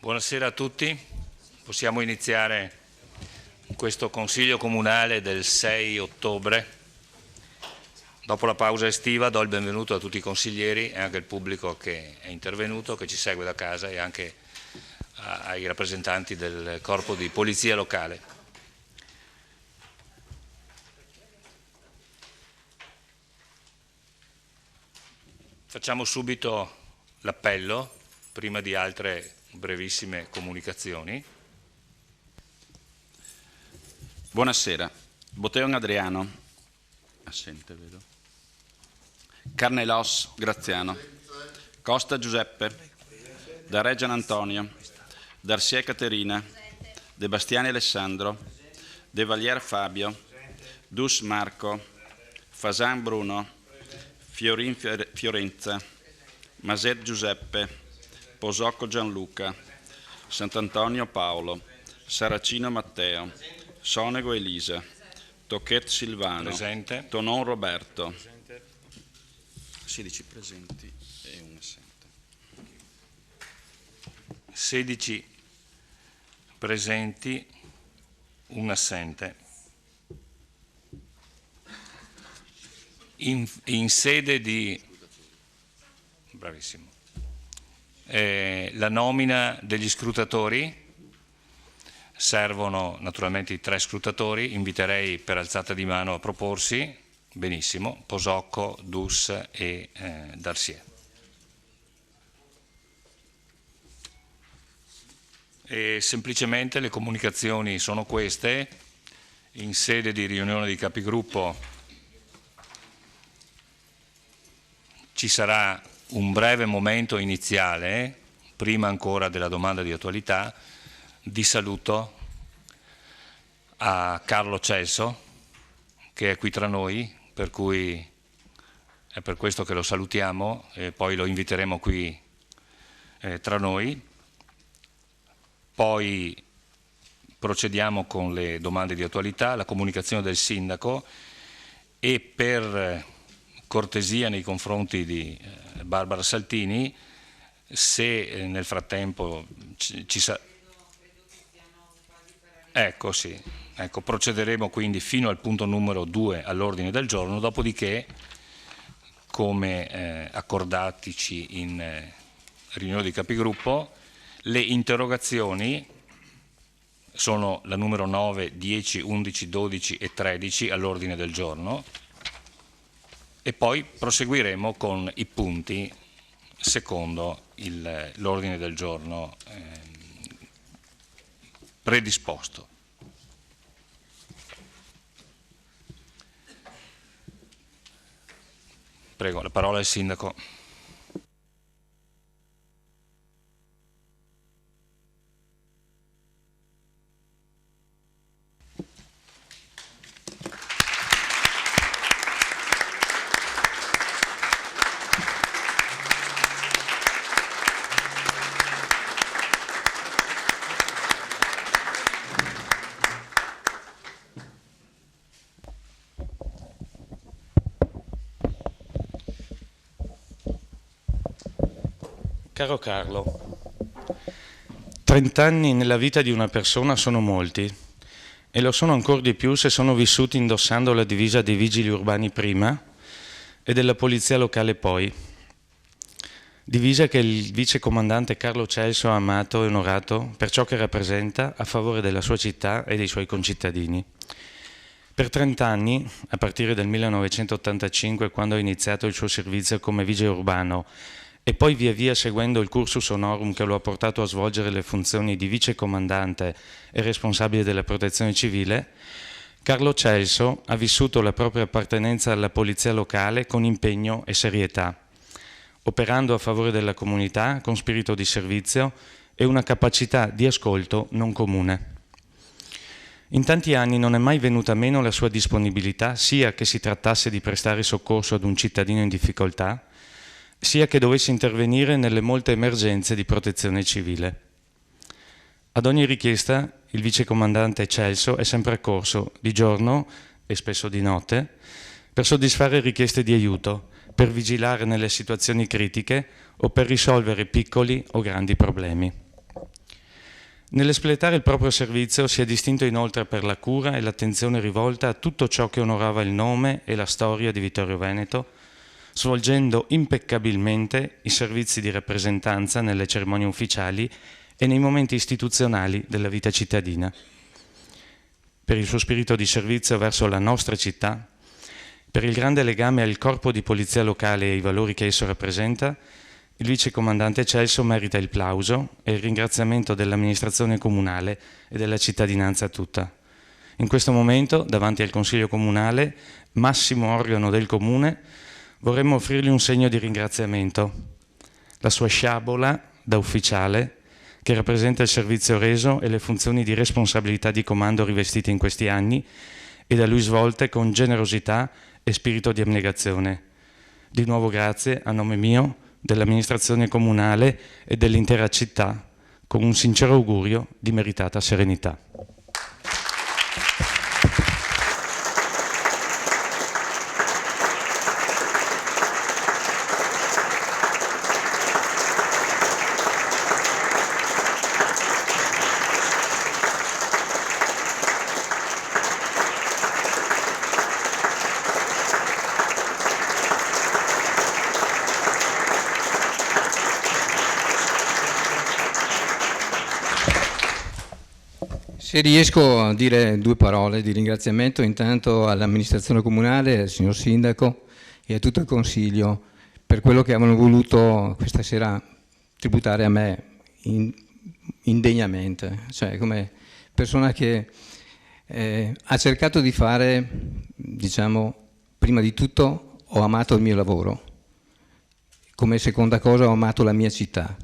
Buonasera a tutti, possiamo iniziare questo Consiglio Comunale del 6 ottobre. Dopo la pausa estiva do il benvenuto a tutti i consiglieri e anche al pubblico che è intervenuto, che ci segue da casa, e anche ai rappresentanti del corpo di polizia locale. Facciamo subito l'appello, prima di altre brevissime comunicazioni. Buonasera. Boteon Adriano. Assente, vedo. Carnelos Graziano. Costa Giuseppe. Da Reggian Antonio. D'Arsia Caterina. De Bastiani Alessandro. De Valier Fabio. Dus Marco. Fasan Bruno. Fiorin Fiorenza. Maset Giuseppe. Posocco Gianluca. Sant'Antonio Paolo. Saracino Matteo. Sonego Elisa. Tocchet Silvano. Presente. Tonon Roberto. 16 presenti e un assente. 16 presenti, un assente. In sede di... Bravissimo. La nomina degli scrutatori. Servono naturalmente i 3 scrutatori, inviterei per alzata di mano a proporsi. Benissimo, Posocco, Dus e D'Arsia. E semplicemente le comunicazioni sono queste. In sede di riunione di capigruppo ci sarà un breve momento iniziale, prima ancora della domanda di attualità, di saluto a Carlo Celso, che è qui tra noi, per cui è per questo che lo salutiamo e poi lo inviteremo qui tra noi. Poi procediamo con le domande di attualità, la comunicazione del sindaco, e per cortesia nei confronti di Barbara Saltini, se nel frattempo ci sarà... Ecco, sì. Ecco, procederemo quindi fino al punto numero 2 all'ordine del giorno, dopodiché, come accordatici in riunione di capigruppo, le interrogazioni sono la numero 9, 10, 11, 12 e 13 all'ordine del giorno, e poi proseguiremo con i punti secondo l'ordine del giorno predisposto. Prego, la parola al sindaco. Caro Carlo, 30 anni nella vita di una persona sono molti, e lo sono ancora di più se sono vissuti indossando la divisa dei vigili urbani prima e della polizia locale poi. Divisa che il vicecomandante Carlo Celso ha amato e onorato per ciò che rappresenta a favore della sua città e dei suoi concittadini. Per 30 anni, a partire dal 1985, quando ha iniziato il suo servizio come vigile urbano, e poi via via seguendo il cursus honorum che lo ha portato a svolgere le funzioni di vicecomandante e responsabile della protezione civile, Carlo Celso ha vissuto la propria appartenenza alla polizia locale con impegno e serietà, operando a favore della comunità con spirito di servizio e una capacità di ascolto non comune. In tanti anni non è mai venuta meno la sua disponibilità, sia che si trattasse di prestare soccorso ad un cittadino in difficoltà, sia che dovesse intervenire nelle molte emergenze di protezione civile. Ad ogni richiesta il vicecomandante Celso è sempre accorso, di giorno e spesso di notte, per soddisfare richieste di aiuto, per vigilare nelle situazioni critiche o per risolvere piccoli o grandi problemi. Nell'espletare il proprio servizio si è distinto inoltre per la cura e l'attenzione rivolta a tutto ciò che onorava il nome e la storia di Vittorio Veneto, svolgendo impeccabilmente i servizi di rappresentanza nelle cerimonie ufficiali e nei momenti istituzionali della vita cittadina. Per il suo spirito di servizio verso la nostra città, per il grande legame al corpo di polizia locale e ai valori che esso rappresenta, il vicecomandante Celso merita il plauso e il ringraziamento dell'amministrazione comunale e della cittadinanza tutta. In questo momento, davanti al Consiglio Comunale, massimo organo del Comune, vorremmo offrirgli un segno di ringraziamento, la sua sciabola da ufficiale, che rappresenta il servizio reso e le funzioni di responsabilità di comando rivestite in questi anni e da lui svolte con generosità e spirito di abnegazione. Di nuovo grazie a nome mio, dell'amministrazione comunale e dell'intera città, con un sincero augurio di meritata serenità. Se riesco a dire due parole di ringraziamento intanto all'amministrazione comunale, al signor sindaco e a tutto il consiglio per quello che avevano voluto questa sera tributare a me indegnamente, cioè come persona che ha cercato di fare, diciamo, prima di tutto ho amato il mio lavoro, come seconda cosa ho amato la mia città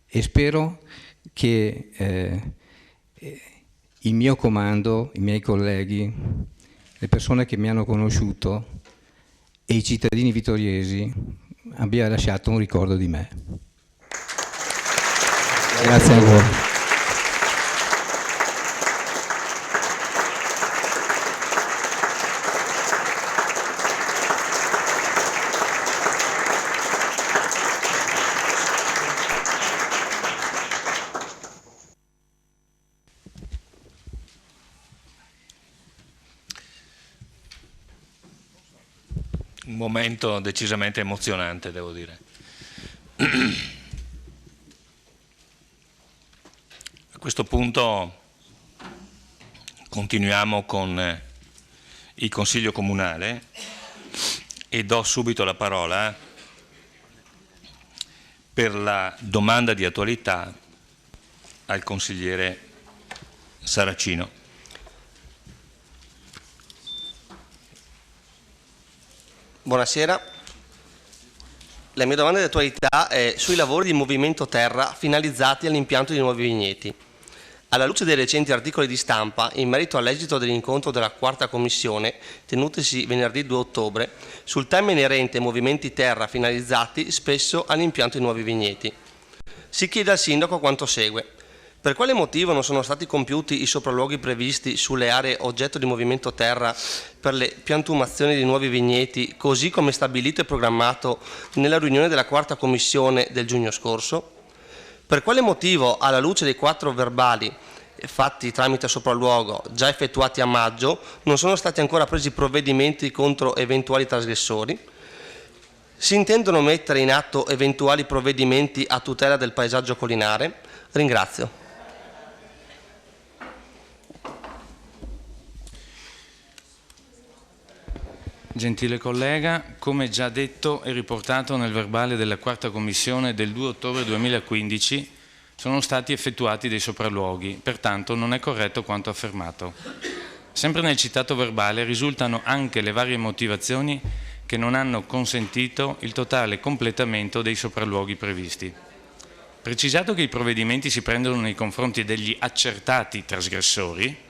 e spero che il mio comando, i miei colleghi, le persone che mi hanno conosciuto e i cittadini vittoriesi abbia lasciato un ricordo di me. Grazie a voi. Un momento decisamente emozionante, devo dire. A questo punto continuiamo con il Consiglio Comunale e do subito la parola per la domanda di attualità al consigliere Saracino. Buonasera, la mia domanda di attualità è sui lavori di movimento terra finalizzati all'impianto di nuovi vigneti. Alla luce dei recenti articoli di stampa, in merito all'esito dell'incontro della quarta commissione, tenutesi venerdì 2 ottobre, sul tema inerente ai movimenti terra finalizzati spesso all'impianto di nuovi vigneti, si chiede al sindaco quanto segue. Per quale motivo non sono stati compiuti i sopralluoghi previsti sulle aree oggetto di movimento terra per le piantumazioni di nuovi vigneti, così come stabilito e programmato nella riunione della quarta commissione del giugno scorso? Per quale motivo, alla luce dei 4 verbali fatti tramite sopralluogo già effettuati a maggio, non sono stati ancora presi provvedimenti contro eventuali trasgressori? Si intendono mettere in atto eventuali provvedimenti a tutela del paesaggio collinare? Ringrazio. Gentile collega, come già detto e riportato nel verbale della quarta commissione del 2 ottobre 2015, sono stati effettuati dei sopralluoghi, pertanto non è corretto quanto affermato. Sempre nel citato verbale risultano anche le varie motivazioni che non hanno consentito il totale completamento dei sopralluoghi previsti. Precisato che i provvedimenti si prendono nei confronti degli accertati trasgressori,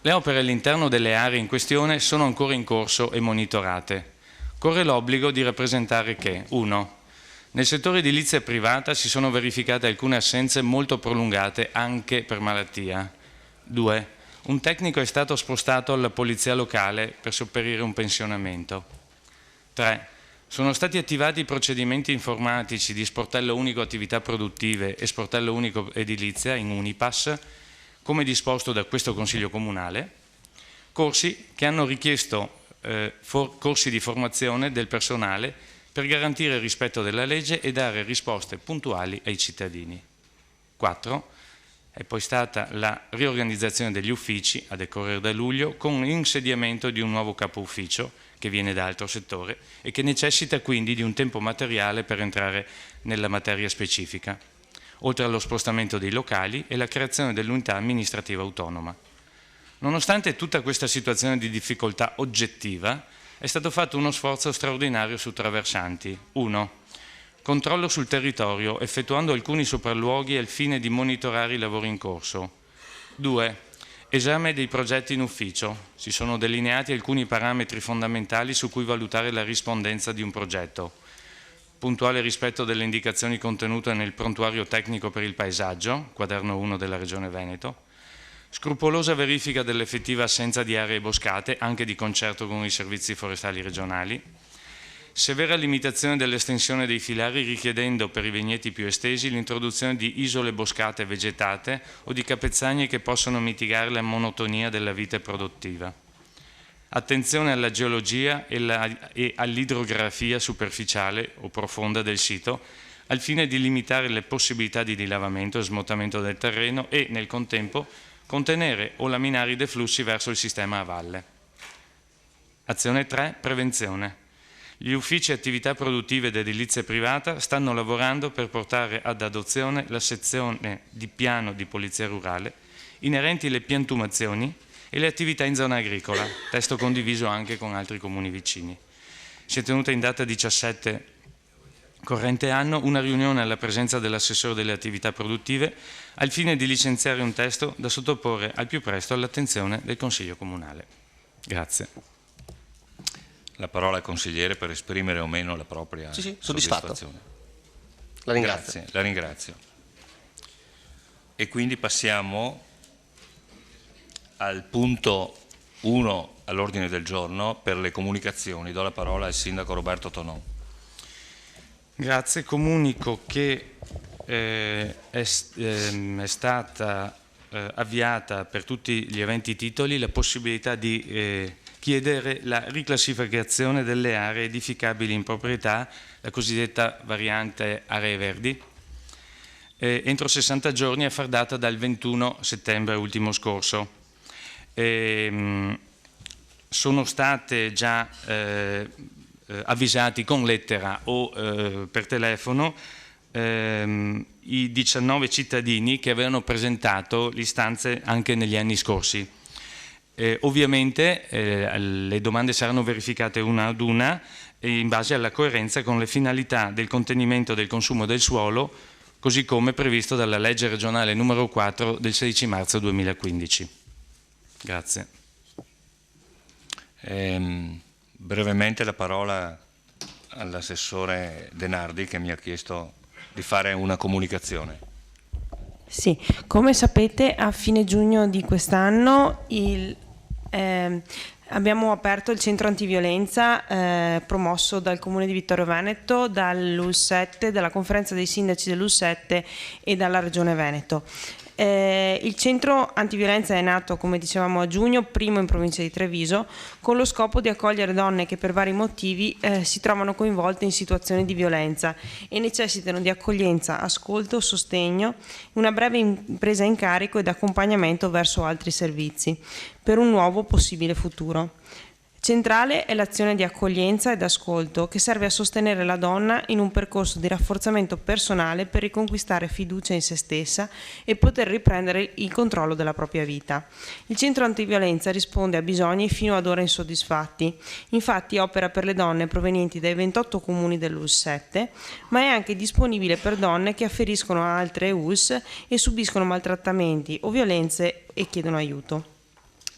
le opere all'interno delle aree in questione sono ancora in corso e monitorate. Corre l'obbligo di rappresentare che 1. Nel settore edilizia privata si sono verificate alcune assenze molto prolungate anche per malattia. 2. Un tecnico è stato spostato alla polizia locale per sopperire un pensionamento. 3. Sono stati attivati procedimenti informatici di Sportello Unico Attività Produttive e Sportello Unico Edilizia in Unipass, come disposto da questo Consiglio Comunale, corsi che hanno richiesto corsi di formazione del personale per garantire il rispetto della legge e dare risposte puntuali ai cittadini. 4. È poi stata la riorganizzazione degli uffici a decorrere da luglio con l'insediamento di un nuovo capo ufficio che viene da altro settore e che necessita quindi di un tempo materiale per entrare nella materia specifica, oltre allo spostamento dei locali e la creazione dell'unità amministrativa autonoma. Nonostante tutta questa situazione di difficoltà oggettiva, è stato fatto uno sforzo straordinario su traversanti. 1. Controllo sul territorio, effettuando alcuni sopralluoghi al fine di monitorare i lavori in corso. 2. Esame dei progetti in ufficio. Si sono delineati alcuni parametri fondamentali su cui valutare la rispondenza di un progetto. Puntuale rispetto delle indicazioni contenute nel prontuario tecnico per il paesaggio, quaderno 1 della Regione Veneto. Scrupolosa verifica dell'effettiva assenza di aree boscate, anche di concerto con i servizi forestali regionali. Severa limitazione dell'estensione dei filari richiedendo per i vigneti più estesi l'introduzione di isole boscate vegetate o di capezzagni che possono mitigare la monotonia della vita produttiva. Attenzione alla geologia e all'idrografia superficiale o profonda del sito al fine di limitare le possibilità di dilavamento e smottamento del terreno e, nel contempo, contenere o laminare i deflussi verso il sistema a valle. Azione 3. Prevenzione. Gli uffici attività produttive ed edilizia privata stanno lavorando per portare ad adozione la sezione di piano di polizia rurale inerenti alle piantumazioni e le attività in zona agricola, testo condiviso anche con altri comuni vicini. Si è tenuta in data 17 corrente anno una riunione alla presenza dell'assessore delle attività produttive al fine di licenziare un testo da sottoporre al più presto all'attenzione del Consiglio Comunale. Grazie. La parola al consigliere per esprimere o meno la propria soddisfatto. soddisfazione. La ringrazio. Grazie, la ringrazio. E quindi passiamo al punto 1 all'ordine del giorno per le comunicazioni. Do la parola al sindaco Roberto Tonon. Grazie, comunico che è stata avviata per tutti gli eventi titoli la possibilità di chiedere la riclassificazione delle aree edificabili in proprietà, la cosiddetta variante aree verdi, entro 60 giorni a far data dal 21 settembre ultimo scorso. Sono state già avvisati con lettera o per telefono i 19 cittadini che avevano presentato le istanze anche negli anni scorsi. Ovviamente le domande saranno verificate una ad una in base alla coerenza con le finalità del contenimento del consumo del suolo, così come previsto dalla legge regionale numero 4 del 16 marzo 2015. Grazie. Brevemente la parola all'assessore Denardi che mi ha chiesto di fare una comunicazione. Sì, come sapete a fine giugno di quest'anno abbiamo aperto il centro antiviolenza promosso dal Comune di Vittorio Veneto, dall'UL7, dalla conferenza dei sindaci dell'UL7 e dalla Regione Veneto. Il centro antiviolenza è nato, come dicevamo, a giugno, primo in provincia di Treviso, con lo scopo di accogliere donne che per vari motivi si trovano coinvolte in situazioni di violenza e necessitano di accoglienza, ascolto, sostegno, una breve presa in carico ed accompagnamento verso altri servizi per un nuovo possibile futuro. Centrale è l'azione di accoglienza ed ascolto che serve a sostenere la donna in un percorso di rafforzamento personale per riconquistare fiducia in se stessa e poter riprendere il controllo della propria vita. Il centro antiviolenza risponde a bisogni fino ad ora insoddisfatti. Infatti opera per le donne provenienti dai 28 comuni dell'ULS7, ma è anche disponibile per donne che afferiscono a altre ULS e subiscono maltrattamenti o violenze e chiedono aiuto.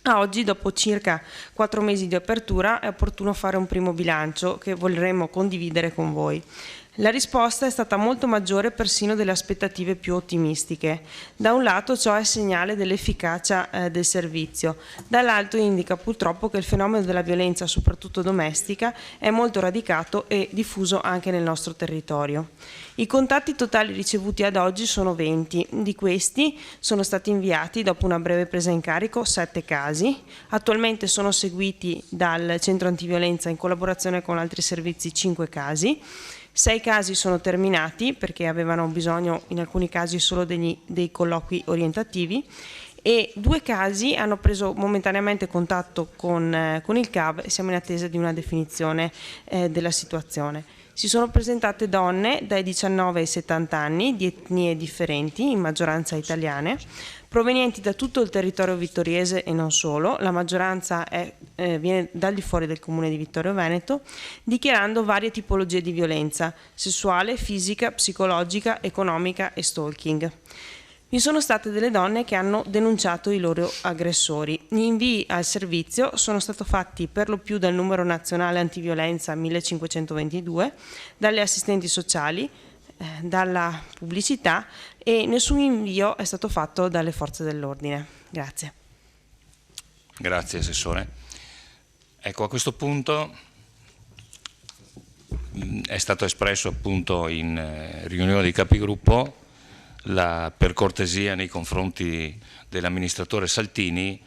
A oggi, dopo circa 4 mesi di apertura, è opportuno fare un primo bilancio che vorremmo condividere con voi. La risposta è stata molto maggiore persino delle aspettative più ottimistiche. Da un lato ciò è segnale dell'efficacia del servizio, dall'altro indica purtroppo che il fenomeno della violenza, soprattutto domestica, è molto radicato e diffuso anche nel nostro territorio. I contatti totali ricevuti ad oggi sono 20, di questi sono stati inviati dopo una breve presa in carico 7 casi, attualmente sono seguiti dal centro antiviolenza in collaborazione con altri servizi 5 casi, 6 casi sono terminati perché avevano bisogno in alcuni casi solo dei colloqui orientativi e 2 casi hanno preso momentaneamente contatto con il CAV e siamo in attesa di una definizione della situazione. Si sono presentate donne dai 19 ai 70 anni di etnie differenti, in maggioranza italiane, provenienti da tutto il territorio vittoriese e non solo, la maggioranza viene dal di fuori del comune di Vittorio Veneto, dichiarando varie tipologie di violenza sessuale, fisica, psicologica, economica e stalking. Vi sono state delle donne che hanno denunciato i loro aggressori. Gli invii al servizio sono stati fatti per lo più dal numero nazionale antiviolenza 1522, dalle assistenti sociali, dalla pubblicità e nessun invio è stato fatto dalle forze dell'ordine. Grazie. Grazie Assessore. Ecco, a questo punto è stato espresso appunto in riunione dei capigruppo per cortesia nei confronti dell'amministratore Saltini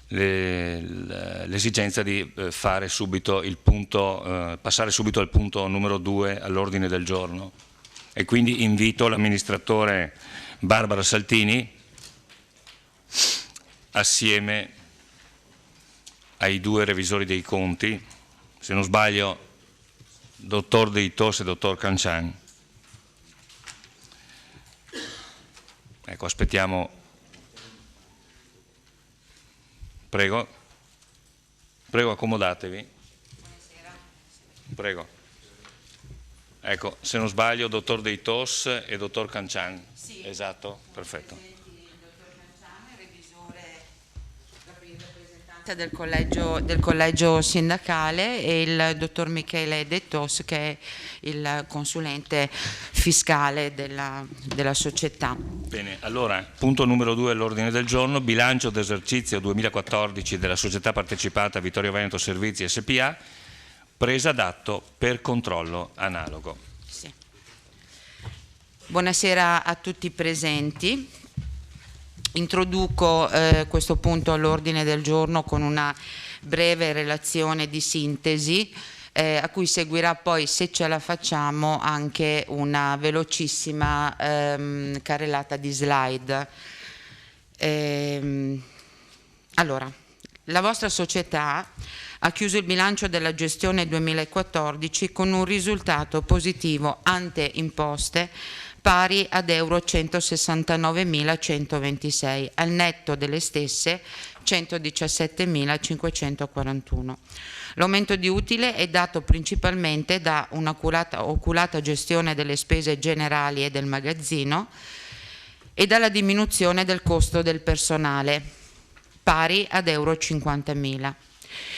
l'esigenza di fare subito il punto, passare subito al punto numero 2 all'ordine del giorno e quindi invito l'amministratore Barbara Saltini assieme ai 2 revisori dei conti, se non sbaglio dottor De Itos e dottor Cancian. Ecco, aspettiamo. Prego. Prego, accomodatevi. Prego. Ecco, se non sbaglio, dottor De Itos e dottor Cancian. Sì. Esatto, perfetto. Del collegio sindacale e il dottor Michele De Tos che è il consulente fiscale della società. Bene, allora punto numero 2 all'ordine del giorno, bilancio d'esercizio 2014 della società partecipata Vittorio Veneto Servizi SPA, presa d'atto per controllo analogo. Sì. Buonasera a tutti i presenti. Introduco questo punto all'ordine del giorno con una breve relazione di sintesi a cui seguirà poi, se ce la facciamo, anche una velocissima carrellata di slide. Allora, la vostra società ha chiuso il bilancio della gestione 2014 con un risultato positivo ante imposte pari ad euro 169.126, al netto delle stesse 117.541. L'aumento di utile è dato principalmente da un'oculata gestione delle spese generali e del magazzino e dalla diminuzione del costo del personale, pari ad euro 50.000.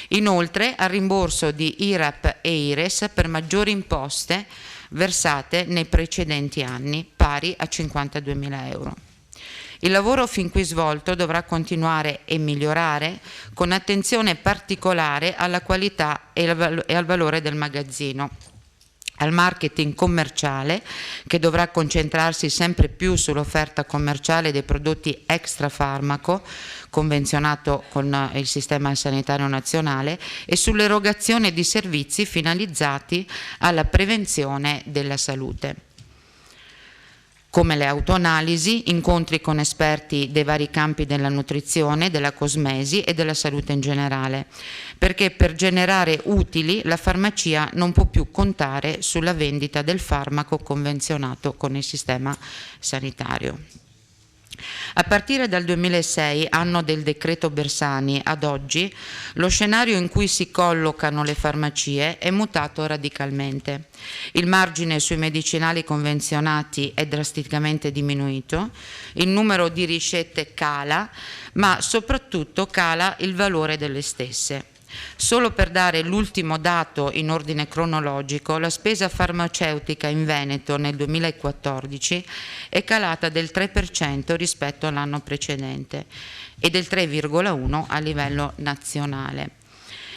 Inoltre al rimborso di IRAP e IRES per maggiori imposte versate nei precedenti anni, pari a 52.000 euro. Il lavoro fin qui svolto dovrà continuare e migliorare con attenzione particolare alla qualità e al valore del magazzino, al marketing commerciale che dovrà concentrarsi sempre più sull'offerta commerciale dei prodotti extrafarmaco convenzionato con il Sistema Sanitario Nazionale e sull'erogazione di servizi finalizzati alla prevenzione della salute, come le autoanalisi, incontri con esperti dei vari campi della nutrizione, della cosmesi e della salute in generale, perché per generare utili la farmacia non può più contare sulla vendita del farmaco convenzionato con il sistema sanitario. A partire dal 2006, anno del decreto Bersani, ad oggi, lo scenario in cui si collocano le farmacie è mutato radicalmente. Il margine sui medicinali convenzionati è drasticamente diminuito, il numero di ricette cala, ma soprattutto cala il valore delle stesse. Solo per dare l'ultimo dato in ordine cronologico, la spesa farmaceutica in Veneto nel 2014 è calata del 3% rispetto all'anno precedente e del 3,1% a livello nazionale,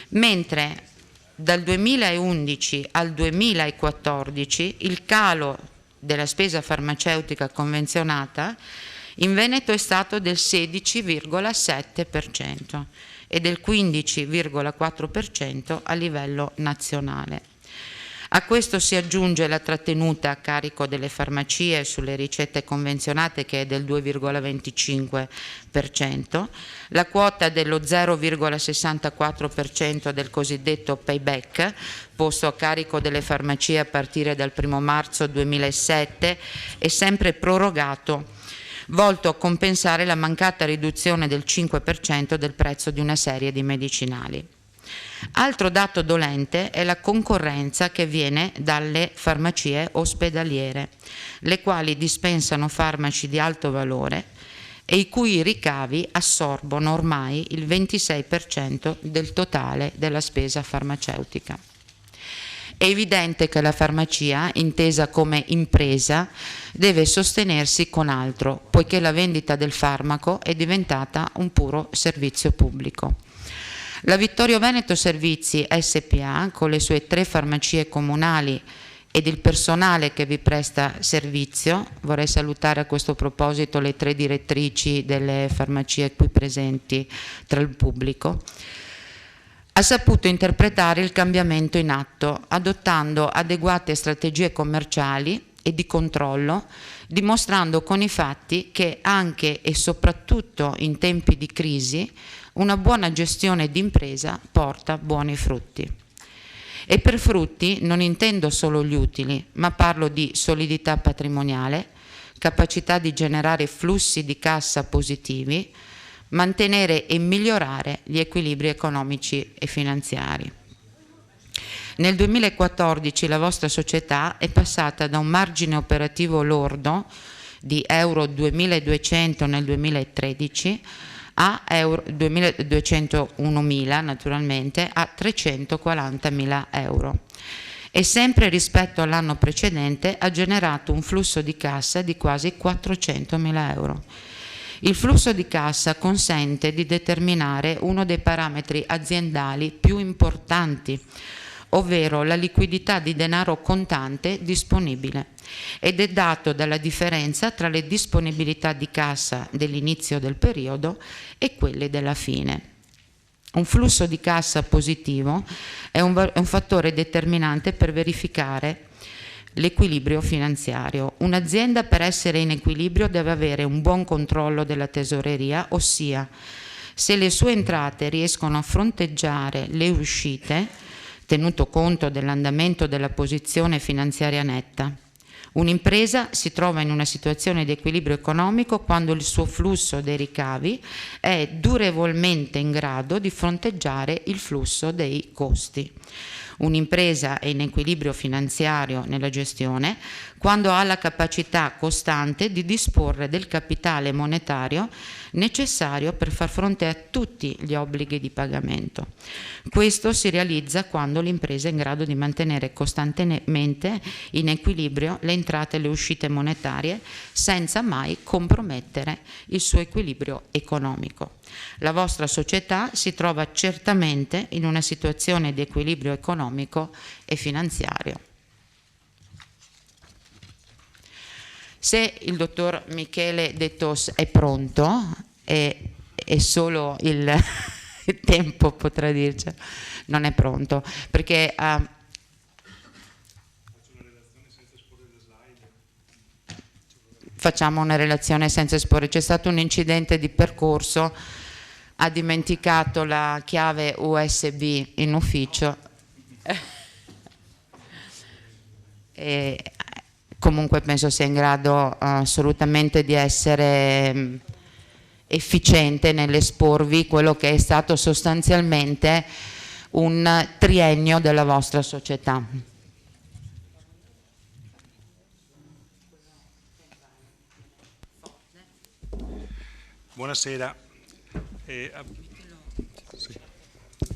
mentre dal 2011 al 2014 il calo della spesa farmaceutica convenzionata in Veneto è stato del 16,7% e del 15,4% a livello nazionale. A questo si aggiunge la trattenuta a carico delle farmacie sulle ricette convenzionate che è del 2,25%, la quota dello 0,64% del cosiddetto payback posto a carico delle farmacie a partire dal 1 marzo 2007 è sempre prorogato, volto a compensare la mancata riduzione del 5% del prezzo di una serie di medicinali. Altro dato dolente è la concorrenza che viene dalle farmacie ospedaliere, le quali dispensano farmaci di alto valore e i cui ricavi assorbono ormai il 26% del totale della spesa farmaceutica. È evidente che la farmacia, intesa come impresa, deve sostenersi con altro, poiché la vendita del farmaco è diventata un puro servizio pubblico. La Vittorio Veneto Servizi SPA, con le sue 3 farmacie comunali ed il personale che vi presta servizio, vorrei salutare a questo proposito le 3 direttrici delle farmacie qui presenti tra il pubblico, ha saputo interpretare il cambiamento in atto, adottando adeguate strategie commerciali e di controllo, dimostrando con i fatti che anche e soprattutto in tempi di crisi una buona gestione d'impresa porta buoni frutti. E per frutti non intendo solo gli utili, ma parlo di solidità patrimoniale, capacità di generare flussi di cassa positivi, mantenere e migliorare gli equilibri economici e finanziari. Nel 2014 la vostra società è passata da un margine operativo lordo di euro 2.200 nel 2013 a euro 201.000 naturalmente a 340.000 euro e sempre rispetto all'anno precedente ha generato un flusso di cassa di quasi 400.000 euro. Il flusso di cassa consente di determinare uno dei parametri aziendali più importanti, ovvero la liquidità di denaro contante disponibile, ed è dato dalla differenza tra le disponibilità di cassa dell'inizio del periodo e quelle della fine. Un flusso di cassa positivo è un fattore determinante per verificare l'equilibrio finanziario. Un'azienda per essere in equilibrio deve avere un buon controllo della tesoreria, ossia se le sue entrate riescono a fronteggiare le uscite, tenuto conto dell'andamento della posizione finanziaria netta. Un'impresa si trova in una situazione di equilibrio economico quando il suo flusso dei ricavi è durevolmente in grado di fronteggiare il flusso dei costi. Un'impresa è in equilibrio finanziario nella gestione quando ha la capacità costante di disporre del capitale monetario necessario per far fronte a tutti gli obblighi di pagamento. Questo si realizza quando l'impresa è in grado di mantenere costantemente in equilibrio le entrate e le uscite monetarie senza mai compromettere il suo equilibrio economico. La vostra società si trova certamente in una situazione di equilibrio economico e finanziario. Se il dottor Michele De Tos è pronto, e solo il tempo potrà dircelo, non è pronto, perché facciamo una relazione senza esporre. C'è stato un incidente di percorso, ha dimenticato la chiave USB in ufficio e comunque penso sia in grado assolutamente di essere efficiente nell'esporvi quello che è stato sostanzialmente un triennio della vostra società. Buonasera.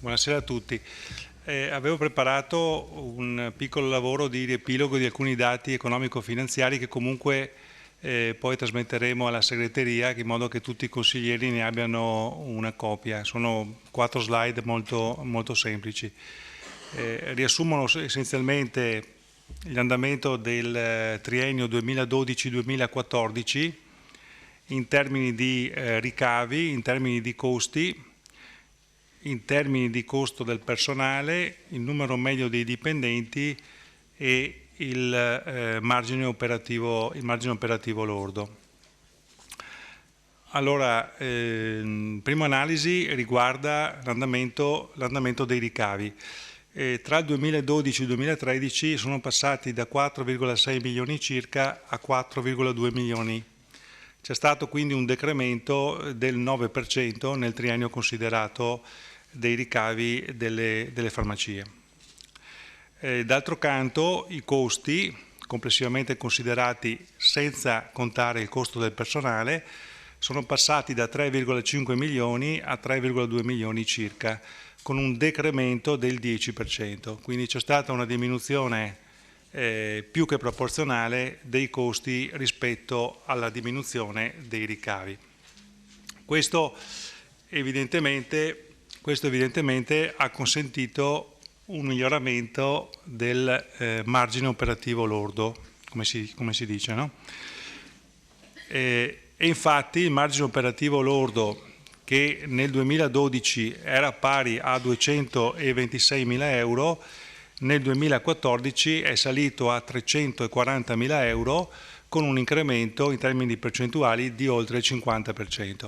Buonasera a tutti. Avevo preparato un piccolo lavoro di riepilogo di alcuni dati economico-finanziari che comunque poi trasmetteremo alla segreteria in modo che tutti i consiglieri ne abbiano una copia. Sono 4 slide molto semplici. Riassumono essenzialmente l'andamento del triennio 2012-2014 in termini di ricavi, in termini di costi, in termini di costo del personale, il numero medio dei dipendenti e il margine operativo lordo. Allora, prima analisi riguarda l'andamento dei ricavi. Tra il 2012 e il 2013 sono passati da 4,6 milioni circa a 4,2 milioni. C'è stato quindi un decremento del 9% nel triennio considerato dei ricavi delle farmacie. D'altro canto i costi, complessivamente considerati senza contare il costo del personale, sono passati da 3,5 milioni a 3,2 milioni circa, con un decremento del 10%. Quindi c'è stata una diminuzione più che proporzionale dei costi rispetto alla diminuzione dei ricavi. Questo evidentemente ha consentito un miglioramento del margine operativo lordo, come si dice, no? E infatti il margine operativo lordo, che nel 2012 era pari a 226.000 euro, nel 2014 è salito a 340.000 euro con un incremento in termini percentuali di oltre il 50%.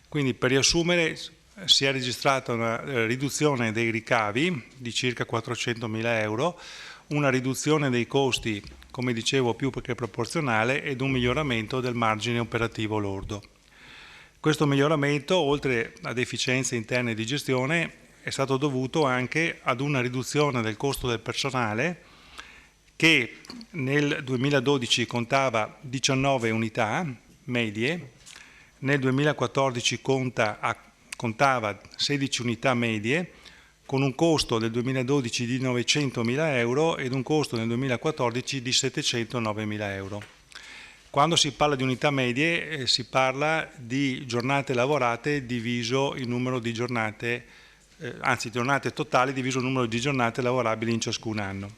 Quindi, per riassumere, si è registrata una riduzione dei ricavi di circa 400.000 euro, una riduzione dei costi, come dicevo, più che proporzionale, ed un miglioramento del margine operativo lordo. Questo miglioramento, oltre ad efficienze interne di gestione, è stato dovuto anche ad una riduzione del costo del personale che nel 2012 contava 19 unità medie, nel 2014 contava 16 unità medie, con un costo del 2012 di 900.000 euro ed un costo nel 2014 di 709.000 euro. Quando si parla di unità medie si parla di giornate lavorate diviso il numero di giornate, giornate totali diviso il numero di giornate lavorabili in ciascun anno.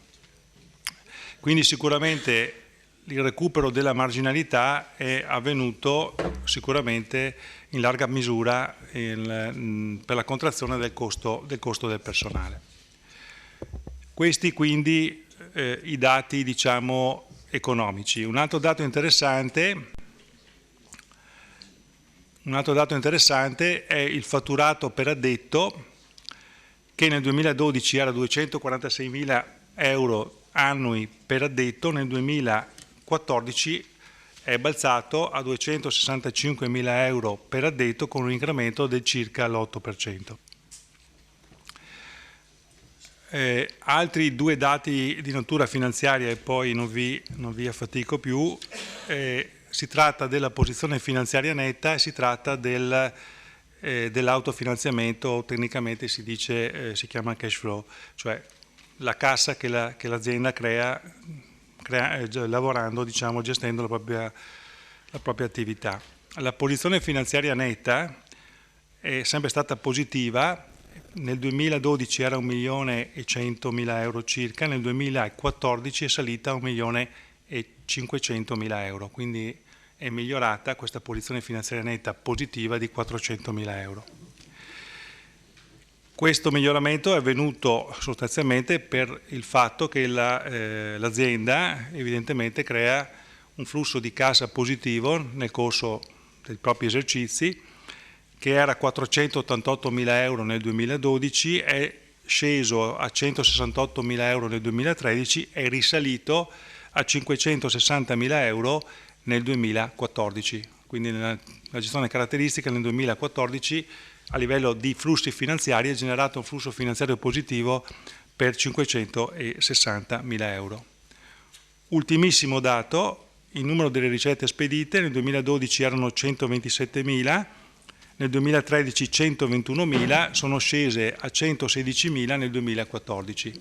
Quindi sicuramente il recupero della marginalità è avvenuto sicuramente in larga misura per la contrazione del costo del personale. Questi quindi i dati, diciamo, economici. Un altro dato interessante è il fatturato per addetto, che nel 2012 era 246.000 euro annui per addetto, nel 2014 è balzato a 265.000 euro per addetto, con un incremento del circa l'8%. Altri due dati di natura finanziaria e poi non vi affatico più. Si tratta della posizione finanziaria netta e si tratta dell'autofinanziamento, tecnicamente si chiama cash flow, cioè la cassa che l'azienda crea lavorando, diciamo, gestendo la propria attività. La posizione finanziaria netta è sempre stata positiva. Nel 2012 era 1.100.000 euro circa, nel 2014 è salita a 1.500.000 euro, quindi è migliorata questa posizione finanziaria netta positiva di 400.000 euro. Questo miglioramento è avvenuto sostanzialmente per il fatto che l'azienda evidentemente crea un flusso di cassa positivo nel corso dei propri esercizi, che era 488.000 euro nel 2012, è sceso a 168.000 euro nel 2013 e risalito a 560.000 euro nel 2014. Quindi la gestione caratteristica nel 2014 a livello di flussi finanziari ha generato un flusso finanziario positivo per 560.000 euro. Ultimissimo dato, il numero delle ricette spedite nel 2012 erano 127.000, nel 2013 121.000, sono scese a 116.000 nel 2014.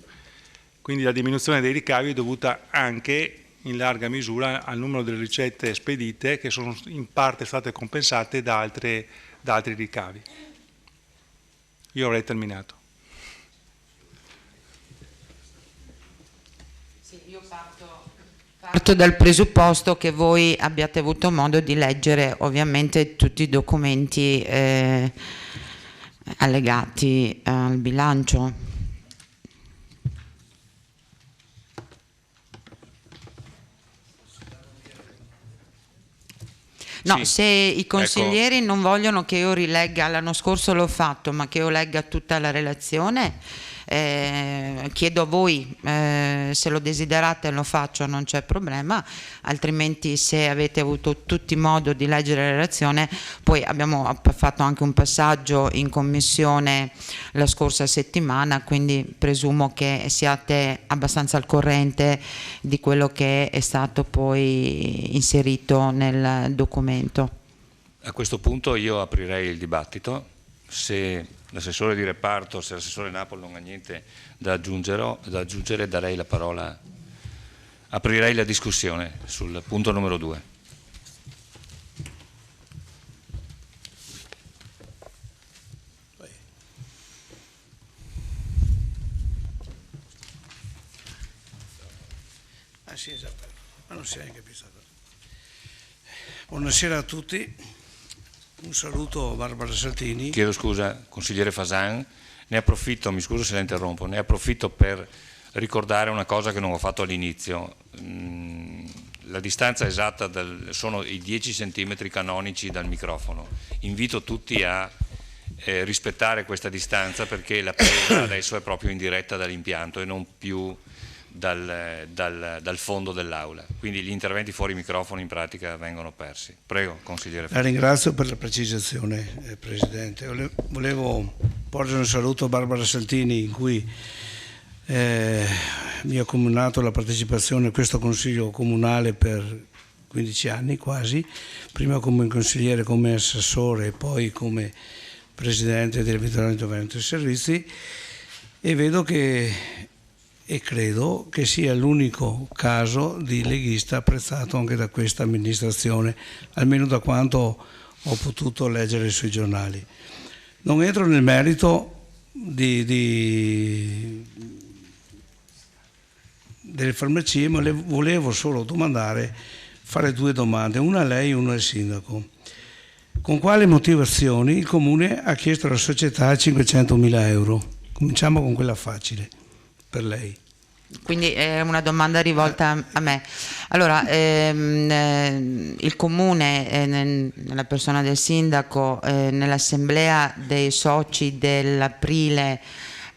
Quindi la diminuzione dei ricavi è dovuta anche in larga misura al numero delle ricette spedite, che sono in parte state compensate da altri ricavi. Io avrei terminato. Sì, io parto dal presupposto che voi abbiate avuto modo di leggere ovviamente tutti i documenti allegati al bilancio. No, Sì, se i consiglieri ecco, non vogliono che io rilegga, l'anno scorso l'ho fatto, ma che io legga tutta la relazione, chiedo a voi, se lo desiderate lo faccio, non c'è problema, altrimenti se avete avuto tutti modo di leggere la relazione, poi abbiamo fatto anche un passaggio in commissione la scorsa settimana, quindi presumo che siate abbastanza al corrente di quello che è stato poi inserito nel documento. a questo punto io aprirei il dibattito. Se l'assessore di reparto, se l'assessore Napoli non ha niente da aggiungere, darei la parola, aprirei la discussione sul punto numero 2. Sì, esatto. Ma non si è capito. Buonasera a tutti, un saluto a Barbara Saltini. Chiedo scusa, consigliere Fasan, ne approfitto, mi scuso se la interrompo, ne approfitto per ricordare una cosa che non ho fatto all'inizio. La distanza esatta sono i 10 centimetri canonici dal microfono. Invito tutti a rispettare questa distanza, perché la presa adesso è proprio in diretta dall'impianto e non più dal fondo dell'aula, quindi gli interventi fuori microfono in pratica vengono persi. Prego, consigliere. La ringrazio per la precisazione, Presidente. Volevo porgere un saluto a Barbara Saltini, in cui mi ha comunicato la partecipazione a questo Consiglio Comunale per 15 anni quasi, prima come consigliere, come assessore e poi come Presidente del Vittorio Veneto Servizi, e vedo e credo che sia l'unico caso di leghista apprezzato anche da questa amministrazione, almeno da quanto ho potuto leggere sui giornali. Non entro nel merito delle farmacie, ma le volevo solo fare due domande, una a lei e una al sindaco. Con quali motivazioni il Comune ha chiesto alla società 500.000 euro? Cominciamo con quella facile per lei. Quindi è una domanda rivolta a me. Allora, il Comune, nella persona del sindaco, nell'assemblea dei soci dell'aprile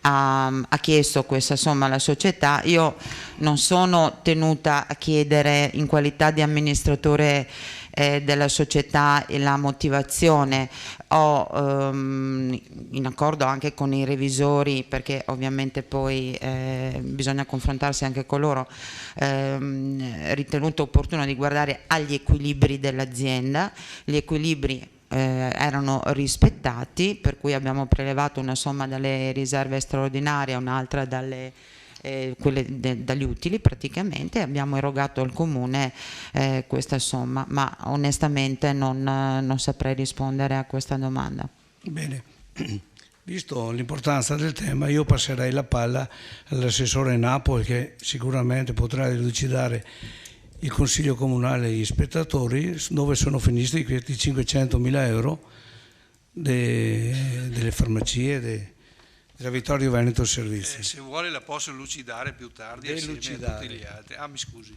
ha chiesto questa somma alla società. Io non sono tenuta a chiedere in qualità di amministratore della società e la motivazione. Ho in accordo anche con i revisori, perché ovviamente poi bisogna confrontarsi anche con loro, ritenuto opportuno di guardare agli equilibri dell'azienda. Gli equilibri erano rispettati, per cui abbiamo prelevato una somma dalle riserve straordinarie, un'altra dagli utili praticamente, abbiamo erogato al Comune questa somma, ma onestamente non saprei rispondere a questa domanda. Bene, visto l'importanza del tema, io passerei la palla all'assessore Napoli, che sicuramente potrà elucidare il Consiglio Comunale e gli spettatori dove sono finiti questi 500.000 euro delle farmacie della Vittorio Veneto Servizi. Se vuole la posso elucidare più tardi assieme a tutti gli altri. Mi scusi.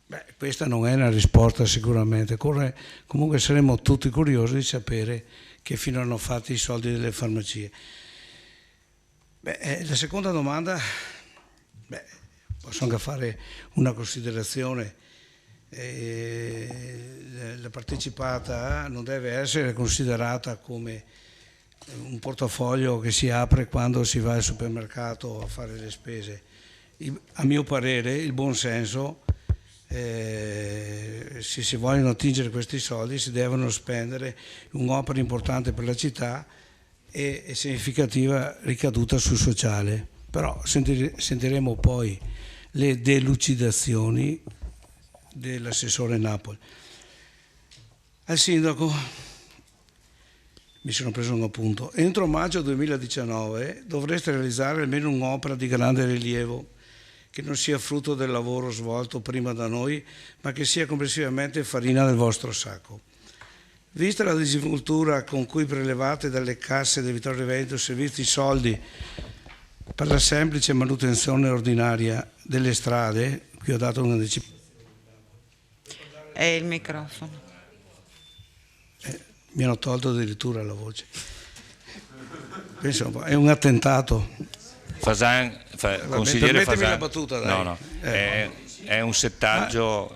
Beh, questa non è una risposta sicuramente. Comunque saremo tutti curiosi di sapere che fine hanno fatto i soldi delle farmacie. La seconda domanda, posso anche fare una considerazione. La partecipata non deve essere considerata come un portafoglio che si apre quando si va al supermercato a fare le spese. A mio parere il buon senso se si vogliono attingere questi soldi si devono spendere un'opera importante per la città e significativa ricaduta sul sociale. Però sentiremo poi le delucidazioni dell'assessore Napoli. Al sindaco mi sono preso un appunto. Entro maggio 2019 dovreste realizzare almeno un'opera di grande rilievo che non sia frutto del lavoro svolto prima da noi, ma che sia complessivamente farina del vostro sacco. Vista la disinvoltura con cui prelevate dalle casse del Vittorio Veneto servizi soldi per la semplice manutenzione ordinaria delle strade, qui ho dato una decisione. È il microfono. Mi hanno tolto addirittura la voce. Penso, è un attentato. Fasan, consigliere Fasan, la battuta, dai. No, è un settaggio.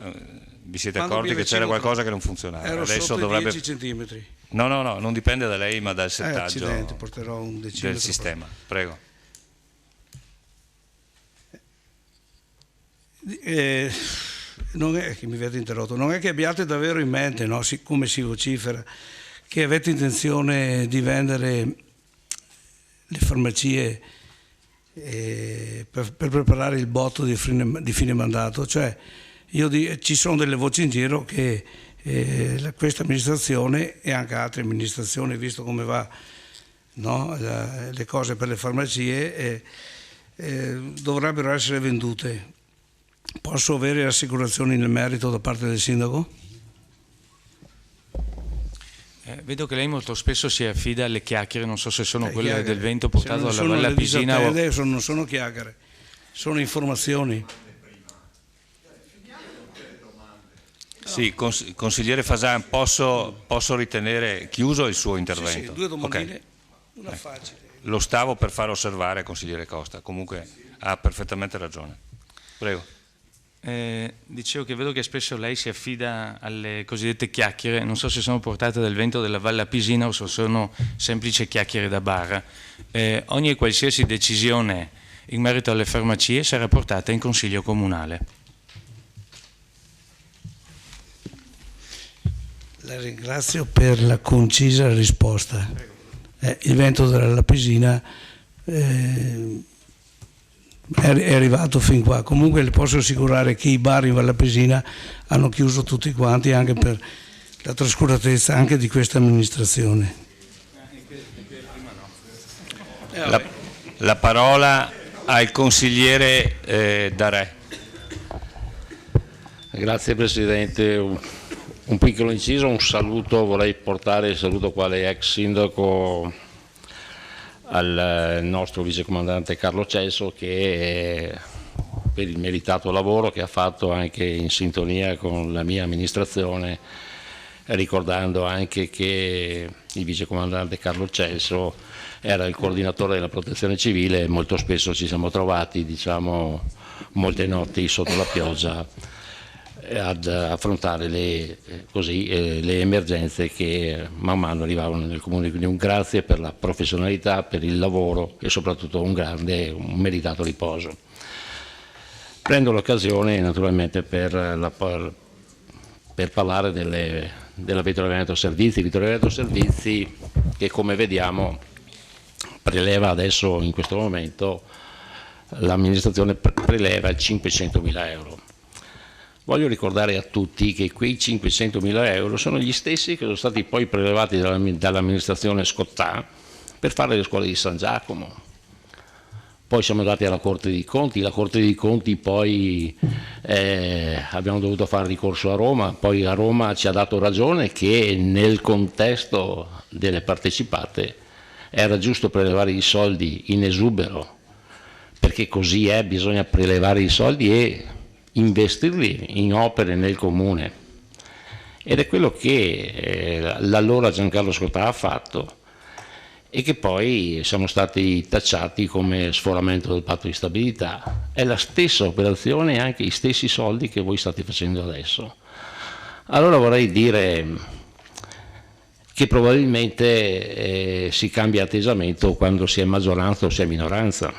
Vi siete accorti che c'era qualcosa che non funzionava? Ero Adesso sotto dovrebbe... 10 centimetri. No, non dipende da lei, ma dal settaggio porterò un del sistema. Prego. Non è che mi avete interrotto, non è che abbiate davvero in mente, no, come si vocifera, che avete intenzione di vendere le farmacie per preparare il botto di fine mandato. Cioè, ci sono delle voci in giro che questa amministrazione e anche altre amministrazioni, visto come va, no, le cose per le farmacie, dovrebbero essere vendute. Posso avere assicurazioni nel merito da parte del sindaco? Vedo che lei molto spesso si affida alle chiacchiere, non so se sono quelle del vento portato dalla Valle Pisina o... Non sono chiacchiere, sono informazioni. Sì, consigliere Fasan, posso ritenere chiuso il suo intervento? Sì, 2 domandine, una facile. Lo stavo per far osservare, consigliere Costa, comunque ha perfettamente ragione. Prego. Dicevo che vedo che spesso lei si affida alle cosiddette chiacchiere, non so se sono portate dal vento della Valle Pisina o se sono semplici chiacchiere da bar. Ogni e qualsiasi decisione in merito alle farmacie sarà portata in consiglio comunale. La ringrazio per la concisa risposta. Il vento della Pisina è arrivato fin qua. Comunque le posso assicurare che i bar in Valle Pisina hanno chiuso tutti quanti, anche per la trascuratezza anche di questa amministrazione. La parola al consigliere Darè. Grazie Presidente. Un piccolo inciso, un saluto, vorrei portare il saluto quale ex sindaco al nostro vicecomandante Carlo Celso, che per il meritato lavoro che ha fatto anche in sintonia con la mia amministrazione, ricordando anche che il vicecomandante Carlo Celso era il coordinatore della protezione civile e molto spesso ci siamo trovati, diciamo, molte notti sotto la pioggia ad affrontare le emergenze che man mano arrivavano nel comune. Quindi un grazie per la professionalità, per il lavoro e soprattutto un meritato riposo. Prendo l'occasione naturalmente per parlare della Vittorio Veneto Servizi. Vittorio Veneto Servizi che, come vediamo, preleva adesso, in questo momento, l'amministrazione preleva 500.000 euro. Voglio ricordare a tutti che quei 500.000 euro sono gli stessi che sono stati poi prelevati dall'amministrazione Scottà per fare le scuole di San Giacomo. Poi siamo andati alla Corte dei Conti, la Corte dei Conti poi abbiamo dovuto fare ricorso a Roma, poi a Roma ci ha dato ragione che nel contesto delle partecipate era giusto prelevare i soldi in esubero, perché così è, bisogna prelevare i soldi e investirli in opere nel comune, ed è quello che l'allora Giancarlo Scottà ha fatto e che poi siamo stati tacciati come sforamento del patto di stabilità. È la stessa operazione e anche gli stessi soldi che voi state facendo adesso. Allora vorrei dire che probabilmente si cambia atteggiamento quando si è maggioranza o si è minoranza.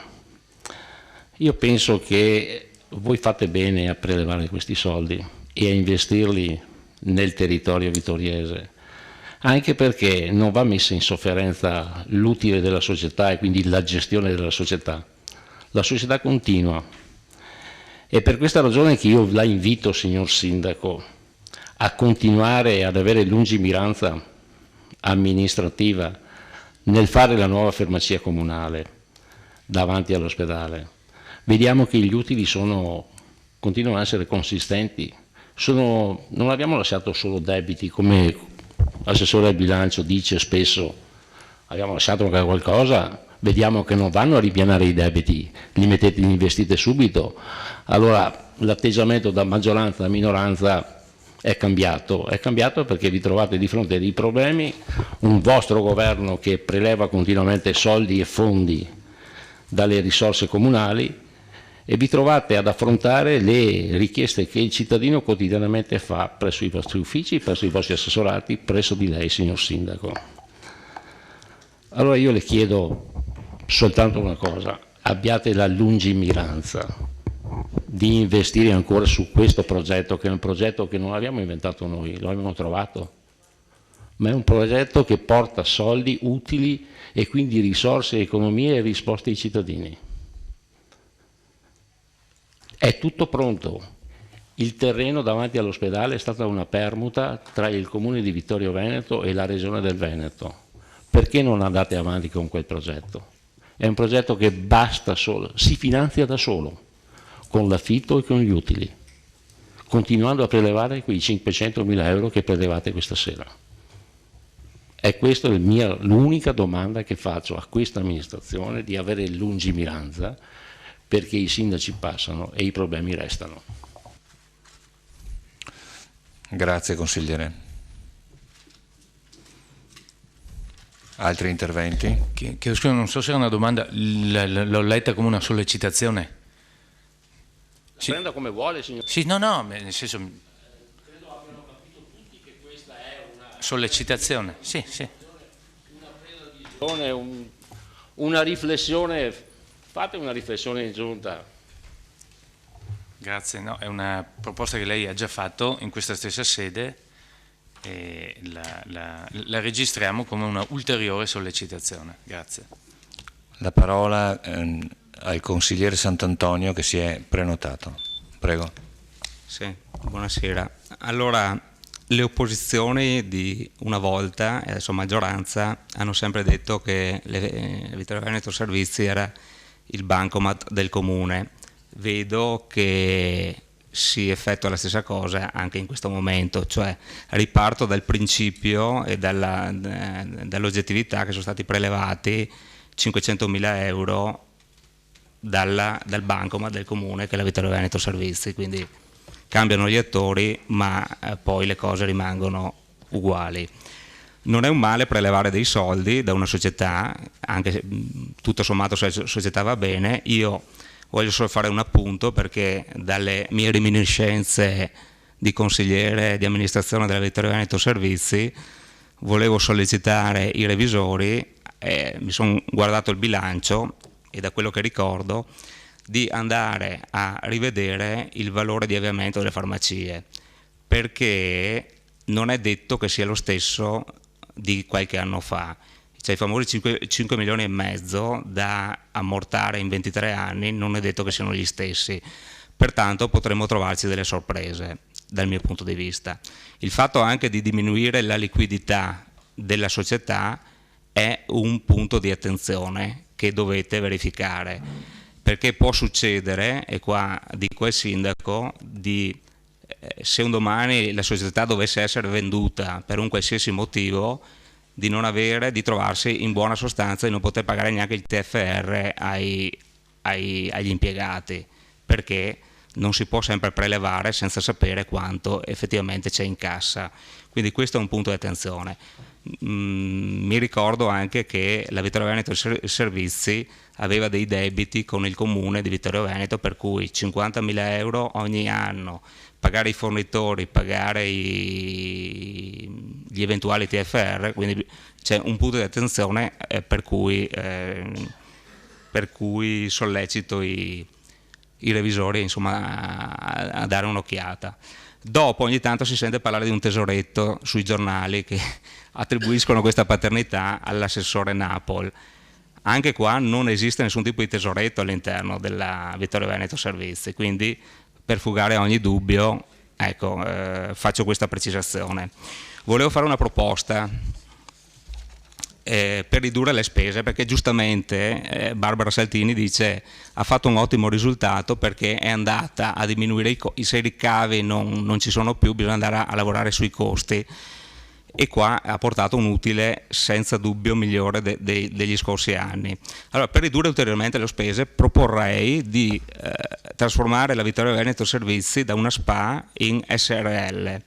Io penso che voi fate bene a prelevare questi soldi e a investirli nel territorio vittoriese, anche perché non va messa in sofferenza l'utile della società e quindi la gestione della società. La società continua. È per questa ragione che io la invito, signor Sindaco, a continuare ad avere lungimiranza amministrativa nel fare la nuova farmacia comunale davanti all'ospedale. Vediamo che gli utili continuano ad essere consistenti. Non abbiamo lasciato solo debiti, come l'assessore al bilancio dice spesso, abbiamo lasciato anche qualcosa. Vediamo che non vanno a ripianare i debiti, li investite subito. Allora l'atteggiamento da maggioranza a minoranza è cambiato perché vi trovate di fronte a dei problemi, un vostro governo che preleva continuamente soldi e fondi dalle risorse comunali e vi trovate ad affrontare le richieste che il cittadino quotidianamente fa presso i vostri uffici, presso i vostri assessorati, presso di lei, signor Sindaco. Allora io le chiedo soltanto una cosa: abbiate la lungimiranza di investire ancora su questo progetto, che è un progetto che non abbiamo inventato noi, lo abbiamo trovato, ma è un progetto che porta soldi utili e quindi risorse, economie e risposte ai cittadini. È tutto pronto. Il terreno davanti all'ospedale è stata una permuta tra il comune di Vittorio Veneto e la regione del Veneto. Perché non andate avanti con quel progetto? È un progetto che basta solo, si finanzia da solo, con l'affitto e con gli utili, continuando a prelevare quei 500.000 euro che prelevate questa sera. È questa l'unica domanda che faccio a questa amministrazione, di avere lungimiranza, perché i sindaci passano e i problemi restano. Grazie consigliere. Altri interventi? Scusa, non so se è una domanda, l'ho letta come una sollecitazione. Sì. Prenda come vuole, signor. Sì, no, nel senso. Credo abbiano capito tutti che questa è una sollecitazione, sì. Una previsione, una riflessione, fate una riflessione in giunta. Grazie, no, è una proposta che lei ha già fatto in questa stessa sede e la registriamo come una ulteriore sollecitazione. Grazie. La parola al consigliere Sant'Antonio che si è prenotato. Prego. Sì, buonasera. Allora, le opposizioni di una volta e adesso maggioranza hanno sempre detto che Vittorio Veneto Servizi era il bancomat del comune. Vedo che si effettua la stessa cosa anche in questo momento, cioè riparto dal principio e dall'oggettività che sono stati prelevati 500.000 euro dal bancomat del comune che è la Vittorio Veneto Servizi, quindi cambiano gli attori ma poi le cose rimangono uguali. Non è un male prelevare dei soldi da una società, anche se tutto sommato se la società va bene. Io voglio solo fare un appunto, perché dalle mie reminiscenze di consigliere di amministrazione della Vittorio Veneto Servizi volevo sollecitare i revisori, mi sono guardato il bilancio e da quello che ricordo di andare a rivedere il valore di avviamento delle farmacie, perché non è detto che sia lo stesso di qualche anno fa. Cioè i famosi 5 milioni e mezzo da ammortare in 23 anni non è detto che siano gli stessi, pertanto potremmo trovarci delle sorprese dal mio punto di vista. Il fatto anche di diminuire la liquidità della società è un punto di attenzione che dovete verificare, perché può succedere, e qua dico al sindaco, se un domani la società dovesse essere venduta per un qualsiasi motivo, di trovarsi in buona sostanza di non poter pagare neanche il TFR agli impiegati, perché non si può sempre prelevare senza sapere quanto effettivamente c'è in cassa. Quindi questo è un punto di attenzione. Mi ricordo anche che la Vittorio Veneto Servizi aveva dei debiti con il comune di Vittorio Veneto, per cui 50.000 euro ogni anno, pagare i fornitori, pagare gli eventuali TFR, quindi c'è un punto di attenzione per cui sollecito i i revisori insomma, a dare un'occhiata. Dopo ogni tanto si sente parlare di un tesoretto sui giornali che attribuiscono questa paternità all'assessore Napol. Anche qua non esiste nessun tipo di tesoretto all'interno della Vittorio Veneto Servizi, quindi per fugare ogni dubbio, ecco, faccio questa precisazione. Volevo fare una proposta per ridurre le spese, perché giustamente Barbara Saltini dice ha fatto un ottimo risultato perché è andata a diminuire se i ricavi non ci sono più, bisogna andare a lavorare sui costi, e qua ha portato un utile senza dubbio migliore degli scorsi anni. Allora, per ridurre ulteriormente le spese proporrei di trasformare la Vittorio Veneto Servizi da una SpA in SRL.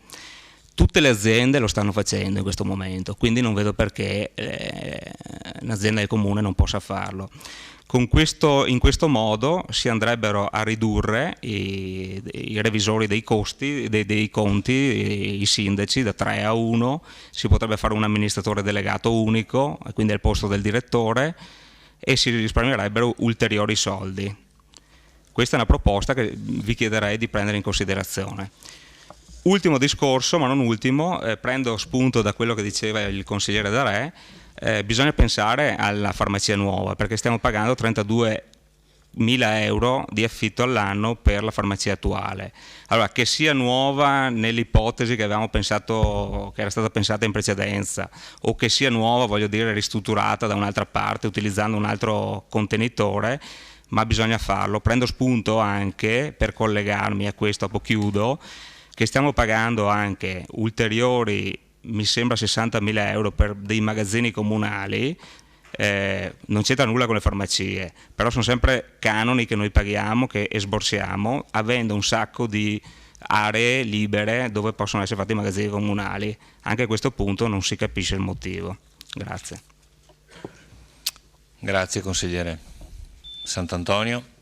Tutte le aziende lo stanno facendo in questo momento, quindi non vedo perché un'azienda del comune non possa farlo. In questo modo si andrebbero a ridurre i revisori dei costi, dei conti, i sindaci da 3 a 1, si potrebbe fare un amministratore delegato unico, quindi al posto del direttore, e si risparmierebbero ulteriori soldi. Questa è una proposta che vi chiederei di prendere in considerazione. Ultimo discorso, ma non ultimo, prendo spunto da quello che diceva il consigliere Darè. Bisogna pensare alla farmacia nuova, perché stiamo pagando 32.000 euro di affitto all'anno per la farmacia attuale. Allora, che sia nuova nell'ipotesi che avevamo pensato, che era stata pensata in precedenza, o che sia nuova, voglio dire, ristrutturata da un'altra parte utilizzando un altro contenitore, ma bisogna farlo. Prendo spunto anche, per collegarmi a questo, dopo chiudo, che stiamo pagando anche ulteriori, mi sembra 60.000 euro per dei magazzini comunali, non c'entra nulla con le farmacie, però sono sempre canoni che noi paghiamo, che esborsiamo, avendo un sacco di aree libere dove possono essere fatti i magazzini comunali. Anche a questo punto non si capisce il motivo. Grazie. Grazie consigliere Sant'Antonio.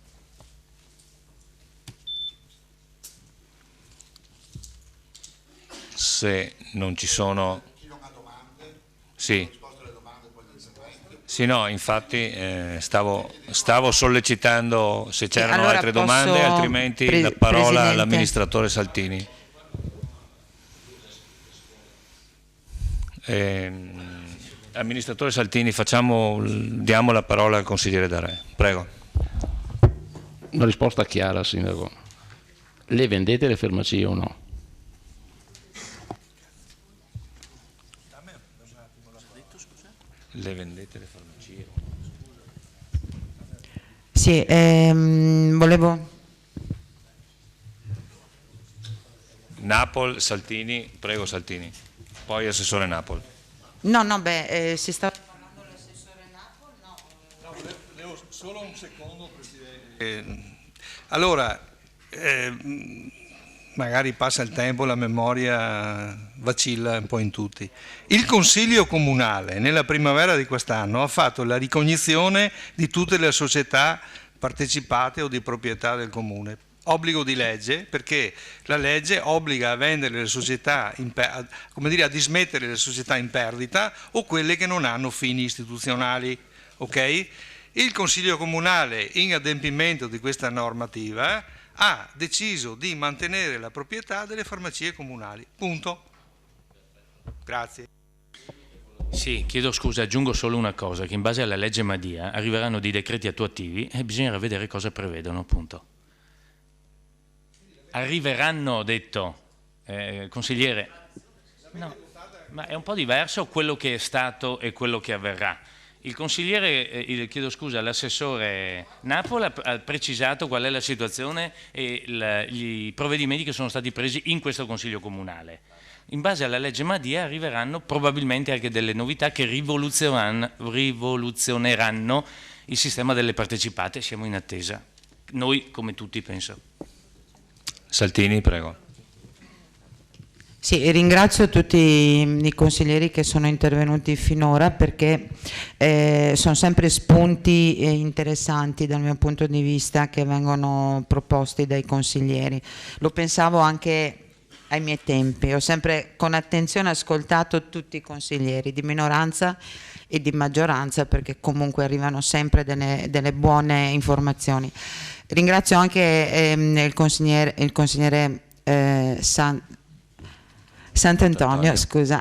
Se non ci sono... Sì. Sì, no, infatti stavo sollecitando se c'erano allora altre domande, altrimenti la parola all'amministratore Saltini. Amministratore Saltini, diamo la parola al consigliere Darè. Prego. Una risposta chiara, Sindaco. Le vendete le farmacie o no? Le vendete le farmacie? Sì, volevo... Napol, Saltini, prego Saltini, poi assessore Napol. No, si sta parlando dell'assessore Napol? No. Solo un secondo, Presidente. Allora, magari passa il tempo, la memoria vacilla un po' in tutti. Il Consiglio Comunale nella primavera di quest'anno ha fatto la ricognizione di tutte le società partecipate o di proprietà del Comune. Obbligo di legge, perché la legge obbliga a vendere le società, a dismettere le società in perdita o quelle che non hanno fini istituzionali. Okay? Il Consiglio Comunale, in adempimento di questa normativa, ha deciso di mantenere la proprietà delle farmacie comunali. Punto. Grazie. Sì, chiedo scusa, aggiungo solo una cosa, che in base alla legge Madia arriveranno dei decreti attuativi e bisognerà vedere cosa prevedono, appunto. Arriveranno, ho detto, consigliere. No, ma è un po' diverso quello che è stato e quello che avverrà. Il consigliere, chiedo scusa, l'assessore Napoli ha precisato qual è la situazione e i provvedimenti che sono stati presi in questo Consiglio Comunale. In base alla legge Madia arriveranno probabilmente anche delle novità che rivoluzioneranno il sistema delle partecipate. Siamo in attesa, noi come tutti penso. Saltini, prego. Sì, ringrazio tutti i consiglieri che sono intervenuti finora perché sono sempre spunti interessanti dal mio punto di vista che vengono proposti dai consiglieri. Lo pensavo anche ai miei tempi, ho sempre con attenzione ascoltato tutti i consiglieri di minoranza e di maggioranza perché comunque arrivano sempre delle buone informazioni. Ringrazio anche il consigliere Sant'Antonio, scusa,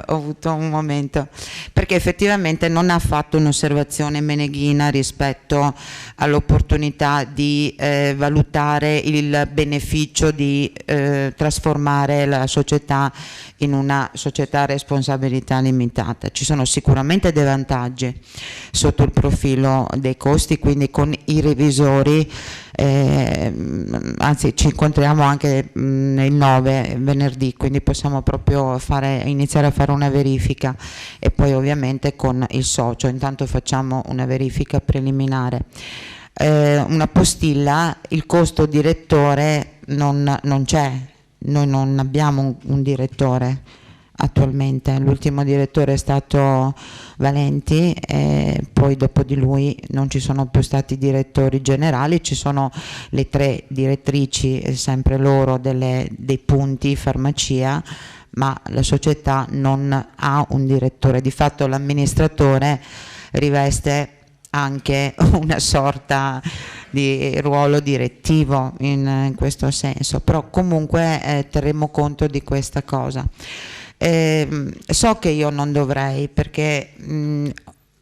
ho avuto un momento, perché effettivamente non ha fatto un'osservazione meneghina rispetto all'opportunità di valutare il beneficio di trasformare la società in una società a responsabilità limitata. Ci sono sicuramente dei vantaggi sotto il profilo dei costi, quindi con i revisori, anzi ci incontriamo anche il 9 venerdì, quindi possiamo proprio iniziare a fare una verifica, e poi ovviamente con il socio intanto facciamo una verifica preliminare. Una postilla: il costo direttore non c'è, noi non abbiamo un direttore attualmente, l'ultimo direttore è stato Valenti, e poi dopo di lui non ci sono più stati direttori generali, ci sono le 3 direttrici, sempre loro, dei punti farmacia, ma la società non ha un direttore. Di fatto l'amministratore riveste anche una sorta di ruolo direttivo in questo senso, però comunque terremo conto di questa cosa. So che io non dovrei, perché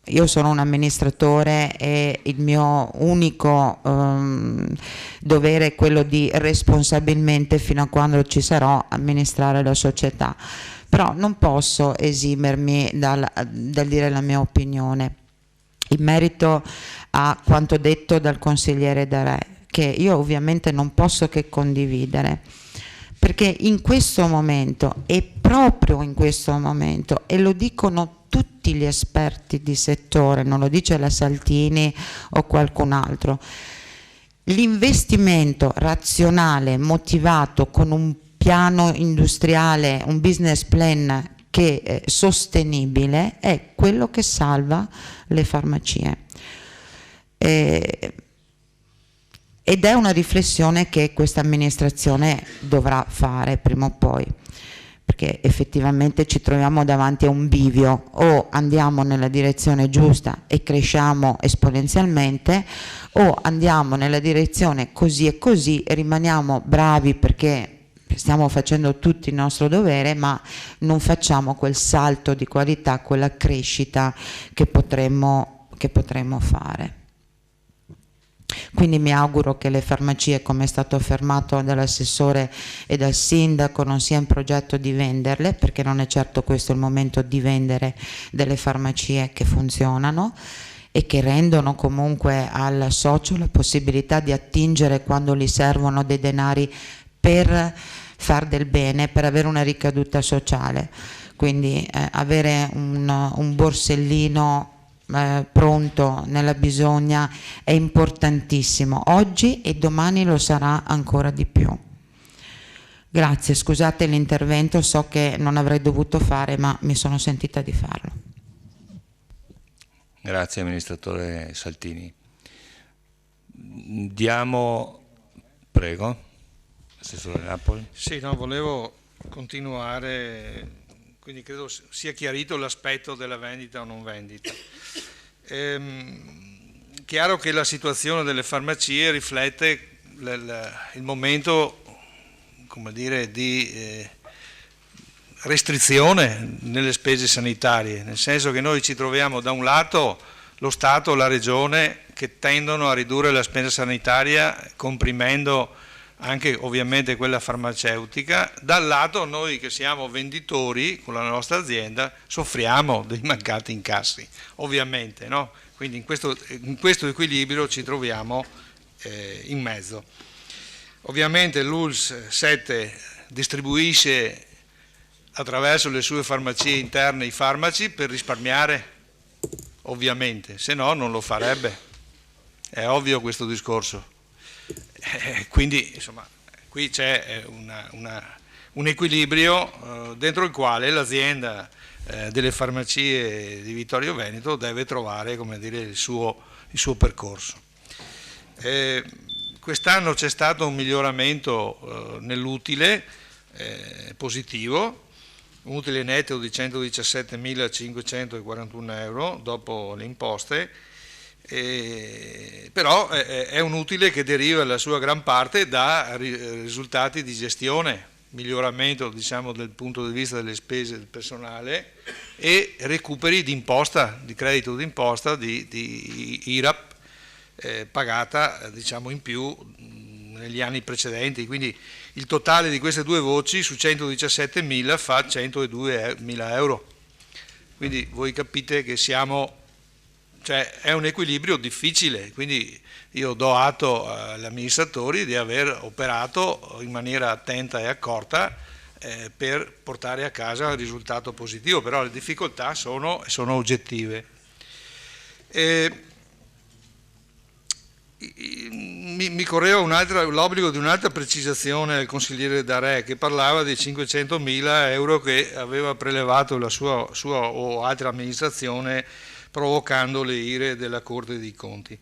io sono un amministratore e il mio unico dovere è quello di responsabilmente, fino a quando ci sarò, amministrare la società, però non posso esimermi dal dire la mia opinione in merito a quanto detto dal consigliere Darè, che io ovviamente non posso che condividere, perché in questo momento, e proprio in questo momento, e lo dicono tutti gli esperti di settore, non lo dice la Saltini o qualcun altro, l'investimento razionale, motivato con un piano industriale, un business plan che è sostenibile, è quello che salva le farmacie. Ed è una riflessione che questa amministrazione dovrà fare prima o poi, perché effettivamente ci troviamo davanti a un bivio: o andiamo nella direzione giusta e cresciamo esponenzialmente, o andiamo nella direzione così e così e rimaniamo bravi perché stiamo facendo tutti il nostro dovere, ma non facciamo quel salto di qualità, quella crescita che potremmo fare. Quindi mi auguro che le farmacie, come è stato affermato dall'assessore e dal sindaco, non sia in progetto di venderle, perché non è certo questo il momento di vendere delle farmacie che funzionano e che rendono comunque al socio la possibilità di attingere, quando gli servono, dei denari per far del bene, per avere una ricaduta sociale. Quindi avere un borsellino pronto nella bisogna è importantissimo oggi, e domani lo sarà ancora di più. Grazie, scusate l'intervento, so che non avrei dovuto fare, ma mi sono sentita di farlo. Grazie amministratore Saltini. Prego, assessore Napoli. Sì, no, volevo continuare, quindi credo sia chiarito l'aspetto della vendita o non vendita. Chiaro che la situazione delle farmacie riflette il momento, come dire, di restrizione nelle spese sanitarie, nel senso che noi ci troviamo da un lato lo Stato e la Regione che tendono a ridurre la spesa sanitaria, comprimendo anche ovviamente quella farmaceutica, dal lato noi che siamo venditori con la nostra azienda soffriamo dei mancati incassi, ovviamente, no? Quindi in questo equilibrio ci troviamo in mezzo. Ovviamente l'ULSS 7 distribuisce attraverso le sue farmacie interne i farmaci per risparmiare, ovviamente, se no non lo farebbe, è ovvio questo discorso. Quindi insomma qui c'è un equilibrio dentro il quale l'azienda delle farmacie di Vittorio Veneto deve trovare, come dire, il suo percorso. Quest'anno c'è stato un miglioramento nell'utile positivo, un utile netto di 117.541 euro dopo le imposte, Però è un utile che deriva la sua gran parte da risultati di gestione, miglioramento diciamo dal punto di vista delle spese del personale e recuperi di imposta, di credito d'imposta di IRAP pagata diciamo in più negli anni precedenti, quindi il totale di queste due voci su 117.000 fa 102.000 euro, quindi voi capite che è un equilibrio difficile, quindi io do atto agli amministratori di aver operato in maniera attenta e accorta per portare a casa un risultato positivo, però le difficoltà sono oggettive. Mi correva l'obbligo di un'altra precisazione del consigliere Darè, che parlava di 500.000 euro che aveva prelevato la sua o altra amministrazione provocando le ire della Corte dei Conti.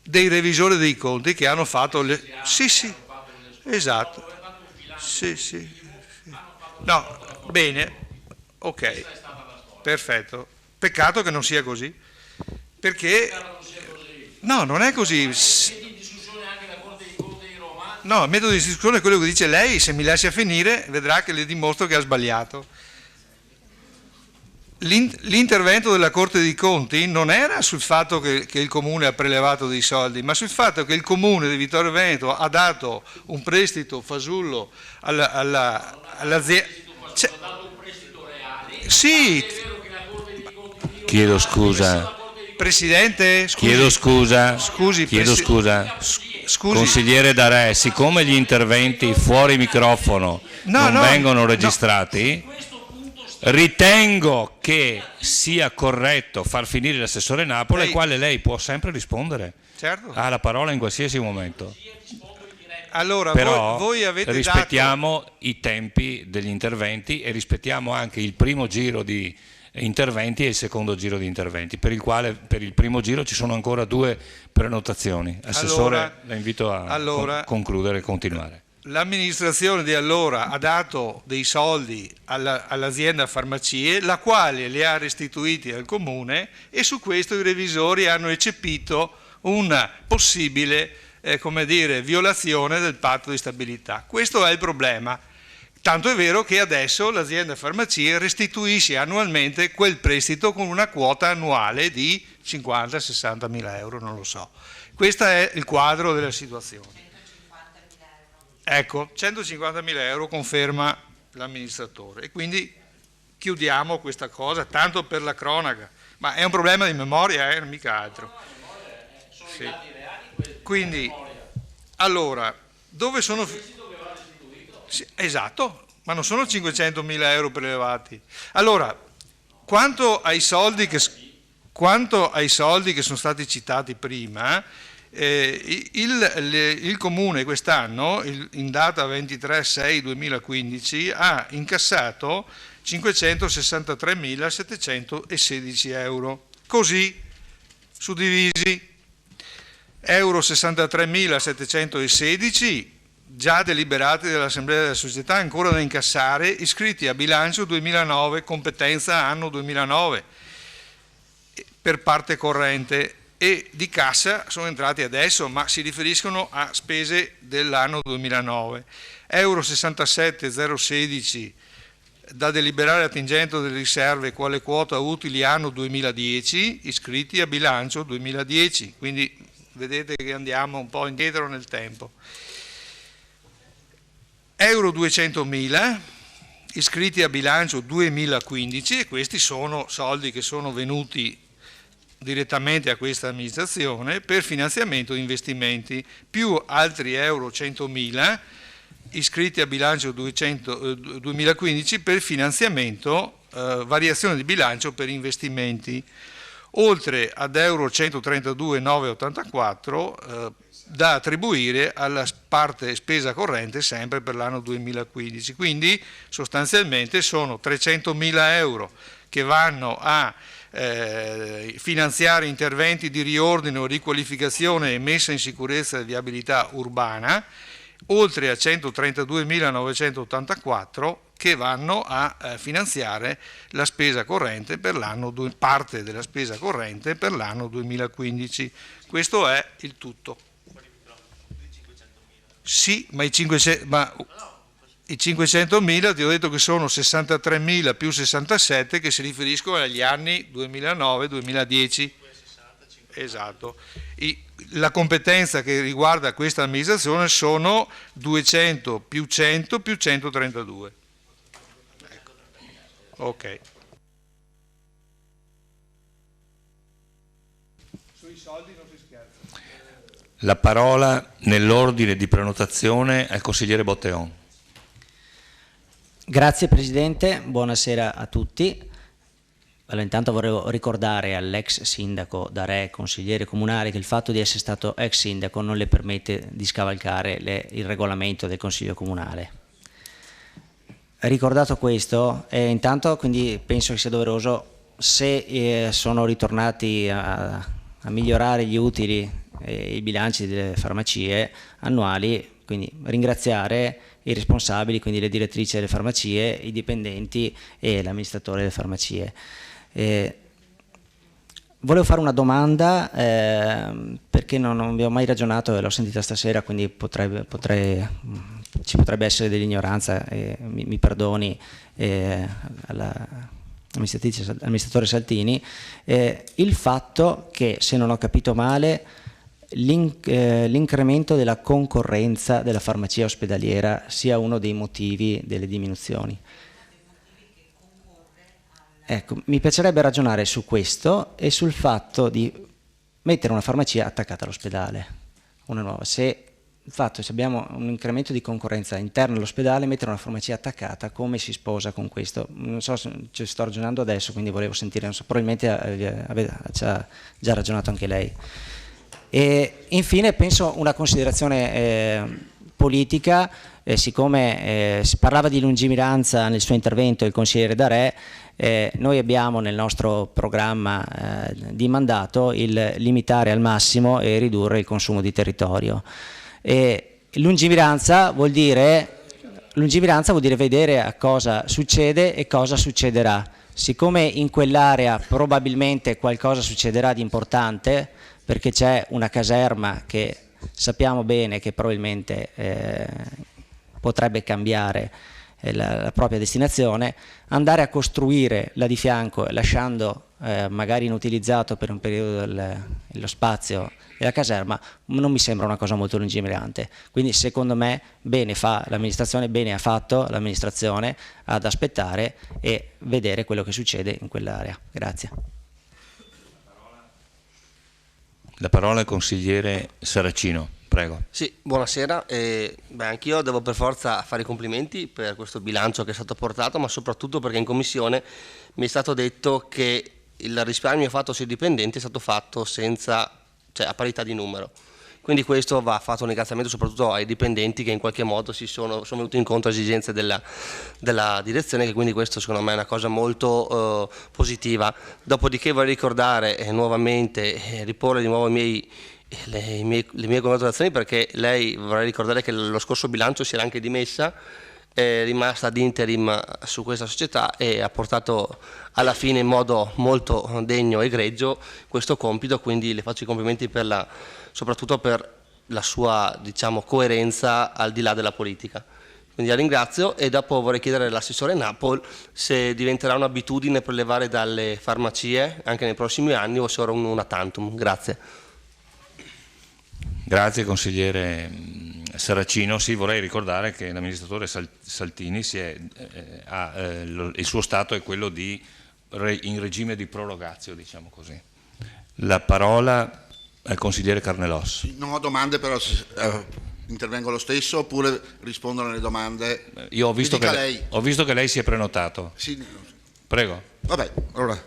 Dei revisori dei conti che hanno fatto sì, esatto. Sì. No, bene, ok, perfetto. Peccato che non sia così, perché no, non è così. No, il metodo di discussione è quello che dice lei, se mi lascia finire vedrà che le dimostro che ha sbagliato. L'intervento della Corte dei Conti non era sul fatto che il Comune ha prelevato dei soldi, ma sul fatto che il Comune di Vittorio Veneto ha dato un prestito fasullo all'azienda. Sì. Chiedo scusa. Presidente, scusi. Chiedo scusa. Scusi. Consigliere Darè, siccome gli interventi fuori microfono non vengono registrati, ritengo che sia corretto far finire l'assessore Napoli, al quale lei può sempre rispondere. Certo. Ha la parola in qualsiasi momento. Allora, però voi avete rispettiamo i tempi degli interventi e rispettiamo anche il primo giro di interventi e il secondo giro di interventi, per il primo giro ci sono ancora 2 prenotazioni. Assessore, la invito a concludere e continuare. L'amministrazione di allora ha dato dei soldi all'azienda farmacie, la quale li ha restituiti al Comune, e su questo i revisori hanno eccepito una possibile violazione del patto di stabilità. Questo è il problema. Tanto è vero che adesso l'azienda farmacie restituisce annualmente quel prestito con una quota annuale di 50-60 mila euro, non lo so. Questo è il quadro della situazione. Ecco, 150.000 euro conferma l'amministratore e quindi chiudiamo questa cosa, tanto per la cronaca, ma è un problema di memoria, mica altro. Sì. Quindi, allora, dove sono... Sì, esatto, ma non sono 500.000 euro prelevati. Allora, quanto ai soldi che sono stati citati prima, il Comune quest'anno, in data 23/6/2015, ha incassato 563.716 euro, così suddivisi: euro 63.716 già deliberati dall'Assemblea della Società, ancora da incassare, iscritti a bilancio 2009, competenza anno 2009 per parte corrente, e di cassa sono entrati adesso, ma si riferiscono a spese dell'anno 2009. Euro 67.016 da deliberare attingendo delle riserve quale quota utili anno 2010, iscritti a bilancio 2010, quindi vedete che andiamo un po' indietro nel tempo. Euro 200.000 iscritti a bilancio 2015, e questi sono soldi che sono venuti direttamente a questa amministrazione per finanziamento di investimenti, più altri euro 100.000 iscritti a bilancio 2015 per finanziamento, variazione di bilancio per investimenti, oltre ad euro 132.984 da attribuire alla parte spesa corrente sempre per l'anno 2015. Quindi sostanzialmente sono 300.000 euro che vanno a finanziare interventi di riordino, riqualificazione e messa in sicurezza e viabilità urbana, oltre a 132.984 che vanno a finanziare la spesa corrente per l'anno, parte della spesa corrente per l'anno 2015. Questo è il tutto. Sì, ma i 500.000 ti ho detto che sono 63.000 più 67 che si riferiscono agli anni 2009-2010. Esatto. La competenza che riguarda questa amministrazione sono 200 più 100 più 132. Ok. Sui soldi non si scherza. La parola nell'ordine di prenotazione al consigliere Botteon. Grazie Presidente, buonasera a tutti. Allora, intanto vorrei ricordare all'ex sindaco Darè, consigliere comunale, che il fatto di essere stato ex sindaco non le permette di scavalcare il regolamento del Consiglio Comunale. Ricordato questo, intanto quindi penso che sia doveroso, se sono ritornati a migliorare gli utili e i bilanci delle farmacie annuali, quindi ringraziare i responsabili, quindi le direttrici delle farmacie, i dipendenti e l'amministratore delle farmacie. Volevo fare una domanda perché non vi ho mai ragionato e l'ho sentita stasera, quindi ci potrebbe essere dell'ignoranza, mi perdoni all'amministratore Saltini, il fatto che, se non ho capito male, l'incremento della concorrenza della farmacia ospedaliera sia uno dei motivi delle diminuzioni. Ecco, mi piacerebbe ragionare su questo e sul fatto di mettere una farmacia attaccata all'ospedale, una nuova. Se abbiamo un incremento di concorrenza interna all'ospedale, mettere una farmacia attaccata, come si sposa con questo? Non so se ci sto ragionando adesso, quindi volevo sentire, non so, probabilmente ci ha già ragionato anche lei. E infine penso una considerazione politica, siccome si parlava di lungimiranza nel suo intervento il consigliere Darè, noi abbiamo nel nostro programma di mandato il limitare al massimo e ridurre il consumo di territorio. Lungimiranza vuol dire vedere a cosa succede e cosa succederà. Siccome in quell'area probabilmente qualcosa succederà di importante, perché c'è una caserma che sappiamo bene che probabilmente potrebbe cambiare la propria destinazione, andare a costruire là di fianco, lasciando magari inutilizzato per un periodo lo spazio della caserma, non mi sembra una cosa molto lungimirante. Quindi secondo me bene fa l'amministrazione, bene ha fatto l'amministrazione ad aspettare e vedere quello che succede in quell'area. Grazie. La parola al consigliere Saracino, prego. Sì, buonasera. Anch'io devo per forza fare i complimenti per questo bilancio che è stato portato, ma soprattutto perché in commissione mi è stato detto che il risparmio fatto sui dipendenti è stato fatto a parità di numero. Quindi questo va fatto un ringraziamento soprattutto ai dipendenti che in qualche modo sono venuti incontro a esigenze della direzione, che quindi questo secondo me è una cosa molto positiva. Dopodiché vorrei ricordare nuovamente, riporre di nuovo le mie congratulazioni, perché lei, vorrei ricordare che lo scorso bilancio si era anche dimessa, è rimasta ad interim su questa società e ha portato alla fine in modo molto degno e egregio questo compito, quindi le faccio i complimenti soprattutto per la sua, diciamo, coerenza al di là della politica. Quindi la ringrazio e dopo vorrei chiedere all'assessore Napol se diventerà un'abitudine prelevare dalle farmacie anche nei prossimi anni o se ora una tantum. Grazie. Grazie consigliere Saracino. Sì, vorrei ricordare che l'amministratore Saltini il suo stato è quello in regime di prorogatio, diciamo così. La parola al consigliere Carnellos. Non ho domande, però intervengo lo stesso oppure rispondono alle domande? Io ho visto che lei si è prenotato. Sì. Prego. Vabbè, allora,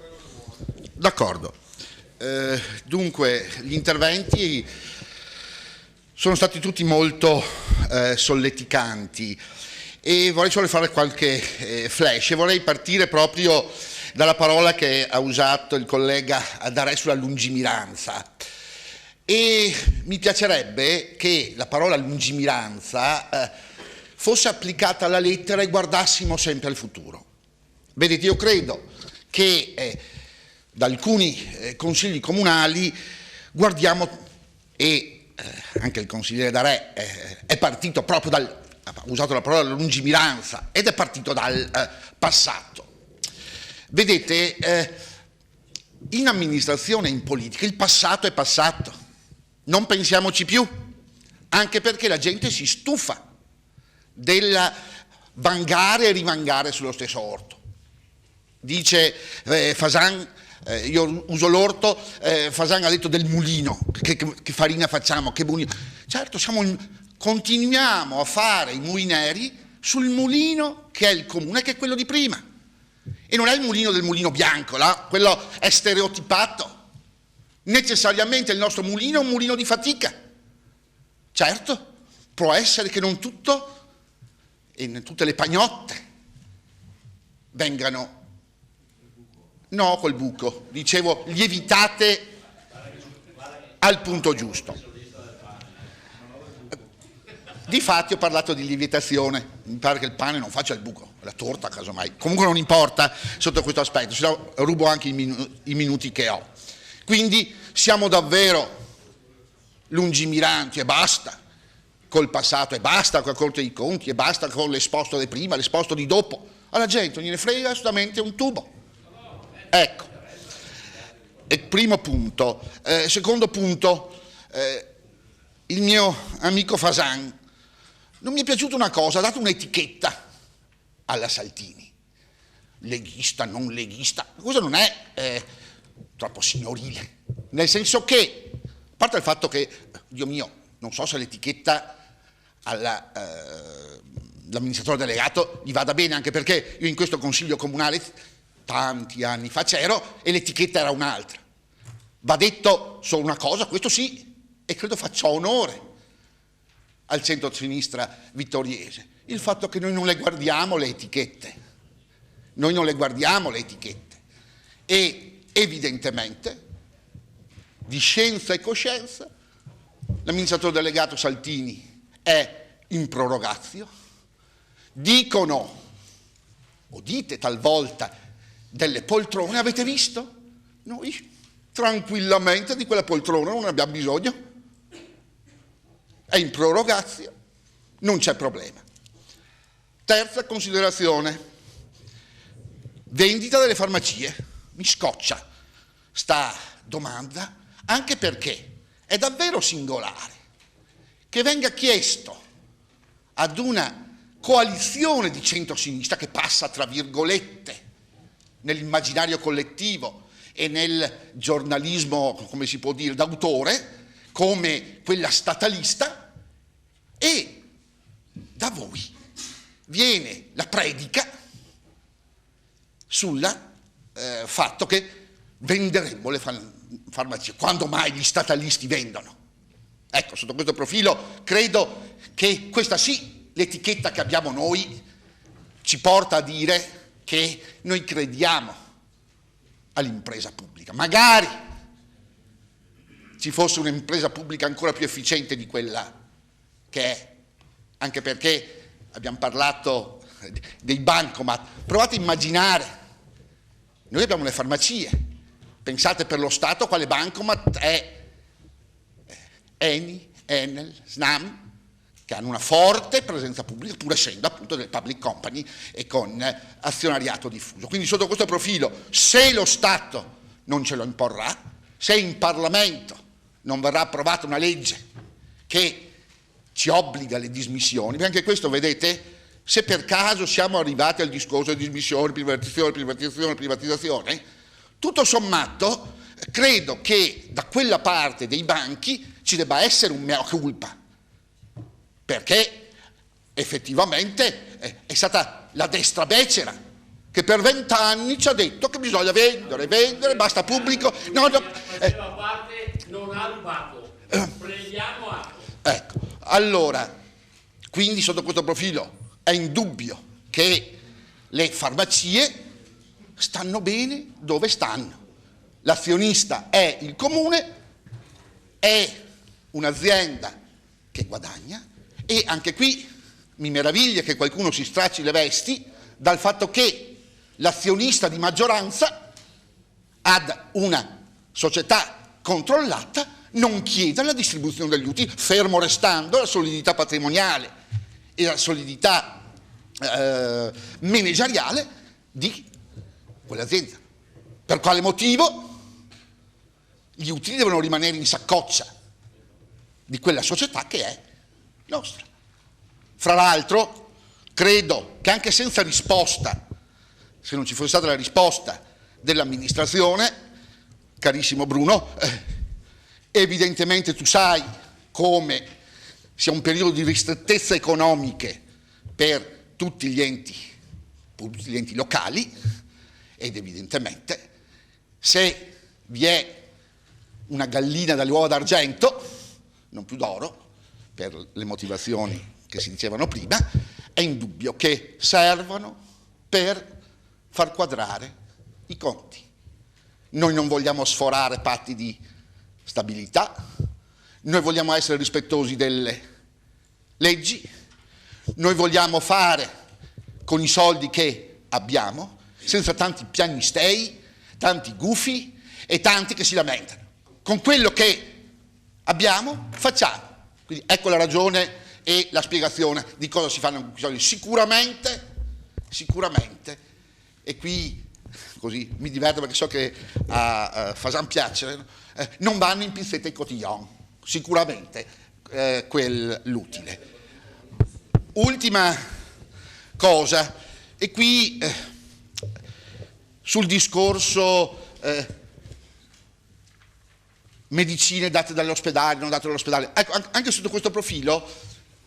d'accordo. Dunque, gli interventi sono stati tutti molto solleticanti e vorrei solo fare qualche flash e vorrei partire proprio dalla parola che ha usato il collega Darè sulla lungimiranza. E mi piacerebbe che la parola lungimiranza fosse applicata alla lettera e guardassimo sempre al futuro. Vedete, io credo che da alcuni consigli comunali guardiamo, e anche il consigliere D'Arè è partito proprio ha usato la parola lungimiranza, ed è partito dal passato. Vedete, in amministrazione e in politica il passato è passato, non pensiamoci più, anche perché la gente si stufa del vangare e rivangare sullo stesso orto. Dice Fasan, io uso l'orto, Fasan ha detto del mulino, che farina facciamo, che mulino. Certo, continuiamo a fare i mulineri sul mulino che è il comune, che è quello di prima. E non è il mulino del mulino bianco, quello è stereotipato. Necessariamente il nostro mulino è un mulino di fatica. Certo, può essere che non tutto e tutte le pagnotte vengano, no, col buco, dicevo, lievitate al punto giusto. Difatti ho parlato di lievitazione, mi pare che il pane non faccia il buco, la torta casomai, comunque non importa sotto questo aspetto, se no rubo anche i minuti che ho. Quindi siamo davvero lungimiranti e basta col passato, e basta con la Corte dei Conti, e basta con l'esposto di prima, l'esposto di dopo. Alla gente non gliene frega assolutamente un tubo. Ecco, primo punto. Secondo punto, il mio amico Fasan non mi è piaciuta una cosa, ha dato un'etichetta alla Saltini, leghista, non leghista. Cosa non è troppo signorile, nel senso che, a parte il fatto che, Dio mio, non so se l'etichetta all'amministratore delegato gli vada bene, anche perché io in questo consiglio comunale tanti anni fa c'ero e l'etichetta era un'altra. Va detto solo una cosa, questo sì, e credo faccia onore al centro-sinistra vittoriese, il fatto che noi non le guardiamo le etichette, e evidentemente di scienza e coscienza l'amministratore delegato Saltini è in prorogatio, dicono o dite talvolta delle poltrone, avete visto? Noi tranquillamente di quella poltrona non ne abbiamo bisogno, è in prorogatio, non c'è problema. Terza considerazione, vendita delle farmacie. Mi scoccia sta domanda, anche perché è davvero singolare che venga chiesto ad una coalizione di centrosinistra che passa, tra virgolette, nell'immaginario collettivo e nel giornalismo, come si può dire, d'autore, come quella statalista, e da voi viene la predica sul fatto che venderemmo le farmacie. Quando mai gli statalisti vendono? Ecco, sotto questo profilo credo che questa sì, l'etichetta che abbiamo noi, ci porta a dire che noi crediamo all'impresa pubblica. Magari ci fosse un'impresa pubblica ancora più efficiente di quella che è, anche perché abbiamo parlato dei bancomat. Provate a immaginare, noi abbiamo le farmacie, pensate per lo Stato quale bancomat è Eni, Enel, Snam, che hanno una forte presenza pubblica, pur essendo appunto delle public company e con azionariato diffuso. Quindi sotto questo profilo, se lo Stato non ce lo imporrà, se in Parlamento non verrà approvata una legge che ci obbliga alle dismissioni, perché anche questo, vedete, se per caso siamo arrivati al discorso di dismissione, privatizzazione, tutto sommato credo che da quella parte dei banchi ci debba essere un mea culpa, perché effettivamente è stata la destra becera che per 20 anni ci ha detto che bisogna vendere, basta pubblico. Questa parte non ha rubato, prendiamo atto. Ecco, allora, quindi sotto questo profilo è indubbio che le farmacie stanno bene dove stanno. L'azionista è il comune, è un'azienda che guadagna, e anche qui mi meraviglia che qualcuno si stracci le vesti dal fatto che l'azionista di maggioranza ad una società controllata non chieda la distribuzione degli utili, fermo restando la solidità patrimoniale e la solidità manageriale di quell'azienda. Per quale motivo? Gli utili devono rimanere in saccoccia di quella società che è nostra. Fra l'altro, credo che anche senza risposta, se non ci fosse stata la risposta dell'amministrazione, carissimo Bruno, evidentemente tu sai come sia un periodo di ristrettezze economiche per tutti gli enti locali, ed evidentemente se vi è una gallina dalle uova d'argento, non più d'oro, per le motivazioni che si dicevano prima, è indubbio che servono per far quadrare i conti. Noi non vogliamo sforare patti di stabilità, noi vogliamo essere rispettosi delle leggi, noi vogliamo fare con i soldi che abbiamo, senza tanti piagnistei, tanti gufi e tanti che si lamentano. Con quello che abbiamo facciamo. Quindi ecco la ragione e la spiegazione di cosa si fanno con i soldi. Sicuramente, e qui così mi diverto perché so che a Fasan piace, non vanno in pinzetta i cotillon, sicuramente quell'utile. Ultima cosa, e qui sul discorso medicine date dall'ospedale, non date dall'ospedale, ecco, anche sotto questo profilo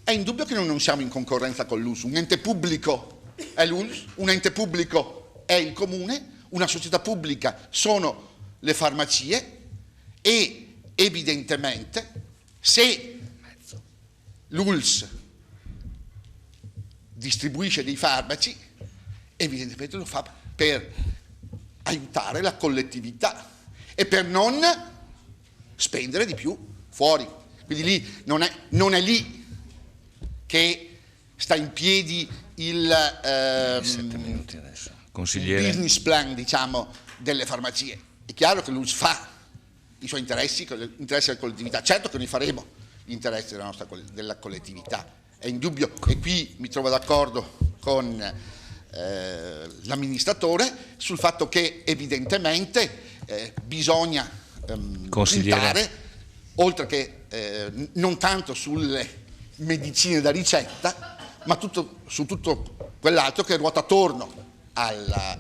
è indubbio che noi non siamo in concorrenza con l'ULSS. Un ente pubblico è l'ULSS, un ente pubblico è il comune, una società pubblica sono le farmacie, e evidentemente se l'ULSS distribuisce dei farmaci, evidentemente lo fa per aiutare la collettività e per non spendere di più fuori. Quindi lì non è lì che sta in piedi il business plan, diciamo, delle farmacie. È chiaro che l'ULSS fa i suoi interessi, l'interesse della collettività. Certo che noi faremo gli interessi della collettività, è indubbio, e qui mi trovo d'accordo con l'amministratore sul fatto che evidentemente bisogna puntare, oltre che non tanto sulle medicine da ricetta, ma su tutto quell'altro che ruota attorno alla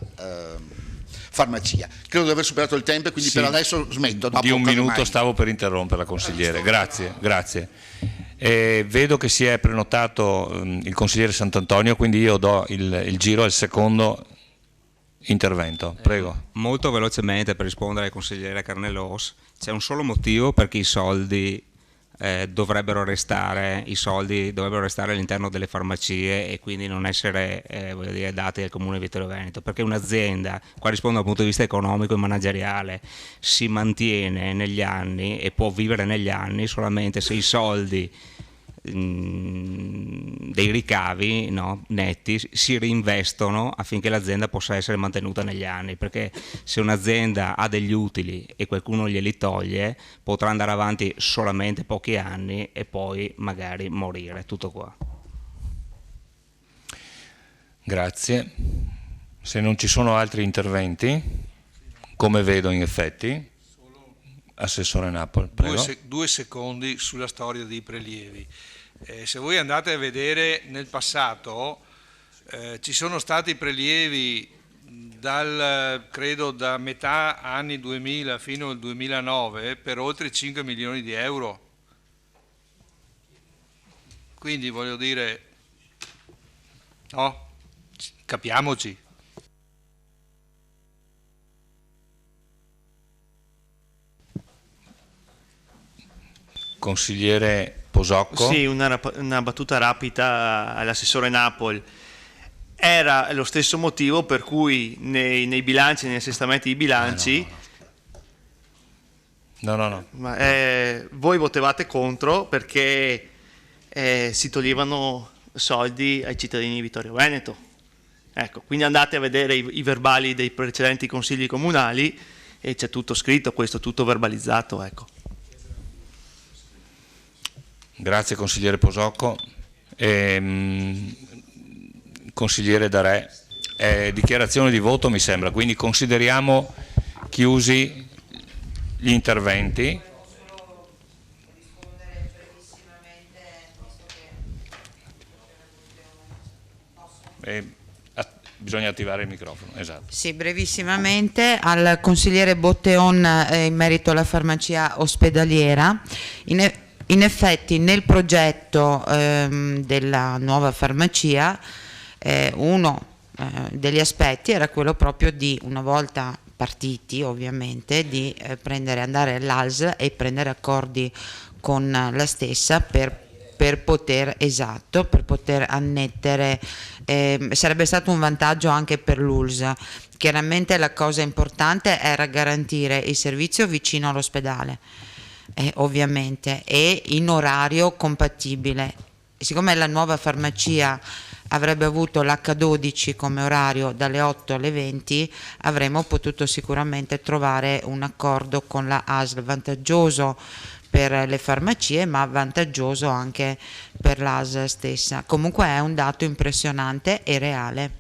farmacia. Credo di aver superato il tempo e quindi per adesso smetto. Di un minuto stavo per interromperla, consigliere. Grazie. Vedo che si è prenotato il consigliere Sant'Antonio, quindi io do il giro al secondo intervento. Prego. Molto velocemente per rispondere al consigliere Carnelos, c'è un solo motivo perché i soldi dovrebbero restare all'interno delle farmacie e quindi non essere dati al Comune di Vittorio Veneto, perché un'azienda, qua rispondo dal punto di vista economico e manageriale, si mantiene negli anni e può vivere negli anni solamente se i soldi dei ricavi netti si reinvestono affinché l'azienda possa essere mantenuta negli anni, perché se un'azienda ha degli utili e qualcuno glieli toglie potrà andare avanti solamente pochi anni e poi magari morire. Tutto qua. Grazie. Se non ci sono altri interventi, come vedo in effetti, Assessore Napoli, prego. 2 secondi sulla storia dei prelievi. Se voi andate a vedere nel passato, ci sono stati prelievi credo da metà anni 2000 fino al 2009 per oltre 5 milioni di euro. Quindi voglio dire, no, capiamoci. Consigliere Posocco. Sì, una battuta rapida all'assessore Napoli. Era lo stesso motivo per cui nei bilanci, negli assestamenti di bilanci, No. voi votavate contro perché si toglievano soldi ai cittadini di Vittorio Veneto. Ecco, quindi andate a vedere i verbali dei precedenti consigli comunali e c'è tutto scritto, questo tutto verbalizzato. Ecco. Grazie consigliere Posocco. Consigliere Darè, dichiarazione di voto mi sembra, quindi consideriamo chiusi gli interventi. Bisogna attivare il microfono, esatto. Sì, brevissimamente al consigliere Botteon in merito alla farmacia ospedaliera. In effetti nel progetto della nuova farmacia uno degli aspetti era quello proprio di, una volta partiti ovviamente, di andare all'ASL e prendere accordi con la stessa per poter annettere, sarebbe stato un vantaggio anche per l'ULSS. Chiaramente la cosa importante era garantire il servizio vicino all'ospedale, ovviamente, e in orario compatibile. Siccome la nuova farmacia avrebbe avuto l'H12 come orario dalle 8 alle 20, avremmo potuto sicuramente trovare un accordo con la ASL vantaggioso per le farmacie, ma vantaggioso anche per l'ASL stessa. Comunque è un dato impressionante e reale.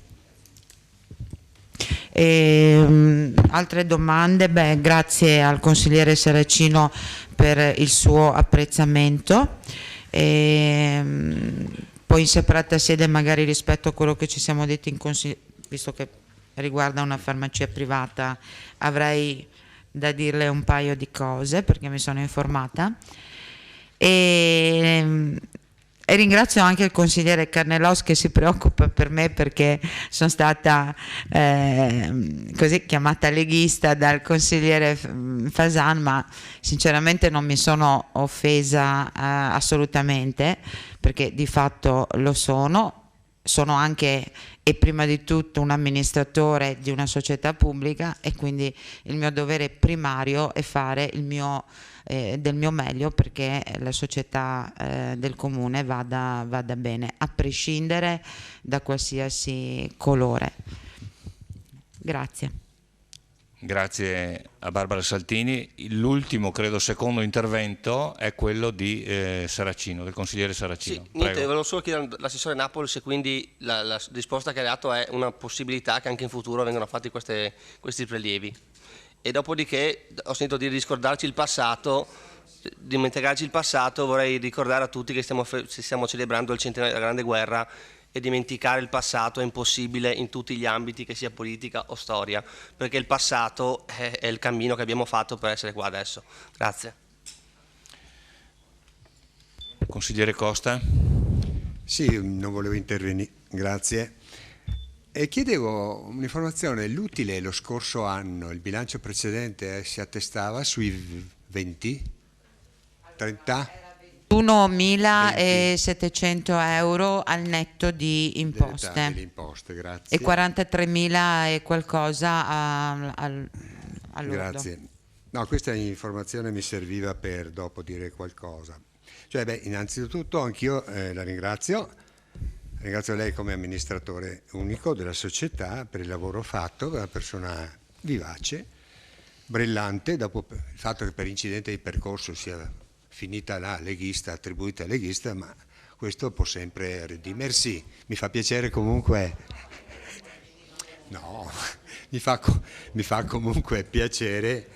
Altre domande? Beh, grazie al consigliere Saracino per il suo apprezzamento. Poi in separata sede, magari rispetto a quello che ci siamo detti in consiglio, visto che riguarda una farmacia privata, avrei da dirle un paio di cose perché mi sono informata e ringrazio anche il consigliere Carnelos che si preoccupa per me perché sono stata così chiamata leghista dal consigliere Fasan, ma sinceramente non mi sono offesa assolutamente, perché di fatto lo sono anche e prima di tutto un amministratore di una società pubblica e quindi il mio dovere primario è fare del mio meglio perché la società del comune vada bene, a prescindere da qualsiasi colore. Grazie. Grazie a Barbara Saltini. L'ultimo, credo secondo intervento è quello di Saracino, del consigliere Saracino. Sì, niente, volevo solo chiedere all'assessore Napoli se quindi la risposta che ha dato è una possibilità che anche in futuro vengano fatti questi prelievi. E dopodiché ho sentito dire di scordarci il passato, dimenticarci il passato, vorrei ricordare a tutti che stiamo celebrando il centenario della Grande Guerra e dimenticare il passato è impossibile in tutti gli ambiti, che sia politica o storia, perché il passato è il cammino che abbiamo fatto per essere qua adesso. Grazie. Consigliere Costa. Sì, non volevo intervenire, grazie. E chiedevo un'informazione, l'utile lo scorso anno, il bilancio precedente si attestava sui 20? 30? 21.700 euro al netto di imposte, delle imposte, grazie. E 43.000 e qualcosa al lordo. Grazie. No, questa informazione mi serviva per dopo dire qualcosa. Cioè, beh, innanzitutto anch'io la ringrazio lei come amministratore unico della società per il lavoro fatto, una persona vivace, brillante, dopo il fatto che per incidente di percorso sia finita la leghista, attribuita leghista, ma questo può sempre redimersi. Mi fa piacere comunque, no, mi fa comunque piacere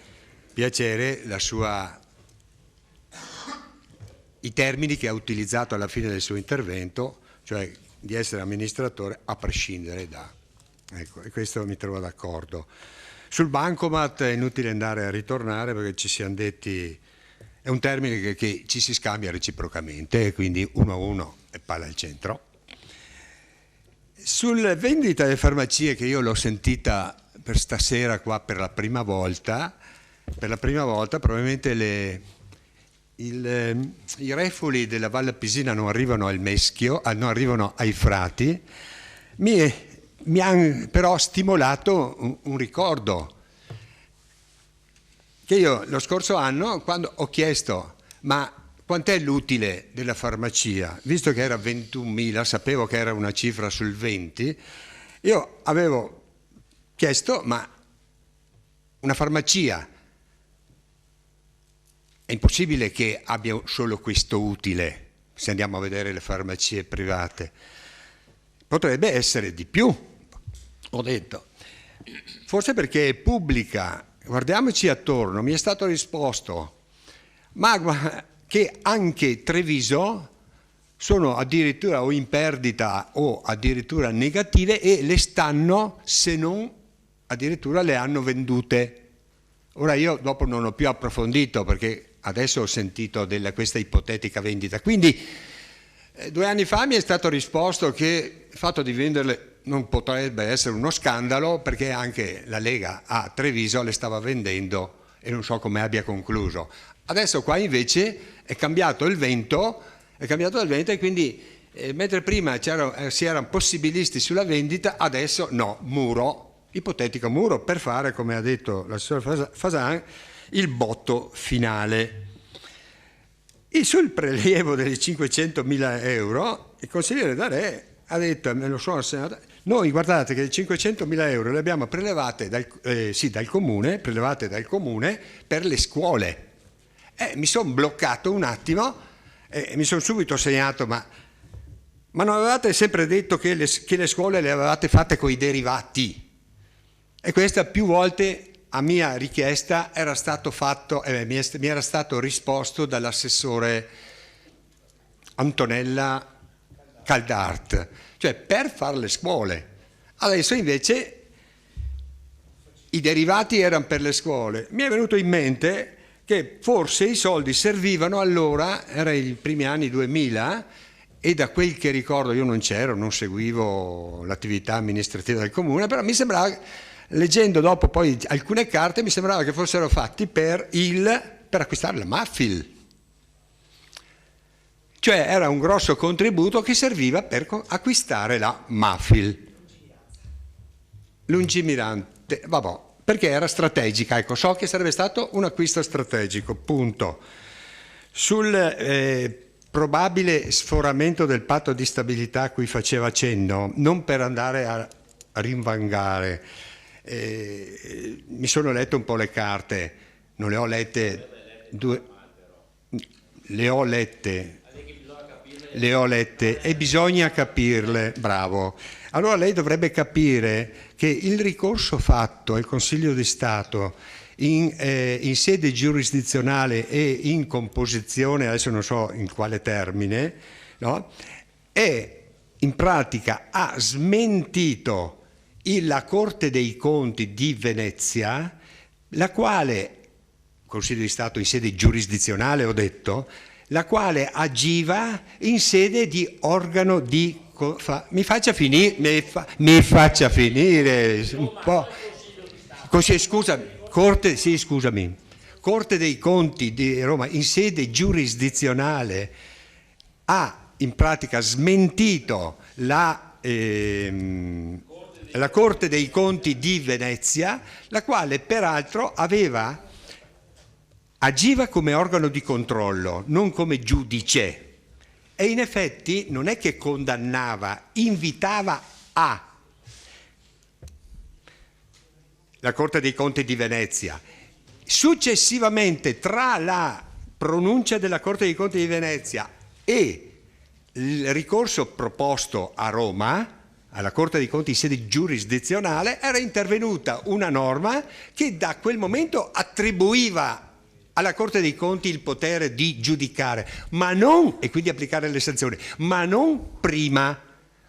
la sua, i termini che ha utilizzato alla fine del suo intervento, cioè di essere amministratore a prescindere da, ecco, e questo mi trovo d'accordo. Sul bancomat è inutile andare a ritornare perché ci siamo detti, è un termine che ci si scambia reciprocamente, quindi 1 a 1 e palla al centro. Sulla vendita delle farmacie, che io l'ho sentita per stasera qua per la prima volta probabilmente i refoli della Valle Pisina non arrivano al Meschio, non arrivano ai Frati. Mi ha però stimolato un ricordo che io lo scorso anno, quando ho chiesto ma quant'è l'utile della farmacia? Visto che era 21.000, sapevo che era una cifra sul 20, io avevo chiesto, ma una farmacia è impossibile che abbia solo questo utile, se andiamo a vedere le farmacie private. Potrebbe essere di più, ho detto. Forse perché è pubblica, guardiamoci attorno, mi è stato risposto, ma che anche Treviso sono addirittura o in perdita o addirittura negative e le stanno, se non addirittura le hanno vendute. Ora io dopo non ho più approfondito perché adesso ho sentito questa ipotetica vendita. Quindi 2 anni fa mi è stato risposto che il fatto di venderle non potrebbe essere uno scandalo perché anche la Lega a Treviso le stava vendendo e non so come abbia concluso. Adesso qua invece è cambiato il vento e quindi mentre prima si erano possibilisti sulla vendita, adesso no, ipotetico muro per fare, come ha detto l'assessore Fasan, il botto finale. E sul prelievo dei 500.000 euro il consigliere D'Arè ha detto, me lo sono assegnato, noi guardate che i 500.000 euro le abbiamo prelevate dal comune per le scuole. Mi sono bloccato un attimo e mi sono subito segnato, ma non avevate sempre detto che le scuole le avevate fatte coi derivati? E questa più volte a mia richiesta era stato fatto, mi era stato risposto dall'assessore Antonella Caldart, cioè per fare le scuole. Adesso invece i derivati erano per le scuole. Mi è venuto in mente che forse i soldi servivano allora, era i primi anni 2000, e da quel che ricordo io non c'ero, non seguivo l'attività amministrativa del comune, però mi sembrava, leggendo dopo poi alcune carte, mi sembrava che fossero fatti per acquistare la Mafil. Cioè era un grosso contributo che serviva per acquistare la Mafil. Lungimirante, vabbè, perché era strategica, ecco, so che sarebbe stato un acquisto strategico, punto. Sul probabile sforamento del patto di stabilità a cui faceva cenno, non per andare a rinvangare, mi sono letto un po' le carte, non le ho lette, le ho lette e bisogna capirle, bravo. Allora lei dovrebbe capire che il ricorso fatto al Consiglio di Stato in sede giurisdizionale e in composizione, adesso non so in quale termine, no? E in pratica ha smentito la Corte dei Conti di Venezia, la quale, Consiglio di Stato in sede giurisdizionale ho detto, la quale agiva in sede di organo di... Mi faccia finire un po'. Così, scusami. Corte dei Conti di Roma in sede giurisdizionale ha in pratica smentito la Corte dei Conti di Venezia, la quale peraltro agiva come organo di controllo, non come giudice. E in effetti non è che condannava, invitava a. La Corte dei Conti di Venezia. Successivamente, tra la pronuncia della Corte dei Conti di Venezia e il ricorso proposto a Roma, alla Corte dei Conti in sede giurisdizionale, era intervenuta una norma che da quel momento attribuiva alla Corte dei Conti il potere di giudicare, ma non, e quindi applicare le sanzioni, ma non prima.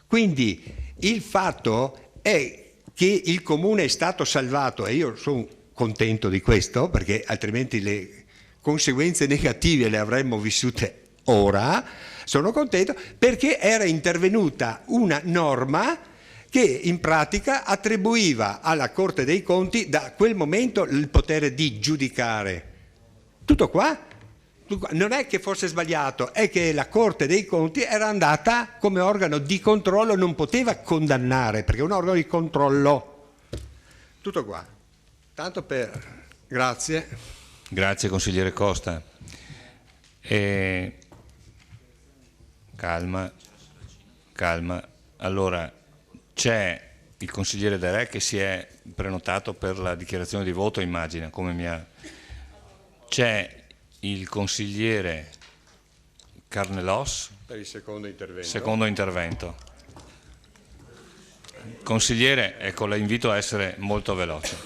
Quindi il fatto è che il Comune è stato salvato, e io sono contento di questo, perché altrimenti le conseguenze negative le avremmo vissute ora. Sono contento perché era intervenuta una norma che in pratica attribuiva alla Corte dei Conti da quel momento il potere di giudicare. Tutto qua? Non è che fosse sbagliato, è che la Corte dei Conti era andata come organo di controllo, non poteva condannare, perché è un organo di controllo. Tutto qua. Tanto per... Grazie. Grazie consigliere Costa. Calma. Allora, c'è il consigliere De Re che si è prenotato per la dichiarazione di voto, immagina, c'è il consigliere Carnelos per il secondo intervento. Consigliere, ecco, la invito a essere molto veloce.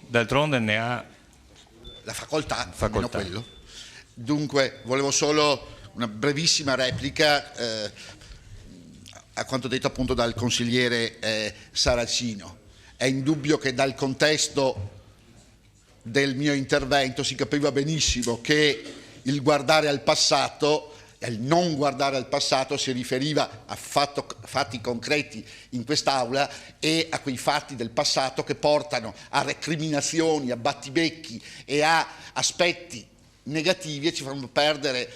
D'altronde ne ha la facoltà. Almeno quello. Dunque, volevo solo una brevissima replica a quanto detto appunto dal consigliere Saracino. È indubbio che dal contesto del mio intervento si capiva benissimo che il guardare al passato e il non guardare al passato si riferiva a fatti concreti in quest'Aula e a quei fatti del passato che portano a recriminazioni, a battibecchi e a aspetti negativi e ci fanno perdere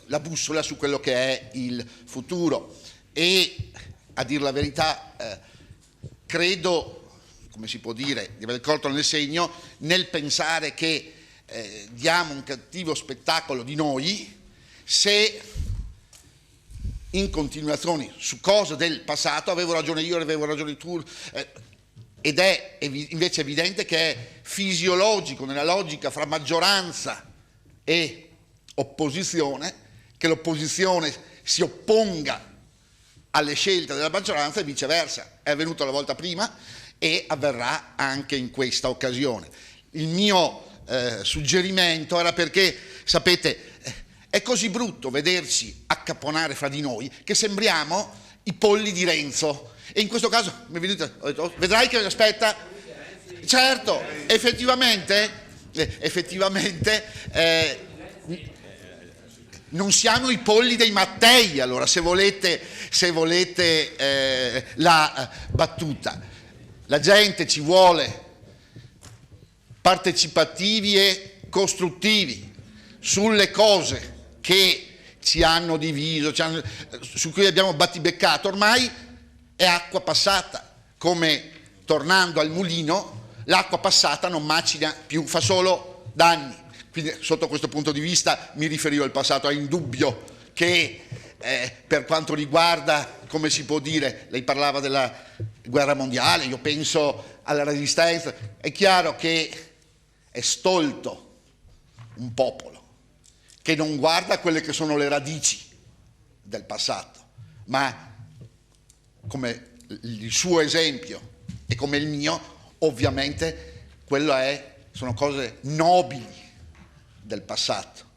la bussola su quello che è il futuro. E a dir la verità credo, come si può dire, di aver colto nel segno nel pensare che diamo un cattivo spettacolo di noi se in continuazione su cose del passato avevo ragione io, avevo ragione tu, ed è invece evidente che è fisiologico nella logica fra maggioranza e opposizione che l'opposizione si opponga alle scelte della maggioranza e viceversa. È avvenuto la volta prima e avverrà anche in questa occasione. Il mio suggerimento era perché, sapete, è così brutto vederci accaponare fra di noi che sembriamo i polli di Renzo. E in questo caso mi è venuto, ho detto, vedrai che aspetta. Certo, effettivamente non siamo i polli dei Mattei, allora, se volete la battuta. La gente ci vuole partecipativi e costruttivi sulle cose che ci hanno diviso, su cui abbiamo battibeccato. Ormai è acqua passata, come tornando al mulino, l'acqua passata non macina più, fa solo danni. Quindi sotto questo punto di vista mi riferivo al passato. È indubbio che per quanto riguarda, come si può dire, lei parlava della guerra mondiale, io penso alla resistenza, è chiaro che è stolto un popolo che non guarda quelle che sono le radici del passato, ma come il suo esempio e come il mio, ovviamente sono cose nobili del passato.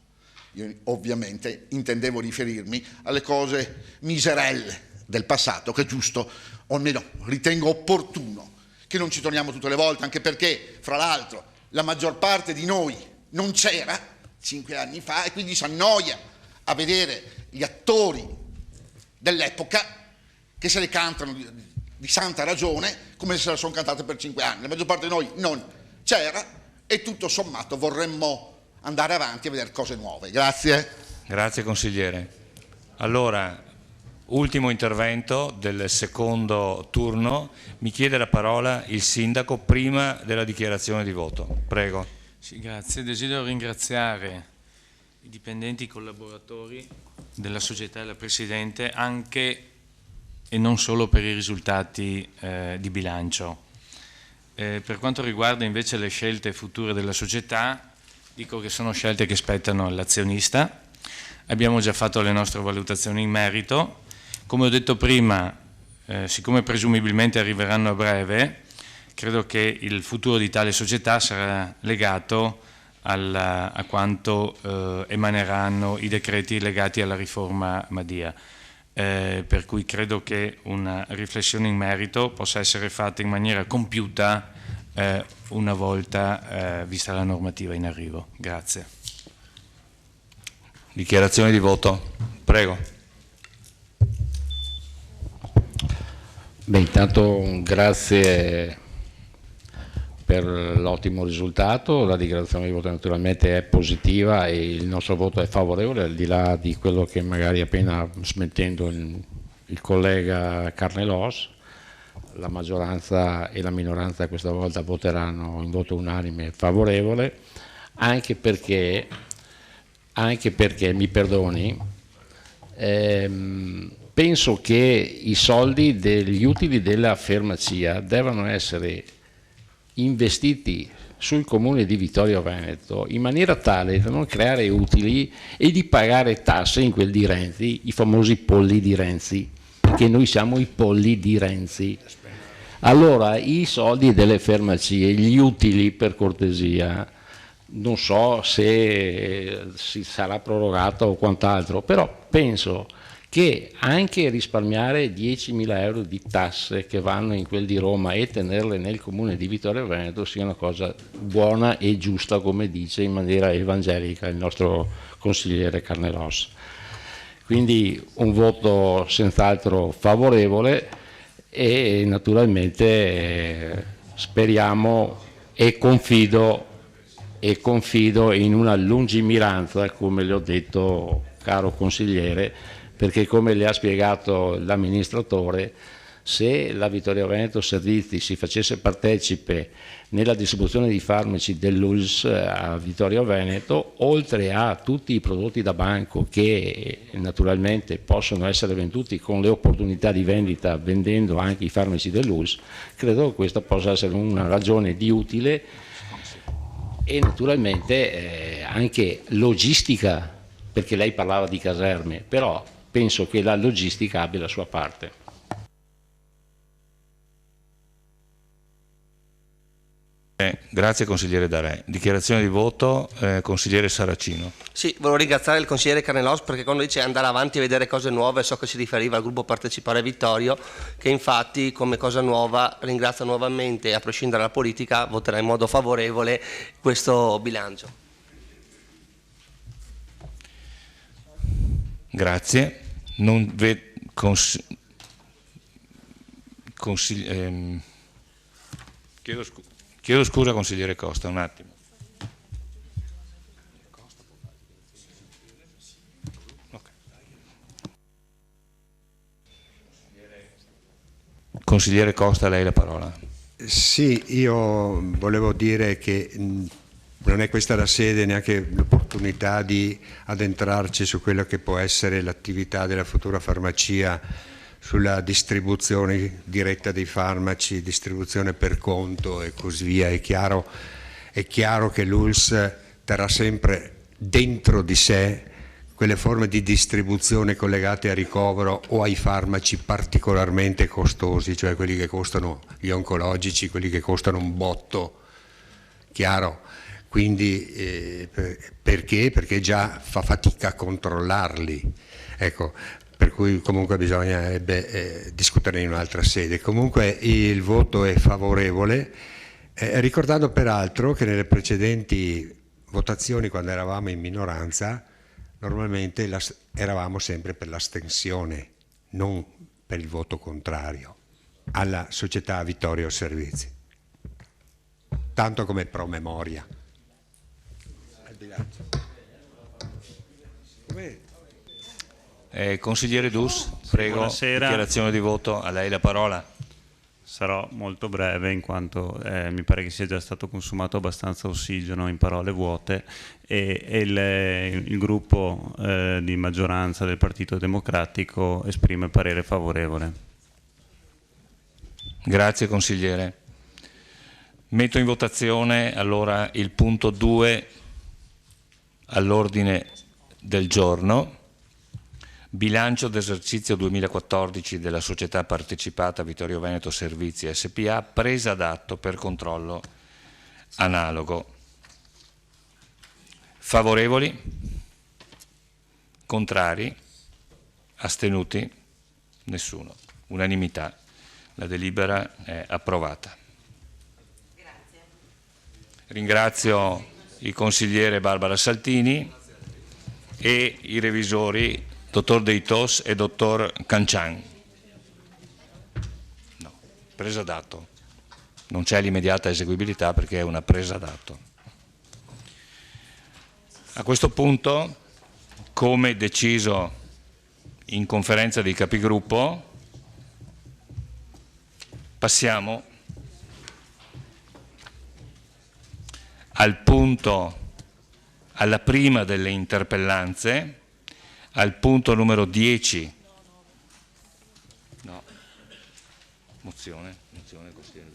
Io ovviamente intendevo riferirmi alle cose miserelle del passato, che è giusto, o almeno ritengo opportuno, che non ci torniamo tutte le volte, anche perché, fra l'altro, la maggior parte di noi non c'era 5 anni fa e quindi si annoia a vedere gli attori dell'epoca che se le cantano di santa ragione come se la sono cantate per 5 anni. La maggior parte di noi non c'era e tutto sommato vorremmo andare avanti a vedere cose nuove. Grazie. Grazie consigliere. Allora, ultimo intervento del secondo turno. Mi chiede la parola il sindaco prima della dichiarazione di voto. Prego. Sì, grazie. Desidero ringraziare i dipendenti, i collaboratori della società e la Presidente anche e non solo per i risultati di bilancio. Per quanto riguarda invece le scelte future della società, dico che sono scelte che spettano all'azionista. Abbiamo già fatto le nostre valutazioni in merito. Come ho detto prima, siccome presumibilmente arriveranno a breve, credo che il futuro di tale società sarà legato a quanto emaneranno i decreti legati alla riforma Madia. Per cui credo che una riflessione in merito possa essere fatta in maniera compiuta una volta vista la normativa in arrivo. Grazie. Dichiarazione di voto. Prego. Beh, intanto grazie per l'ottimo risultato. La dichiarazione di voto naturalmente è positiva e il nostro voto è favorevole, al di là di quello che magari appena smettendo il collega Carnelos. La maggioranza e la minoranza questa volta voteranno in voto unanime favorevole, anche perché anche perché, mi perdoni, penso che i soldi degli utili della farmacia devono essere investiti sul comune di Vittorio Veneto in maniera tale da non creare utili e di pagare tasse in quel di Renzi, i famosi polli di Renzi, perché noi siamo i polli di Renzi. Allora i soldi delle farmacie, gli utili, per cortesia, non so se si sarà prorogato o quant'altro, però penso che anche risparmiare 10.000 euro di tasse che vanno in quel di Roma e tenerle nel comune di Vittorio Veneto sia una cosa buona e giusta, come dice in maniera evangelica il nostro consigliere Carnelos. Quindi un voto senz'altro favorevole e naturalmente speriamo e confido in una lungimiranza, come le ho detto, caro consigliere, perché come le ha spiegato l'amministratore, se la Vittorio Veneto Servizi si facesse partecipe nella distribuzione di farmaci dell'ULSS a Vittorio Veneto, oltre a tutti i prodotti da banco che naturalmente possono essere venduti con le opportunità di vendita vendendo anche i farmaci dell'ULSS, credo che questa possa essere una ragione di utile e naturalmente anche logistica, perché lei parlava di caserme, però penso che la logistica abbia la sua parte. Grazie consigliere Darè. Dichiarazione di voto, consigliere Saracino. Sì, volevo ringraziare il consigliere Carnelos perché quando dice andare avanti e vedere cose nuove, so che si riferiva al gruppo Partecipare Vittorio, che infatti come cosa nuova ringrazio nuovamente, a prescindere dalla politica, voterà in modo favorevole questo bilancio. Grazie. Chiedo scusa consigliere Costa, un attimo. Consigliere Costa, a lei la parola. Sì, io volevo dire che non è questa la sede, neanche l'opportunità di addentrarci su quello che può essere l'attività della futura farmacia sulla distribuzione diretta dei farmaci, distribuzione per conto e così via. È chiaro che l'ULSS terrà sempre dentro di sé quelle forme di distribuzione collegate al ricovero o ai farmaci particolarmente costosi, cioè quelli che costano, gli oncologici, quelli che costano un botto, chiaro. Quindi perché? Perché già fa fatica a controllarli, ecco, per cui comunque bisognerebbe discutere in un'altra sede. Comunque il voto è favorevole, ricordando peraltro che nelle precedenti votazioni, quando eravamo in minoranza, normalmente eravamo sempre per l'astensione, non per il voto contrario alla società Vittorio Servizi, tanto come promemoria. Consigliere Dus, prego. Buonasera. Dichiarazione di voto, a lei la parola. Sarò molto breve in quanto mi pare che sia già stato consumato abbastanza ossigeno in parole vuote e il gruppo di maggioranza del Partito Democratico esprime parere favorevole. Grazie consigliere. Metto in votazione allora il punto 2 all'ordine del giorno. Bilancio d'esercizio 2014 della società partecipata Vittorio Veneto Servizi SPA, presa d'atto per controllo analogo. Favorevoli? Contrari? Astenuti? Nessuno. Unanimità. La delibera è approvata. Grazie. Ringrazio il consigliere Barbara Saltini e i revisori dottor Deitos e dottor Cancian. No, presa d'atto. Non c'è l'immediata eseguibilità perché è una presa d'atto. A questo punto, come deciso in conferenza dei capigruppo, passiamo al punto alla prima delle interpellanze, al punto numero 10. No, mozione, consigliere.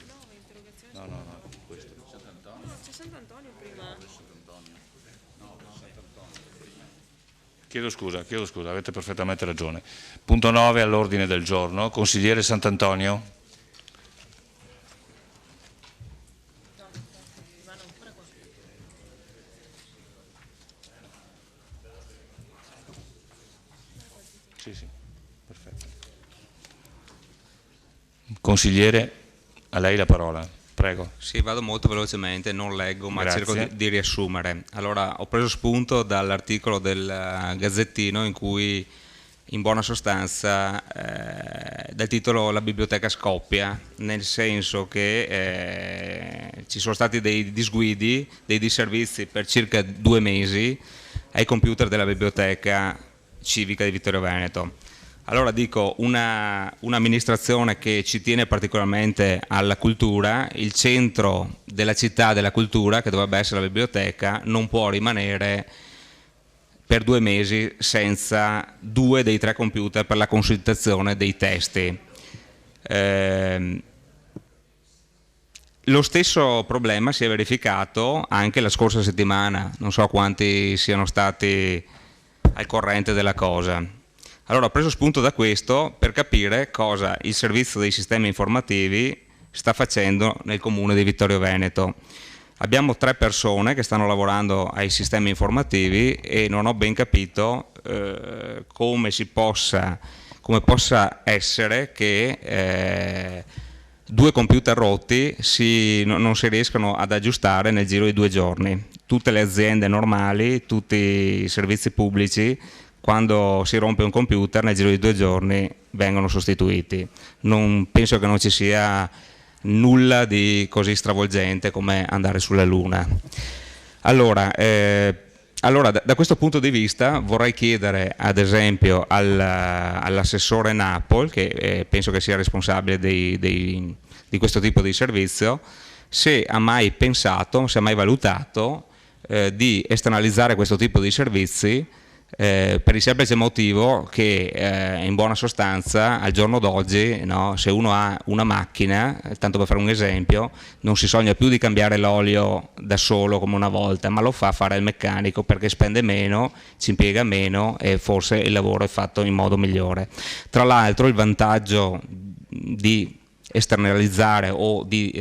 No, questo. C'è Sant'Antonio prima. Chiedo scusa, avete perfettamente ragione. Punto 9 all'ordine del giorno, consigliere Sant'Antonio. Sì, perfetto. Consigliere, a lei la parola, prego. Sì, vado molto velocemente, non leggo, ma Grazie. cerco di riassumere. Allora, ho preso spunto dall'articolo del Gazzettino in cui, in buona sostanza, dal titolo La biblioteca scoppia, nel senso che ci sono stati dei disguidi, dei disservizi per circa 2 mesi ai computer della biblioteca civica di Vittorio Veneto. Allora dico, un'amministrazione che ci tiene particolarmente alla cultura, il centro della città della cultura, che dovrebbe essere la biblioteca, non può rimanere per 2 mesi senza 2 dei 3 computer per la consultazione dei testi. Lo stesso problema si è verificato anche la scorsa settimana, non so quanti siano stati al corrente della cosa. Allora ho preso spunto da questo per capire cosa il servizio dei sistemi informativi sta facendo nel comune di Vittorio Veneto. Abbiamo 3 persone che stanno lavorando ai sistemi informativi e non ho ben capito come possa essere che 2 computer rotti non si riescano ad aggiustare nel giro di 2 giorni. Tutte le aziende normali, tutti i servizi pubblici, quando si rompe un computer nel giro di 2 giorni vengono sostituiti. Penso che non ci sia nulla di così stravolgente come andare sulla Luna. Allora, da questo punto di vista vorrei chiedere ad esempio all'assessore Napol, che penso che sia responsabile di questo tipo di servizio, se ha mai pensato, se ha mai valutato di esternalizzare questo tipo di servizi, per il semplice motivo che in buona sostanza al giorno d'oggi, no, se uno ha una macchina, tanto per fare un esempio, non si sogna più di cambiare l'olio da solo come una volta, ma lo fa fare il meccanico perché spende meno, ci impiega meno e forse il lavoro è fatto in modo migliore. Tra l'altro il vantaggio di esternalizzare o di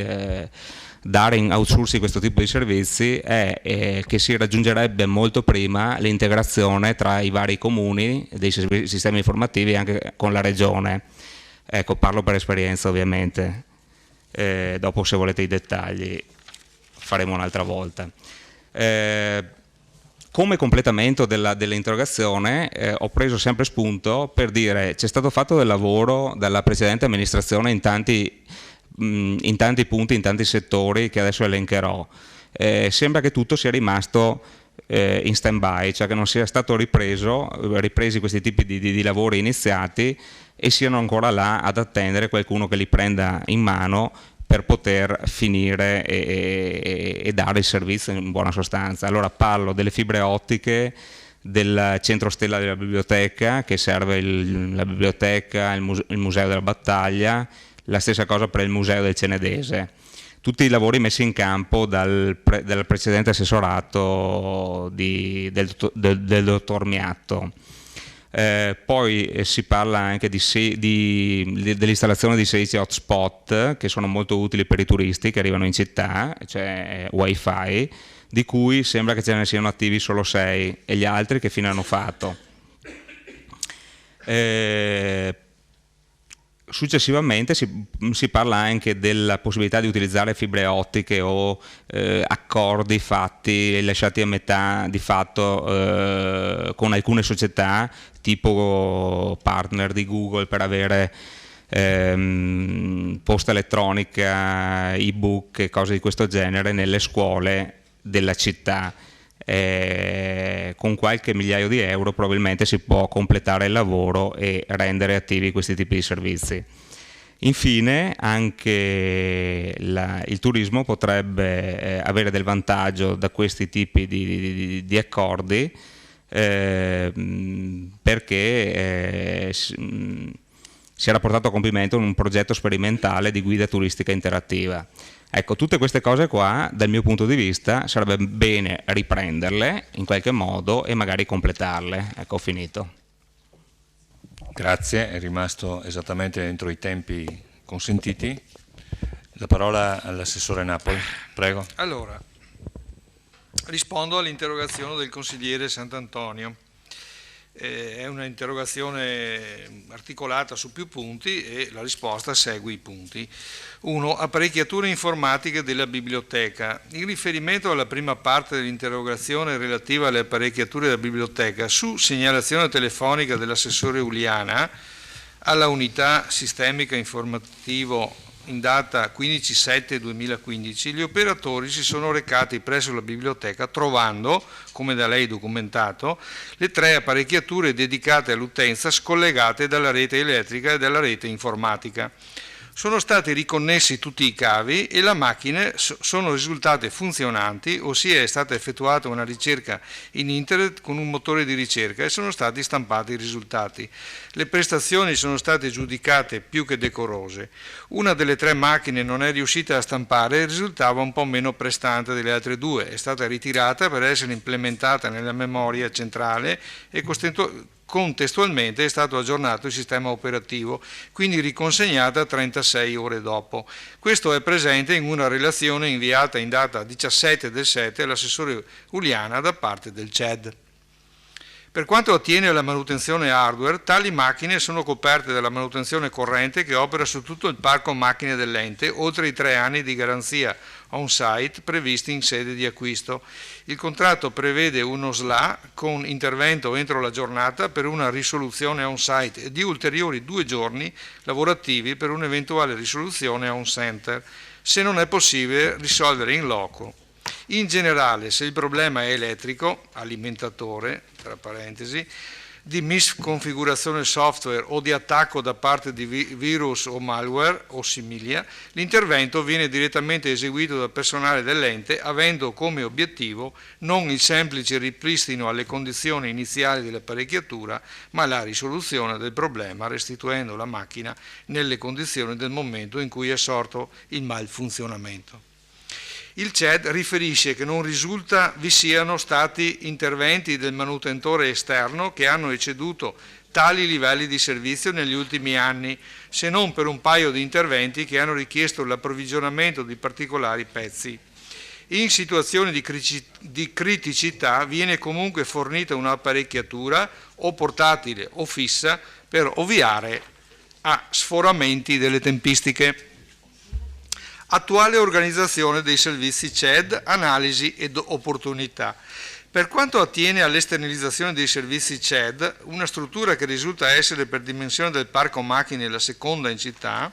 dare in outsourcing questo tipo di servizi è che si raggiungerebbe molto prima l'integrazione tra i vari comuni dei sistemi informativi anche con la regione. Ecco, parlo per esperienza ovviamente, dopo se volete i dettagli faremo un'altra volta. Come completamento dell'interrogazione ho preso sempre spunto per dire c'è stato fatto del lavoro dalla precedente amministrazione in tanti punti, in tanti settori che adesso elencherò. Sembra che tutto sia rimasto in stand-by, cioè che non sia stato ripresi questi tipi di lavori iniziati e siano ancora là ad attendere qualcuno che li prenda in mano per poter finire e dare il servizio in buona sostanza. Allora parlo delle fibre ottiche, del centro stella della biblioteca che serve la biblioteca, il museo della battaglia, la stessa cosa per il museo del Cenedese. Tutti i lavori messi in campo dal precedente assessorato del dottor Miatto. Poi si parla anche dell'installazione di 16 hotspot che sono molto utili per i turisti che arrivano in città, cioè wifi, di cui sembra che ce ne siano attivi solo 6 e gli altri che fine hanno fatto. Successivamente si parla anche della possibilità di utilizzare fibre ottiche o accordi fatti, lasciati a metà di fatto con alcune società tipo partner di Google per avere posta elettronica, ebook e cose di questo genere nelle scuole della città. Con qualche migliaio di euro probabilmente si può completare il lavoro e rendere attivi questi tipi di servizi. Infine anche il turismo potrebbe avere del vantaggio da questi tipi di accordi, perché si era portato a compimento un progetto sperimentale di guida turistica interattiva. Ecco, tutte queste cose qua, dal mio punto di vista, sarebbe bene riprenderle in qualche modo e magari completarle. Ecco, ho finito. Grazie, è rimasto esattamente dentro i tempi consentiti. La parola all'assessore Napoli, prego. Allora, rispondo all'interrogazione del consigliere Sant'Antonio. È un'interrogazione articolata su più punti e la risposta segue i punti. 1. Apparecchiature informatiche della biblioteca. In riferimento alla prima parte dell'interrogazione relativa alle apparecchiature della biblioteca, su segnalazione telefonica dell'assessore Uliana alla unità sistemica informativo in data 15/7/2015, gli operatori si sono recati presso la biblioteca trovando, come da lei documentato, le 3 apparecchiature dedicate all'utenza scollegate dalla rete elettrica e dalla rete informatica. Sono stati riconnessi tutti i cavi e le macchine sono risultate funzionanti, ossia è stata effettuata una ricerca in internet con un motore di ricerca e sono stati stampati i risultati. Le prestazioni sono state giudicate più che decorose. Una delle 3 macchine non è riuscita a stampare e risultava un po' meno prestante delle altre 2. È stata ritirata per essere implementata nella memoria centrale e contestualmente è stato aggiornato il sistema operativo, quindi riconsegnata 36 ore dopo. Questo è presente in una relazione inviata in data 17/7 all'assessore Uliana da parte del CED. Per quanto attiene alla manutenzione hardware, tali macchine sono coperte dalla manutenzione corrente che opera su tutto il parco macchine dell'ente, oltre i 3 anni di garanzia on-site previsti in sede di acquisto. Il contratto prevede uno SLA con intervento entro la giornata per una risoluzione on-site e di ulteriori 2 giorni lavorativi per un'eventuale risoluzione on-center, se non è possibile risolvere in loco. In generale, se il problema è elettrico, alimentatore, tra parentesi, di misconfigurazione software o di attacco da parte di virus o malware o similia, l'intervento viene direttamente eseguito dal personale dell'ente avendo come obiettivo non il semplice ripristino alle condizioni iniziali dell'apparecchiatura, ma la risoluzione del problema restituendo la macchina nelle condizioni del momento in cui è sorto il malfunzionamento. Il CED riferisce che non risulta vi siano stati interventi del manutentore esterno che hanno ecceduto tali livelli di servizio negli ultimi anni, se non per un paio di interventi che hanno richiesto l'approvvigionamento di particolari pezzi. In situazioni di criticità viene comunque fornita un'apparecchiatura o portatile o fissa per ovviare a sforamenti delle tempistiche. Attuale organizzazione dei servizi CED, analisi ed opportunità. Per quanto attiene all'esternalizzazione dei servizi CED, una struttura che risulta essere per dimensione del parco macchine la seconda in città,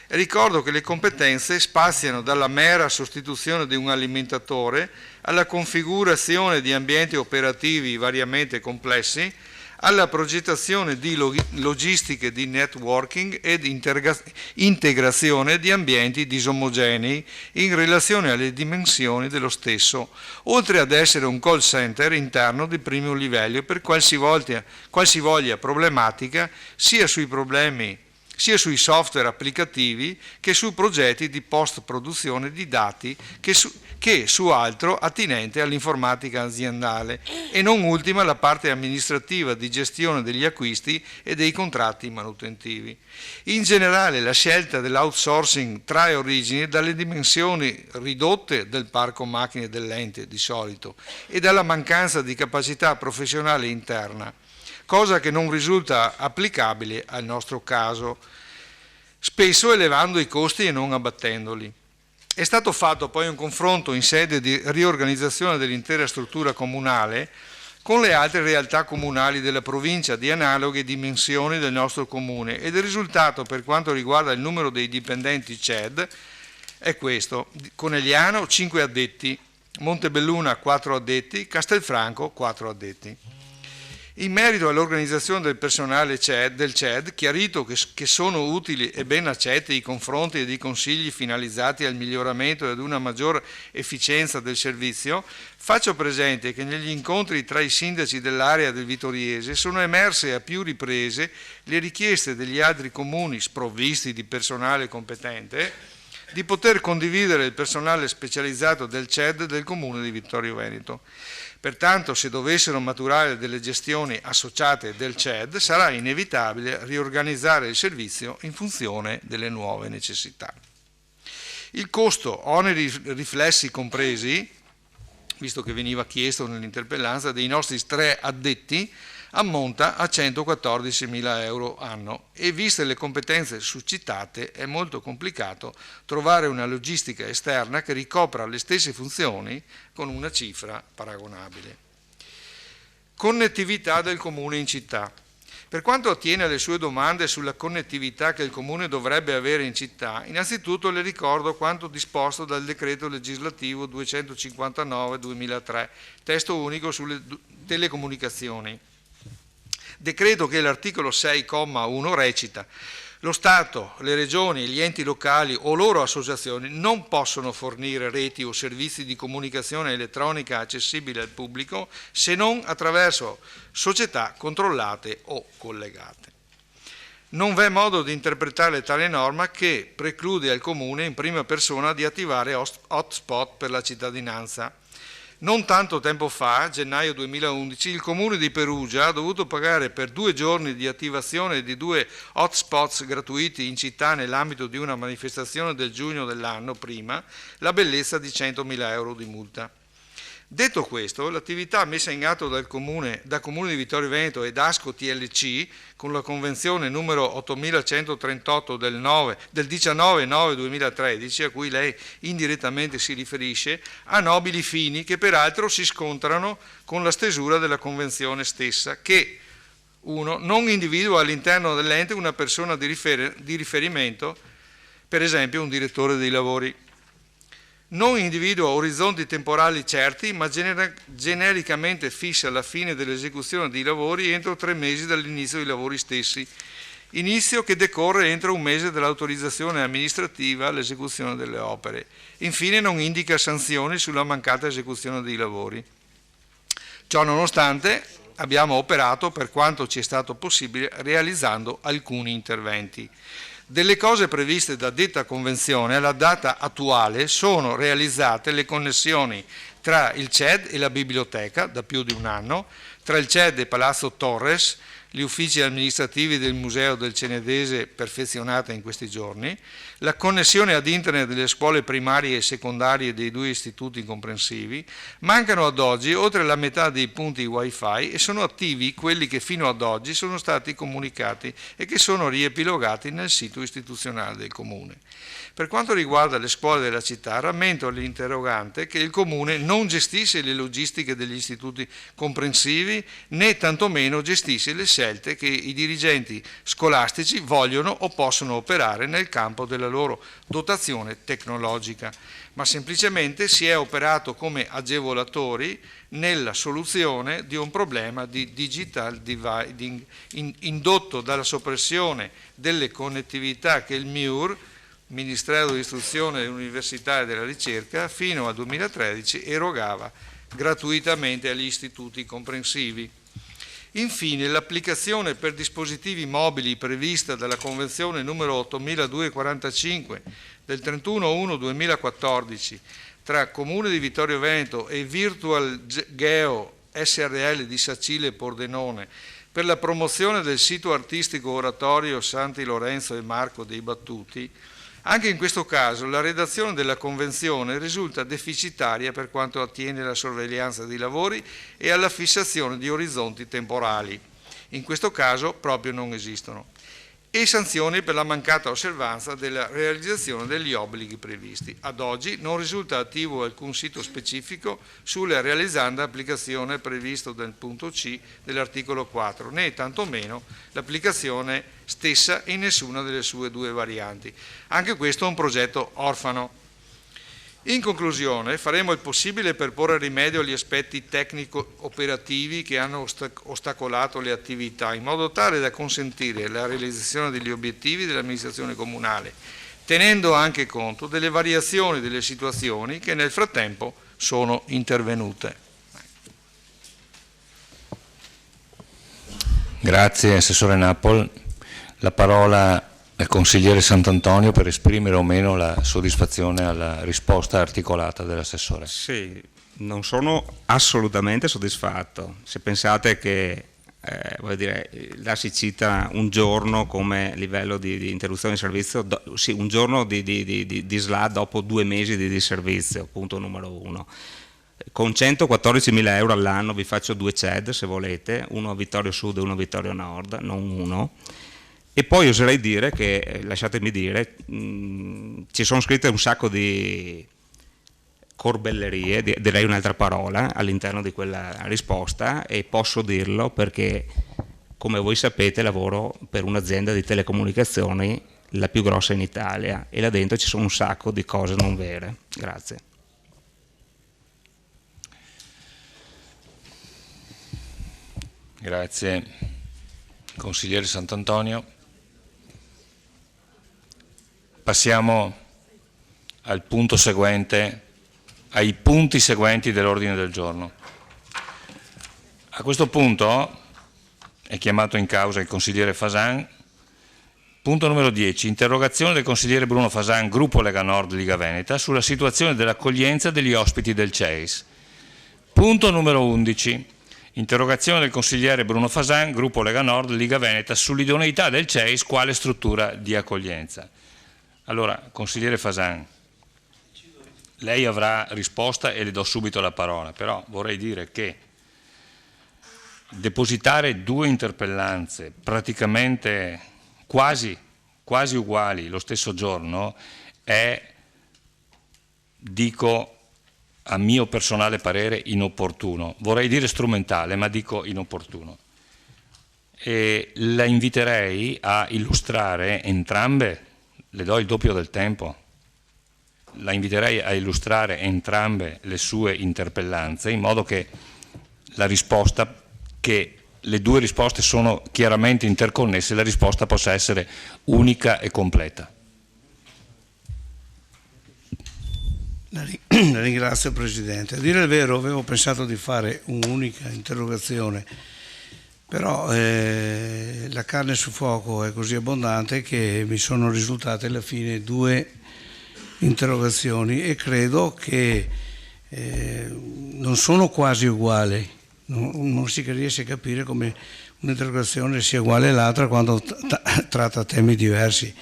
ricordo che le competenze spaziano dalla mera sostituzione di un alimentatore alla configurazione di ambienti operativi variamente complessi, alla progettazione di logistiche di networking ed integrazione di ambienti disomogenei in relazione alle dimensioni dello stesso, oltre ad essere un call center interno di primo livello per qualsivoglia problematica sia sui software applicativi che su progetti di post-produzione di dati che su altro attinente all'informatica aziendale e non ultima la parte amministrativa di gestione degli acquisti e dei contratti manutentivi. In generale la scelta dell'outsourcing trae origine dalle dimensioni ridotte del parco macchine dell'ente di solito e dalla mancanza di capacità professionale interna, cosa che non risulta applicabile al nostro caso, spesso elevando i costi e non abbattendoli. È stato fatto poi un confronto in sede di riorganizzazione dell'intera struttura comunale con le altre realtà comunali della provincia di analoghe dimensioni del nostro comune ed il risultato per quanto riguarda il numero dei dipendenti CED è questo: Conegliano 5 addetti, Montebelluna 4 addetti, Castelfranco 4 addetti. In merito all'organizzazione del personale del CED, chiarito che sono utili e ben accetti i confronti ed i consigli finalizzati al miglioramento e ad una maggior efficienza del servizio, faccio presente che negli incontri tra i sindaci dell'area del Vitoriese sono emerse a più riprese le richieste degli altri comuni sprovvisti di personale competente di poter condividere il personale specializzato del CED del comune di Vittorio Veneto. Pertanto, se dovessero maturare delle gestioni associate del CED, sarà inevitabile riorganizzare il servizio in funzione delle nuove necessità. Il costo, oneri riflessi compresi, visto che veniva chiesto nell'interpellanza, dei nostri 3 addetti, ammonta a 114.000 euro anno e viste le competenze suscitate è molto complicato trovare una logistica esterna che ricopra le stesse funzioni con una cifra paragonabile. Connettività del Comune in città. Per quanto attiene alle sue domande sulla connettività che il Comune dovrebbe avere in città, innanzitutto le ricordo quanto disposto dal decreto legislativo 259/2003, testo unico sulle telecomunicazioni. Decreto che l'articolo 6,1 recita: lo Stato, le regioni e gli enti locali o loro associazioni non possono fornire reti o servizi di comunicazione elettronica accessibili al pubblico se non attraverso società controllate o collegate. Non v'è modo di interpretare tale norma che preclude al Comune in prima persona di attivare hotspot per la cittadinanza. Non tanto tempo fa, gennaio 2011, il Comune di Perugia ha dovuto pagare per 2 giorni di attivazione di 2 hotspots gratuiti in città nell'ambito di una manifestazione del giugno dell'anno prima la bellezza di 100.000 euro di multa. Detto questo, l'attività messa in atto da Comune di Vittorio Veneto ed Asco TLC con la convenzione numero 8138 del 19/9/2013, a cui lei indirettamente si riferisce, ha nobili fini che peraltro si scontrano con la stesura della convenzione stessa che 1. Non individua all'interno dell'ente una persona di riferimento, per esempio un direttore dei lavori. Non individua orizzonti temporali certi, ma genericamente fissa la fine dell'esecuzione dei lavori entro 3 mesi dall'inizio dei lavori stessi, inizio che decorre entro 1 mese dall'autorizzazione amministrativa all'esecuzione delle opere. Infine non indica sanzioni sulla mancata esecuzione dei lavori. Ciò nonostante abbiamo operato per quanto ci è stato possibile realizzando alcuni interventi. Delle cose previste da detta convenzione alla data attuale sono realizzate le connessioni tra il CED e la biblioteca da più di 1 anno, tra il CED e Palazzo Torres, gli uffici amministrativi del Museo del Cenedese perfezionata in questi giorni, la connessione ad internet delle scuole primarie e secondarie dei 2 istituti comprensivi. Mancano ad oggi oltre la metà dei punti wifi e sono attivi quelli che fino ad oggi sono stati comunicati e che sono riepilogati nel sito istituzionale del Comune. Per quanto riguarda le scuole della città, rammento all'interrogante che il Comune non gestisce le logistiche degli istituti comprensivi né tantomeno gestisce le scelte che i dirigenti scolastici vogliono o possono operare nel campo della loro dotazione tecnologica, ma semplicemente si è operato come agevolatori nella soluzione di un problema di digital dividing indotto dalla soppressione delle connettività che il MIUR, Ministero dell'Istruzione, dell'Università e della Ricerca, fino al 2013 erogava gratuitamente agli istituti comprensivi. Infine, l'applicazione per dispositivi mobili prevista dalla Convenzione numero 8245 del 31/1/2014 tra Comune di Vittorio Veneto e Virtual Geo SRL di Sacile Pordenone per la promozione del sito artistico oratorio Santi Lorenzo e Marco dei Battuti. Anche in questo caso la redazione della Convenzione risulta deficitaria per quanto attiene alla sorveglianza dei lavori e alla fissazione di orizzonti temporali. In questo caso proprio non esistono. E sanzioni per la mancata osservanza della realizzazione degli obblighi previsti. Ad oggi non risulta attivo alcun sito specifico sulla realizzanda applicazione previsto nel punto C dell'articolo 4, né tantomeno l'applicazione stessa in nessuna delle sue 2 varianti. Anche questo è un progetto orfano. In conclusione, faremo il possibile per porre rimedio agli aspetti tecnico-operativi che hanno ostacolato le attività, in modo tale da consentire la realizzazione degli obiettivi dell'amministrazione comunale, tenendo anche conto delle variazioni delle situazioni che nel frattempo sono intervenute. Grazie Assessore Napol. La parola al Consigliere Sant'Antonio per esprimere o meno la soddisfazione alla risposta articolata dell'Assessore. Sì, non sono assolutamente soddisfatto. Se pensate che voglio dire, là si cita un giorno come livello di interruzione di servizio, sì, un giorno di SLA dopo 2 mesi di servizio, punto numero 1. Con 114.000 euro all'anno vi faccio 2 CED se volete, uno a Vittorio Sud e uno a Vittorio Nord, non uno. E poi oserei dire che, lasciatemi dire, ci sono scritte un sacco di corbellerie, direi un'altra parola, all'interno di quella risposta, e posso dirlo perché, come voi sapete, lavoro per un'azienda di telecomunicazioni, la più grossa in Italia, e là dentro ci sono un sacco di cose non vere. Grazie. Grazie. Consigliere Sant'Antonio. Passiamo al punto seguente, ai punti seguenti dell'ordine del giorno. A questo punto è chiamato in causa il consigliere Fasan. Punto numero 10, interrogazione del consigliere Bruno Fasan, gruppo Lega Nord Liga Veneta, sulla situazione dell'accoglienza degli ospiti del CEIS. Punto numero 11, interrogazione del consigliere Bruno Fasan, gruppo Lega Nord Liga Veneta, sull'idoneità del CEIS quale struttura di accoglienza. Allora, consigliere Fasan, lei avrà risposta e le do subito la parola, però vorrei dire che depositare 2 interpellanze praticamente quasi uguali lo stesso giorno è, dico a mio personale parere, inopportuno. Vorrei dire strumentale, ma dico inopportuno. E la inviterei a illustrare entrambe. Le do il doppio del tempo. La inviterei a illustrare entrambe le sue interpellanze in modo che la risposta, che le 2 risposte sono chiaramente interconnesse, la risposta possa essere unica e completa. La ringrazio Presidente. A dire il vero avevo pensato di fare un'unica interrogazione, però la carne sul fuoco è così abbondante che mi sono risultate alla fine 2 interrogazioni e credo che non sono quasi uguali, non si riesce a capire come un'interrogazione sia uguale all'altra quando tratta temi diversi.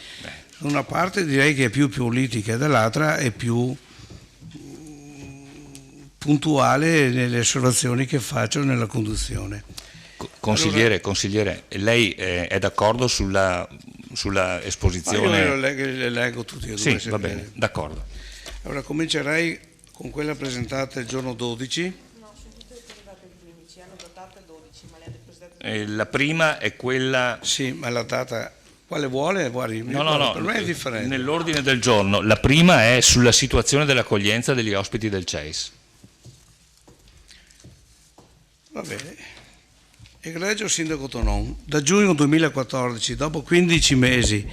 Da una parte direi che è più politica e dall'altra è più puntuale nelle osservazioni che faccio nella conduzione. Consigliere, lei è d'accordo sulla esposizione? Io le leggo tutti e 2. Sì, va bene, d'accordo. Allora comincerei con quella presentata il giorno 12. No, sono tutte arrivate il 15, hanno datato il 12, ma le hanno presentate. La prima è quella... Sì, ma la data... Quale vuole? Guardi, No, per me è differente. Nell'ordine del giorno, la prima è sulla situazione dell'accoglienza degli ospiti del CEIS. Va bene. Egregio Sindaco Tonon, da giugno 2014, dopo 15 mesi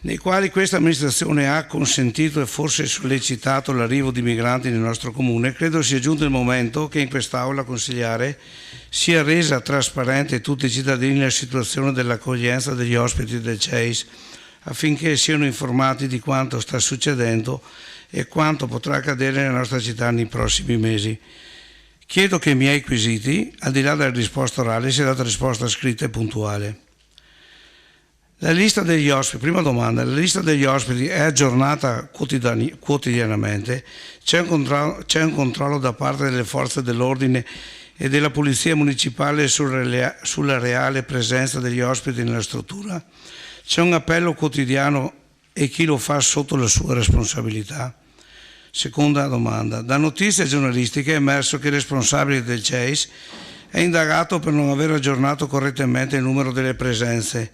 nei quali questa amministrazione ha consentito e forse sollecitato l'arrivo di migranti nel nostro comune, credo sia giunto il momento che in quest'Aula consigliare sia resa trasparente a tutti i cittadini la situazione dell'accoglienza degli ospiti del CEIS, affinché siano informati di quanto sta succedendo e quanto potrà accadere nella nostra città nei prossimi mesi. Chiedo che i miei quesiti, al di là della risposta orale, sia data risposta scritta e puntuale. La lista degli ospiti, prima domanda, la lista degli ospiti è aggiornata quotidianamente? C'è un controllo da parte delle forze dell'ordine e della Polizia Municipale sulla reale presenza degli ospiti nella struttura? C'è un appello quotidiano e chi lo fa sotto la sua responsabilità? Seconda domanda, da notizie giornalistiche è emerso che il responsabile del CEIS è indagato per non aver aggiornato correttamente il numero delle presenze,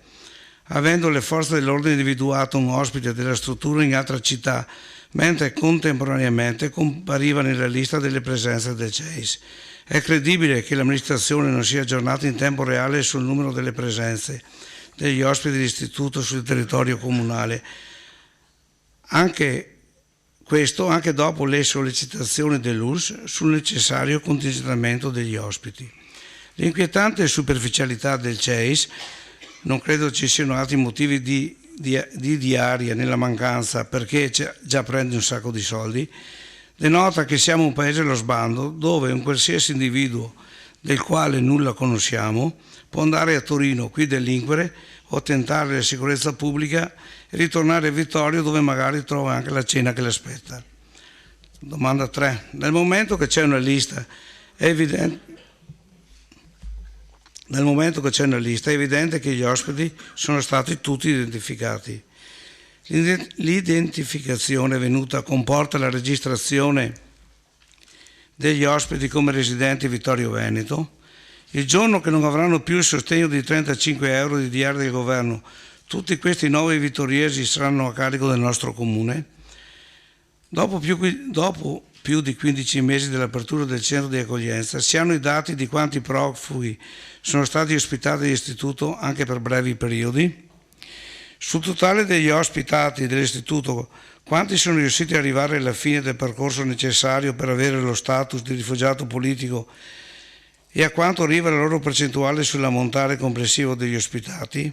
avendo le forze dell'ordine individuato un ospite della struttura in altra città mentre contemporaneamente compariva nella lista delle presenze del CEIS. È credibile che l'amministrazione non sia aggiornata in tempo reale sul numero delle presenze degli ospiti dell'istituto sul territorio comunale, anche dopo le sollecitazioni dell'ULSS sul necessario contingentamento degli ospiti. L'inquietante superficialità del CEIS, non credo ci siano altri motivi di diaria nella mancanza, perché già prende un sacco di soldi, denota che siamo un paese allo sbando dove un qualsiasi individuo del quale nulla conosciamo può andare a Torino, qui delinquere o tentare la sicurezza pubblica e ritornare a Vittorio, dove magari trova anche la cena che l'aspetta. Domanda 3. Nel momento che c'è una lista è evidente che gli ospiti sono stati tutti identificati. L'identificazione avvenuta comporta la registrazione degli ospiti come residenti Vittorio Veneto. Il giorno che non avranno più il sostegno di 35 euro di diaria del governo, tutti questi nuovi vittoriesi saranno a carico del nostro comune. Dopo più di 15 mesi dell'apertura del centro di accoglienza, si hanno i dati di quanti profughi sono stati ospitati dall'istituto anche per brevi periodi. Sul totale degli ospitati dell'istituto, quanti sono riusciti ad arrivare alla fine del percorso necessario per avere lo status di rifugiato politico e a quanto arriva la loro percentuale sull'ammontare complessivo degli ospitati?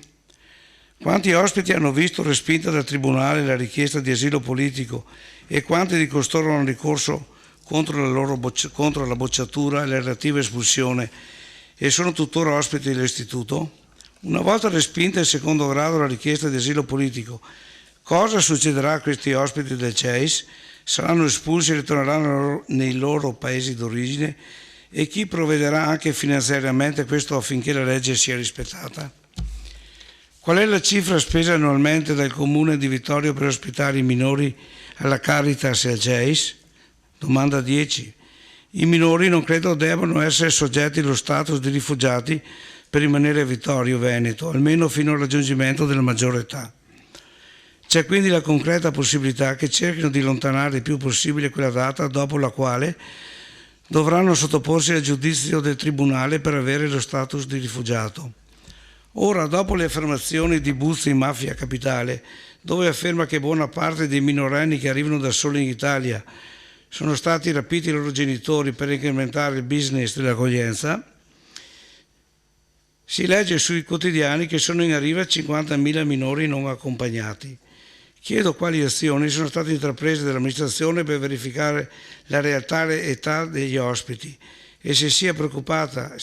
Quanti ospiti hanno visto respinta dal Tribunale la richiesta di asilo politico e quanti di costoro hanno ricorso contro la bocciatura e la relativa espulsione e sono tuttora ospiti dell'istituto? Una volta respinta in secondo grado la richiesta di asilo politico, cosa succederà a questi ospiti del CEIS? Saranno espulsi e ritorneranno nei loro paesi d'origine? E chi provvederà anche finanziariamente a questo affinché la legge sia rispettata? Qual è la cifra spesa annualmente dal Comune di Vittorio per ospitare i minori alla Caritas e al CEIS? Domanda 10. I minori non credo debbano essere soggetti allo status di rifugiati per rimanere a Vittorio Veneto, almeno fino al raggiungimento della maggiore età. C'è quindi la concreta possibilità che cerchino di allontanare il più possibile quella data dopo la quale dovranno sottoporsi al giudizio del Tribunale per avere lo status di rifugiato. Ora, dopo le affermazioni di Buzzi in Mafia Capitale, dove afferma che buona parte dei minorenni che arrivano da soli in Italia sono stati rapiti dai loro genitori per incrementare il business dell'accoglienza, si legge sui quotidiani che sono in arrivo 50.000 minori non accompagnati. Chiedo quali azioni sono state intraprese dall'amministrazione per verificare la reale età degli ospiti e se sia preoccupata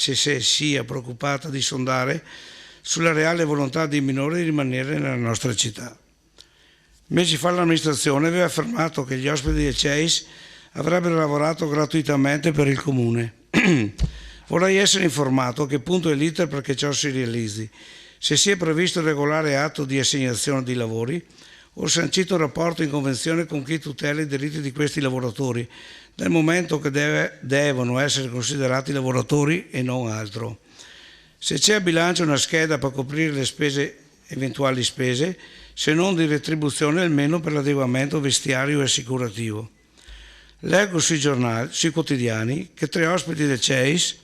di sondare sulla reale volontà dei minori di rimanere nella nostra città. Mesi fa l'amministrazione aveva affermato che gli ospiti del CEIS avrebbero lavorato gratuitamente per il comune. Vorrei essere informato a che punto è l'iter perché ciò si realizzi, se sia previsto il regolare atto di assegnazione di lavori o sancito un rapporto in convenzione con chi tutela i diritti di questi lavoratori, dal momento che devono essere considerati lavoratori e non altro. Se c'è a bilancio una scheda per coprire le eventuali spese, se non di retribuzione almeno per l'adeguamento vestiario e assicurativo. Leggo sui quotidiani che 3 ospiti del CEIS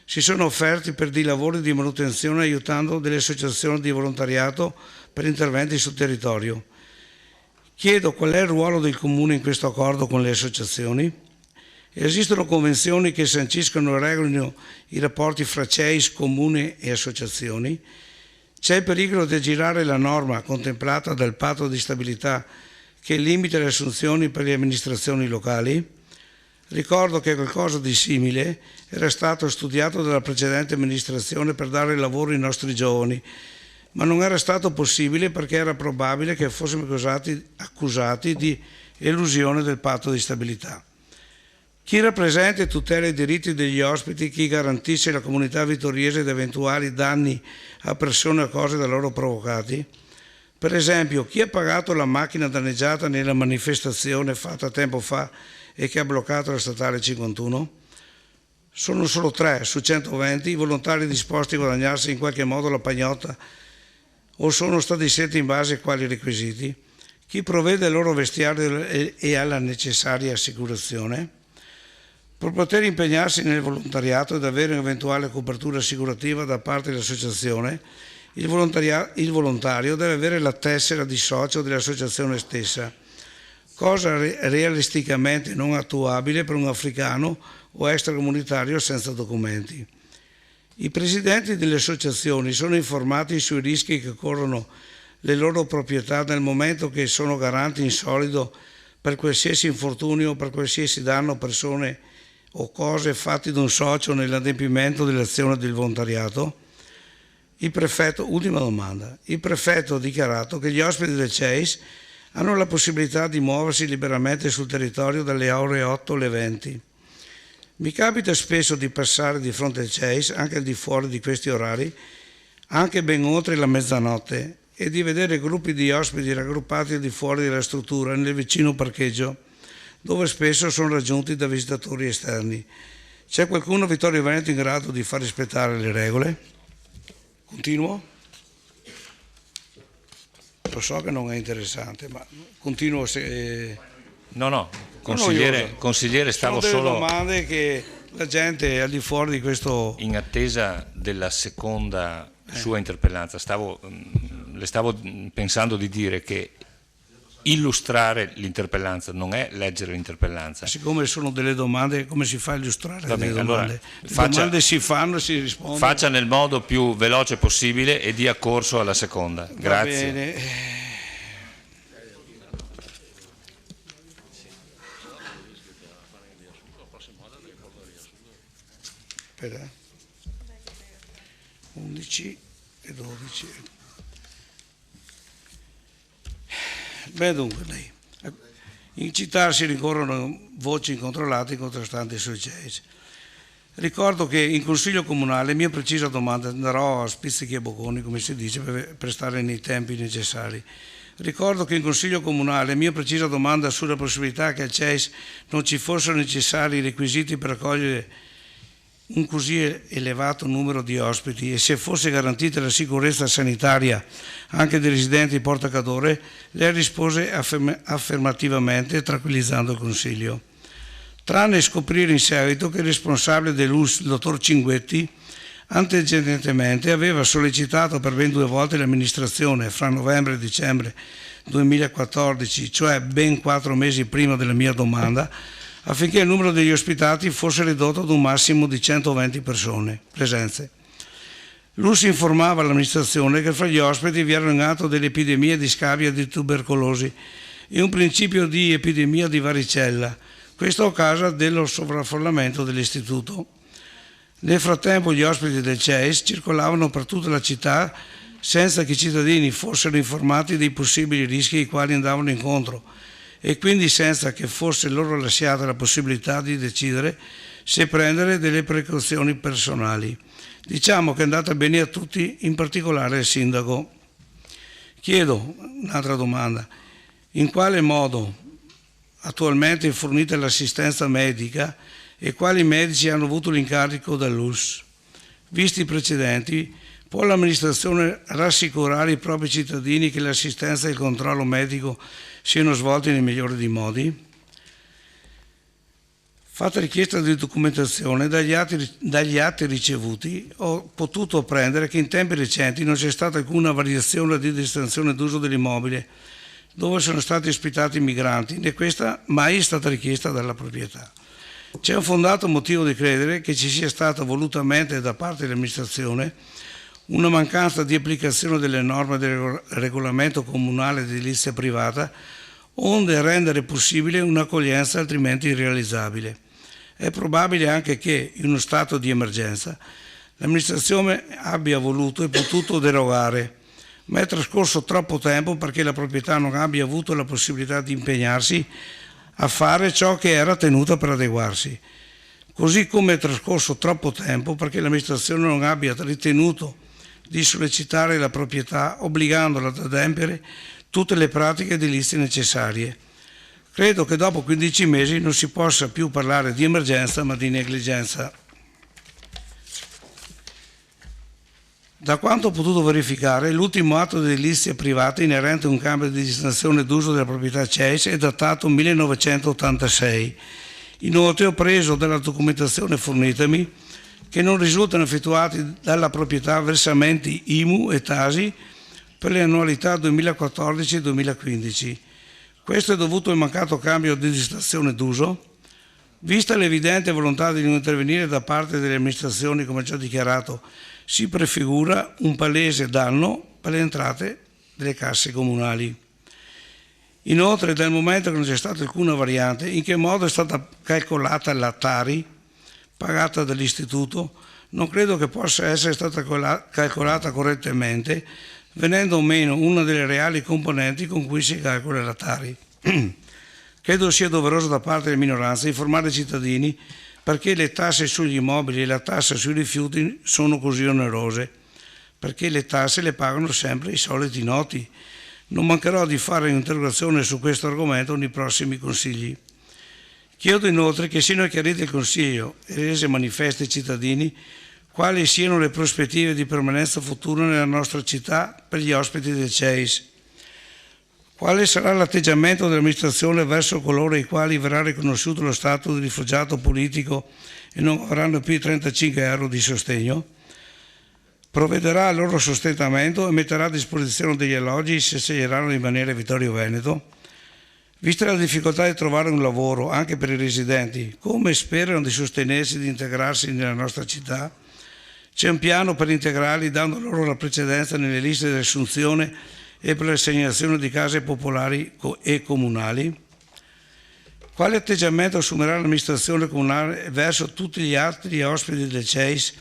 si sono offerti per dei lavori di manutenzione aiutando delle associazioni di volontariato per interventi sul territorio. Chiedo qual è il ruolo del Comune in questo accordo con le associazioni. Esistono convenzioni che sanciscono e regolino i rapporti fra CEIS, Comune e associazioni? C'è il pericolo di aggirare la norma contemplata dal Patto di stabilità che limita le assunzioni per le amministrazioni locali? Ricordo che qualcosa di simile era stato studiato dalla precedente amministrazione per dare lavoro ai nostri giovani, ma non era stato possibile perché era probabile che fossimo accusati di elusione del patto di stabilità. Chi rappresenta e tutela i diritti degli ospiti, chi garantisce la comunità vittoriese da eventuali danni a persone o cose da loro provocati? Per esempio, chi ha pagato la macchina danneggiata nella manifestazione fatta tempo fa e che ha bloccato la statale 51? Sono solo 3 su 120 i volontari disposti a guadagnarsi in qualche modo la pagnotta o sono stati scelti in base a quali requisiti? Chi provvede al loro vestiario e alla necessaria assicurazione? Per poter impegnarsi nel volontariato ed avere un'eventuale copertura assicurativa da parte dell'associazione, il volontario deve avere la tessera di socio dell'associazione stessa, cosa realisticamente non attuabile per un africano o extracomunitario senza documenti. I presidenti delle associazioni sono informati sui rischi che corrono le loro proprietà nel momento che sono garanti in solido per qualsiasi infortunio o per qualsiasi danno a persone o cose fatti da un socio nell'adempimento dell'azione del volontariato? Ultima domanda. Il prefetto ha dichiarato che gli ospiti del CEIS hanno la possibilità di muoversi liberamente sul territorio dalle ore 8 alle 20. Mi capita spesso di passare di fronte al CEIS, anche al di fuori di questi orari, anche ben oltre la mezzanotte, e di vedere gruppi di ospiti raggruppati al di fuori della struttura, nel vicino parcheggio, dove spesso sono raggiunti da visitatori esterni. C'è qualcuno a Vittorio Veneto in grado di far rispettare le regole? Continuo? Lo so che non è interessante, ma continuo se... No, consigliere, stavo sono solo... delle domande che la gente è al di fuori di questo... In attesa della seconda sua interpellanza, le stavo pensando di dire che illustrare l'interpellanza non è leggere l'interpellanza. Siccome sono delle domande, come si fa a illustrare le domande? Allora, le domande si fanno e si rispondono. Faccia nel modo più veloce possibile e dia corso alla seconda. Grazie. Va bene. Aspetta. 11 e 12. Beh, dunque, lei. In città si rincorrono voci incontrollate e contrastanti sui CEIS. Ricordo che in Consiglio Comunale, mia precisa domanda, andrò a spizzichi e bocconi, come si dice, per stare nei tempi necessari. Ricordo che in Consiglio Comunale, mia precisa domanda sulla possibilità che al CEIS non ci fossero necessari i requisiti per accogliere un così elevato numero di ospiti e se fosse garantita la sicurezza sanitaria anche dei residenti di Porta Cadore, lei rispose affermativamente, tranquillizzando il Consiglio. Tranne scoprire in seguito che il responsabile dell'ULSS, il dottor Cinguetti, antecedentemente aveva sollecitato per ben 2 volte l'amministrazione fra novembre e dicembre 2014, cioè ben 4 mesi prima della mia domanda, affinché il numero degli ospitati fosse ridotto ad un massimo di 120 persone presenze. L'ULSS informava l'amministrazione che fra gli ospiti vi erano in atto delle epidemie di scabia e di tubercolosi e un principio di epidemia di varicella, questo a causa dello sovraffollamento dell'istituto. Nel frattempo gli ospiti del CEIS circolavano per tutta la città senza che i cittadini fossero informati dei possibili rischi ai quali andavano incontro e quindi senza che fosse loro lasciata la possibilità di decidere se prendere delle precauzioni personali. Diciamo che è andata bene a tutti, in particolare al sindaco. Chiedo un'altra domanda: in quale modo attualmente è fornita l'assistenza medica e quali medici hanno avuto l'incarico dall'ULSS? Visti i precedenti, può l'amministrazione rassicurare i propri cittadini che l'assistenza e il controllo medico siano svolti nel migliore dei modi? Fatta richiesta di documentazione, dagli atti ricevuti ho potuto apprendere che in tempi recenti non c'è stata alcuna variazione di destinazione d'uso dell'immobile dove sono stati ospitati i migranti, né questa mai è stata richiesta dalla proprietà. C'è un fondato motivo di credere che ci sia stata volutamente da parte dell'amministrazione una mancanza di applicazione delle norme del regolamento comunale di edilizia privata, onde rendere possibile un'accoglienza altrimenti irrealizzabile. È probabile anche che, in uno stato di emergenza, l'amministrazione abbia voluto e potuto derogare, ma è trascorso troppo tempo perché la proprietà non abbia avuto la possibilità di impegnarsi a fare ciò che era tenuta per adeguarsi. Così come è trascorso troppo tempo perché l'amministrazione non abbia ritenuto di sollecitare la proprietà obbligandola ad adempiere tutte le pratiche edilizie necessarie. Credo che dopo 15 mesi non si possa più parlare di emergenza ma di negligenza. Da quanto ho potuto verificare, l'ultimo atto di edilizia privata inerente a un cambio di destinazione d'uso della proprietà CEIS è datato 1986. Inoltre ho preso dalla documentazione fornitami che non risultano effettuati dalla proprietà versamenti IMU e TASI per le annualità 2014 e 2015. Questo è dovuto al mancato cambio di destinazione d'uso. Vista l'evidente volontà di non intervenire da parte delle amministrazioni, come già dichiarato, si prefigura un palese danno per le entrate delle casse comunali. Inoltre, dal momento che non c'è stata alcuna variante, in che modo è stata calcolata la Tari pagata dall'istituto, non credo che possa essere stata calcolata correttamente, venendo meno una delle reali componenti con cui si calcola la Tari. Credo sia doveroso da parte delle minoranze informare i cittadini perché le tasse sugli immobili e la tassa sui rifiuti sono così onerose, perché le tasse le pagano sempre i soliti noti. Non mancherò di fare un'interrogazione su questo argomento nei prossimi consigli. Chiedo inoltre che siano chiariti il Consiglio e rese manifeste ai cittadini quali siano le prospettive di permanenza futura nella nostra città per gli ospiti del CEIS. Quale sarà l'atteggiamento dell'amministrazione verso coloro ai quali verrà riconosciuto lo status di rifugiato politico e non avranno più i 35 euro di sostegno? Provvederà al loro sostentamento e metterà a disposizione degli alloggi se sceglieranno di rimanere a Vittorio Veneto? Vista la difficoltà di trovare un lavoro anche per i residenti, come sperano di sostenersi e di integrarsi nella nostra città? C'è un piano per integrarli dando loro la precedenza nelle liste di assunzione e per l'assegnazione di case popolari e comunali? Quale atteggiamento assumerà l'amministrazione comunale verso tutti gli altri ospiti del CEIS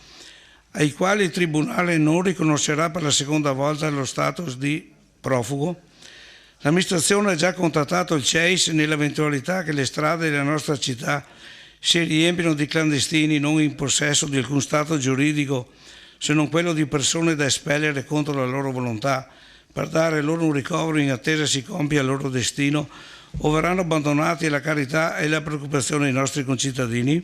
ai quali il Tribunale non riconoscerà per la seconda volta lo status di profugo? L'amministrazione ha già contattato il CEIS nell'eventualità che le strade della nostra città si riempiono di clandestini non in possesso di alcun stato giuridico se non quello di persone da espellere contro la loro volontà per dare loro un ricovero in attesa si compia il loro destino, o verranno abbandonati alla carità e alla preoccupazione dei nostri concittadini?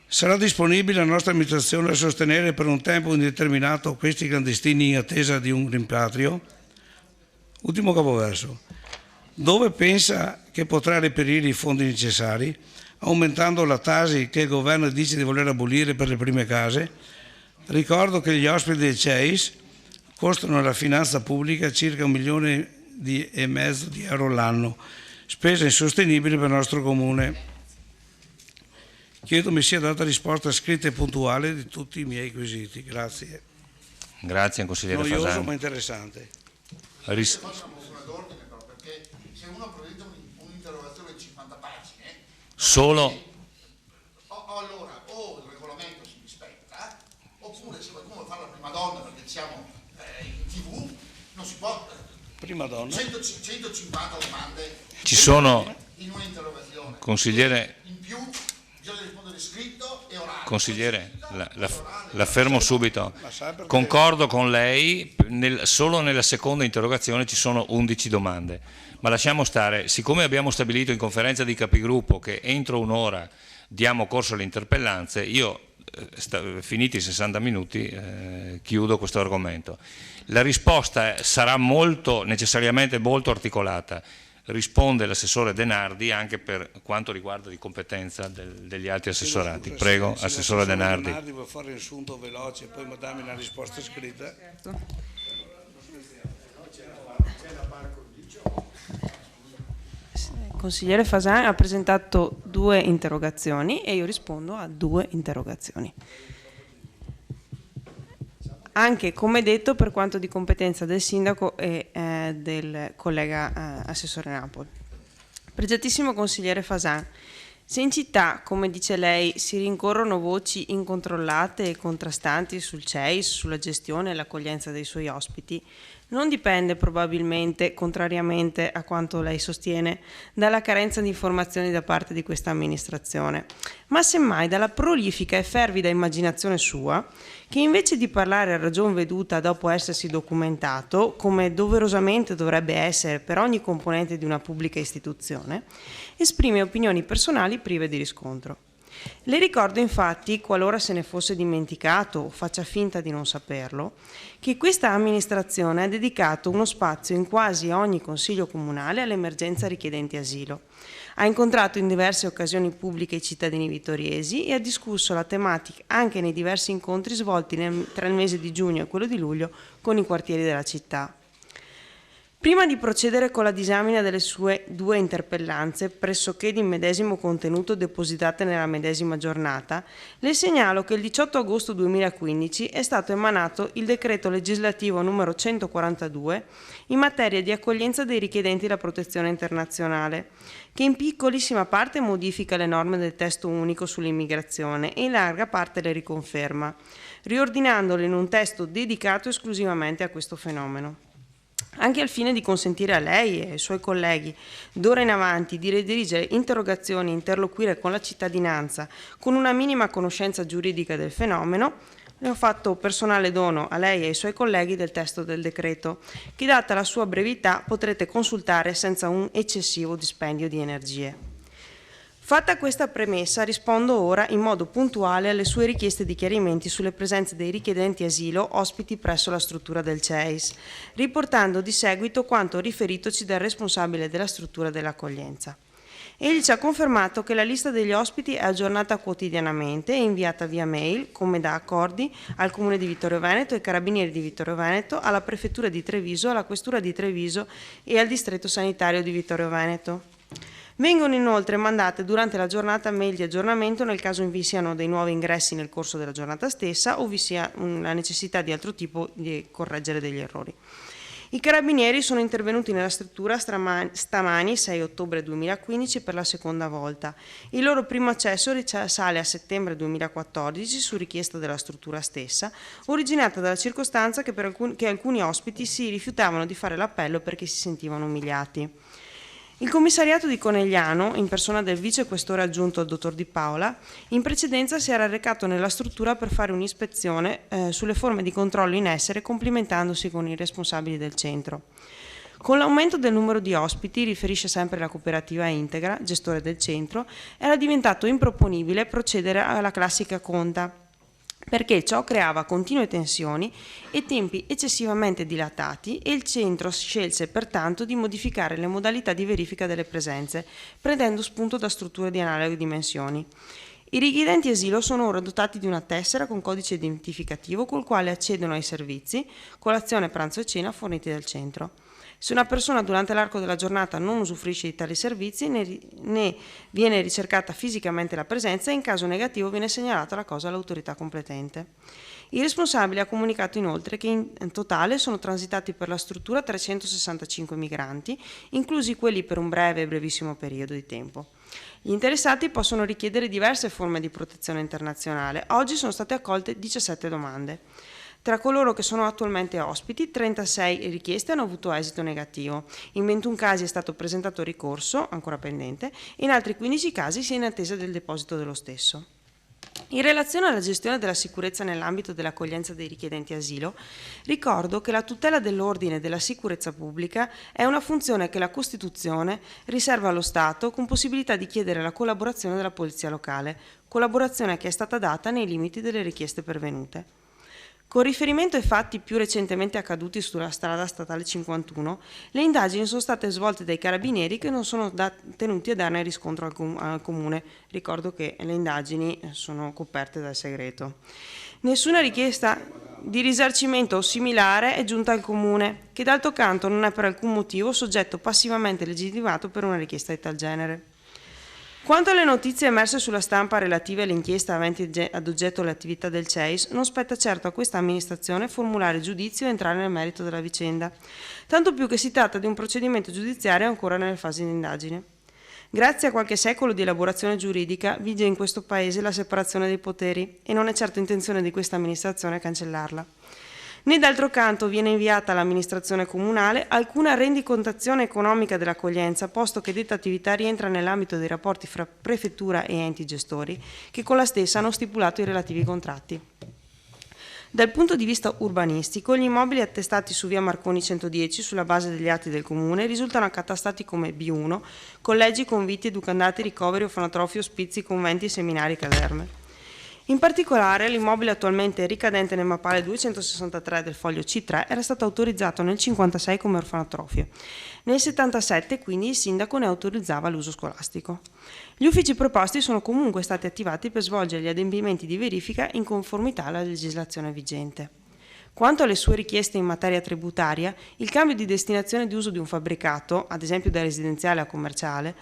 Sarà disponibile la nostra amministrazione a sostenere per un tempo indeterminato questi clandestini in attesa di un rimpatrio? Ultimo capoverso. Dove pensa che potrà reperire i fondi necessari? Aumentando la TASI che il governo dice di voler abolire per le prime case? Ricordo che gli ospiti del CEIS costano alla finanza pubblica circa 1,5 milioni di euro l'anno, spesa insostenibile per il nostro Comune. Chiedo mi sia data risposta scritta e puntuale di tutti i miei quesiti. Grazie. Grazie, consigliere Noioso Fasano. ma interessante. Solo... Allora, o il regolamento si rispetta, oppure se qualcuno fa la prima donna perché siamo in TV, non si può. Prima donna. 150 domande. Ci sono... In un'interrogazione. Consigliere... In più bisogna rispondere scritto e orale. Consigliere, la fermo subito. Concordo con lei, solo nella seconda interrogazione ci sono 11 domande, ma lasciamo stare, siccome abbiamo stabilito in conferenza di capigruppo che entro un'ora diamo corso alle interpellanze, io finiti i 60 minuti chiudo questo argomento. La risposta sarà necessariamente molto articolata. Risponde l'assessore Denardi anche per quanto riguarda di competenza degli altri assessorati. Prego, assessore Denardi. Denardi vuole fare un riassunto veloce e poi darmi una risposta scritta. Il consigliere Fasan ha presentato 2 interrogazioni e io rispondo a 2 interrogazioni. Anche, come detto, per quanto di competenza del sindaco e del collega assessore Napoli. Pregiatissimo consigliere Fasan, se in città, come dice lei, si rincorrono voci incontrollate e contrastanti sul CEIS, sulla gestione e l'accoglienza dei suoi ospiti, non dipende probabilmente, contrariamente a quanto lei sostiene, dalla carenza di informazioni da parte di questa amministrazione, ma semmai dalla prolifica e fervida immaginazione sua, che invece di parlare a ragion veduta dopo essersi documentato, come doverosamente dovrebbe essere per ogni componente di una pubblica istituzione, esprime opinioni personali prive di riscontro. Le ricordo infatti, qualora se ne fosse dimenticato o faccia finta di non saperlo, che questa amministrazione ha dedicato uno spazio in quasi ogni consiglio comunale all'emergenza richiedenti asilo. Ha incontrato in diverse occasioni pubbliche i cittadini vittoriesi e ha discusso la tematica anche nei diversi incontri svolti tra il mese di giugno e quello di luglio con i quartieri della città. Prima di procedere con la disamina delle sue 2 interpellanze, pressoché di medesimo contenuto depositate nella medesima giornata, le segnalo che il 18 agosto 2015 è stato emanato il decreto legislativo numero 142 in materia di accoglienza dei richiedenti la protezione internazionale, che in piccolissima parte modifica le norme del testo unico sull'immigrazione e in larga parte le riconferma, riordinandole in un testo dedicato esclusivamente a questo fenomeno. Anche al fine di consentire a lei e ai suoi colleghi d'ora in avanti di redigere interrogazioni e interloquire con la cittadinanza con una minima conoscenza giuridica del fenomeno, le ho fatto personale dono a lei e ai suoi colleghi del testo del decreto, che data la sua brevità potrete consultare senza un eccessivo dispendio di energie. Fatta questa premessa, rispondo ora in modo puntuale alle sue richieste di chiarimenti sulle presenze dei richiedenti asilo ospiti presso la struttura del CEIS, riportando di seguito quanto riferitoci dal responsabile della struttura dell'accoglienza. Egli ci ha confermato che la lista degli ospiti è aggiornata quotidianamente e inviata via mail, come da accordi, al Comune di Vittorio Veneto, ai Carabinieri di Vittorio Veneto, alla Prefettura di Treviso, alla Questura di Treviso e al Distretto Sanitario di Vittorio Veneto. Vengono inoltre mandate durante la giornata mail di aggiornamento nel caso vi siano dei nuovi ingressi nel corso della giornata stessa o vi sia la necessità di altro tipo di correggere degli errori. I Carabinieri sono intervenuti nella struttura stamani 6 ottobre 2015 per la seconda volta. Il loro primo accesso risale a settembre 2014 su richiesta della struttura stessa, originata dalla circostanza che alcuni ospiti si rifiutavano di fare l'appello perché si sentivano umiliati. Il commissariato di Conegliano, in persona del vice questore aggiunto, il dottor Di Paola, in precedenza si era recato nella struttura per fare un'ispezione sulle forme di controllo in essere, complimentandosi con i responsabili del centro. Con l'aumento del numero di ospiti, riferisce sempre la cooperativa Integra, gestore del centro, era diventato improponibile procedere alla classica conta, perché ciò creava continue tensioni e tempi eccessivamente dilatati e il centro scelse pertanto di modificare le modalità di verifica delle presenze, prendendo spunto da strutture di analoghe dimensioni. I richiedenti asilo sono ora dotati di una tessera con codice identificativo col quale accedono ai servizi, colazione, pranzo e cena forniti dal centro. Se una persona durante l'arco della giornata non usufruisce di tali servizi, ne viene ricercata fisicamente la presenza e in caso negativo viene segnalata la cosa all'autorità competente. Il responsabile ha comunicato inoltre che in totale sono transitati per la struttura 365 migranti, inclusi quelli per un breve e brevissimo periodo di tempo. Gli interessati possono richiedere diverse forme di protezione internazionale. Oggi sono state accolte 17 domande. Tra coloro che sono attualmente ospiti, 36 richieste hanno avuto esito negativo. In 21 casi è stato presentato ricorso, ancora pendente, e in altri 15 casi si è in attesa del deposito dello stesso. In relazione alla gestione della sicurezza nell'ambito dell'accoglienza dei richiedenti asilo, ricordo che la tutela dell'ordine e della sicurezza pubblica è una funzione che la Costituzione riserva allo Stato con possibilità di chiedere la collaborazione della Polizia locale, collaborazione che è stata data nei limiti delle richieste pervenute. Con riferimento ai fatti più recentemente accaduti sulla strada statale 51, le indagini sono state svolte dai carabinieri che non sono tenuti a darne riscontro al Comune. Ricordo che le indagini sono coperte dal segreto. Nessuna richiesta di risarcimento o similare è giunta al Comune, che d'altro canto non è per alcun motivo soggetto passivamente legittimato per una richiesta di tal genere. Quanto alle notizie emerse sulla stampa relative all'inchiesta aventi ad oggetto le attività del CEIS, non spetta certo a questa amministrazione formulare giudizio e entrare nel merito della vicenda, tanto più che si tratta di un procedimento giudiziario ancora nelle fasi di indagine. Grazie a qualche secolo di elaborazione giuridica vige in questo Paese la separazione dei poteri e non è certo intenzione di questa amministrazione cancellarla. Né d'altro canto viene inviata all'amministrazione comunale alcuna rendicontazione economica dell'accoglienza, posto che detta attività rientra nell'ambito dei rapporti fra prefettura e enti gestori, che con la stessa hanno stipulato i relativi contratti. Dal punto di vista urbanistico, gli immobili attestati su via Marconi 110 sulla base degli atti del Comune risultano accatastati come B1, collegi, convitti, educandati, ricoveri, orfanotrofi, ospizi, conventi, seminari e caserme. In particolare, l'immobile attualmente ricadente nel mappale 263 del foglio C3 era stato autorizzato nel 1956 come orfanotrofio. Nel 1977, quindi, il sindaco ne autorizzava l'uso scolastico. Gli uffici proposti sono comunque stati attivati per svolgere gli adempimenti di verifica in conformità alla legislazione vigente. Quanto alle sue richieste in materia tributaria, il cambio di destinazione di uso di un fabbricato, ad esempio da residenziale a commerciale,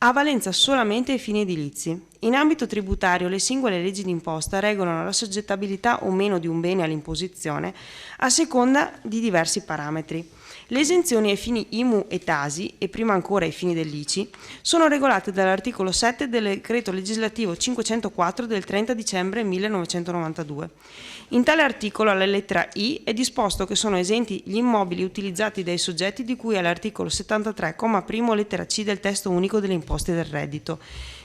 ha valenza solamente ai fini edilizi. In ambito tributario le singole leggi d'imposta regolano la soggettabilità o meno di un bene all'imposizione a seconda di diversi parametri. Le esenzioni ai fini IMU e TASI, e prima ancora ai fini dell'ICI, sono regolate dall'articolo 7 del decreto legislativo 504 del 30 dicembre 1992. In tale articolo, alla lettera I, è disposto che sono esenti gli immobili utilizzati dai soggetti di cui all'articolo 73, comma primo, lettera C del testo unico delle imposte del reddito,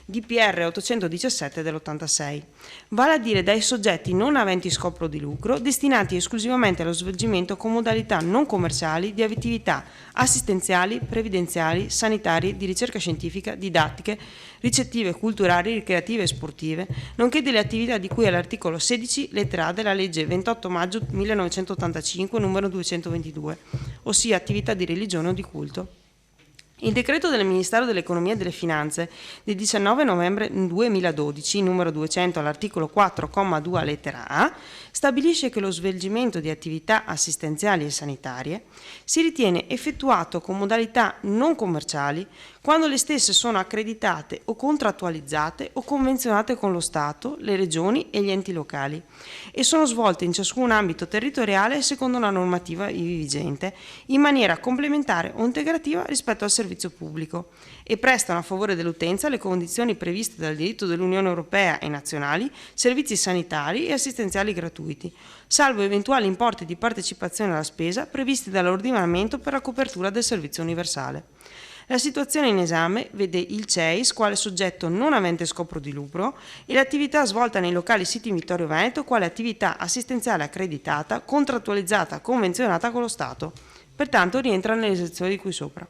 DPR 817 dell'86, vale a dire dai soggetti non aventi scopo di lucro destinati esclusivamente allo svolgimento con modalità non commerciali di attività assistenziali, previdenziali, sanitarie, di ricerca scientifica, didattiche, ricettive, culturali, ricreative e sportive, nonché delle attività di cui all'articolo 16, lettera A della legge 28 maggio 1985, numero 222, ossia attività di religione o di culto. Il decreto del Ministero dell'Economia e delle Finanze del 19 novembre 2012, numero 200, all'articolo 4,2 lettera A, stabilisce che lo svolgimento di attività assistenziali e sanitarie si ritiene effettuato con modalità non commerciali quando le stesse sono accreditate o contrattualizzate o convenzionate con lo Stato, le regioni e gli enti locali e sono svolte in ciascun ambito territoriale secondo la normativa ivi vigente in maniera complementare o integrativa rispetto al servizio pubblico e prestano a favore dell'utenza le condizioni previste dal diritto dell'Unione Europea e nazionali, servizi sanitari e assistenziali gratuiti, salvo eventuali importi di partecipazione alla spesa previsti dall'ordinamento per la copertura del servizio universale. La situazione in esame vede il CEIS quale soggetto non avente scopo di lucro e l'attività svolta nei locali siti in Vittorio Veneto quale attività assistenziale accreditata, contrattualizzata, convenzionata con lo Stato. Pertanto rientra nelle esecuzioni di cui sopra.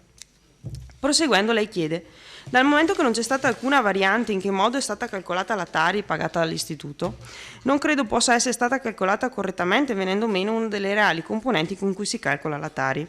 Proseguendo, lei chiede: dal momento che non c'è stata alcuna variante in che modo è stata calcolata la Tari pagata dall'istituto, non credo possa essere stata calcolata correttamente venendo meno una delle reali componenti con cui si calcola la Tari.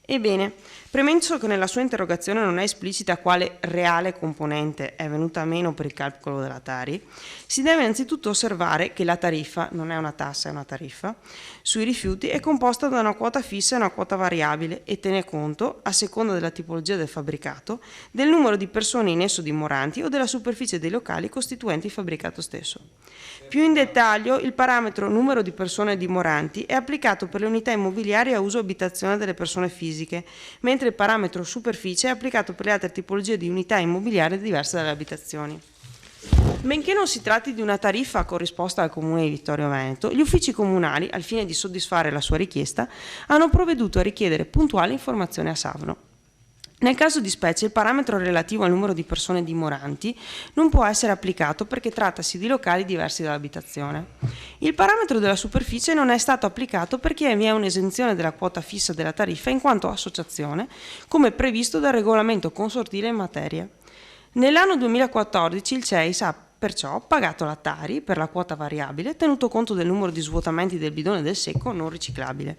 Ebbene, premesso che nella sua interrogazione non è esplicita quale reale componente è venuta meno per il calcolo della Tari, si deve innanzitutto osservare che la tariffa, non è una tassa, è una tariffa, sui rifiuti è composta da una quota fissa e una quota variabile e tiene conto, a seconda della tipologia del fabbricato, del numero di persone in esso dimoranti o della superficie dei locali costituenti il fabbricato stesso. Più in dettaglio, il parametro numero di persone dimoranti è applicato per le unità immobiliari a uso abitazione delle persone fisiche, mentre il parametro superficie è applicato per le altre tipologie di unità immobiliari diverse dalle abitazioni. Benché non si tratti di una tariffa corrisposta al Comune di Vittorio Veneto, gli uffici comunali, al fine di soddisfare la sua richiesta, hanno provveduto a richiedere puntuali informazioni a Savno. Nel caso di specie, il parametro relativo al numero di persone dimoranti non può essere applicato perché trattasi di locali diversi dall'abitazione. Il parametro della superficie non è stato applicato perché vi è un'esenzione della quota fissa della tariffa in quanto associazione, come previsto dal regolamento consortile in materia. Nell'anno 2014 il CEIS ha perciò pagato la Tari per la quota variabile, tenuto conto del numero di svuotamenti del bidone del secco non riciclabile.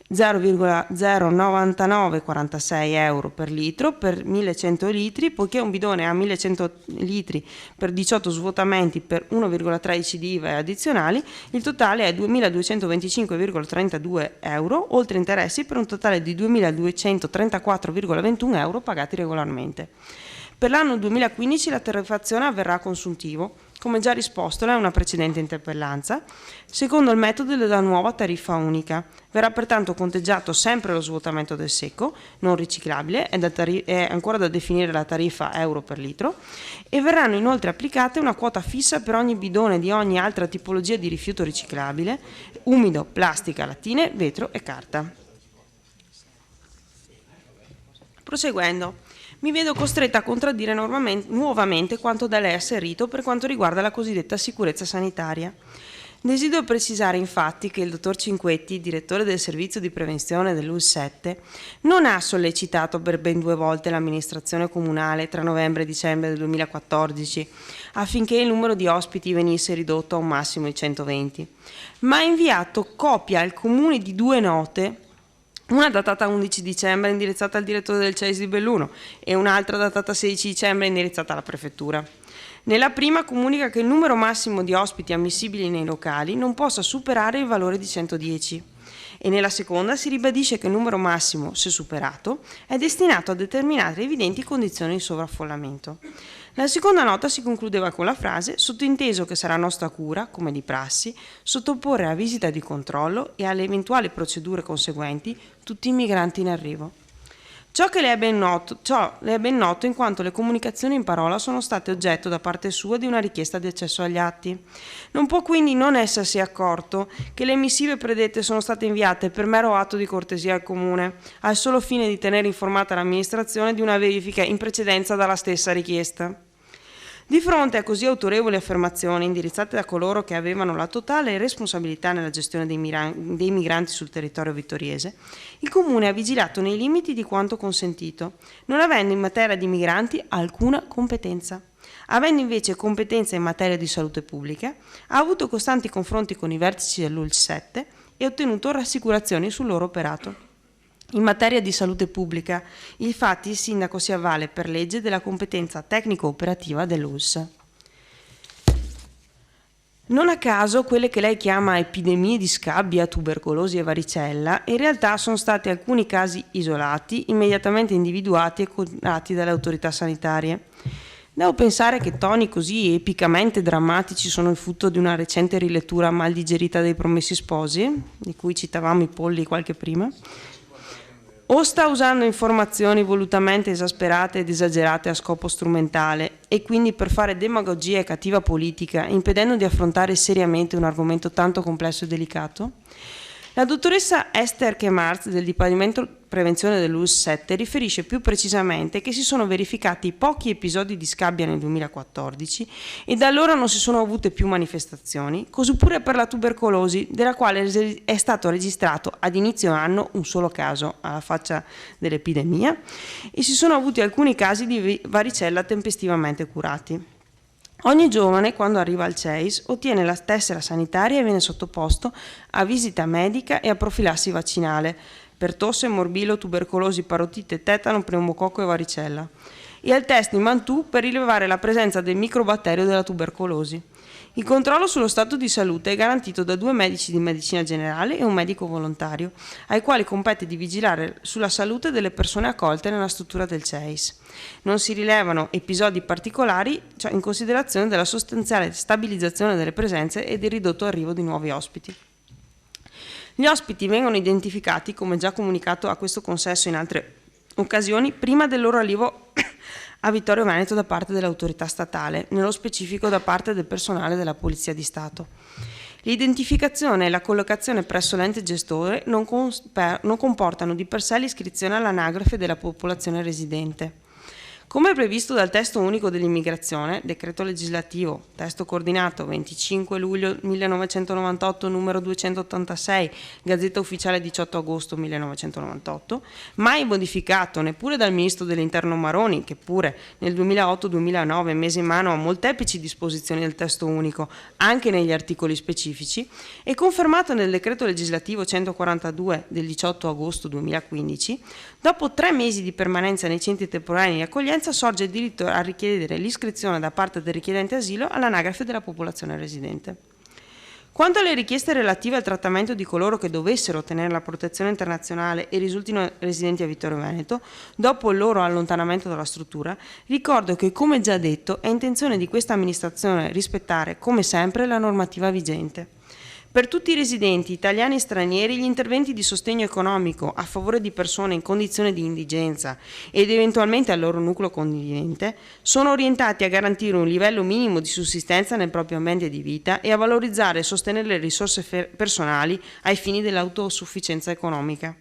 0,09946 euro per litro per 1100 litri, poiché un bidone ha 1100 litri per 18 svuotamenti per 1,13 di IVA e addizionali, il totale è 2225,32 euro, oltre interessi per un totale di 2234,21 euro pagati regolarmente. Per l'anno 2015 la tariffazione avverrà a consuntivo, come già risposto da una precedente interpellanza, secondo il metodo della nuova tariffa unica. Verrà pertanto conteggiato sempre lo svuotamento del secco, non riciclabile, è ancora da definire la tariffa euro per litro, e verranno inoltre applicate una quota fissa per ogni bidone di ogni altra tipologia di rifiuto riciclabile, umido, plastica, lattine, vetro e carta. Proseguendo. Mi vedo costretta a contraddire nuovamente quanto da lei asserito per quanto riguarda la cosiddetta sicurezza sanitaria. Desidero precisare infatti che il dottor Cinquetti, direttore del servizio di prevenzione dell'ULSS 7, non ha sollecitato per ben 2 volte l'amministrazione comunale tra novembre e dicembre del 2014 affinché il numero di ospiti venisse ridotto a un massimo di 120, ma ha inviato copia al comune di 2 note, una datata 11 dicembre indirizzata al direttore del CEIS di Belluno e un'altra datata 16 dicembre indirizzata alla prefettura. Nella prima comunica che il numero massimo di ospiti ammissibili nei locali non possa superare il valore di 110 e nella seconda si ribadisce che il numero massimo, se superato, è destinato a determinare evidenti condizioni di sovraffollamento. La seconda nota si concludeva con la frase «Sottinteso che sarà nostra cura, come di prassi, sottoporre a visita di controllo e alle eventuali procedure conseguenti tutti i migranti in arrivo». Ciò le è ben noto in quanto le comunicazioni in parola sono state oggetto da parte sua di una richiesta di accesso agli atti. Non può quindi non essersi accorto che le missive predette sono state inviate per mero atto di cortesia al Comune, al solo fine di tenere informata l'amministrazione di una verifica in precedenza dalla stessa richiesta. Di fronte a così autorevoli affermazioni indirizzate da coloro che avevano la totale responsabilità nella gestione dei migranti sul territorio vittoriese, il Comune ha vigilato nei limiti di quanto consentito, non avendo in materia di migranti alcuna competenza. Avendo invece competenza in materia di salute pubblica, ha avuto costanti confronti con i vertici dell'ULSS 7 e ottenuto rassicurazioni sul loro operato. In materia di salute pubblica, infatti il Sindaco si avvale per legge della competenza tecnico-operativa dell'ULSS. Non a caso quelle che lei chiama epidemie di scabbia, tubercolosi e varicella, in realtà sono stati alcuni casi isolati, immediatamente individuati e curati dalle autorità sanitarie. Devo pensare che toni così epicamente drammatici sono il frutto di una recente rilettura mal digerita dei Promessi Sposi, di cui citavamo i polli qualche prima, o sta usando informazioni volutamente esasperate ed esagerate a scopo strumentale e quindi per fare demagogia e cattiva politica, impedendo di affrontare seriamente un argomento tanto complesso e delicato? La dottoressa Esther Kemarz del Dipartimento Prevenzione dell'ULSS 7 riferisce più precisamente che si sono verificati pochi episodi di scabbia nel 2014 e da allora non si sono avute più manifestazioni, così pure per la tubercolosi, della quale è stato registrato ad inizio anno un solo caso alla faccia dell'epidemia e si sono avuti alcuni casi di varicella tempestivamente curati. Ogni giovane, quando arriva al CEIS, ottiene la tessera sanitaria e viene sottoposto a visita medica e a profilassi vaccinale per tosse, morbillo, tubercolosi, parotite, tetano, pneumococco e varicella, e al test di Mantoux per rilevare la presenza del microbatterio della tubercolosi. Il controllo sullo stato di salute è garantito da 2 medici di medicina generale e un medico volontario, ai quali compete di vigilare sulla salute delle persone accolte nella struttura del CEIS. Non si rilevano episodi particolari, cioè in considerazione della sostanziale stabilizzazione delle presenze e del ridotto arrivo di nuovi ospiti. Gli ospiti vengono identificati, come già comunicato a questo consesso in altre occasioni, prima del loro arrivo a Vittorio Veneto da parte dell'autorità statale, nello specifico da parte del personale della Polizia di Stato. L'identificazione e la collocazione presso l'ente gestore non comportano di per sé l'iscrizione all'anagrafe della popolazione residente. Come previsto dal testo unico dell'immigrazione, decreto legislativo, testo coordinato 25 luglio 1998, numero 286, Gazzetta Ufficiale 18 agosto 1998, mai modificato neppure dal Ministro dell'Interno Maroni, che pure nel 2008-2009 mise in mano a molteplici disposizioni del testo unico, anche negli articoli specifici, e confermato nel decreto legislativo 142 del 18 agosto 2015, dopo 3 mesi di permanenza nei centri temporanei di accoglienza sorge il diritto a richiedere l'iscrizione da parte del richiedente asilo all'anagrafe della popolazione residente. Quanto alle richieste relative al trattamento di coloro che dovessero ottenere la protezione internazionale e risultino residenti a Vittorio Veneto, dopo il loro allontanamento dalla struttura, ricordo che, come già detto, è intenzione di questa amministrazione rispettare, come sempre, la normativa vigente. Per tutti i residenti, italiani e stranieri, gli interventi di sostegno economico a favore di persone in condizione di indigenza ed eventualmente al loro nucleo convivente sono orientati a garantire un livello minimo di sussistenza nel proprio ambiente di vita e a valorizzare e sostenere le risorse personali ai fini dell'autosufficienza economica.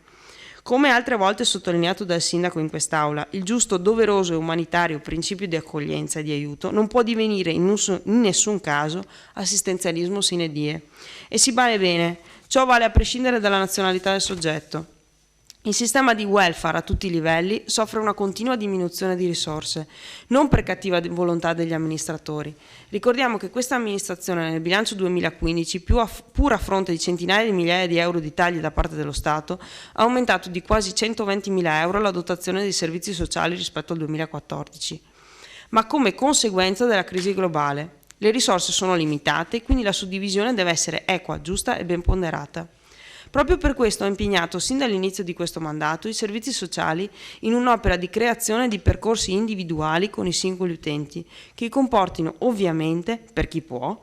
Come altre volte sottolineato dal sindaco in quest'Aula, il giusto, doveroso e umanitario principio di accoglienza e di aiuto non può divenire in nessun caso assistenzialismo sine die. E si bade bene, ciò vale a prescindere dalla nazionalità del soggetto. Il sistema di welfare a tutti i livelli soffre una continua diminuzione di risorse, non per cattiva volontà degli amministratori. Ricordiamo che questa amministrazione nel bilancio 2015, pur a fronte di centinaia di migliaia di euro di tagli da parte dello Stato, ha aumentato di quasi 120.000 euro la dotazione dei servizi sociali rispetto al 2014, ma come conseguenza della crisi globale. Le risorse sono limitate, quindi la suddivisione deve essere equa, giusta e ben ponderata. Proprio per questo ho impegnato sin dall'inizio di questo mandato i servizi sociali in un'opera di creazione di percorsi individuali con i singoli utenti, che comportino ovviamente, per chi può,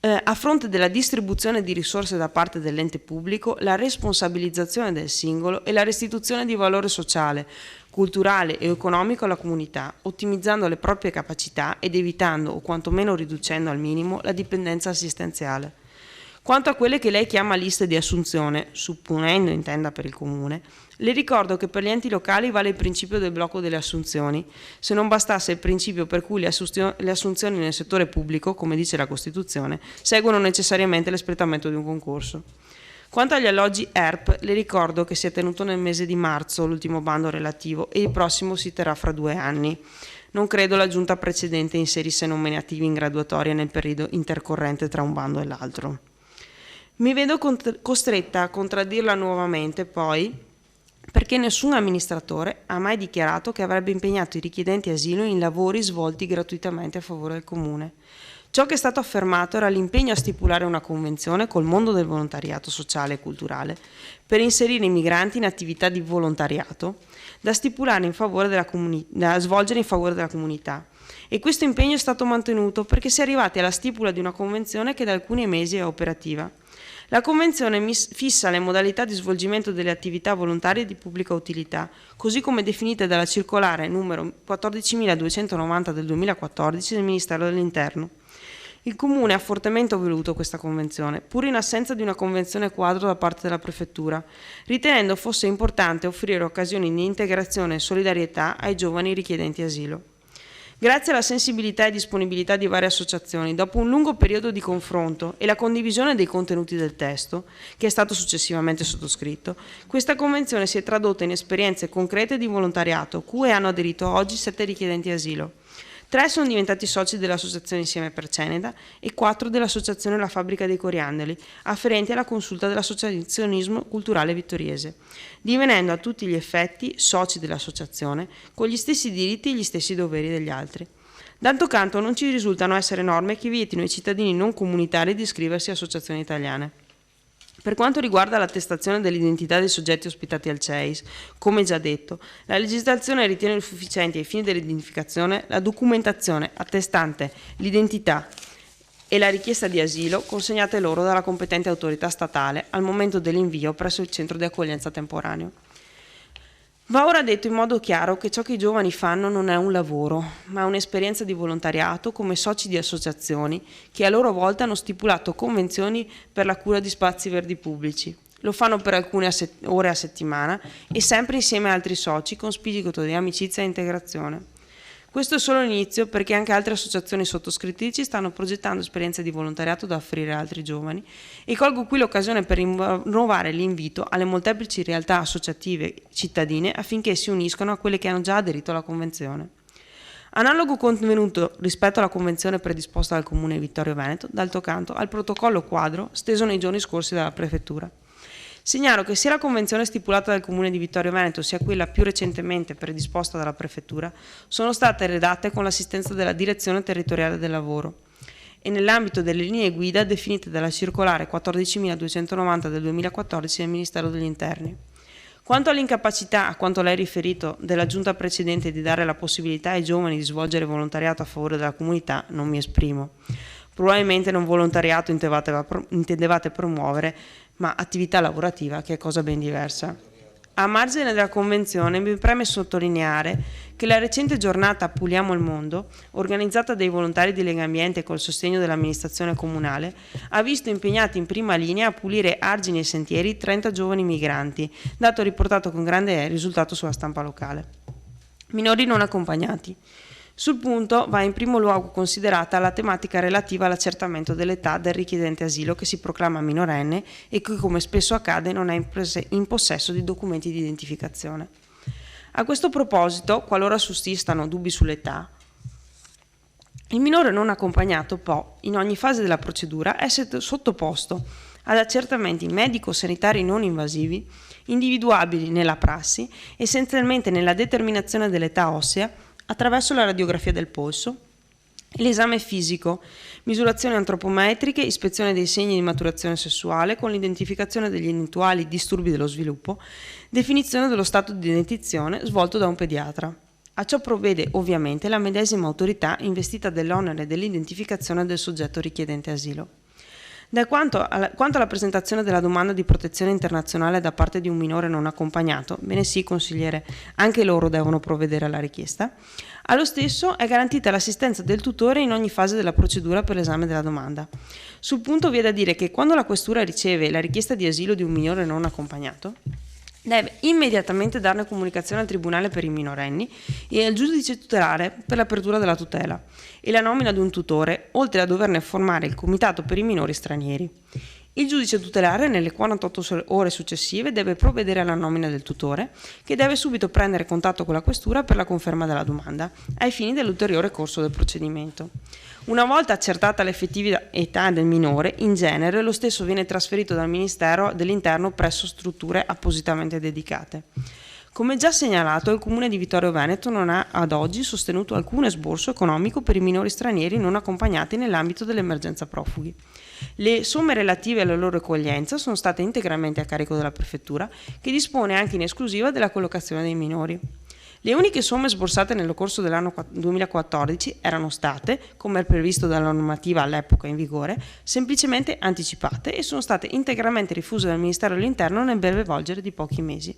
a fronte della distribuzione di risorse da parte dell'ente pubblico, la responsabilizzazione del singolo e la restituzione di valore sociale, culturale e economico alla comunità, ottimizzando le proprie capacità ed evitando o quantomeno riducendo al minimo la dipendenza assistenziale. Quanto a quelle che lei chiama liste di assunzione, supponendo intenda per il Comune, le ricordo che per gli enti locali vale il principio del blocco delle assunzioni, se non bastasse il principio per cui le assunzioni nel settore pubblico, come dice la Costituzione, seguono necessariamente l'espletamento di un concorso. Quanto agli alloggi ERP, le ricordo che si è tenuto nel mese di marzo l'ultimo bando relativo e il prossimo si terrà fra 2 anni. Non credo la giunta precedente inserisse nominativi in graduatoria nel periodo intercorrente tra un bando e l'altro. Mi vedo costretta a contraddirla nuovamente poi, perché nessun amministratore ha mai dichiarato che avrebbe impegnato i richiedenti asilo in lavori svolti gratuitamente a favore del Comune. Ciò che è stato affermato era l'impegno a stipulare una convenzione col mondo del volontariato sociale e culturale per inserire i migranti in attività di volontariato da svolgere in favore della comunità. E questo impegno è stato mantenuto perché si è arrivati alla stipula di una convenzione che da alcuni mesi è operativa. La Convenzione fissa le modalità di svolgimento delle attività volontarie di pubblica utilità, così come definite dalla circolare numero 14.290 del 2014 del Ministero dell'Interno. Il Comune ha fortemente voluto questa Convenzione, pur in assenza di una Convenzione quadro da parte della Prefettura, ritenendo fosse importante offrire occasioni di integrazione e solidarietà ai giovani richiedenti asilo. Grazie alla sensibilità e disponibilità di varie associazioni, dopo un lungo periodo di confronto e la condivisione dei contenuti del testo, che è stato successivamente sottoscritto, questa convenzione si è tradotta in esperienze concrete di volontariato, cui hanno aderito oggi 7 richiedenti asilo. 3 sono diventati soci dell'associazione Insieme per Ceneda e 4 dell'associazione La Fabbrica dei Coriandoli, afferenti alla consulta dell'associazionismo culturale vittoriese, divenendo a tutti gli effetti soci dell'associazione con gli stessi diritti e gli stessi doveri degli altri. D'altro canto non ci risultano essere norme che vietino ai cittadini non comunitari di iscriversi a associazioni italiane. Per quanto riguarda l'attestazione dell'identità dei soggetti ospitati al CEIS, come già detto, la legislazione ritiene sufficienti ai fini dell'identificazione la documentazione attestante l'identità e la richiesta di asilo consegnate loro dalla competente autorità statale al momento dell'invio presso il centro di accoglienza temporaneo. Va ora detto in modo chiaro che ciò che i giovani fanno non è un lavoro, ma un'esperienza di volontariato come soci di associazioni che a loro volta hanno stipulato convenzioni per la cura di spazi verdi pubblici. Lo fanno per alcune ore a settimana e sempre insieme a altri soci con spirito di amicizia e integrazione. Questo è solo l'inizio perché anche altre associazioni sottoscrittrici stanno progettando esperienze di volontariato da offrire a altri giovani e colgo qui l'occasione per rinnovare l'invito alle molteplici realtà associative cittadine affinché si uniscano a quelle che hanno già aderito alla Convenzione. Analogo contenuto rispetto alla Convenzione predisposta dal Comune di Vittorio Veneto, d'altro canto al protocollo quadro steso nei giorni scorsi dalla Prefettura. Segnalo che sia la convenzione stipulata dal Comune di Vittorio Veneto sia quella più recentemente predisposta dalla Prefettura sono state redatte con l'assistenza della Direzione Territoriale del Lavoro e nell'ambito delle linee guida definite dalla circolare 14.290 del 2014 del Ministero degli Interni. Quanto all'incapacità, a quanto lei riferito, della giunta precedente di dare la possibilità ai giovani di svolgere volontariato a favore della comunità, non mi esprimo. Probabilmente non volontariato intendevate promuovere, ma attività lavorativa, che è cosa ben diversa. A margine della Convenzione mi preme sottolineare che la recente giornata Puliamo il Mondo, organizzata dai volontari di Legambiente col sostegno dell'amministrazione comunale, ha visto impegnati in prima linea a pulire argini e sentieri 30 giovani migranti, dato riportato con grande risultato sulla stampa locale. Minori non accompagnati. Sul punto va in primo luogo considerata la tematica relativa all'accertamento dell'età del richiedente asilo che si proclama minorenne e che, come spesso accade, non è in possesso di documenti di identificazione. A questo proposito, qualora sussistano dubbi sull'età, il minore non accompagnato può, in ogni fase della procedura, essere sottoposto ad accertamenti medico-sanitari non invasivi, individuabili nella prassi, essenzialmente nella determinazione dell'età ossea, attraverso la radiografia del polso, l'esame fisico, misurazioni antropometriche, ispezione dei segni di maturazione sessuale con l'identificazione degli eventuali disturbi dello sviluppo, definizione dello stato di dentizione svolto da un pediatra. A ciò provvede ovviamente la medesima autorità investita dell'onere dell'identificazione del soggetto richiedente asilo. Quanto alla presentazione della domanda di protezione internazionale da parte di un minore non accompagnato, bene sì, consigliere, anche loro devono provvedere alla richiesta. Allo stesso è garantita l'assistenza del tutore in ogni fase della procedura per l'esame della domanda. Sul punto vi è da dire che quando la questura riceve la richiesta di asilo di un minore non accompagnato, deve immediatamente darne comunicazione al Tribunale per i minorenni e al giudice tutelare per l'apertura della tutela e la nomina di un tutore, oltre a doverne formare il Comitato per i minori stranieri. Il giudice tutelare nelle 48 ore successive deve provvedere alla nomina del tutore, che deve subito prendere contatto con la questura per la conferma della domanda, ai fini dell'ulteriore corso del procedimento. Una volta accertata l'effettiva età del minore, in genere lo stesso viene trasferito dal Ministero dell'Interno presso strutture appositamente dedicate. Come già segnalato, il Comune di Vittorio Veneto non ha ad oggi sostenuto alcun esborso economico per i minori stranieri non accompagnati nell'ambito dell'emergenza profughi. Le somme relative alla loro accoglienza sono state integralmente a carico della Prefettura, che dispone anche in esclusiva della collocazione dei minori. Le uniche somme sborsate nel corso dell'anno 2014 erano state, come previsto dalla normativa all'epoca in vigore, semplicemente anticipate e sono state integralmente rifuse dal Ministero dell'Interno nel breve volgere di pochi mesi.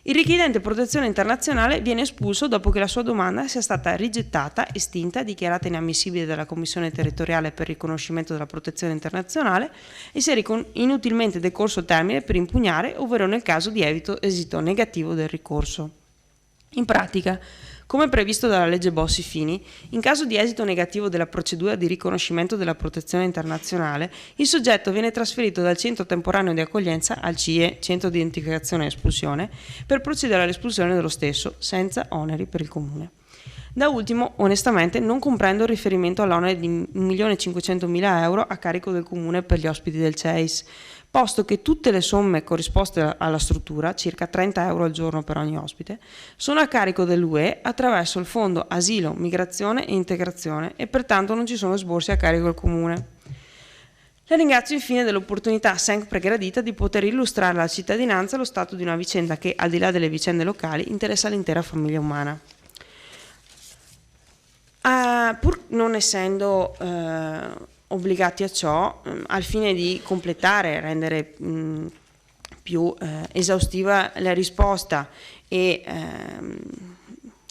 Il richiedente protezione internazionale viene espulso dopo che la sua domanda sia stata rigettata, estinta, dichiarata inammissibile dalla Commissione territoriale per il riconoscimento della protezione internazionale e sia inutilmente decorso il termine per impugnare, ovvero nel caso di esito negativo del ricorso. In pratica, come previsto dalla legge Bossi-Fini, in caso di esito negativo della procedura di riconoscimento della protezione internazionale, il soggetto viene trasferito dal centro temporaneo di accoglienza al CIE, centro di identificazione e espulsione, per procedere all'espulsione dello stesso, senza oneri per il Comune. Da ultimo, onestamente, non comprendo il riferimento all'onere di 1.500.000 euro a carico del Comune per gli ospiti del CEIS, posto che tutte le somme corrisposte alla struttura, circa 30 euro al giorno per ogni ospite, sono a carico dell'UE attraverso il Fondo Asilo, Migrazione e Integrazione e pertanto non ci sono sborsi a carico del Comune. La ringrazio infine dell'opportunità sempre gradita di poter illustrare alla cittadinanza lo stato di una vicenda che, al di là delle vicende locali, interessa l'intera famiglia umana. Pur non essendo obbligati a ciò, al fine di completare e rendere più esaustiva la risposta e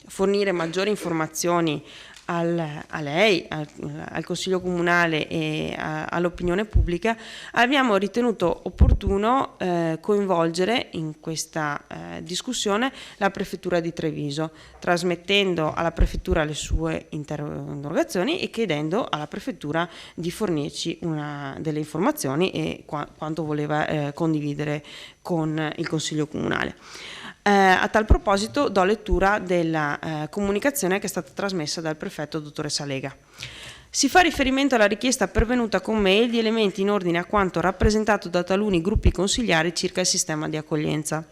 fornire maggiori informazioni a lei, al Consiglio Comunale e all'opinione pubblica, abbiamo ritenuto opportuno coinvolgere in questa discussione la Prefettura di Treviso, trasmettendo alla Prefettura le sue interrogazioni e chiedendo alla Prefettura di fornirci delle informazioni e quanto voleva condividere con il Consiglio Comunale. A tal proposito do lettura della comunicazione che è stata trasmessa dal prefetto dottoressa Lega. Si fa riferimento alla richiesta pervenuta con mail di elementi in ordine a quanto rappresentato da taluni gruppi consigliari circa il sistema di accoglienza.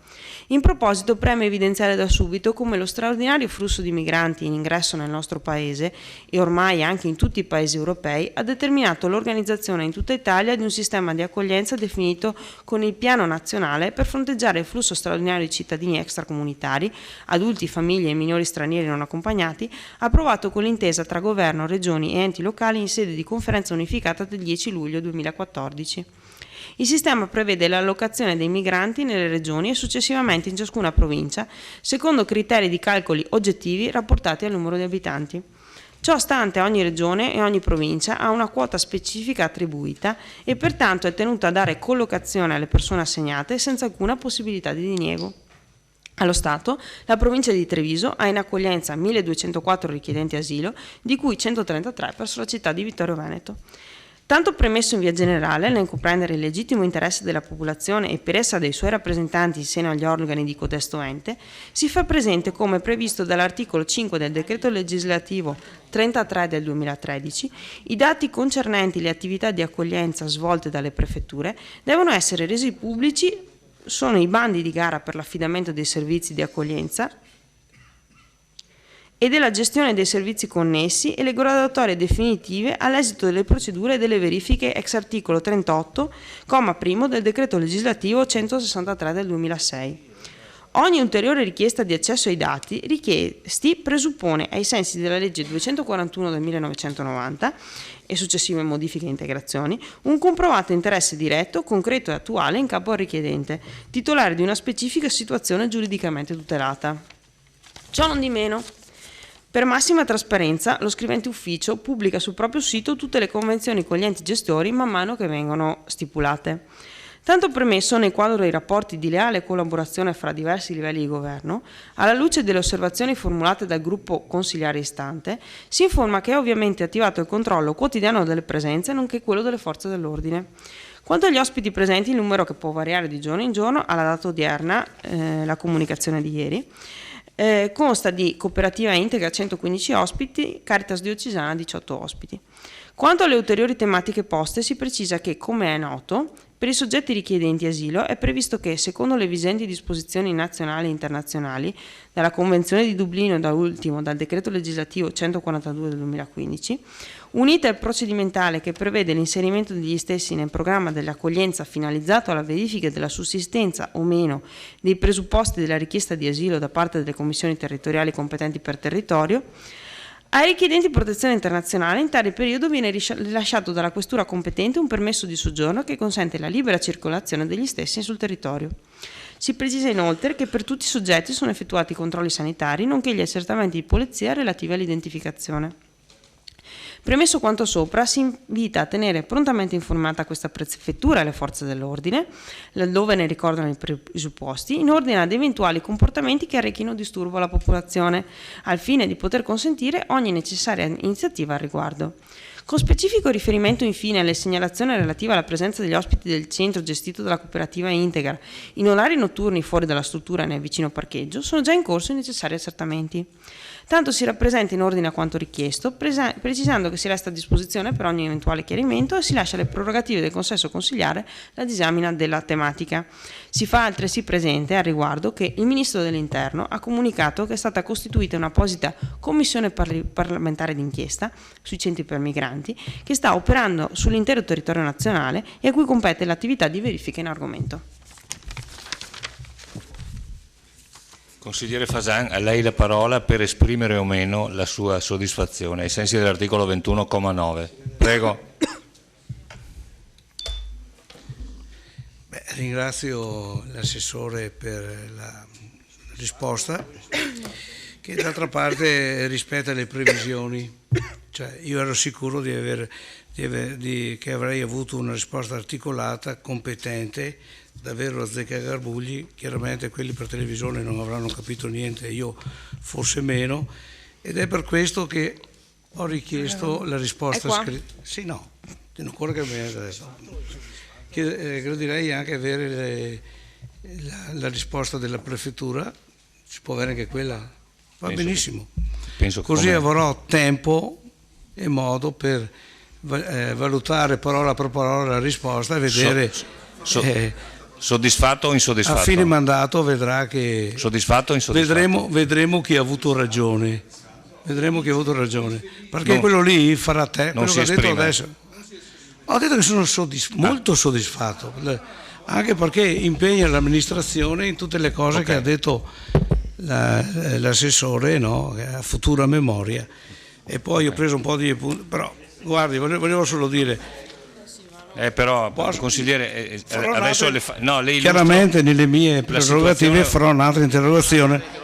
In proposito preme evidenziare da subito come lo straordinario flusso di migranti in ingresso nel nostro Paese, e ormai anche in tutti i Paesi europei, ha determinato l'organizzazione in tutta Italia di un sistema di accoglienza definito con il Piano Nazionale per fronteggiare il flusso straordinario di cittadini extracomunitari, adulti, famiglie e minori stranieri non accompagnati, approvato con l'intesa tra Governo, Regioni e enti locali in sede di conferenza unificata del 10 luglio 2014. Il sistema prevede l'allocazione dei migranti nelle regioni e successivamente in ciascuna provincia, secondo criteri di calcoli oggettivi rapportati al numero di abitanti. Ciò stante, ogni regione e ogni provincia ha una quota specifica attribuita e pertanto è tenuta a dare collocazione alle persone assegnate senza alcuna possibilità di diniego. Allo Stato, la provincia di Treviso ha in accoglienza 1.204 richiedenti asilo, di cui 133 presso la città di Vittorio Veneto. Tanto premesso in via generale, nel comprendere il legittimo interesse della popolazione e per essa dei suoi rappresentanti in seno agli organi di codesto ente, si fa presente come previsto dall'articolo 5 del decreto legislativo 33 del 2013, i dati concernenti le attività di accoglienza svolte dalle prefetture devono essere resi pubblici. Sono i bandi di gara per l'affidamento dei servizi di accoglienza e della gestione dei servizi connessi e le graduatorie definitive all'esito delle procedure e delle verifiche ex articolo 38, comma primo del decreto legislativo 163 del 2006. Ogni ulteriore richiesta di accesso ai dati richiesti presuppone, ai sensi della legge 241 del 1990 e successive modifiche e integrazioni, un comprovato interesse diretto, concreto e attuale in capo al richiedente, titolare di una specifica situazione giuridicamente tutelata. Ciò non di meno, per massima trasparenza, lo scrivente ufficio pubblica sul proprio sito tutte le convenzioni con gli enti gestori man mano che vengono stipulate. Tanto premesso, nel quadro dei rapporti di leale collaborazione fra diversi livelli di governo, alla luce delle osservazioni formulate dal gruppo consigliare istante, si informa che è ovviamente attivato il controllo quotidiano delle presenze, nonché quello delle forze dell'ordine. Quanto agli ospiti presenti, il numero che può variare di giorno in giorno, alla data odierna, la comunicazione di ieri, consta di Cooperativa Integra 115 ospiti, Caritas Diocesana 18 ospiti. Quanto alle ulteriori tematiche poste, si precisa che, come è noto, per i soggetti richiedenti asilo è previsto che, secondo le vigenti disposizioni nazionali e internazionali, dalla Convenzione di Dublino e da ultimo dal decreto legislativo 142 del 2015, un iter procedimentale che prevede l'inserimento degli stessi nel programma dell'accoglienza finalizzato alla verifica della sussistenza o meno dei presupposti della richiesta di asilo da parte delle commissioni territoriali competenti per territorio, ai richiedenti protezione internazionale in tale periodo viene rilasciato dalla questura competente un permesso di soggiorno che consente la libera circolazione degli stessi sul territorio. Si precisa inoltre che per tutti i soggetti sono effettuati i controlli sanitari nonché gli accertamenti di polizia relativi all'identificazione. Premesso quanto sopra, si invita a tenere prontamente informata questa prefettura e le forze dell'ordine, laddove ne ricordano i presupposti, in ordine ad eventuali comportamenti che arrechino disturbo alla popolazione, al fine di poter consentire ogni necessaria iniziativa al riguardo. Con specifico riferimento infine alle segnalazioni relative alla presenza degli ospiti del centro gestito dalla Cooperativa Integra in orari notturni fuori dalla struttura e nel vicino parcheggio, sono già in corso i necessari accertamenti. Tanto si rappresenta in ordine a quanto richiesto, precisando che si resta a disposizione per ogni eventuale chiarimento e si lascia le prerogative del consesso consigliare la disamina della tematica. Si fa altresì presente al riguardo che il Ministro dell'Interno ha comunicato che è stata costituita un'apposita commissione parlamentare d'inchiesta sui centri per migranti che sta operando sull'intero territorio nazionale e a cui compete l'attività di verifica in argomento. Consigliere Fasan, a lei la parola per esprimere o meno la sua soddisfazione ai sensi dell'articolo 21,9. Prego. Ringrazio l'assessore per la risposta che d'altra parte rispetta le previsioni. Cioè, io ero sicuro che avrei avuto una risposta articolata, competente, davvero azzeccagarbugli. Chiaramente quelli per televisione non avranno capito niente, io forse meno, ed è per questo che ho richiesto la risposta scritta. Sì, no, non ancora che adesso. Gradirei anche avere la risposta della prefettura, si può avere anche quella, va benissimo. Così avrò tempo e modo per valutare parola per parola la risposta e vedere. Soddisfatto o insoddisfatto? A fine mandato vedrà che. Soddisfatto o insoddisfatto? Vedremo chi ha avuto ragione. Vedremo chi ha avuto ragione. Perché quello lì farà te. Non quello si che ho detto esprime. adesso. Ho detto che sono molto soddisfatto. Anche perché impegna l'amministrazione in tutte le cose che ha detto l'assessore, no? A futura memoria. E poi ho preso un po' di appunti. Però, guardi, volevo solo dire. Però, consigliere, adesso lei chiaramente nelle mie prerogative farò un'altra interrogazione.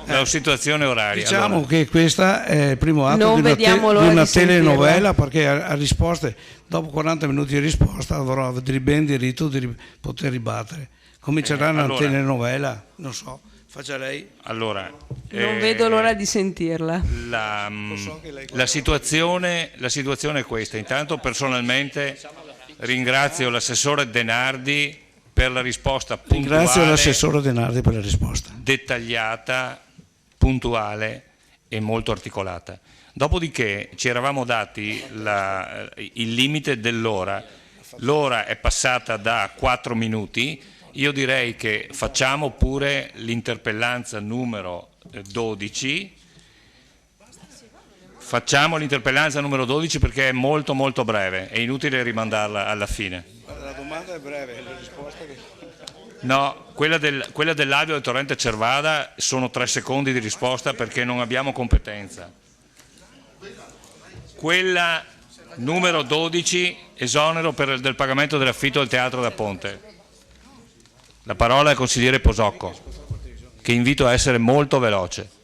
La situazione oraria. Diciamo allora, che questa è il primo atto Non di vediamo l'ora una di sentirla. telenovela, perché a risposte, dopo 40 minuti di risposta avrò ben diritto di poter ribattere. Comincerà una telenovela, non so, faccia lei. Allora, Non vedo l'ora di sentirla. la situazione è questa. Intanto personalmente ringrazio l'assessore Denardi per la risposta puntuale. Ringrazio l'assessore Denardi per la risposta. Dettagliata, puntuale e molto articolata. Dopodiché ci eravamo dati il limite dell'ora. L'ora è passata da 4 minuti. Io direi che facciamo pure l'interpellanza numero 12. Facciamo l'interpellanza numero 12 perché è molto molto breve, è inutile rimandarla alla fine. La domanda è breve, la risposta che... No, quella dell'Avio del Torrente Cervada sono 3 secondi di risposta perché non abbiamo competenza. Quella numero 12, esonero del pagamento dell'affitto del Teatro da Ponte. La parola al consigliere Posocco, che invito a essere molto veloce.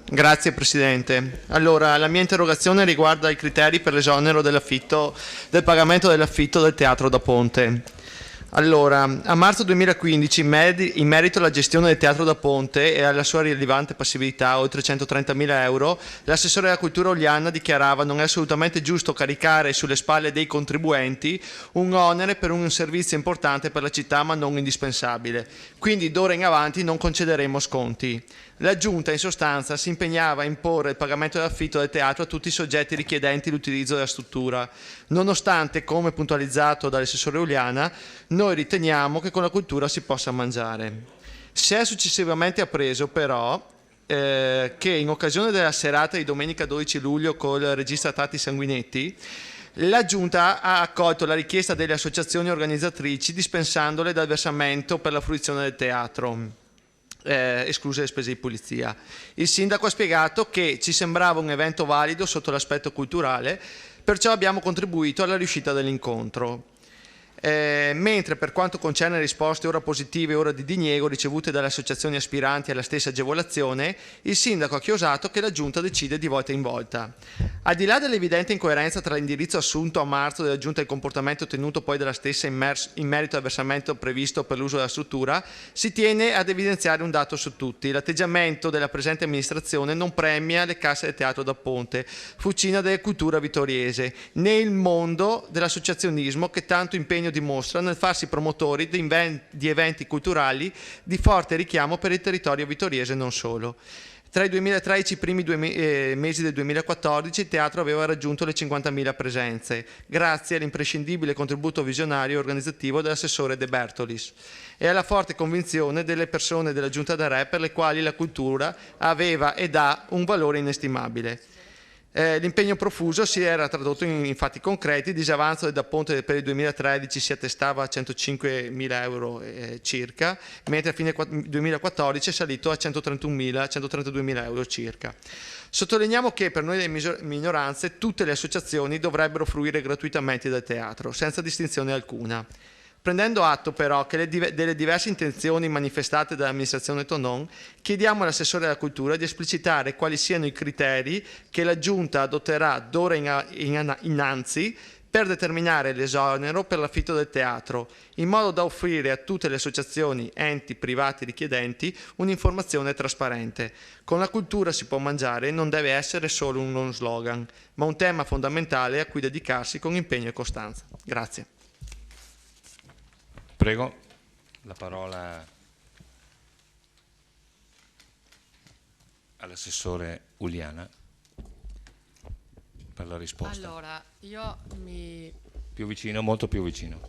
Grazie Presidente. Allora, la mia interrogazione riguarda i criteri per l'esonero del pagamento dell'affitto del Teatro da Ponte. Allora, a marzo 2015, in merito alla gestione del Teatro da Ponte e alla sua rilevante passività, oltre 130.000 euro, l'assessore della cultura Uliana dichiarava non è assolutamente giusto caricare sulle spalle dei contribuenti un onere per un servizio importante per la città ma non indispensabile. Quindi d'ora in avanti non concederemo sconti. La Giunta in sostanza si impegnava a imporre il pagamento dell'affitto del teatro a tutti i soggetti richiedenti l'utilizzo della struttura, nonostante, come puntualizzato dall'assessore Uliana, noi riteniamo che con la cultura si possa mangiare. Si è successivamente appreso però che in occasione della serata di domenica 12 luglio col regista Tatti Sanguinetti, la Giunta ha accolto la richiesta delle associazioni organizzatrici dispensandole dal versamento per la fruizione del teatro. Escluse le spese di pulizia. Il sindaco ha spiegato che ci sembrava un evento valido sotto l'aspetto culturale, perciò abbiamo contribuito alla riuscita dell'incontro. Mentre per quanto concerne risposte ora positive e ora di diniego ricevute dalle associazioni aspiranti alla stessa agevolazione, il sindaco ha chiosato che la Giunta decide di volta in volta. Al di là dell'evidente incoerenza tra l'indirizzo assunto a marzo della Giunta e il comportamento tenuto poi dalla stessa in merito al versamento previsto per l'uso della struttura, si tiene ad evidenziare un dato su tutti. L'atteggiamento della presente amministrazione non premia le casse del Teatro da Ponte, fucina della cultura vittoriese, né il mondo dell'associazionismo che tanto impegno dimostra nel farsi promotori di eventi culturali di forte richiamo per il territorio vittoriese e non solo. Tra i 2013 e i primi mesi del 2014 il teatro aveva raggiunto le 50.000 presenze, grazie all'imprescindibile contributo visionario e organizzativo dell'assessore De Bertolis e alla forte convinzione delle persone della Giunta da Re per le quali la cultura aveva ed ha un valore inestimabile. L'impegno profuso si era tradotto in fatti concreti. Il disavanzo del Da Ponte per il 2013 si attestava a 105.000 euro circa, mentre a fine 2014 è salito a 132.000 euro circa. Sottolineiamo che per noi delle minoranze tutte le associazioni dovrebbero fruire gratuitamente del teatro, senza distinzione alcuna. Prendendo atto però che delle diverse intenzioni manifestate dall'amministrazione Tonon, chiediamo all'assessore della cultura di esplicitare quali siano i criteri che la Giunta adotterà d'ora innanzi per determinare l'esonero per l'affitto del teatro, in modo da offrire a tutte le associazioni, enti, privati richiedenti un'informazione trasparente. Con la cultura si può mangiare non deve essere solo un non slogan, ma un tema fondamentale a cui dedicarsi con impegno e costanza. Grazie. Prego, la parola all'assessore Uliana per la risposta. Allora, Più vicino, molto più vicino.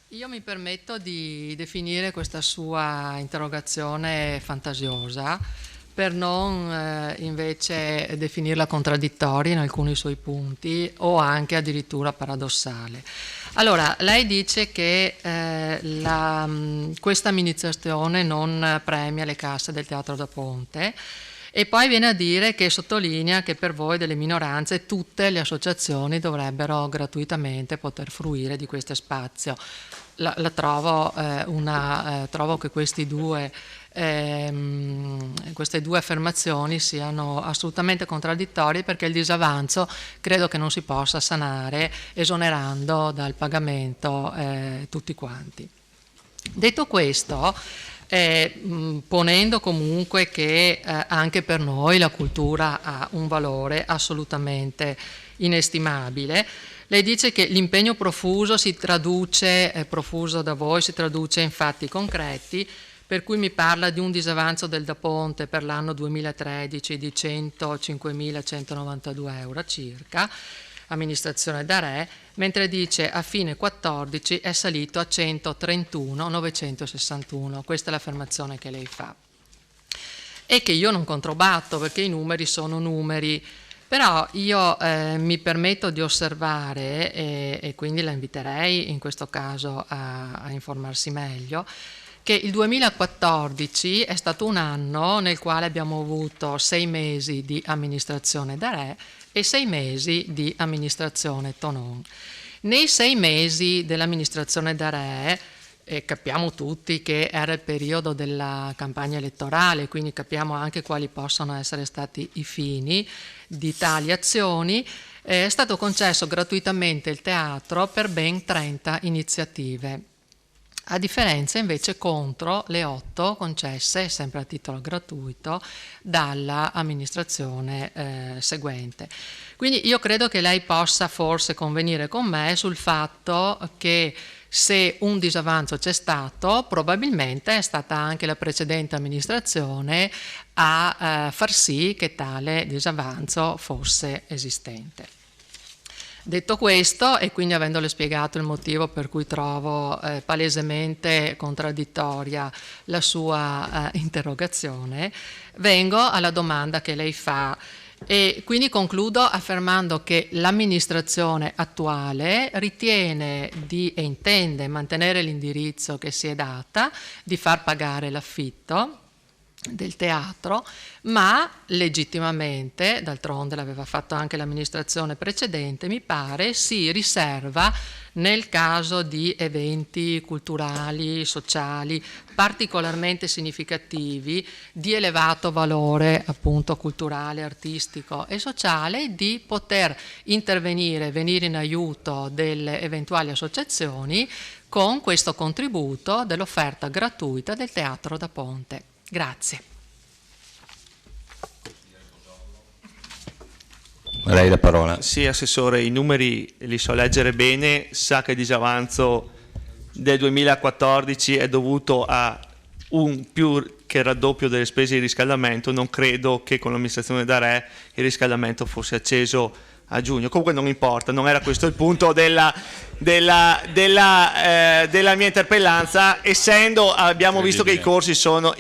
Io mi permetto di definire questa sua interrogazione fantasiosa per non invece definirla contraddittoria in alcuni suoi punti o anche addirittura paradossale. Allora, lei dice che questa amministrazione non premia le casse del Teatro da Ponte e poi viene a dire che sottolinea che per voi delle minoranze tutte le associazioni dovrebbero gratuitamente poter fruire di questo spazio. Trovo che queste due affermazioni siano assolutamente contraddittorie, perché il disavanzo credo che non si possa sanare esonerando dal pagamento tutti quanti. Detto questo, ponendo comunque che anche per noi la cultura ha un valore assolutamente inestimabile, lei dice che l'impegno profuso da voi si traduce in fatti concreti, per cui mi parla di un disavanzo del Da Ponte per l'anno 2013 di 105.192 euro circa, amministrazione da Re, mentre dice a fine 2014 è salito a 131.961. Questa è l'affermazione che lei fa. E che io non controbatto, perché i numeri sono numeri, però io mi permetto di osservare, e quindi la inviterei in questo caso a informarsi meglio, che il 2014 è stato un anno nel quale abbiamo avuto 6 mesi di amministrazione da Re e 6 mesi di amministrazione Tonon. Nei 6 mesi dell'amministrazione da Re, capiamo tutti che era il periodo della campagna elettorale, quindi capiamo anche quali possono essere stati i fini di tali azioni, è stato concesso gratuitamente il teatro per ben 30 iniziative, a differenza invece contro le 8 concesse, sempre a titolo gratuito, dalla amministrazione seguente. Quindi io credo che lei possa forse convenire con me sul fatto che se un disavanzo c'è stato, probabilmente è stata anche la precedente amministrazione a far sì che tale disavanzo fosse esistente. Detto questo, e quindi avendole spiegato il motivo per cui trovo palesemente contraddittoria la sua interrogazione, vengo alla domanda che lei fa e quindi concludo affermando che l'amministrazione attuale ritiene e intende mantenere l'indirizzo che si è data di far pagare l'affitto del teatro, ma legittimamente, d'altronde l'aveva fatto anche l'amministrazione precedente, mi pare, si riserva nel caso di eventi culturali, sociali particolarmente significativi, di elevato valore appunto culturale, artistico e sociale, di poter intervenire, venire in aiuto delle eventuali associazioni con questo contributo dell'offerta gratuita del Teatro da Ponte. Grazie. Lei la parola. Sì, Assessore, i numeri li so leggere bene, sa che il disavanzo del 2014 è dovuto a un più che raddoppio delle spese di riscaldamento. Non credo che con l'amministrazione da Re il riscaldamento fosse acceso a giugno. Comunque non importa, non era questo il punto della mia interpellanza, essendo abbiamo visto che i costi sono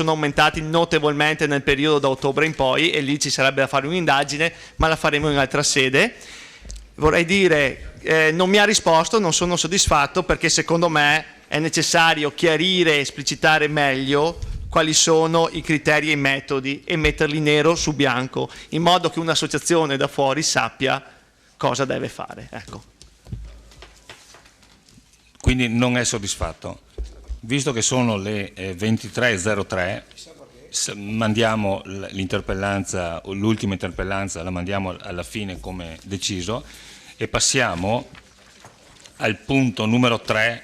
aumentati notevolmente nel periodo da ottobre in poi, e lì ci sarebbe da fare un'indagine, ma la faremo in altra sede. Vorrei dire, non mi ha risposto, non sono soddisfatto, perché secondo me è necessario chiarire e esplicitare meglio quali sono i criteri e i metodi e metterli nero su bianco, in modo che un'associazione da fuori sappia cosa deve fare. Ecco. Quindi non è soddisfatto. Visto che sono le 23.03, mandiamo l'interpellanza, l'ultima interpellanza la mandiamo alla fine come deciso, e passiamo al punto numero 3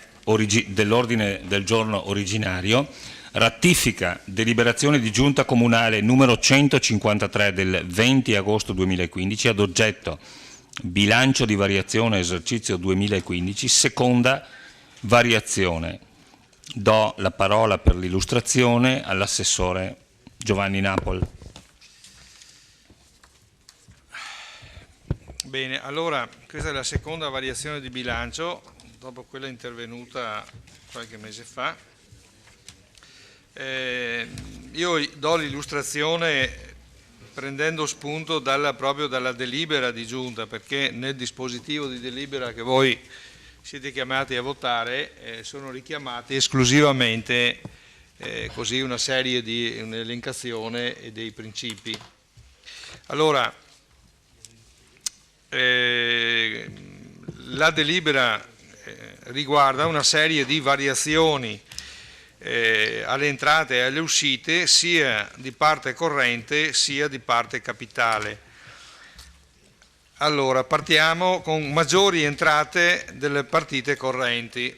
dell'ordine del giorno originario: ratifica deliberazione di giunta comunale numero 153 del 20 agosto 2015 ad oggetto bilancio di variazione esercizio 2015, seconda variazione. Do la parola per l'illustrazione all'assessore Giovanni Napol. Bene, allora questa è la seconda variazione di bilancio dopo quella intervenuta qualche mese fa. io do l'illustrazione prendendo spunto proprio dalla delibera di giunta, perché nel dispositivo di delibera che voi siete chiamati a votare sono richiamati esclusivamente così una serie di un'elencazione e dei principi. Allora, la delibera riguarda una serie di variazioni alle entrate e alle uscite sia di parte corrente sia di parte capitale. Allora, partiamo con maggiori entrate delle partite correnti.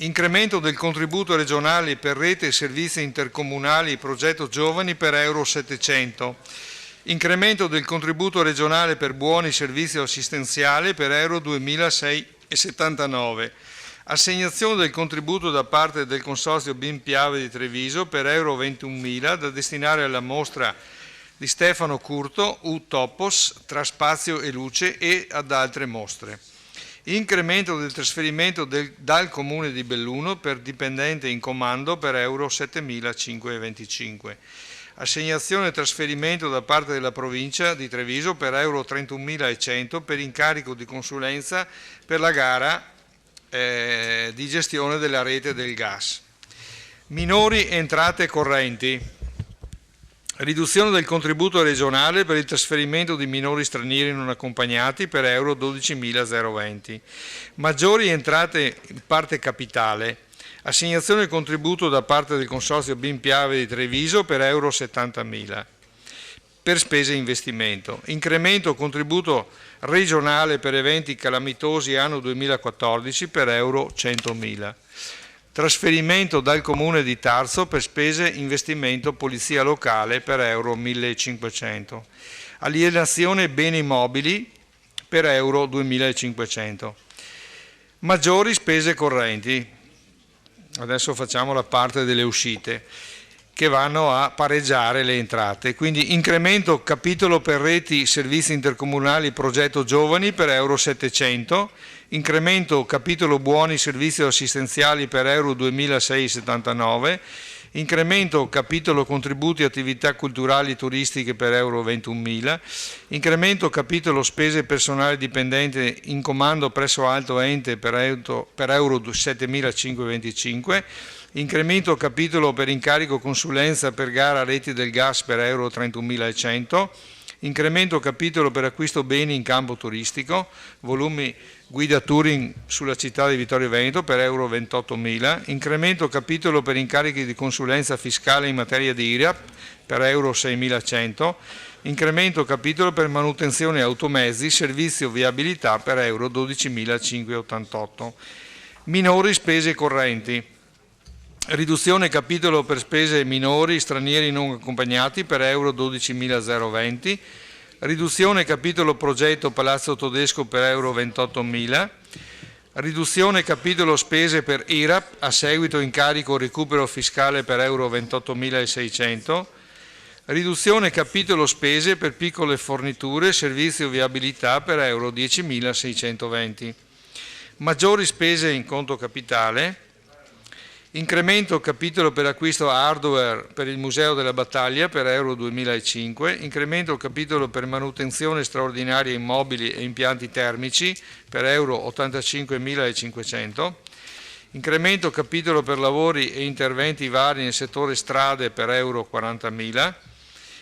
Incremento del contributo regionale per rete e servizi intercomunali progetto giovani per euro 700. Incremento del contributo regionale per buoni servizi assistenziali per euro 2.679. Assegnazione del contributo da parte del Consorzio BIM Piave di Treviso per euro 21.000 da destinare alla mostra di Stefano Curto, U-Topos, tra spazio e luce e ad altre mostre. Incremento del trasferimento dal Comune di Belluno per dipendente in comando per euro 7.525. Assegnazione e trasferimento da parte della provincia di Treviso per euro 31.100 per incarico di consulenza per la gara di gestione della rete del gas. Minori entrate correnti. Riduzione del contributo regionale per il trasferimento di minori stranieri non accompagnati per euro 12.020. Maggiori entrate in parte capitale. Assegnazione del contributo da parte del Consorzio BIM Piave di Treviso per euro 70.000. Per spese e investimento. Incremento contributo regionale per eventi calamitosi anno 2014 per euro 100.000. Trasferimento dal Comune di Tarso per spese e investimento polizia locale per euro 1.500. Alienazione beni mobili per euro 2.500. Maggiori spese correnti. Adesso facciamo la parte delle uscite, che vanno a pareggiare le entrate. Quindi incremento capitolo per reti servizi intercomunali progetto giovani per euro 700, incremento capitolo buoni servizi assistenziali per euro 2.679, incremento capitolo contributi attività culturali e turistiche per euro 21.000, incremento capitolo spese personale dipendente in comando presso alto ente per euro 7.525, incremento capitolo per incarico consulenza per gara reti del gas per euro 31.100, incremento capitolo per acquisto beni in campo turistico, volumi guida touring sulla città di Vittorio Veneto per euro 28.000, incremento capitolo per incarichi di consulenza fiscale in materia di IRAP per euro 6.100, incremento capitolo per manutenzione automezzi, servizio viabilità per euro 12.588. Minori spese correnti. Riduzione capitolo per spese minori stranieri non accompagnati per euro 12.020, riduzione capitolo progetto Palazzo Todesco per euro 28.000, riduzione capitolo spese per IRAP a seguito incarico recupero fiscale per euro 28.600, riduzione capitolo spese per piccole forniture servizio viabilità per euro 10.620, maggiori spese in conto capitale. Incremento capitolo per acquisto hardware per il Museo della Battaglia per euro 2.005, incremento capitolo per manutenzione straordinaria immobili e impianti termici per euro 85.500, incremento capitolo per lavori e interventi vari nel settore strade per euro 40.000,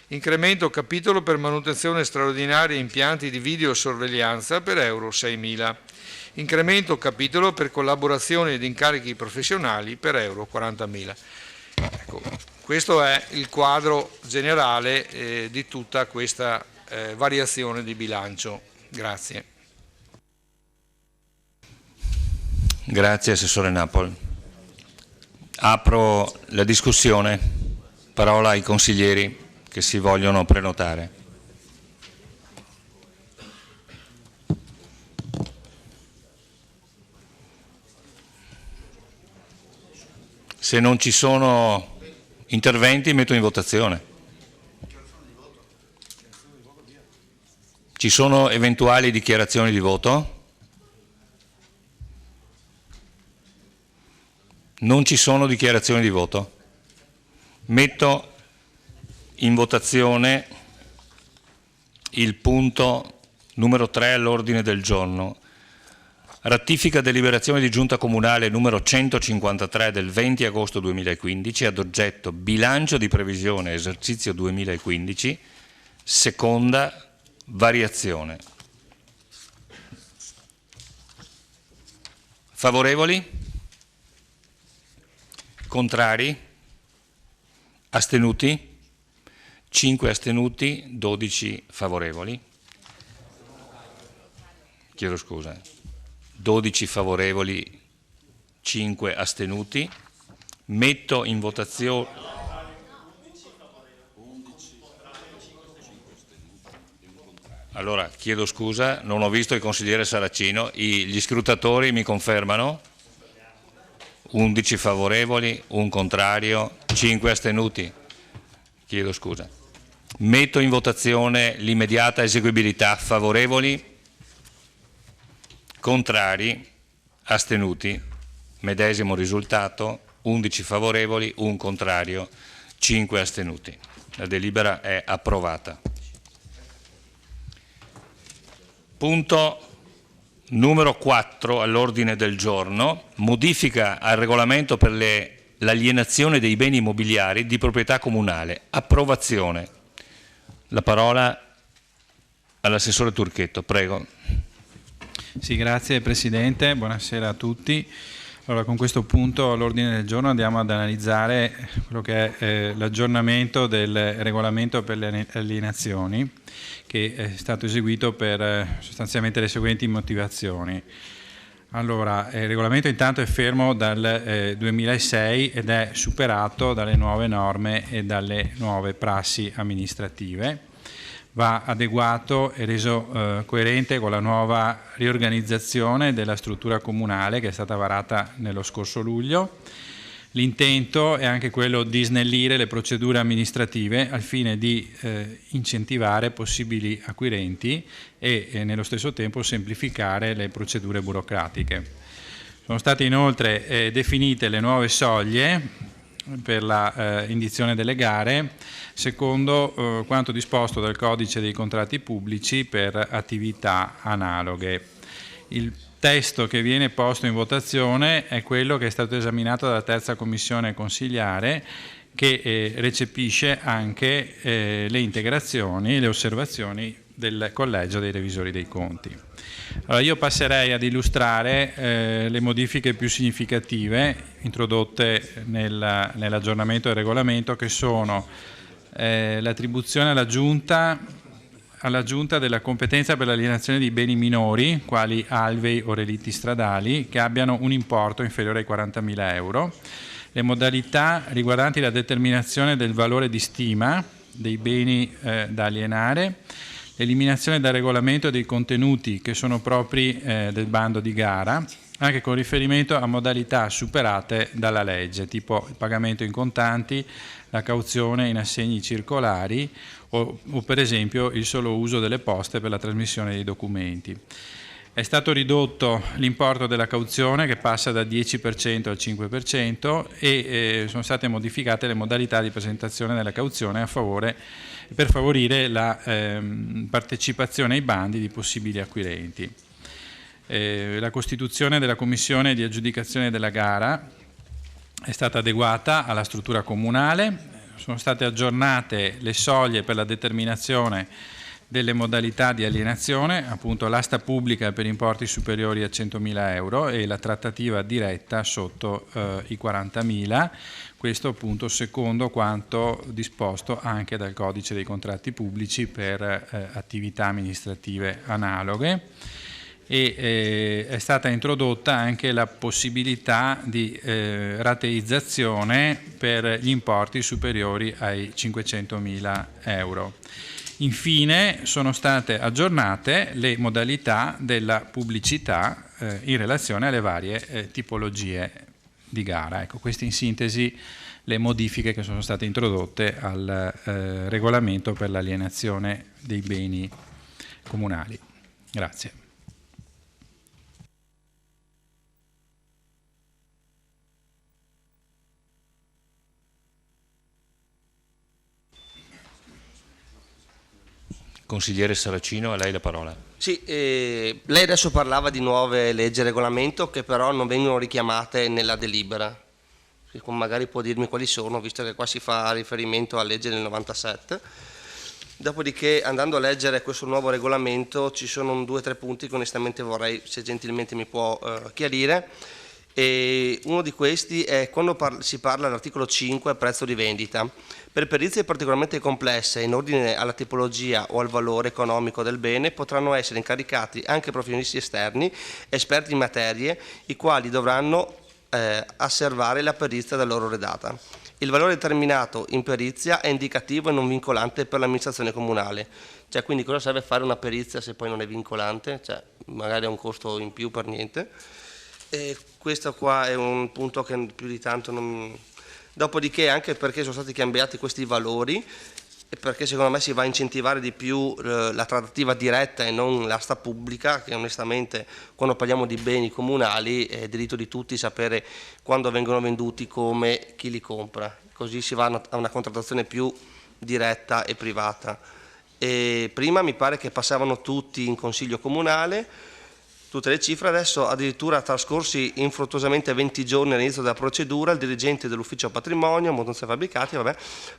incremento capitolo per manutenzione straordinaria impianti di videosorveglianza per euro 6.000. Incremento capitolo per collaborazione ed incarichi professionali per euro 40.000. Ecco, questo è il quadro generale di tutta questa variazione di bilancio. Grazie. Grazie Assessore Napoli. Apro la discussione. Parola ai consiglieri che si vogliono prenotare. Se non ci sono interventi metto in votazione. Ci sono eventuali dichiarazioni di voto? Non ci sono dichiarazioni di voto. Metto in votazione il punto numero 3 all'ordine del giorno. Ratifica deliberazione di Giunta Comunale numero 153 del 20 agosto 2015 ad oggetto bilancio di previsione esercizio 2015, seconda variazione. Favorevoli? Contrari? Astenuti? 5 astenuti, 12 favorevoli. Chiedo scusa. 12 favorevoli, 5 astenuti. Metto in votazione. Allora, chiedo scusa, non ho visto il consigliere Saracino. Gli scrutatori mi confermano? 11 favorevoli, 1 contrario, 5 astenuti. Chiedo scusa. Metto in votazione l'immediata eseguibilità. Favorevoli? Contrari? Astenuti? Medesimo risultato, 11 favorevoli, 1 contrario, 5 astenuti. La delibera è approvata. Punto numero 4 all'ordine del giorno, modifica al regolamento per l'alienazione dei beni immobiliari di proprietà comunale. Approvazione. La parola all'assessore Turchetto, prego. Sì, grazie Presidente, buonasera a tutti. Allora, con questo punto all'ordine del giorno andiamo ad analizzare quello che è l'aggiornamento del regolamento per le alienazioni, che è stato eseguito per sostanzialmente le seguenti motivazioni. Allora, il regolamento intanto è fermo dal 2006 ed è superato dalle nuove norme e dalle nuove prassi amministrative. Va adeguato e reso coerente con la nuova riorganizzazione della struttura comunale che è stata varata nello scorso luglio. L'intento è anche quello di snellire le procedure amministrative al fine di incentivare possibili acquirenti e nello stesso tempo semplificare le procedure burocratiche. Sono state inoltre definite le nuove soglie per la indizione delle gare secondo quanto disposto dal Codice dei contratti pubblici per attività analoghe. Il testo che viene posto in votazione è quello che è stato esaminato dalla terza commissione consiliare, che recepisce anche le integrazioni e le osservazioni del Collegio dei Revisori dei Conti. Allora, io passerei ad illustrare le modifiche più significative introdotte nell'aggiornamento del regolamento, che sono l'attribuzione alla Giunta della competenza per l'alienazione di beni minori, quali alvei o relitti stradali, che abbiano un importo inferiore ai 40.000 euro, le modalità riguardanti la determinazione del valore di stima dei beni da alienare, l'eliminazione dal regolamento dei contenuti che sono propri del bando di gara, anche con riferimento a modalità superate dalla legge, tipo il pagamento in contanti, la cauzione in assegni circolari o per esempio il solo uso delle poste per la trasmissione dei documenti. È stato ridotto l'importo della cauzione, che passa da 10% al 5%, e sono state modificate le modalità di presentazione della cauzione per favorire la partecipazione ai bandi di possibili acquirenti. La costituzione della commissione di aggiudicazione della gara è stata adeguata alla struttura comunale, sono state aggiornate le soglie per la determinazione delle modalità di alienazione, appunto l'asta pubblica per importi superiori a 100.000 euro e la trattativa diretta sotto i 40.000, questo appunto secondo quanto disposto anche dal Codice dei contratti pubblici per attività amministrative analoghe. E è stata introdotta anche la possibilità di rateizzazione per gli importi superiori ai 500.000 euro. Infine sono state aggiornate le modalità della pubblicità in relazione alle varie tipologie di gara. Ecco, queste in sintesi le modifiche che sono state introdotte al regolamento per l'alienazione dei beni comunali. Grazie. Consigliere Saracino, a lei la parola. Sì, lei adesso parlava di nuove leggi e regolamento che però non vengono richiamate nella delibera. Magari può dirmi quali sono, visto che qua si fa riferimento a legge del 97. Dopodiché, andando a leggere questo nuovo regolamento, ci sono 2 o 3 punti che onestamente vorrei, se gentilmente mi può chiarire. E uno di questi è quando si parla all'articolo 5, prezzo di vendita. Per perizie particolarmente complesse in ordine alla tipologia o al valore economico del bene potranno essere incaricati anche professionisti esterni, esperti in materie, i quali dovranno asservare la perizia da loro redata. Il valore determinato in perizia è indicativo e non vincolante per l'amministrazione comunale. Cioè, quindi cosa serve fare una perizia se poi non è vincolante? Cioè, magari è un costo in più per niente. E questo qua è un punto che più di tanto non... Dopodiché, anche perché sono stati cambiati questi valori, e perché secondo me si va a incentivare di più la trattativa diretta e non l'asta pubblica, che onestamente quando parliamo di beni comunali è diritto di tutti sapere quando vengono venduti, come, chi li compra, così si va a una contrattazione più diretta e privata. E prima mi pare che passavano tutti in consiglio comunale, tutte le cifre, adesso addirittura trascorsi infruttuosamente 20 giorni all'inizio della procedura, il dirigente dell'ufficio patrimonio, manutenzione fabbricati,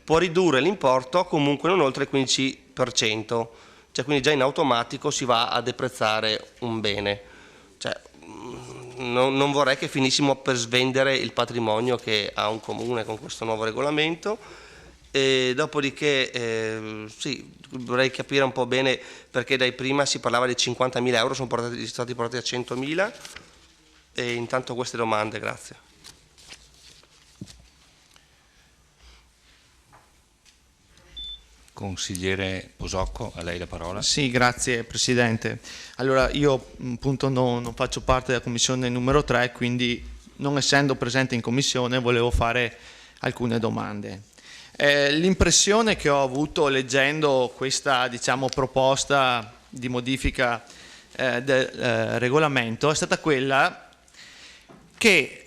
può ridurre l'importo comunque non oltre il 15%, cioè quindi già in automatico si va a deprezzare un bene. Cioè, non vorrei che finissimo per svendere il patrimonio che ha un comune con questo nuovo regolamento. E dopodiché sì, vorrei capire un po' bene perché dai prima si parlava di 50.000 euro, sono stati portati a 100.000 e intanto queste domande, grazie. Consigliere Posocco, a lei la parola. Sì, grazie Presidente. Allora io appunto non faccio parte della commissione numero 3, quindi non essendo presente in commissione volevo fare alcune domande. L'impressione che ho avuto leggendo questa, diciamo, proposta di modifica del regolamento è stata quella che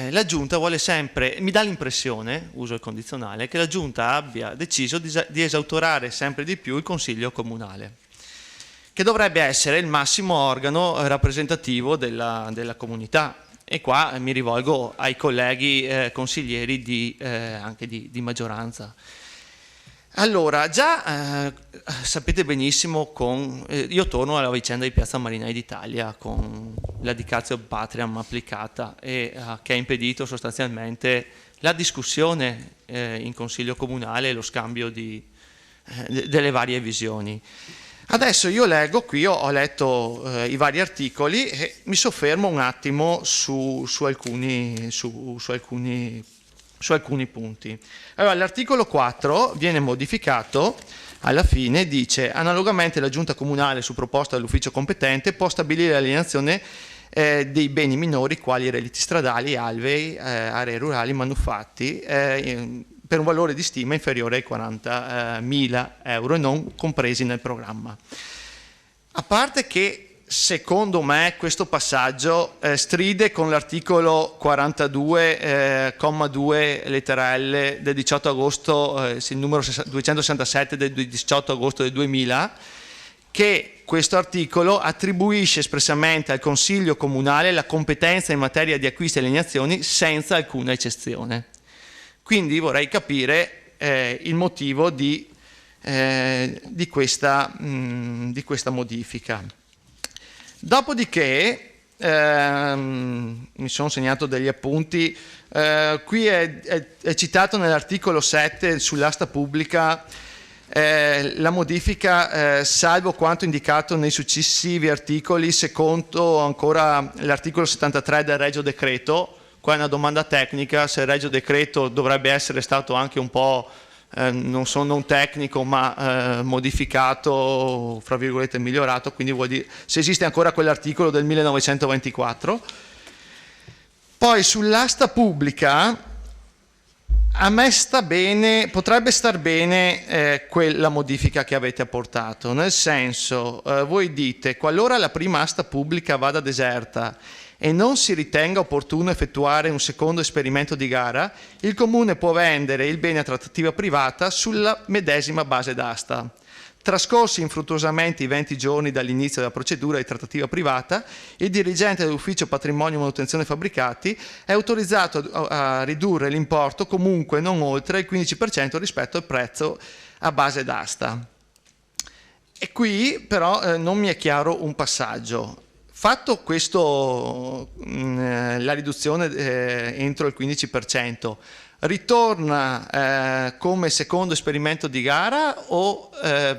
la Giunta vuole sempre, mi dà l'impressione, uso il condizionale, che la Giunta abbia deciso di esautorare sempre di più il Consiglio Comunale, che dovrebbe essere il massimo organo rappresentativo della comunità. E qua mi rivolgo ai colleghi consiglieri anche di maggioranza. Allora, già sapete benissimo, io torno alla vicenda di Piazza Marinai d'Italia con l'Adicatio Patriam applicata e che ha impedito sostanzialmente la discussione in Consiglio Comunale e lo scambio delle varie visioni. Adesso io leggo qui, ho letto i vari articoli e mi soffermo un attimo su alcuni punti. Allora, l'articolo 4 viene modificato, alla fine dice: analogamente la Giunta Comunale su proposta dell'ufficio competente può stabilire l'alienazione dei beni minori quali relitti stradali, alvei, aree rurali, manufatti, per un valore di stima inferiore ai 40.000 euro e non compresi nel programma. A parte che secondo me questo passaggio stride con l'articolo 42,2 lettera L del 18 agosto, il numero 267 del 18 agosto del 2000, che questo articolo attribuisce espressamente al Consiglio Comunale la competenza in materia di acquisti e alienazioni senza alcuna eccezione. Quindi vorrei capire il motivo di questa modifica. Dopodiché, mi sono segnato degli appunti, qui è citato nell'articolo 7 sull'asta pubblica la modifica salvo quanto indicato nei successivi articoli, secondo ancora l'articolo 73 del Regio Decreto. Qua è una domanda tecnica, se il Regio Decreto dovrebbe essere stato anche un po', non tecnico, ma modificato, fra virgolette migliorato, quindi vuol dire se esiste ancora quell'articolo del 1924. Poi sull'asta pubblica a me potrebbe star bene quella modifica che avete apportato, nel senso, voi dite: qualora la prima asta pubblica vada deserta e non si ritenga opportuno effettuare un secondo esperimento di gara, il Comune può vendere il bene a trattativa privata sulla medesima base d'asta. Trascorsi infruttuosamente i 20 giorni dall'inizio della procedura di trattativa privata, il dirigente dell'Ufficio Patrimonio, Manutenzione e Fabbricati è autorizzato a ridurre l'importo comunque non oltre il 15% rispetto al prezzo a base d'asta. E qui però non mi è chiaro un passaggio. Fatto questo, la riduzione entro il 15%, ritorna come secondo esperimento di gara o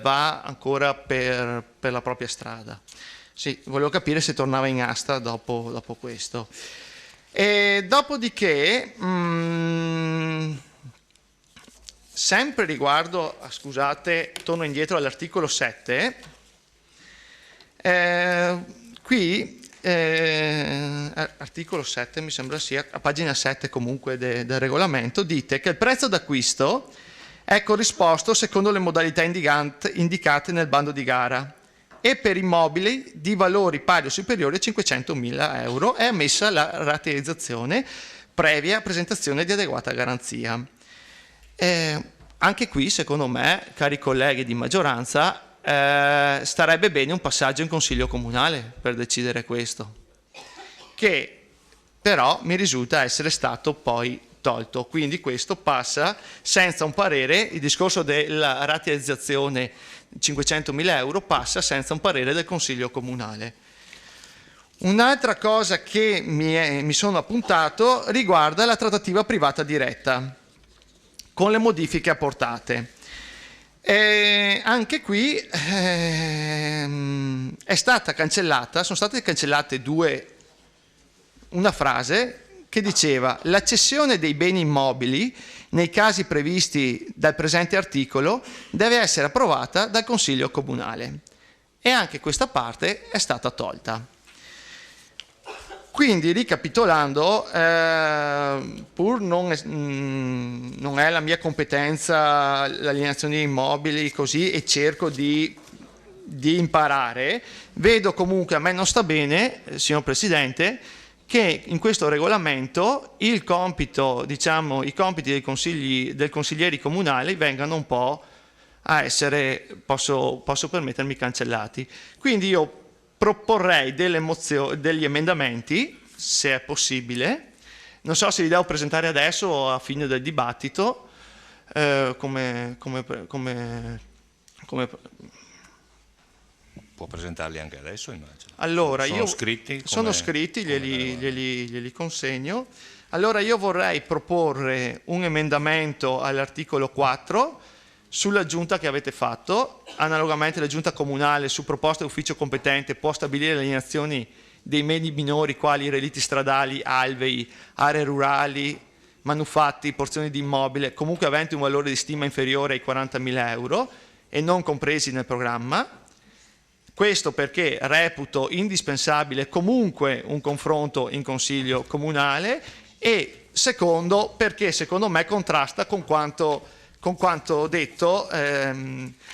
va ancora per la propria strada? Sì, volevo capire se tornava in asta dopo questo. E dopodiché, sempre riguardo, scusate, torno indietro all'articolo 7, qui articolo 7 mi sembra sia a pagina 7 comunque del regolamento, dite che il prezzo d'acquisto è corrisposto secondo le modalità indicate nel bando di gara e per immobili di valori pari o superiori a 500.000 euro è ammessa la rateizzazione previa presentazione di adeguata garanzia. Anche qui secondo me, cari colleghi di maggioranza, starebbe bene un passaggio in Consiglio Comunale per decidere questo, che però mi risulta essere stato poi tolto, quindi questo passa senza un parere, il discorso della rateizzazione 500.000 euro passa senza un parere del Consiglio Comunale. Un'altra cosa che mi sono appuntato riguarda la trattativa privata diretta, con le modifiche apportate. Anche qui sono state cancellate una frase che diceva: la cessione dei beni immobili nei casi previsti dal presente articolo deve essere approvata dal Consiglio Comunale, e anche questa parte è stata tolta. Quindi, ricapitolando, pur non è la mia competenza l'alienazione di immobili così, e cerco di imparare, vedo comunque, a me non sta bene, signor Presidente, che in questo regolamento i compiti dei consiglieri comunali vengano un po' a essere, posso permettermi, cancellati. Quindi io proporrei degli emendamenti, se è possibile, non so se li devo presentare adesso o a fine del dibattito, come Può presentarli anche adesso, immagino. Allora, sono scritti? Sono scritti, glieli consegno. Allora io vorrei proporre un emendamento all'articolo 4 sull'aggiunta che avete fatto. Analogamente la giunta comunale su proposta dell'ufficio competente può stabilire le alienazioni dei beni minori quali relitti stradali, alvei, aree rurali, manufatti, porzioni di immobile, comunque aventi un valore di stima inferiore ai 40.000 euro e non compresi nel programma. Questo perché reputo indispensabile comunque un confronto in Consiglio Comunale, e secondo perché secondo me contrasta con quanto detto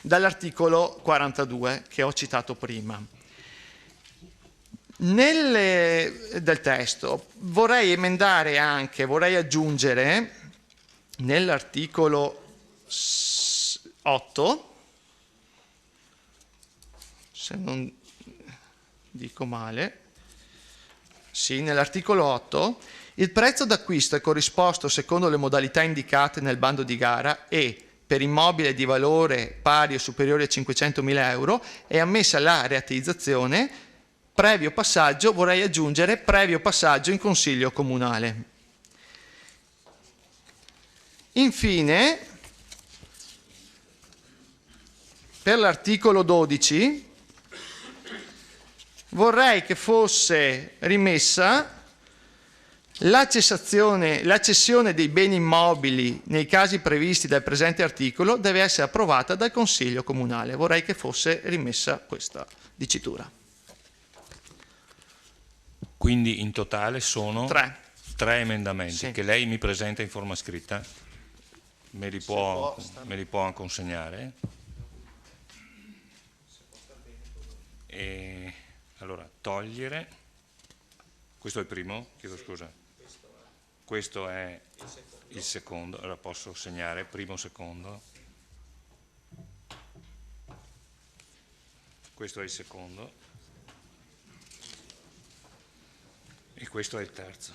dall'articolo 42 che ho citato prima. Del testo vorrei aggiungere nell'articolo 8, se non dico male, sì, nell'articolo 8, il prezzo d'acquisto è corrisposto secondo le modalità indicate nel bando di gara e per immobile di valore pari o superiore a 500.000 euro è ammessa la rateizzazione previo passaggio, vorrei aggiungere previo passaggio in Consiglio Comunale. Infine, per l'articolo 12 vorrei che fosse rimessa la cessione dei beni immobili nei casi previsti dal presente articolo deve essere approvata dal Consiglio Comunale. Vorrei che fosse rimessa questa dicitura. Quindi in totale sono tre emendamenti, sì, che lei mi presenta in forma scritta. Me li può consegnare? E allora, togliere, questo è il primo, chiedo scusa, questo è il secondo, allora posso segnare primo, secondo, Questo è il secondo e questo è il terzo.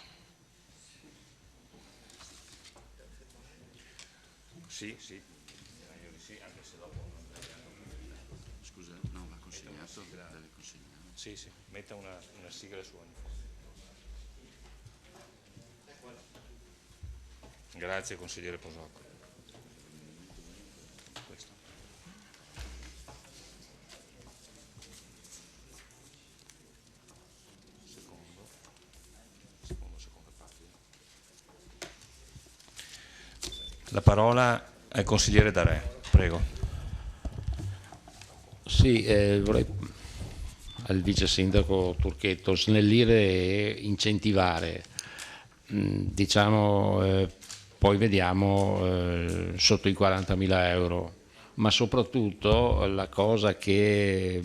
Sì, sì, direi di sì, anche se dopo... Scusa, no, va consegnato, deve consegnare. Sì, sì, metta una sigla su ogni foto. Grazie consigliere Posocco. Questo. Seconda pagina. La parola al consigliere Darè, prego. Sì, vorrei al vice sindaco Turchetto snellire e incentivare, diciamo, poi vediamo sotto i 40.000 euro, ma soprattutto la cosa che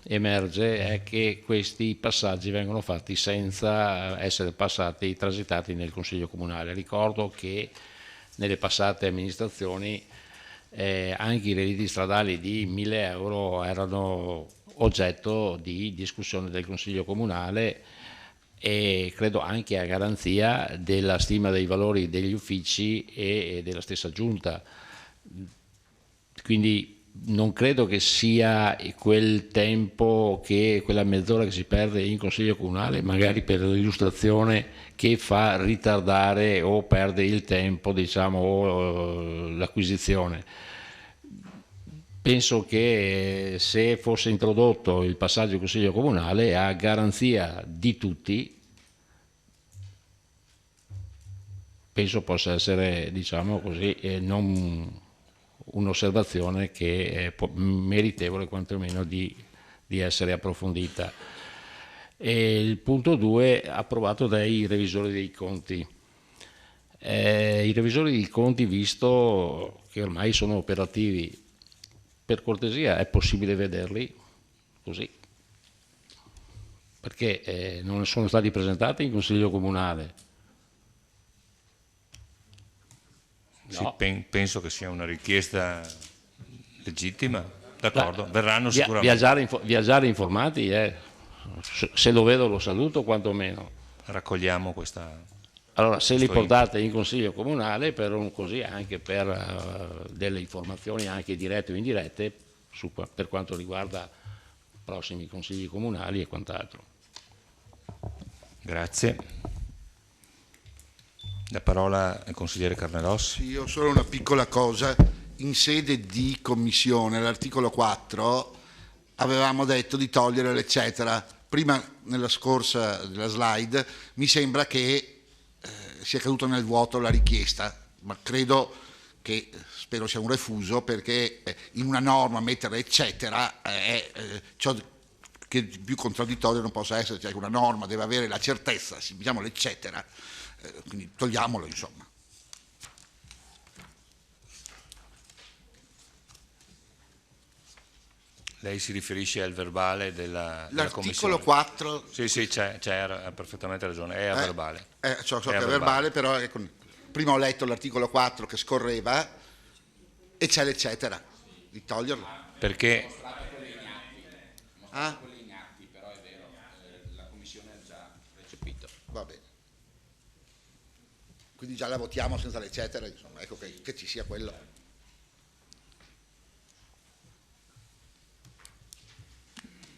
emerge è che questi passaggi vengono fatti senza essere transitati nel Consiglio Comunale. Ricordo che nelle passate amministrazioni anche i redditi stradali di 1.000 euro erano oggetto di discussione del Consiglio Comunale e credo anche a garanzia della stima dei valori degli uffici e della stessa Giunta. Quindi non credo che sia quel tempo, quella mezz'ora che si perde in Consiglio Comunale, magari per l'illustrazione, che fa ritardare o perde il tempo, diciamo, o l'acquisizione. Penso che se fosse introdotto il passaggio in Consiglio Comunale, a garanzia di tutti, penso possa essere, diciamo così, non un'osservazione che è meritevole quantomeno di essere approfondita. E il punto 2, approvato dai revisori dei conti. I revisori dei conti, visto che ormai sono operativi, per cortesia è possibile vederli così? Perché non sono stati presentati in Consiglio Comunale. No. Sì, penso che sia una richiesta legittima, d'accordo, verranno sicuramente. Viaggiare informati, se lo vedo lo saluto quantomeno. Raccogliamo questa... Allora, se li portate in Consiglio Comunale, così anche per delle informazioni anche dirette o indirette per quanto riguarda prossimi Consigli Comunali e quant'altro. Grazie. La parola al consigliere Carneros. Sì, io solo una piccola cosa. In sede di commissione, all'articolo 4, avevamo detto di togliere l'eccetera. Prima, nella scorsa della slide, mi sembra che sia caduta nel vuoto la richiesta, ma credo che, spero sia un refuso, perché in una norma mettere eccetera è ciò che più contraddittorio non possa essere, cioè una norma deve avere la certezza, diciamo l'eccetera, quindi togliamolo, insomma. Lei si riferisce al verbale della Commissione? L'articolo 4... Sì, c'è, ha perfettamente ragione, è a verbale. So che è verbale, però prima ho letto l'articolo 4 che scorreva e c'è l'eccetera, di toglierlo. Perché? Però è vero, la Commissione ha già recepito. Va bene. Quindi già la votiamo senza l'eccetera, insomma, ecco che ci sia quello.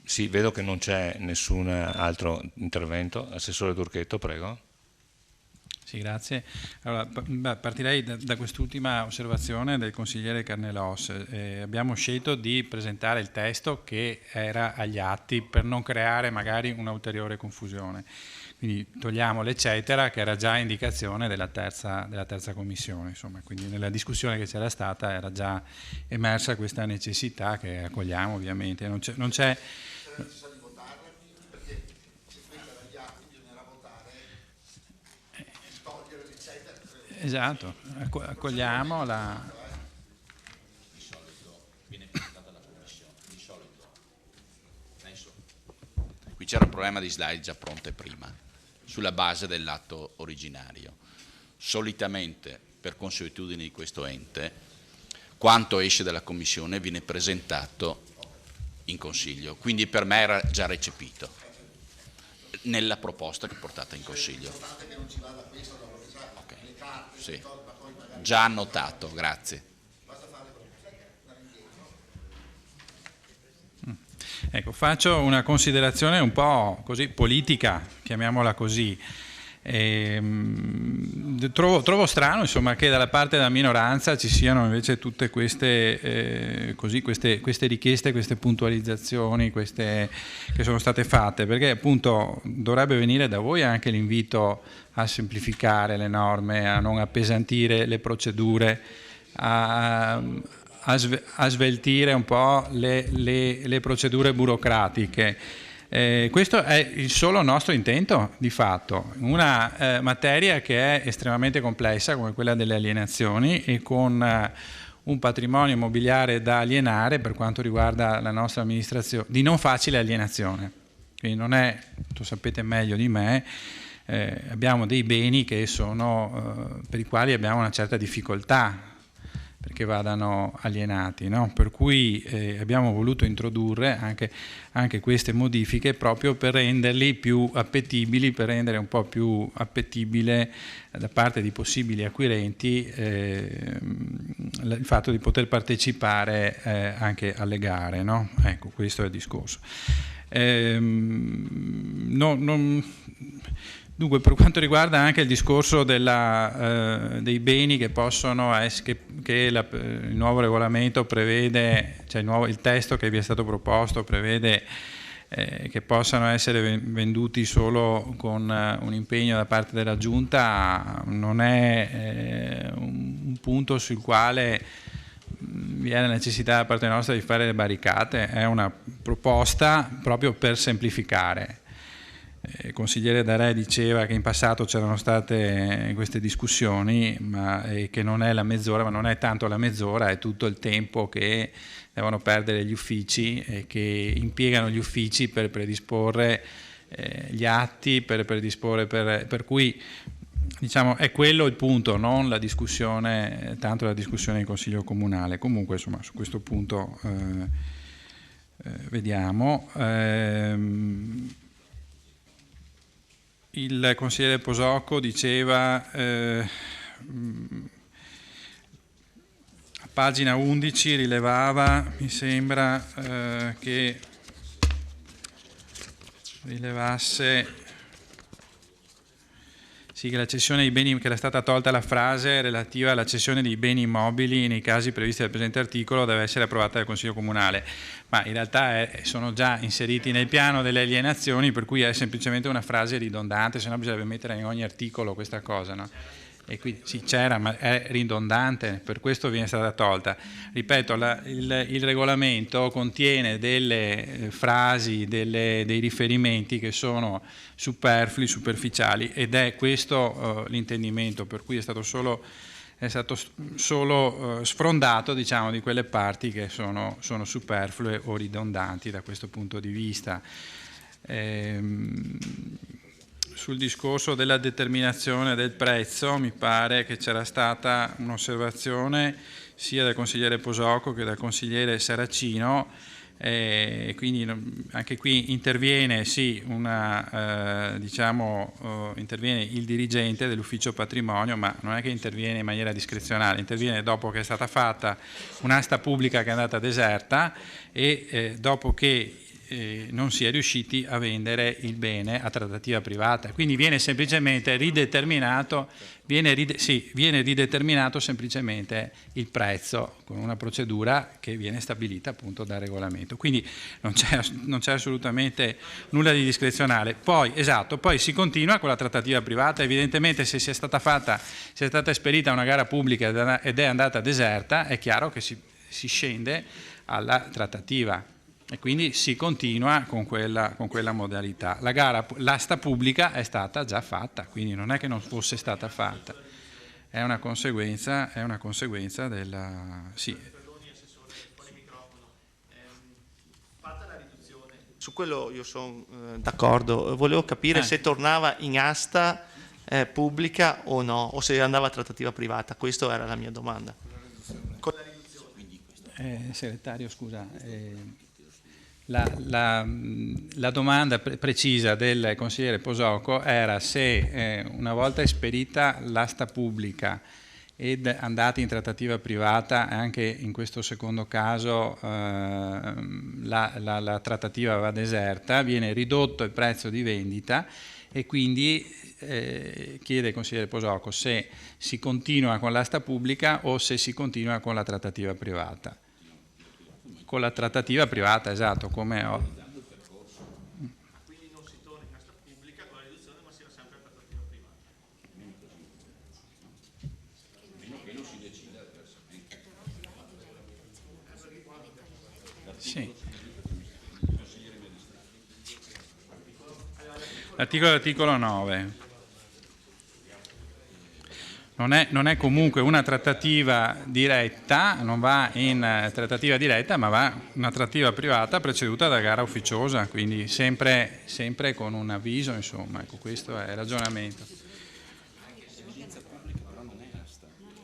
Sì, vedo che non c'è nessun altro intervento. Assessore Turchetto, prego. Sì, grazie. Allora, partirei da quest'ultima osservazione del consigliere Carnelos. Abbiamo scelto di presentare il testo che era agli atti per non creare magari un'ulteriore confusione. Quindi togliamo l'eccetera, che era già indicazione della terza commissione. Insomma, quindi nella discussione che c'era stata era già emersa questa necessità che accogliamo ovviamente. Non c'è Necessario votarla, perché se questa era agli atti bisognerà votare togliere l'eccetera. Esatto, accogliamo la... Di solito viene presentata la Commissione, di solito. Adesso. Qui c'era un problema di slide già pronte prima, sulla base dell'atto originario. Solitamente, per consuetudine di questo ente, quanto esce dalla Commissione viene presentato in Consiglio, quindi per me era già recepito nella proposta che è portata in Consiglio. Okay. Sì. Già annotato, grazie. Ecco, faccio una considerazione un po' così politica, chiamiamola così. Trovo strano, insomma, che dalla parte della minoranza ci siano invece tutte queste, queste richieste, queste puntualizzazioni che sono state fatte, perché appunto dovrebbe venire da voi anche l'invito a semplificare le norme, a non appesantire le procedure, a sveltire un po' le procedure burocratiche. Questo è il solo nostro intento di fatto, una materia che è estremamente complessa come quella delle alienazioni e con un patrimonio immobiliare da alienare per quanto riguarda la nostra amministrazione, di non facile alienazione. Quindi non è, lo sapete meglio di me, abbiamo dei beni che sono, per i quali abbiamo una certa difficoltà perché vadano alienati, no? Per cui abbiamo voluto introdurre anche queste modifiche proprio per renderli più appetibili, per rendere un po' più appetibile da parte di possibili acquirenti il fatto di poter partecipare anche alle gare, no? Ecco, questo è il discorso. Dunque, per quanto riguarda anche il discorso dei beni che possono che il nuovo regolamento prevede, cioè il testo che vi è stato proposto prevede che possano essere venduti solo con un impegno da parte della Giunta, non è un punto sul quale vi è la necessità da parte nostra di fare le barricate, è una proposta proprio per semplificare. Il consigliere D'Arè diceva che in passato c'erano state queste discussioni, che non è la mezz'ora, ma non è tanto la mezz'ora, è tutto il tempo che devono perdere gli uffici e che impiegano gli uffici per predisporre gli atti, per cui diciamo è quello il punto, non la discussione, tanto la discussione in Consiglio Comunale. Comunque insomma su questo punto vediamo. Il consigliere Posocco diceva a pagina 11 rilevava, mi sembra che rilevasse sì, che la cessione dei beni, che era stata tolta la frase relativa alla cessione dei beni immobili nei casi previsti dal presente articolo deve essere approvata dal Consiglio Comunale, ma in realtà sono già inseriti nel piano delle alienazioni, per cui è semplicemente una frase ridondante, se no bisognerebbe mettere in ogni articolo questa cosa, no? E quindi sì, c'era, ma è ridondante, per questo viene stata tolta. Ripeto, il regolamento contiene delle frasi, dei riferimenti che sono superflui, superficiali, ed è questo l'intendimento, per cui è stato solo sfrondato, diciamo, di quelle parti che sono superflue o ridondanti da questo punto di vista. Sul discorso della determinazione del prezzo mi pare che c'era stata un'osservazione sia del consigliere Posocco che dal consigliere Saracino, quindi anche qui interviene sì interviene il dirigente dell'ufficio patrimonio, ma non è che interviene in maniera discrezionale, interviene dopo che è stata fatta un'asta pubblica che è andata deserta e dopo che non si è riusciti a vendere il bene a trattativa privata, quindi viene semplicemente rideterminato, viene rideterminato semplicemente il prezzo con una procedura che viene stabilita appunto dal regolamento, quindi non c'è assolutamente nulla di discrezionale. Poi si continua con la trattativa privata, evidentemente se sia stata esperita una gara pubblica ed è andata deserta, è chiaro che si scende alla trattativa e quindi si continua con quella modalità. L'asta pubblica è stata già fatta, quindi non è che non fosse stata fatta, è una conseguenza della... Sì. Fatta la riduzione, su quello io sono d'accordo, volevo capire se tornava in asta pubblica o no, o se andava a trattativa privata, questa era la mia domanda. Con la riduzione. Segretario, scusa... La domanda precisa del consigliere Posocco era se una volta esperita l'asta pubblica ed andati in trattativa privata, anche in questo secondo caso la trattativa va deserta, viene ridotto il prezzo di vendita e quindi chiede il consigliere Posocco se si continua con l'asta pubblica o se si continua con la trattativa privata. Con la trattativa privata, esatto, come ho. Sì. L'articolo 9 non è comunque una trattativa diretta, non va in trattativa diretta, ma va una trattativa privata preceduta da gara ufficiosa, quindi sempre con un avviso, insomma, ecco, questo è il ragionamento.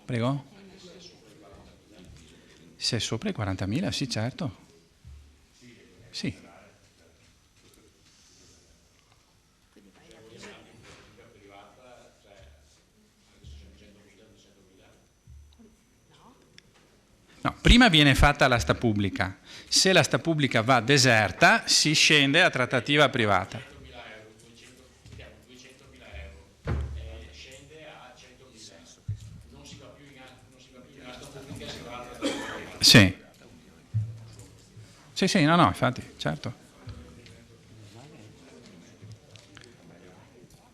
Prego? Se è sopra i 40.000, sì, certo. Sì. No, prima viene fatta l'asta pubblica. Se l'asta pubblica va deserta, si scende a trattativa privata. Sì. Sì, no, infatti, certo.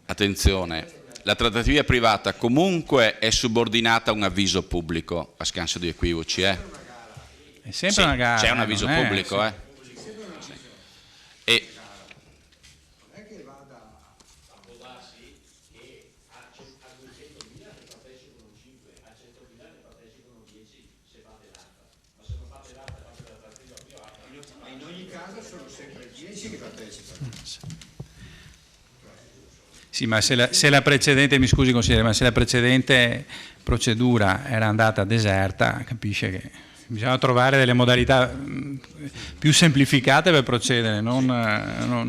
Attenzione, la trattativa privata comunque è subordinata a un avviso pubblico, a scanso di equivoci. È sempre una gara. C'è un avviso pubblico. Sì. E in ogni caso sono sempre 10 che partecipano. Sì, ma se la precedente, mi scusi consigliere, ma se la precedente procedura era andata deserta, capisce che bisogna trovare delle modalità più semplificate per procedere, non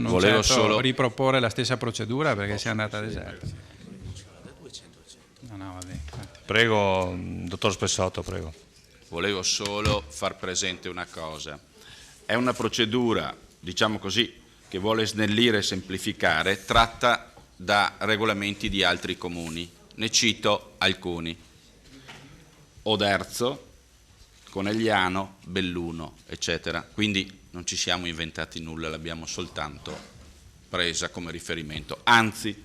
Volevo certo solo riproporre la stessa procedura perché sia andata deserta. No, vabbè, prego, dottor Spessotto, prego. Volevo solo far presente una cosa. È una procedura, diciamo così, che vuole snellire e semplificare, tratta da regolamenti di altri comuni. Ne cito alcuni: Oderzo, Conegliano, Belluno, eccetera. Quindi non ci siamo inventati nulla, l'abbiamo soltanto presa come riferimento. Anzi,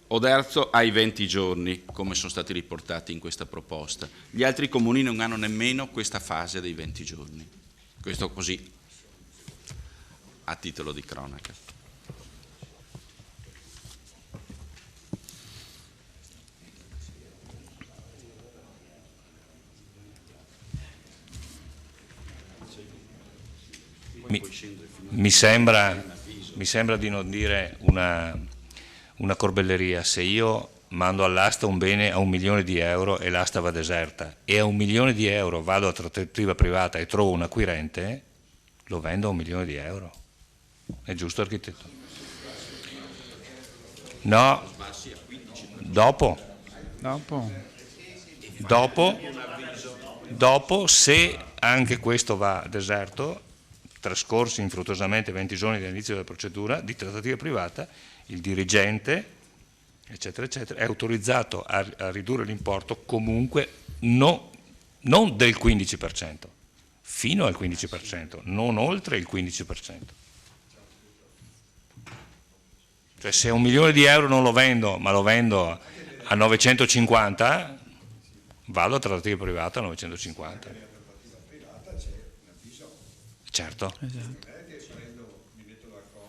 Oderzo ha i 20 giorni, come sono stati riportati in questa proposta. Gli altri comuni non hanno nemmeno questa fase dei 20 giorni. Questo così, a titolo di cronaca. Mi sembra di non dire una corbelleria. Se io mando all'asta un bene a 1 milione di euro e l'asta va deserta e a 1 milione di euro vado a trattativa privata e trovo un acquirente, lo vendo a 1 milione di euro. È giusto, architetto? No, dopo, se anche questo va deserto, trascorsi infruttuosamente 20 giorni dall'inizio della procedura di trattativa privata, il dirigente, eccetera, eccetera, è autorizzato a ridurre l'importo comunque non del 15%, fino al 15%, non oltre il 15%. Cioè se 1 milione di euro non lo vendo, ma lo vendo a 950, vado a trattativa privata a 950. Certo.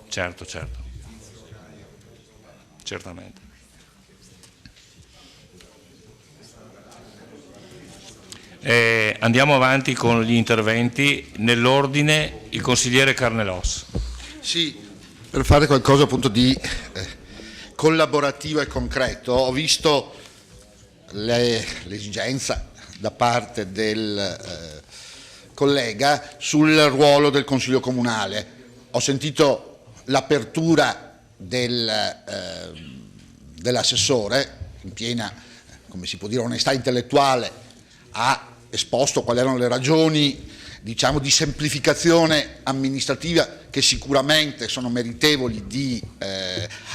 Certo. Certamente. Andiamo avanti con gli interventi. Nell'ordine il consigliere Carnelos. Sì, per fare qualcosa appunto di collaborativo e concreto, ho visto l'esigenza da parte del collega sul ruolo del Consiglio Comunale. ho sentito l'apertura dell'assessore, in piena, come si può dire, onestà intellettuale, ha esposto quali erano le ragioni, diciamo, di semplificazione amministrativa che sicuramente sono meritevoli di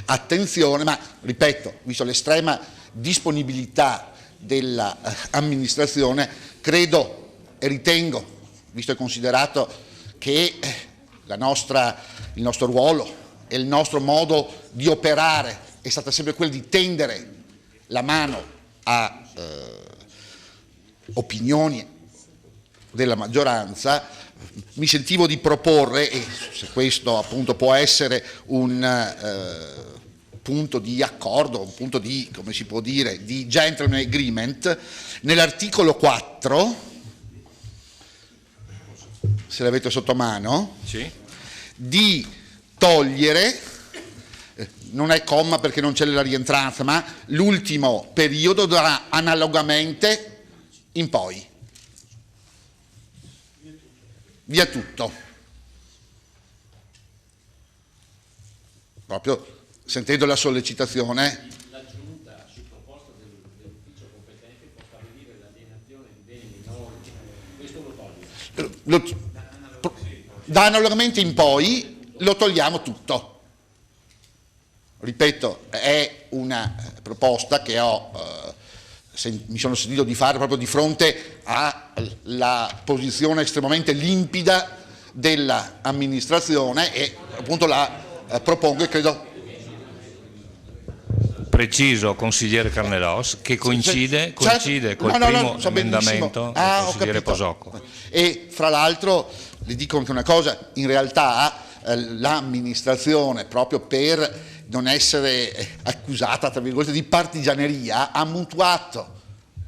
attenzione, ma ripeto, visto l'estrema disponibilità dell'amministrazione, credo e ritengo, visto e considerato che il nostro ruolo e il nostro modo di operare è stato sempre quello di tendere la mano a opinioni della maggioranza, mi sentivo di proporre, e se questo appunto può essere un punto di accordo, un punto di, come si può dire, di gentleman agreement, nell'articolo 4, se l'avete sotto mano, sì, di togliere, non è comma perché non c'è la rientranza, ma l'ultimo periodo darà analogamente in poi. Via tutto. Proprio sentendo la sollecitazione. La Giunta, su proposta dell'ufficio competente, può stabilire l'alienazione di beni minori. Questo lo toglie. Da analogamente in poi lo togliamo tutto. Ripeto, è una proposta che mi sono sentito di fare proprio di fronte alla posizione estremamente limpida dell'amministrazione e appunto la propongo e credo. Preciso, consigliere Carnelos, che coincide col primo emendamento del consigliere Posocco. E fra l'altro le dico anche una cosa, in realtà l'amministrazione, proprio per non essere accusata, tra virgolette, di partigianeria, ha mutuato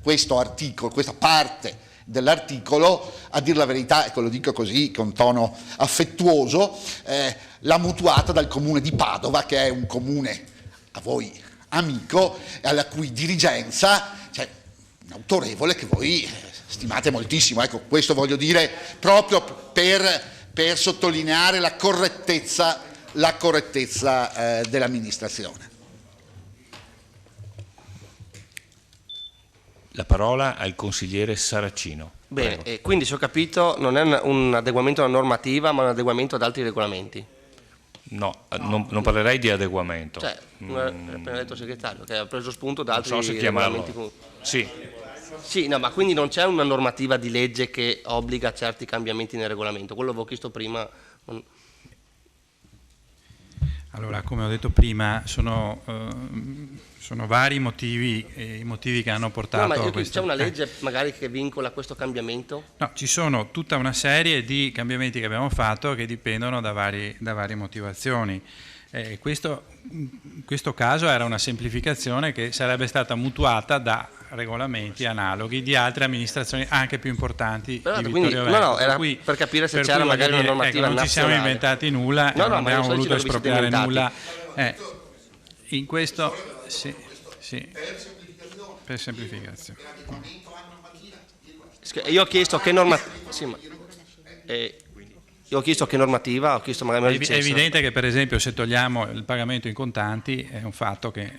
questo articolo, questa parte dell'articolo, a dire la verità, e lo dico così con tono affettuoso, l'ha mutuata dal comune di Padova, che è un comune a voi amico, alla cui dirigenza c'è un autorevole che voi stimate moltissimo. Ecco, questo voglio dire proprio per sottolineare la correttezza dell'amministrazione. La parola al consigliere Saracino. Bene, e quindi se ho capito non è un adeguamento alla normativa, ma un adeguamento ad altri regolamenti. No, non parlerei di adeguamento. Cioè, appena detto il segretario, che ha preso spunto da altri non so se regolamenti. Sì. Sì, no, ma quindi non c'è una normativa di legge che obbliga certi cambiamenti nel regolamento. Quello avevo chiesto prima. Allora, come ho detto prima, sono vari motivi, i motivi che hanno portato a questo. C'è una legge magari che vincola questo cambiamento? No, ci sono tutta una serie di cambiamenti che abbiamo fatto che dipendono da varie motivazioni. In questo caso era una semplificazione che sarebbe stata mutuata da regolamenti analoghi di altre amministrazioni anche più importanti di Vittorio Veneto. No, era per capire se c'era magari una normativa non nazionale. ci siamo inventati nulla, non abbiamo voluto espropriare nulla. In questo sì, per semplificazione. Io ho chiesto che normativa, ho chiesto magari è evidente che per esempio se togliamo il pagamento in contanti è un fatto che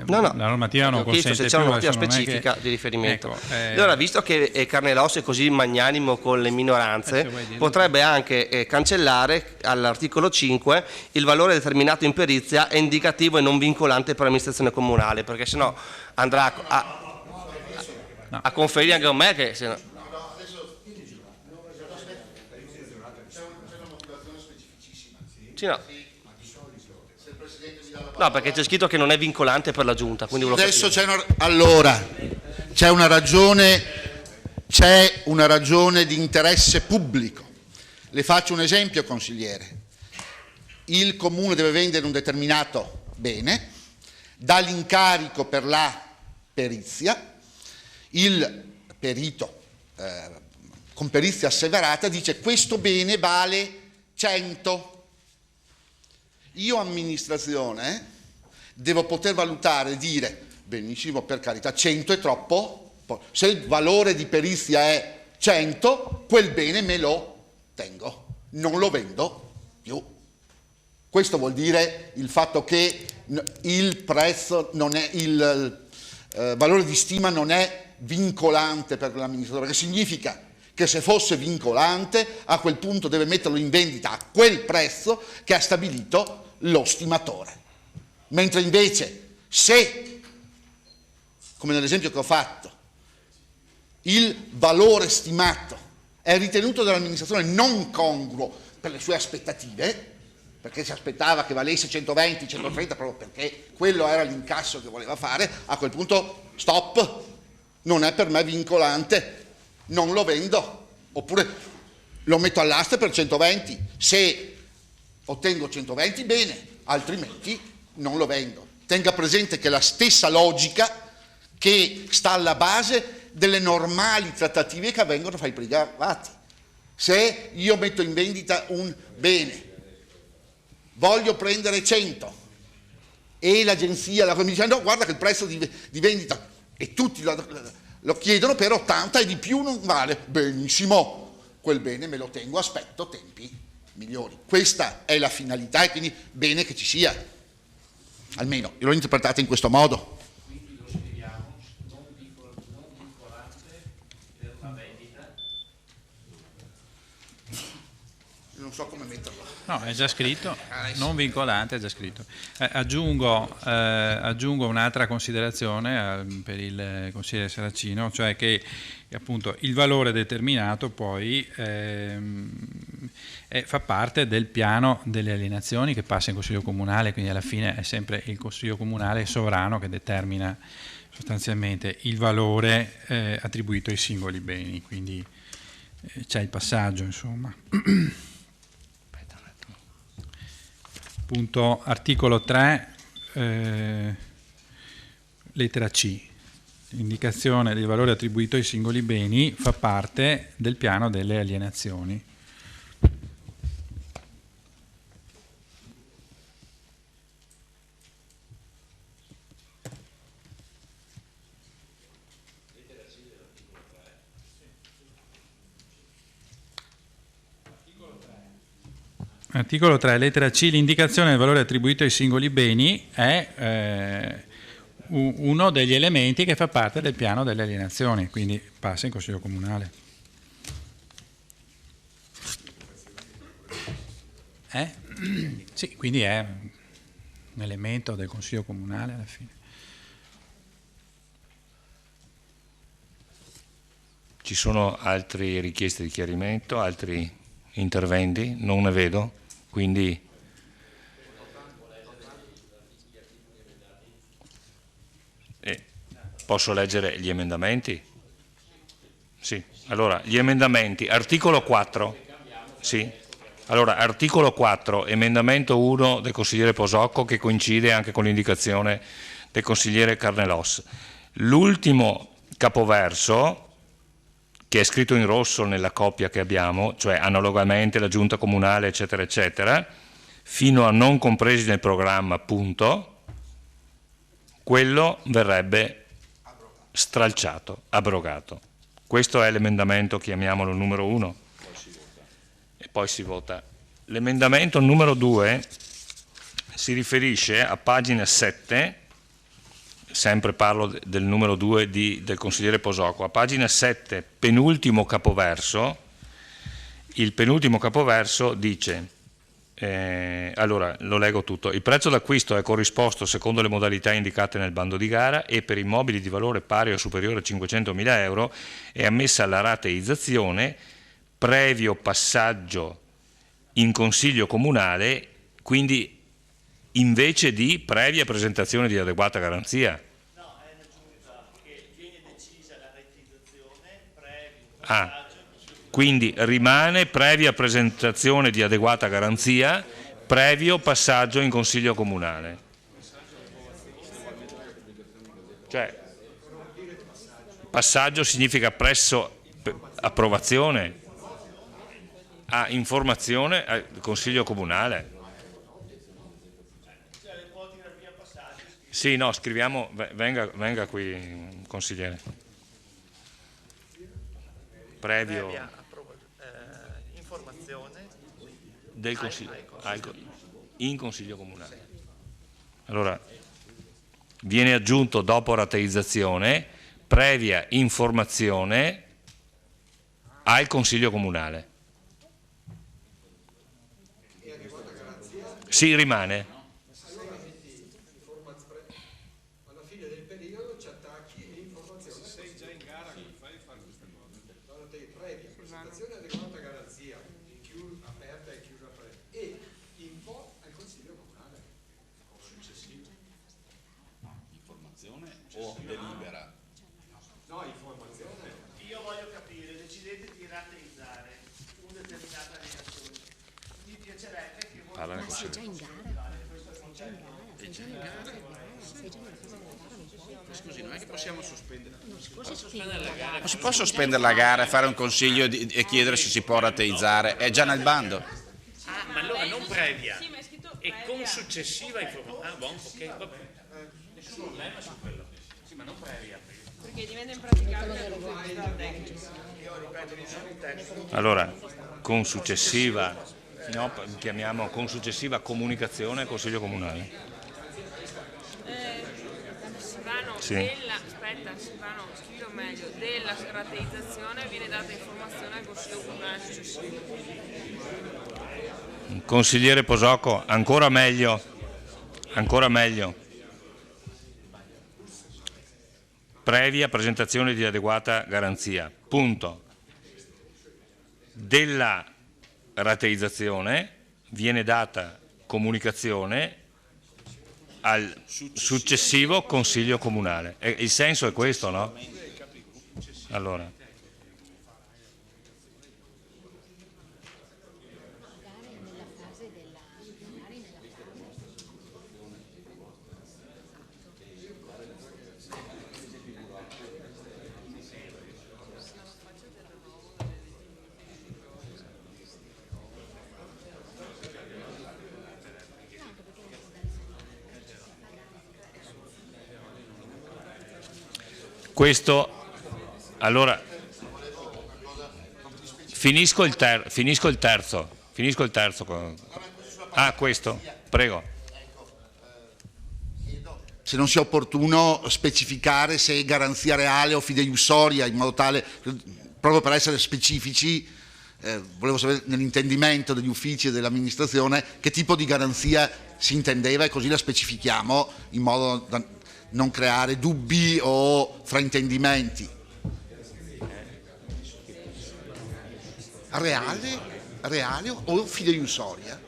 la normativa non consente più. Se c'è una normativa specifica di riferimento. Allora, visto che Carnelos è così magnanimo con le minoranze, potrebbe anche cancellare all'articolo 5 il valore determinato in perizia è indicativo e non vincolante per l'amministrazione comunale, perché sennò andrà a conferire anche con me che se no. No, perché c'è scritto che non è vincolante per la Giunta. Adesso c'è una ragione di interesse pubblico. Le faccio un esempio, consigliere. Il comune deve vendere un determinato bene, dà l'incarico per la perizia, il perito con perizia asseverata dice questo bene vale 100. Io amministrazione devo poter valutare e dire benissimo, per carità, 100 è troppo, se il valore di perizia è 100 quel bene me lo tengo, non lo vendo più. Questo vuol dire il fatto che il prezzo non è, il valore di stima non è vincolante per l'amministratore, che significa che se fosse vincolante a quel punto deve metterlo in vendita a quel prezzo che ha stabilito lo stimatore. Mentre invece se, come nell'esempio che ho fatto, il valore stimato è ritenuto dall'amministrazione non congruo per le sue aspettative, perché si aspettava che valesse 120, 130, proprio perché quello era l'incasso che voleva fare, a quel punto stop, non è per me vincolante, non lo vendo, oppure lo metto all'asta per 120, se ottengo 120 bene, altrimenti non lo vendo. Tenga presente che è la stessa logica che sta alla base delle normali trattative che avvengono fra i privati. Se io metto in vendita un bene, voglio prendere 100 e l'agenzia mi dice no, guarda che il prezzo di vendita, e tutti lo chiedono per 80 e di più non vale, benissimo, quel bene me lo tengo, aspetto tempi migliori. Questa è la finalità e quindi bene che ci sia, almeno io l'ho interpretata in questo modo. Quindi lo scriviamo, non vincolante per la vendita. Non so come metterlo. No, è già scritto, non vincolante, è già scritto. Aggiungo un'altra considerazione per il consigliere Saracino, cioè che appunto il valore determinato poi fa parte del piano delle alienazioni che passa in Consiglio Comunale, quindi alla fine è sempre il Consiglio Comunale sovrano che determina sostanzialmente il valore attribuito ai singoli beni, quindi c'è il passaggio, insomma. Punto articolo 3, lettera C. L'indicazione del valore attribuito ai singoli beni fa parte del piano delle alienazioni. Articolo 3, lettera C, l'indicazione del valore attribuito ai singoli beni è uno degli elementi che fa parte del piano delle alienazioni, quindi passa in Consiglio Comunale. Sì, quindi è un elemento del Consiglio Comunale alla fine. Ci sono altre richieste di chiarimento, altri interventi? Non ne vedo. Quindi posso leggere gli emendamenti? Sì. Allora, gli emendamenti, articolo 4. Sì. Allora, articolo 4, emendamento 1 del consigliere Posocco che coincide anche con l'indicazione del consigliere Carnelos. L'ultimo capoverso, che è scritto in rosso nella coppia che abbiamo, cioè analogamente la giunta comunale eccetera eccetera, fino a non compresi nel programma, punto, quello verrebbe stralciato, abrogato. Questo è l'emendamento, chiamiamolo numero 1, e poi si vota. L'emendamento numero 2 si riferisce a pagina 7, sempre parlo del numero 2 del consigliere Posocco, a pagina 7, penultimo capoverso, il penultimo capoverso dice, allora lo leggo tutto, il prezzo d'acquisto è corrisposto secondo le modalità indicate nel bando di gara e per immobili di valore pari o superiore a 500.000 euro è ammessa la rateizzazione previo passaggio in consiglio comunale, quindi invece di previa presentazione di adeguata garanzia. No, è una giunta che viene decisa la rateizzazione previo passaggio. Quindi rimane previa presentazione di adeguata garanzia, previo passaggio in consiglio comunale. Cioè, passaggio significa presso approvazione a informazione al consiglio comunale. Sì, no, scriviamo, venga qui, consigliere. Previa informazione del consiglio. in Consiglio Comunale. Allora, viene aggiunto dopo rateizzazione, previa informazione al Consiglio Comunale. Sì, rimane. Alla fine del periodo ci attacchi e informazione. Sei già in gara, come fai a fare questa cosa? Allora te previa presentazione adeguata garanzia, aperta e chiusa e info al Consiglio Comunale. Successivo. Informazione o delibera? No, informazione. Io voglio capire, decidete di rateizzare una determinata alienazione. Mi piacerebbe che voi... Ma sei già in gara? Scusi, non è che possiamo sospendere. Non si può sospendere la gara e fare un consiglio e chiedere se si può rateizzare, è già nel bando. Ah, ma allora non previa e con successiva informazione. Ah, buon, ok, vabbè. Nessun problema su quello. Sì, ma non previa. Perché diventa impraticabile Allora, con successiva, no, chiamiamo con successiva comunicazione al Consiglio Comunale. Silvano, Sì. aspetta, Silvano, scrivilo meglio, della rateizzazione viene data informazione al Consiglio Comunale successivo. Consigliere Posocco, ancora meglio, previa presentazione di adeguata garanzia, punto. Della rateizzazione viene data comunicazione al successivo Consiglio Comunale. Il senso è questo, no? Allora. Questo, allora, finisco il terzo. Ah, questo, prego. Se non sia opportuno specificare se è garanzia reale o fideiussoria, in modo tale, proprio per essere specifici, volevo sapere nell'intendimento degli uffici e dell'amministrazione che tipo di garanzia si intendeva e così la specifichiamo in modo da non creare dubbi o fraintendimenti. Reale o fideiussoria?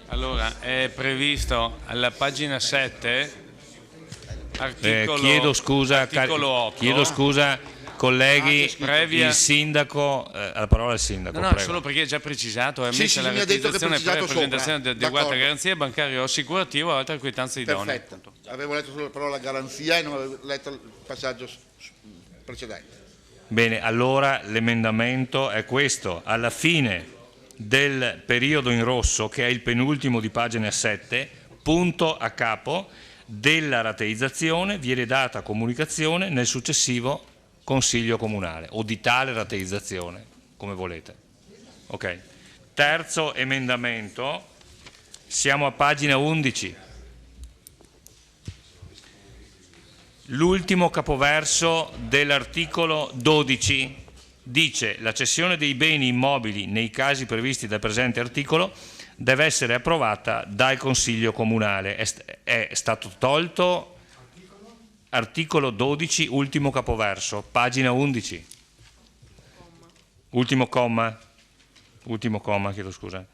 Allora, è previsto alla pagina 7, articolo, chiedo scusa, articolo 8. Chiedo scusa, colleghi, previa... il sindaco, la parola al sindaco. No, prego. solo perché è già precisato, è ammessa sì, la mi ha detto che è realizzazione per la precisato presentazione di sopra. adeguata D'accordo. garanzia bancaria o assicurativa o altra quietanza idonea. Perfetto, avevo letto solo la parola garanzia e non avevo letto il passaggio precedente. Bene, allora l'emendamento è questo: alla fine del periodo in rosso, che è il penultimo di pagina 7, punto a capo, della rateizzazione viene data comunicazione nel successivo Consiglio Comunale, o di tale rateizzazione, come volete. Ok. Terzo emendamento, siamo a pagina 11. L'ultimo capoverso dell'articolo 12 dice: la cessione dei beni immobili nei casi previsti dal presente articolo deve essere approvata dal Consiglio Comunale. È stato tolto articolo 12, ultimo capoverso, pagina 11. Ultimo comma, chiedo scusa.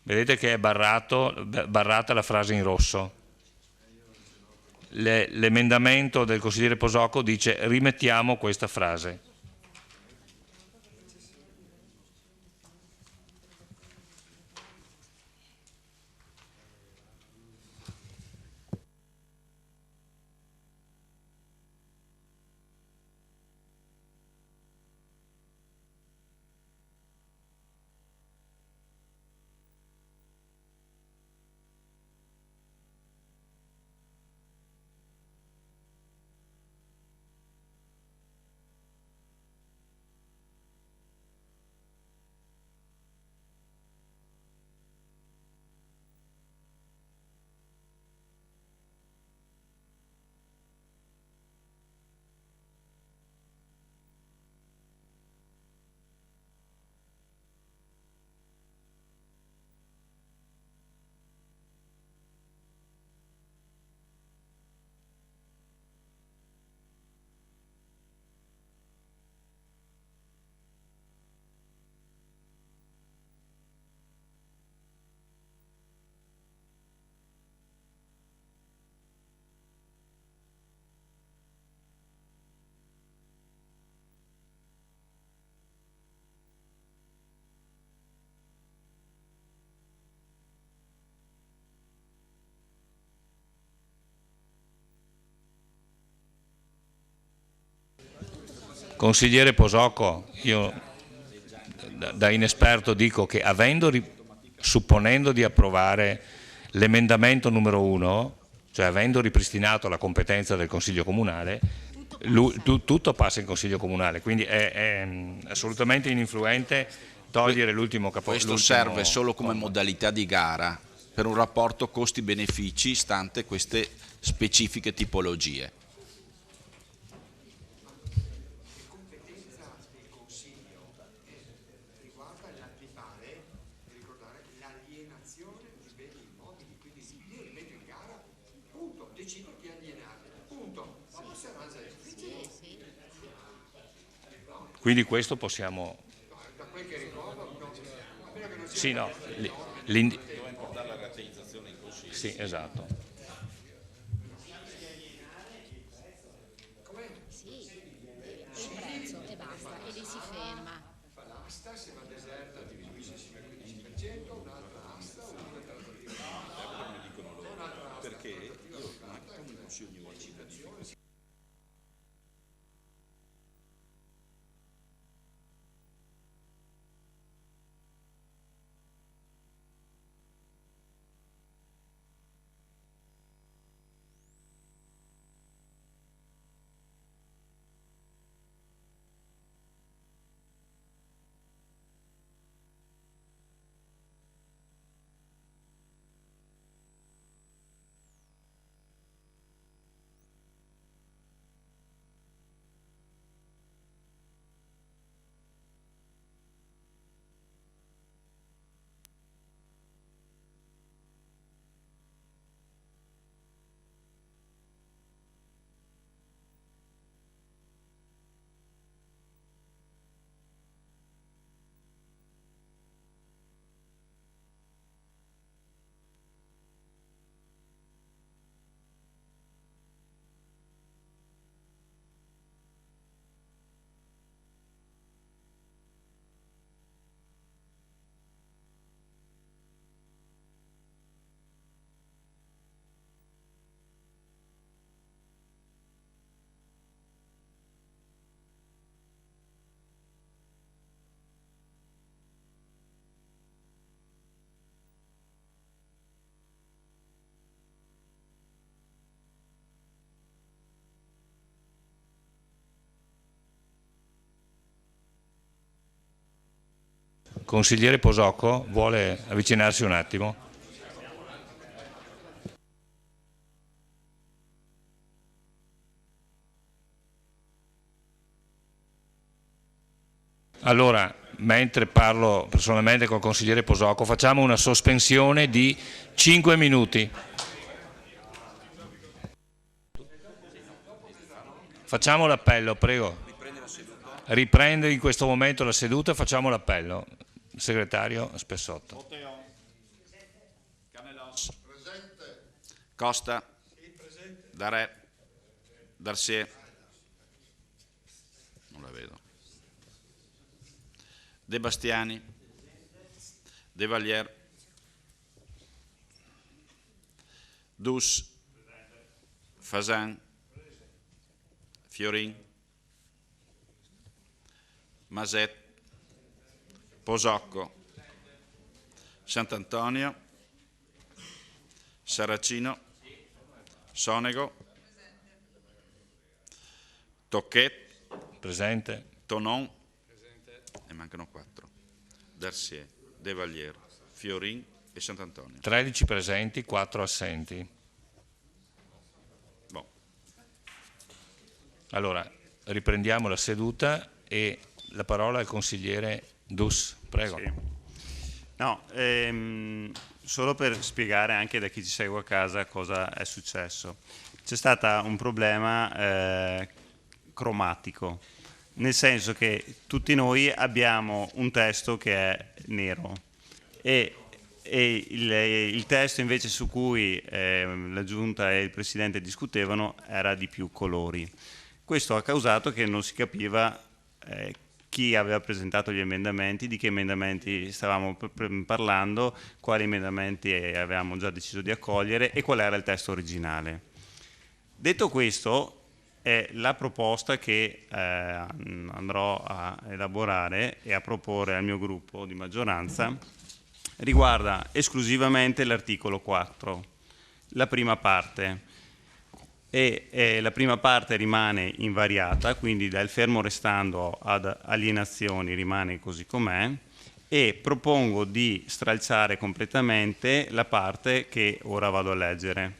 Vedete che è barrata la frase in rosso. L'emendamento del consigliere Posocco dice: rimettiamo questa frase. Consigliere Posocco, io da inesperto dico che supponendo di approvare l'emendamento numero 1, cioè avendo ripristinato la competenza del Consiglio Comunale, tutto passa in Consiglio Comunale, quindi è assolutamente ininfluente togliere l'ultimo capolinea. Questo serve solo come modalità di gara per un rapporto costi-benefici stante queste specifiche tipologie. Quindi questo possiamo... Sì, no. Sì, esatto. Sì, il prezzo e basta, e lì si ferma. L'asta se va deserta diminuisce il 15%, un'altra asta, un'altra Perché io non consiglio ogni volta cittadini. Consigliere Posocco, vuole avvicinarsi un attimo? Allora, mentre parlo personalmente col consigliere Posocco, facciamo una sospensione di 5 minuti. Facciamo l'appello, prego. Riprende in questo momento la seduta e facciamo l'appello. Segretario Spessotto. Costa, Darè, Darcier, non la vedo. De Bastiani, De Vallier, Dus, Fasan, Fiorin, Maset, Posocco, Sant'Antonio, Saracino, Sonego, Tocchet, presente, Tonon, ne mancano 4, Darcier, De Vallier, Fiorin e Sant'Antonio. 13 presenti, 4 assenti. Bon. Allora, riprendiamo la seduta e la parola al consigliere Dus, prego. Sì. No, solo per spiegare anche da chi ci segue a casa cosa è successo. C'è stato un problema cromatico, nel senso che tutti noi abbiamo un testo che è nero e il testo invece su cui la Giunta e il Presidente discutevano era di più colori. Questo ha causato che non si capiva chi aveva presentato gli emendamenti, di che emendamenti stavamo parlando, quali emendamenti avevamo già deciso di accogliere e qual era il testo originale. Detto questo, è la proposta che andrò a elaborare e a proporre al mio gruppo di maggioranza. Riguarda esclusivamente l'articolo 4, la prima parte. La prima parte rimane invariata, quindi dal fermo restando ad alienazioni rimane così com'è, e propongo di stralciare completamente la parte che ora vado a leggere.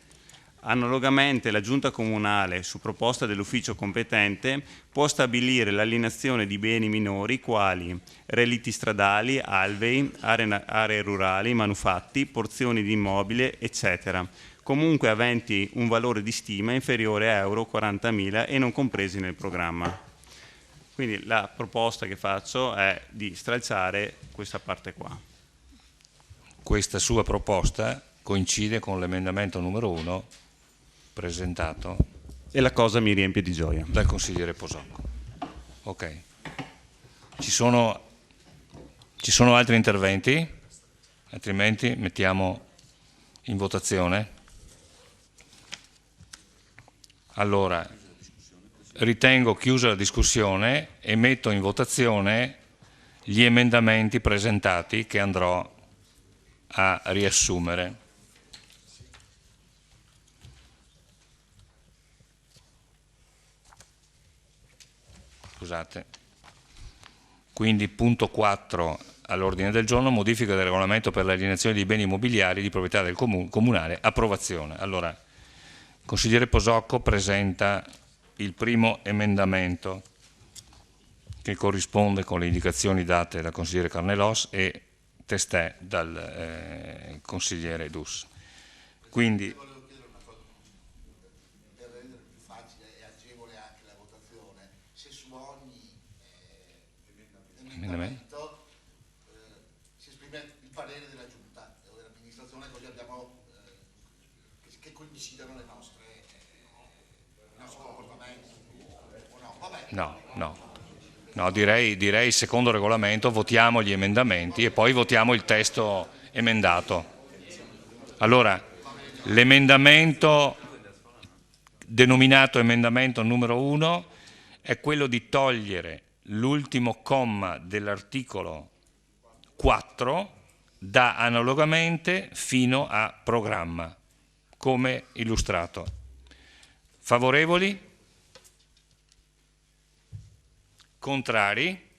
Analogamente la Giunta Comunale, su proposta dell'ufficio competente, può stabilire l'alienazione di beni minori quali relitti stradali, alvei, aree rurali, manufatti, porzioni di immobile, eccetera, comunque aventi un valore di stima inferiore a euro 40.000 e non compresi nel programma. Quindi la proposta che faccio è di stralciare questa parte qua. Questa sua proposta coincide con l'emendamento numero 1 presentato. E la cosa mi riempie di gioia. Dal consigliere Posocco. Ok. Ci sono altri interventi? Altrimenti mettiamo in votazione. Allora, ritengo chiusa la discussione e metto in votazione gli emendamenti presentati che andrò a riassumere. Scusate. Quindi punto 4 all'ordine del giorno, modifica del regolamento per l'alienazione di beni immobiliari di proprietà del comunale, approvazione. Allora, il consigliere Posocco presenta il primo emendamento che corrisponde con le indicazioni date dal consigliere Carnelos e testè dal consigliere Dus. Quindi Per rendere più facile e agevole anche la votazione, se su ogni emendamento si esprime il parere della Giunta o dell'amministrazione, così abbiamo che coincidano i nostri comportamenti. O no? Vabbè. No, direi secondo regolamento votiamo gli emendamenti e poi votiamo il testo emendato. Allora, l'emendamento denominato emendamento numero 1 è quello di togliere l'ultimo comma dell'articolo 4 da analogamente fino a programma, come illustrato. Favorevoli? Contrari?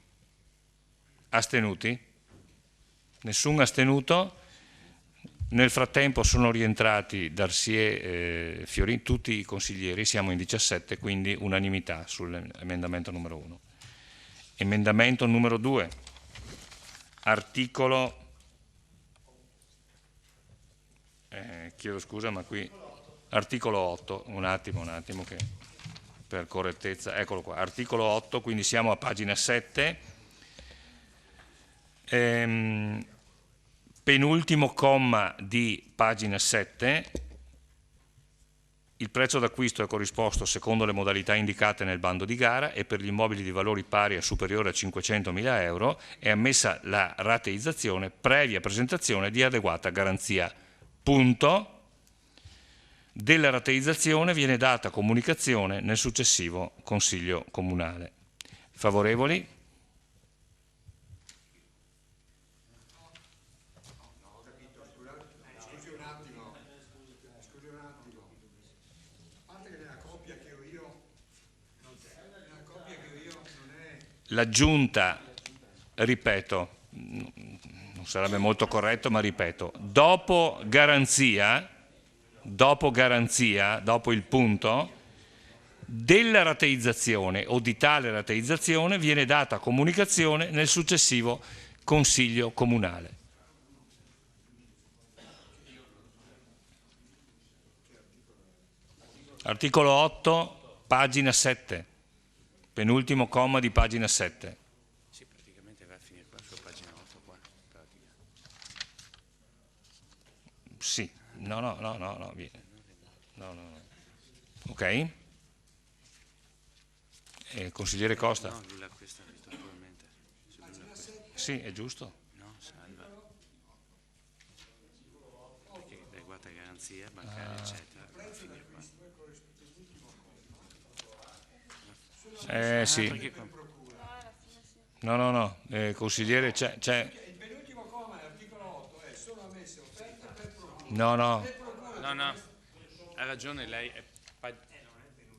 Astenuti? Nessun astenuto? Nel frattempo sono rientrati Darcier, Fiorin, tutti i consiglieri, siamo in 17, quindi unanimità sull'emendamento numero 1. Emendamento numero 2, articolo, chiedo scusa ma qui, articolo 8, un attimo che per correttezza, eccolo qua, articolo 8, quindi siamo a pagina 7, penultimo comma di pagina 7, il prezzo d'acquisto è corrisposto secondo le modalità indicate nel bando di gara e per gli immobili di valori pari a superiore a 500.000 euro è ammessa la rateizzazione previa presentazione di adeguata garanzia. Punto. Della rateizzazione viene data comunicazione nel successivo Consiglio Comunale. Favorevoli? Scusi un attimo. A parte che nella coppia che ho io non è... La Giunta, ripeto, non sarebbe molto corretto, ma ripeto, dopo garanzia, dopo il punto, della rateizzazione o di tale rateizzazione viene data comunicazione nel successivo Consiglio Comunale. Articolo 8, pagina 7, penultimo comma di pagina 7. Sì, praticamente va a finire qua su pagina 8 qua. Sì, no, viene. No. Ok? Consigliere Costa. No, questa attualmente. Sì, è giusto. No, salva. Perché adeguata garanzia bancaria, eccetera, va a finire qua. Sì. No, consigliere, c'è. Il penultimo comma dell'articolo 8 è sono ammesse offerte per procura. No, ha ragione lei.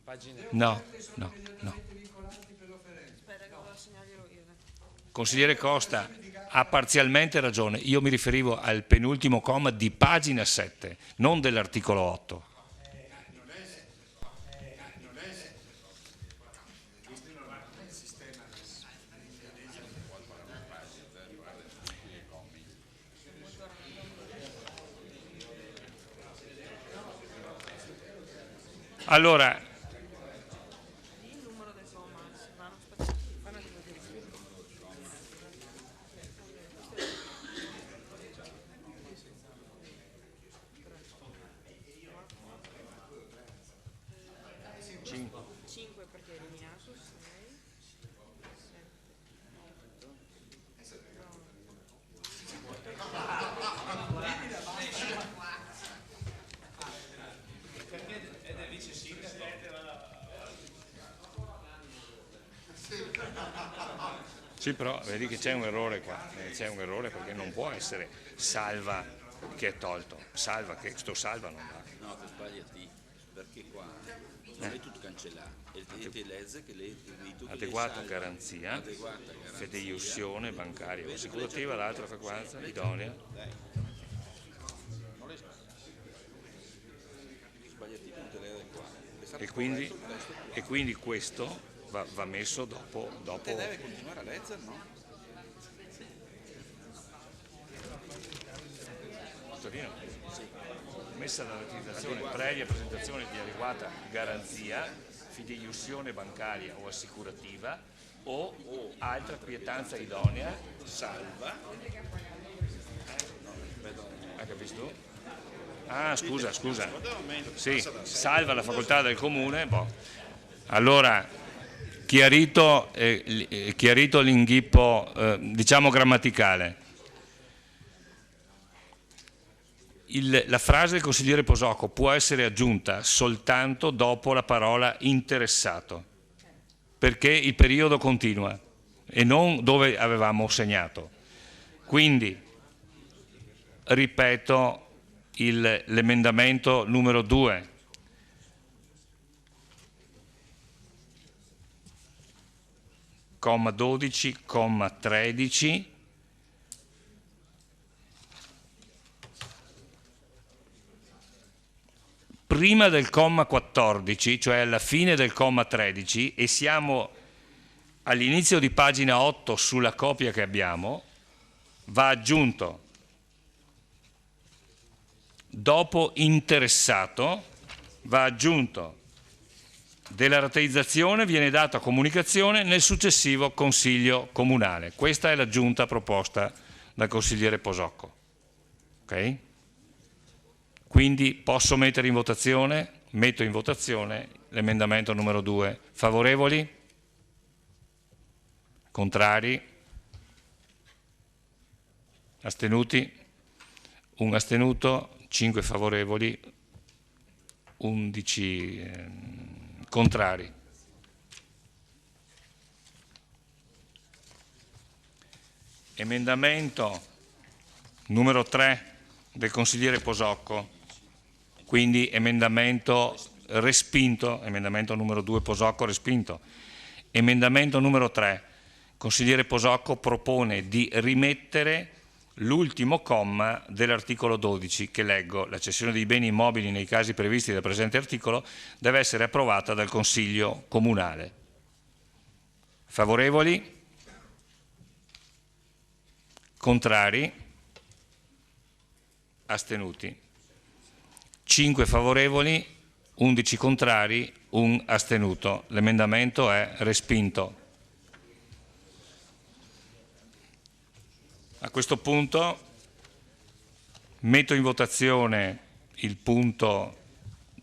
Pagina. no. Consigliere Costa ha parzialmente ragione, io mi riferivo al penultimo comma di pagina 7, non dell'articolo 8. Allora, sì, però vedi che c'è un errore qua, c'è un errore perché non può essere salva che è tolto, salva che sto salva non va. No, tu sbagli a te, perché qua non è tutto cancellato, e te legge che le Adeguata garanzia, fideiussione bancaria o assicurativa, l'altra frequenza idonea. E quindi questo va messo dopo. Te deve continuare a leggere, no? Messa la rateizzazione previa presentazione di adeguata garanzia, fideiussione bancaria o assicurativa o altra quietanza idonea, salva. Hai capito? Ah, scusa. Sì, salva la facoltà del comune. Allora, chiarito l'inghippo, diciamo grammaticale. La frase del consigliere Posocco può essere aggiunta soltanto dopo la parola interessato, perché il periodo continua e non dove avevamo segnato. Quindi, ripeto l'emendamento numero 2. Comma 12, comma 13. Prima del comma 14, cioè alla fine del comma 13, e siamo all'inizio di pagina 8 sulla copia che abbiamo, va aggiunto dopo interessato, va aggiunto della rateizzazione viene data comunicazione nel successivo Consiglio Comunale. Questa è l'aggiunta proposta dal consigliere Posocco. Ok? Quindi posso mettere in votazione? Metto in votazione l'emendamento numero 2. Favorevoli? Contrari? Astenuti? Un astenuto, 5 favorevoli, 11 contrari. Emendamento numero 3 del consigliere Posocco. Quindi emendamento respinto, emendamento numero 2 Posocco respinto. Emendamento numero 3, consigliere Posocco propone di rimettere l'ultimo comma dell'articolo 12 che leggo: la cessione di beni immobili nei casi previsti dal presente articolo deve essere approvata dal Consiglio Comunale. Favorevoli? Contrari? Astenuti? 5 favorevoli, 11 contrari, 1 astenuto. L'emendamento è respinto. A questo punto metto in votazione il punto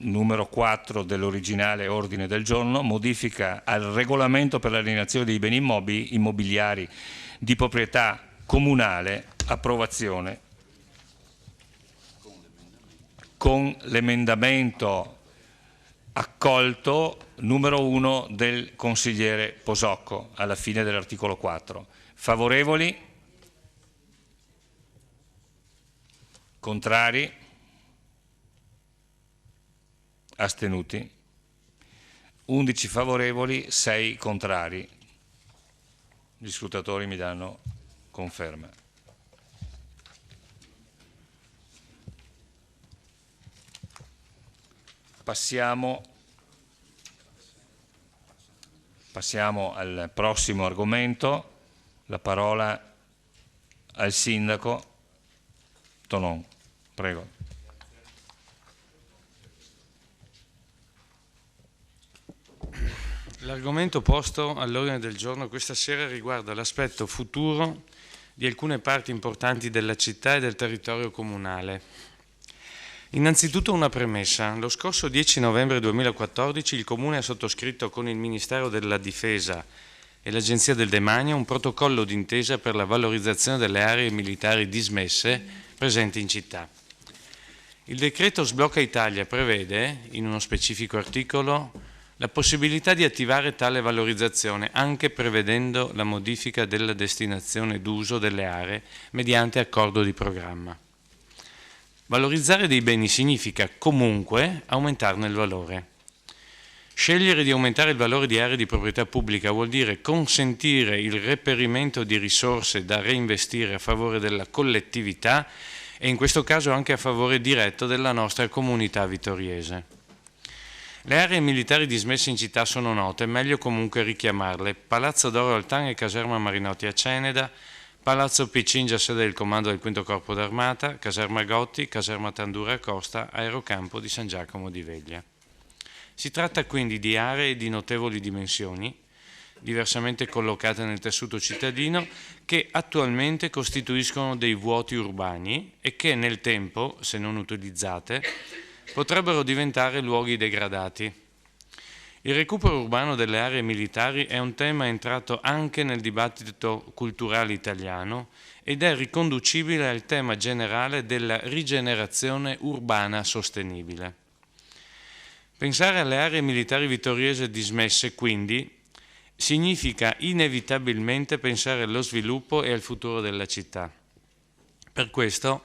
numero 4 dell'originale ordine del giorno, modifica al regolamento per l'alienazione dei beni immobiliari di proprietà comunale, approvazione. Con l'emendamento accolto numero 1 del consigliere Posocco alla fine dell'articolo 4. Favorevoli? Contrari? Astenuti? 11 favorevoli, 6 contrari. Gli scrutatori mi danno conferma. Passiamo al prossimo argomento. La parola al sindaco Tonon. Prego. L'argomento posto all'ordine del giorno questa sera riguarda l'aspetto futuro di alcune parti importanti della città e del territorio comunale. Innanzitutto una premessa. Lo scorso 10 novembre 2014 il Comune ha sottoscritto con il Ministero della Difesa e l'Agenzia del Demanio un protocollo d'intesa per la valorizzazione delle aree militari dismesse presenti in città. Il decreto Sblocca Italia prevede, in uno specifico articolo, la possibilità di attivare tale valorizzazione anche prevedendo la modifica della destinazione d'uso delle aree mediante accordo di programma. Valorizzare dei beni significa comunque aumentarne il valore. Scegliere di aumentare il valore di aree di proprietà pubblica vuol dire consentire il reperimento di risorse da reinvestire a favore della collettività e in questo caso anche a favore diretto della nostra comunità vittoriese. Le aree militari dismesse in città sono note, è meglio comunque richiamarle: Palazzo d'Oro Altan e Caserma Marinotti a Ceneda, Palazzo Piccingia sede del comando del Quinto Corpo d'Armata, Caserma Gotti, Caserma Tandura a Costa, Aerocampo di San Giacomo di Veglia. Si tratta quindi di aree di notevoli dimensioni, diversamente collocate nel tessuto cittadino, che attualmente costituiscono dei vuoti urbani e che nel tempo, se non utilizzate, potrebbero diventare luoghi degradati. Il recupero urbano delle aree militari è un tema entrato anche nel dibattito culturale italiano ed è riconducibile al tema generale della rigenerazione urbana sostenibile. Pensare alle aree militari vittoriese dismesse, quindi, significa inevitabilmente pensare allo sviluppo e al futuro della città. Per questo,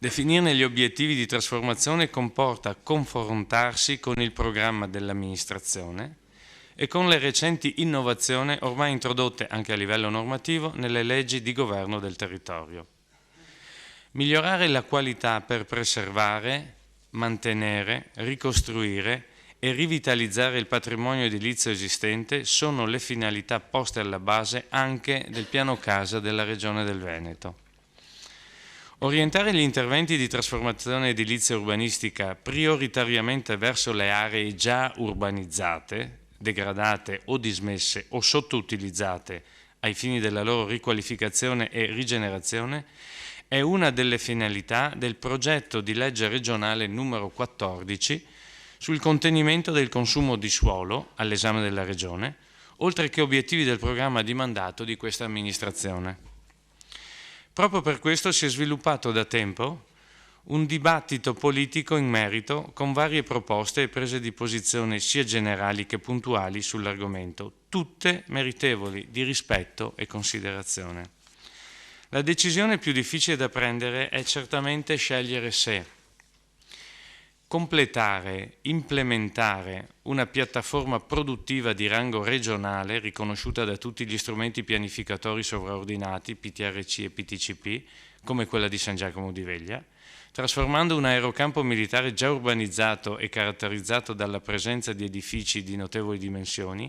definirne gli obiettivi di trasformazione comporta confrontarsi con il programma dell'amministrazione e con le recenti innovazioni ormai introdotte anche a livello normativo nelle leggi di governo del territorio. Migliorare la qualità per preservare, mantenere, ricostruire e rivitalizzare il patrimonio edilizio esistente sono le finalità poste alla base anche del piano casa della Regione del Veneto. Orientare gli interventi di trasformazione edilizia urbanistica prioritariamente verso le aree già urbanizzate, degradate o dismesse o sottoutilizzate ai fini della loro riqualificazione e rigenerazione è una delle finalità del progetto di legge regionale numero 14 sul contenimento del consumo di suolo all'esame della Regione, oltre che obiettivi del programma di mandato di questa amministrazione. Proprio per questo si è sviluppato da tempo un dibattito politico in merito con varie proposte e prese di posizione sia generali che puntuali sull'argomento, tutte meritevoli di rispetto e considerazione. La decisione più difficile da prendere è certamente scegliere se completare, implementare una piattaforma produttiva di rango regionale riconosciuta da tutti gli strumenti pianificatori sovraordinati, PTRC e PTCP, come quella di San Giacomo di Veglia, trasformando un aerocampo militare già urbanizzato e caratterizzato dalla presenza di edifici di notevoli dimensioni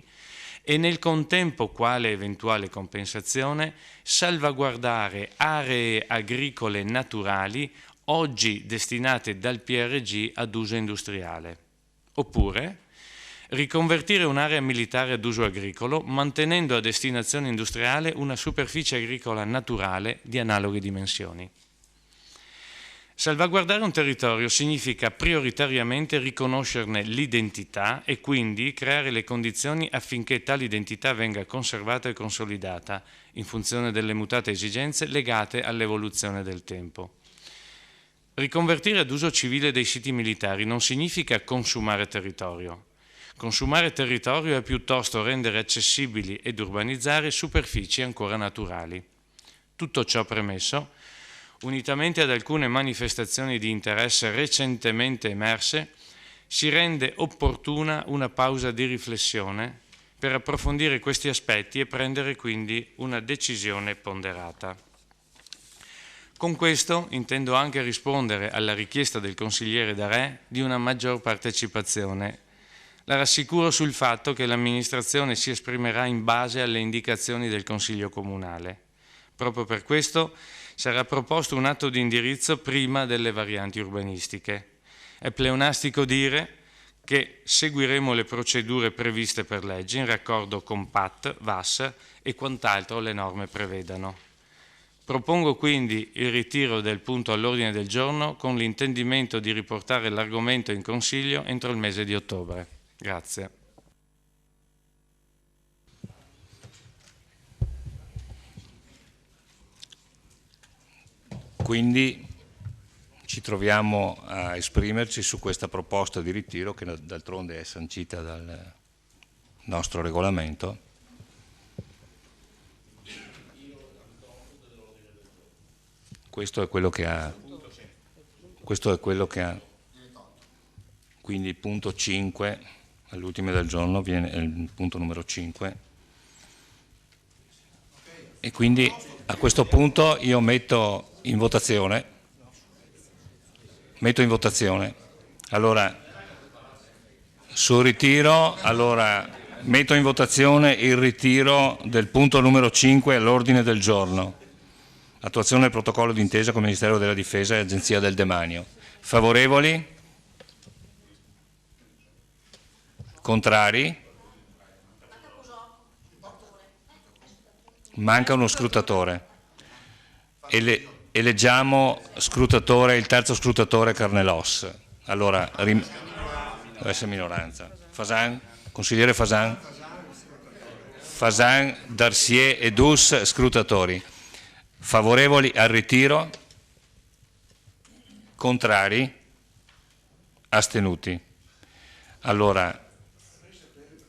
e nel contempo, quale eventuale compensazione, salvaguardare aree agricole naturali oggi destinate dal PRG ad uso industriale, oppure riconvertire un'area militare ad uso agricolo mantenendo a destinazione industriale una superficie agricola naturale di analoghe dimensioni. Salvaguardare un territorio significa prioritariamente riconoscerne l'identità e quindi creare le condizioni affinché tale identità venga conservata e consolidata in funzione delle mutate esigenze legate all'evoluzione del tempo. Riconvertire ad uso civile dei siti militari non significa consumare territorio, Consumare territorio è piuttosto rendere accessibili ed urbanizzare superfici ancora naturali. Tutto ciò premesso, unitamente ad alcune manifestazioni di interesse recentemente emerse, si rende opportuna una pausa di riflessione per approfondire questi aspetti e prendere quindi una decisione ponderata. Con questo intendo anche rispondere alla richiesta del consigliere Darè di una maggior partecipazione. La rassicuro sul fatto che l'amministrazione si esprimerà in base alle indicazioni del Consiglio Comunale. Proprio per questo sarà proposto un atto di indirizzo prima delle varianti urbanistiche. È pleonastico dire che seguiremo le procedure previste per legge in raccordo con PAT, VAS e quant'altro le norme prevedano. Propongo quindi il ritiro del punto all'ordine del giorno con l'intendimento di riportare l'argomento in Consiglio entro il mese di ottobre. Grazie. Quindi ci troviamo a esprimerci su questa proposta di ritiro che d'altronde è sancita dal nostro regolamento. Questo è quello che ha. Quindi punto 5. All'ultimo del giorno viene il punto numero 5 e quindi a questo punto io metto in votazione allora sul ritiro, allora metto in votazione il ritiro del punto numero 5 all'ordine del giorno, attuazione del protocollo d'intesa con il Ministero della Difesa e Agenzia del Demanio. Favorevoli? Contrari? Manca uno scrutatore. Eleggiamo scrutatore, il terzo scrutatore Carnelos. Allora, deve essere minoranza. Fasan, consigliere Fasan? Fasan, Darcier e Dus scrutatori. Favorevoli al ritiro? Contrari? Astenuti? Allora,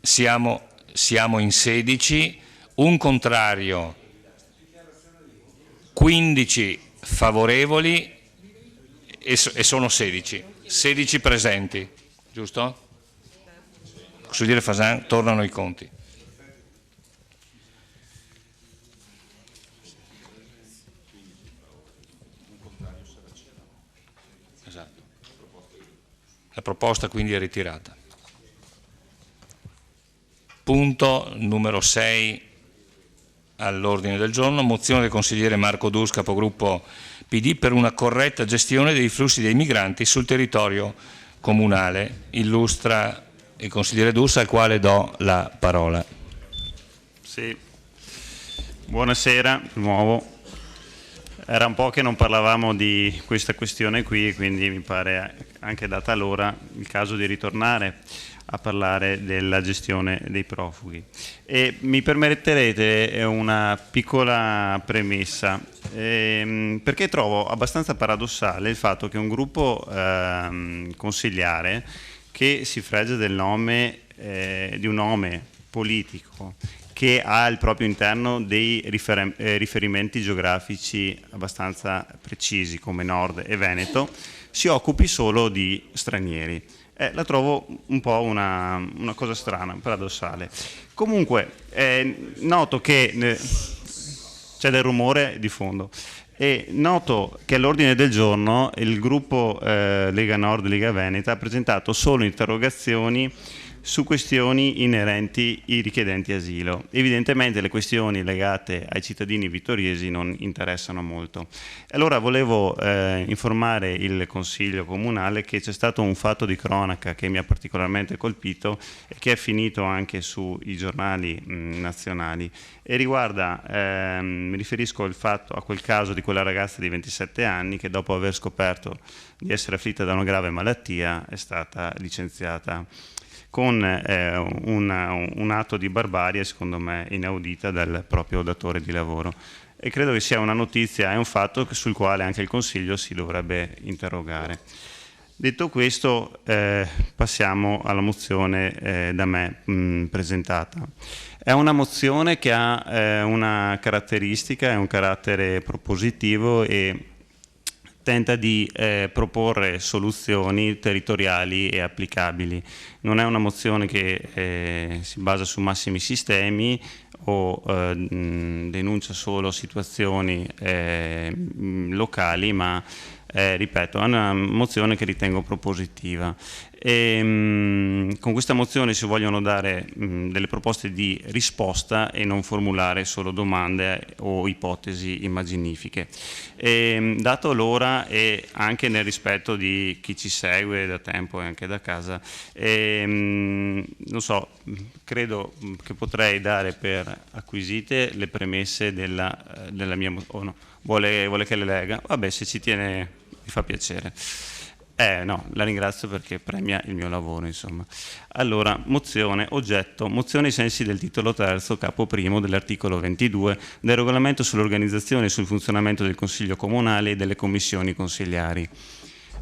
siamo in 16, un contrario, 15 favorevoli e sono 16 presenti, giusto? Consigliere Fasan, tornano i conti. Esatto. La proposta quindi è ritirata. Punto numero 6 all'ordine del giorno, mozione del consigliere Marco Dus, capogruppo PD, per una corretta gestione dei flussi dei migranti sul territorio comunale. Illustra il consigliere Dus, al quale do la parola. Sì, buonasera di nuovo. Era un po' che non parlavamo di questa questione qui, quindi mi pare anche data l'ora il caso di ritornare a parlare della gestione dei profughi. E mi permetterete una piccola premessa, perché trovo abbastanza paradossale il fatto che un gruppo consigliare che si fregia del nome, di un nome politico, che ha al proprio interno dei riferimenti geografici abbastanza precisi come Nord e Veneto, si occupi solo di stranieri. La trovo un po' una cosa strana, paradossale. Comunque, noto che c'è del rumore di fondo. E noto che all'ordine del giorno il gruppo Lega Nord, Lega Veneta ha presentato solo interrogazioni su questioni inerenti ai richiedenti asilo. Evidentemente le questioni legate ai cittadini vittoriesi non interessano molto. Allora volevo informare il Consiglio Comunale che c'è stato un fatto di cronaca che mi ha particolarmente colpito e che è finito anche sui giornali nazionali e riguarda, mi riferisco a quel caso di quella ragazza di 27 anni che dopo aver scoperto di essere afflitta da una grave malattia è stata licenziata con un atto di barbarie, secondo me, inaudita dal proprio datore di lavoro. E credo che sia una notizia e un fatto sul quale anche il Consiglio si dovrebbe interrogare. Detto questo, passiamo alla mozione da me presentata. È una mozione che ha una caratteristica, è un carattere propositivo e tenta di proporre soluzioni territoriali e applicabili. Non è una mozione che si basa su massimi sistemi o denuncia solo situazioni locali, ma ripeto, è una mozione che ritengo propositiva. Con questa mozione si vogliono dare delle proposte di risposta e non formulare solo domande o ipotesi immaginifiche. Dato l'ora e anche nel rispetto di chi ci segue da tempo e anche da casa, non so, credo che potrei dare per acquisite le premesse della mia mozione. No, vuole che le legga? Vabbè, se ci tiene mi fa piacere. No, la ringrazio perché premia il mio lavoro, insomma. Allora, mozione, oggetto, mozione ai sensi del titolo terzo, capo primo dell'articolo 22 del regolamento sull'organizzazione e sul funzionamento del Consiglio Comunale e delle commissioni consiliari.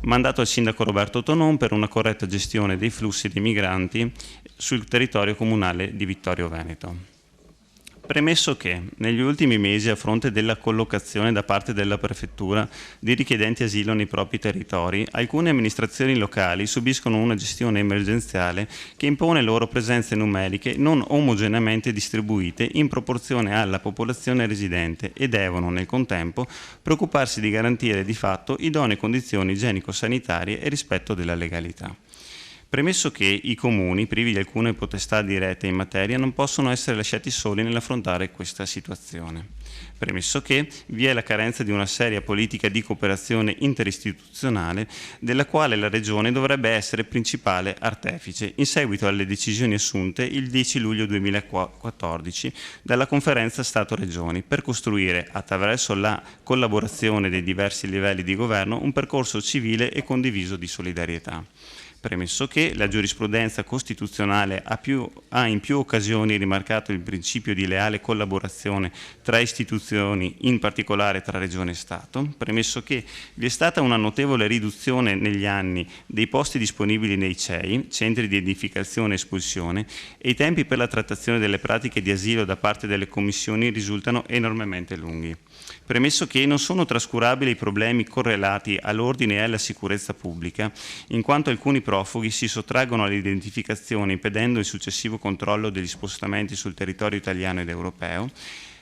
Mandato al sindaco Roberto Tonon per una corretta gestione dei flussi di migranti sul territorio comunale di Vittorio Veneto. Premesso che negli ultimi mesi, a fronte della collocazione da parte della Prefettura di richiedenti asilo nei propri territori, alcune amministrazioni locali subiscono una gestione emergenziale che impone loro presenze numeriche non omogeneamente distribuite in proporzione alla popolazione residente e devono, nel contempo, preoccuparsi di garantire di fatto idonee condizioni igienico-sanitarie e rispetto della legalità. Premesso che i comuni, privi di alcune potestà dirette in materia, non possono essere lasciati soli nell'affrontare questa situazione. Premesso che vi è la carenza di una seria politica di cooperazione interistituzionale, della quale la Regione dovrebbe essere principale artefice, in seguito alle decisioni assunte il 10 luglio 2014 dalla Conferenza Stato-Regioni, per costruire, attraverso la collaborazione dei diversi livelli di governo, un percorso civile e condiviso di solidarietà. Premesso che la giurisprudenza costituzionale ha in più occasioni rimarcato il principio di leale collaborazione tra istituzioni, in particolare tra Regione e Stato, premesso che vi è stata una notevole riduzione negli anni dei posti disponibili nei CEI, centri di edificazione e espulsione, e i tempi per la trattazione delle pratiche di asilo da parte delle commissioni risultano enormemente lunghi. Premesso che non sono trascurabili i problemi correlati all'ordine e alla sicurezza pubblica, in quanto alcuni profughi si sottraggono all'identificazione impedendo il successivo controllo degli spostamenti sul territorio italiano ed europeo,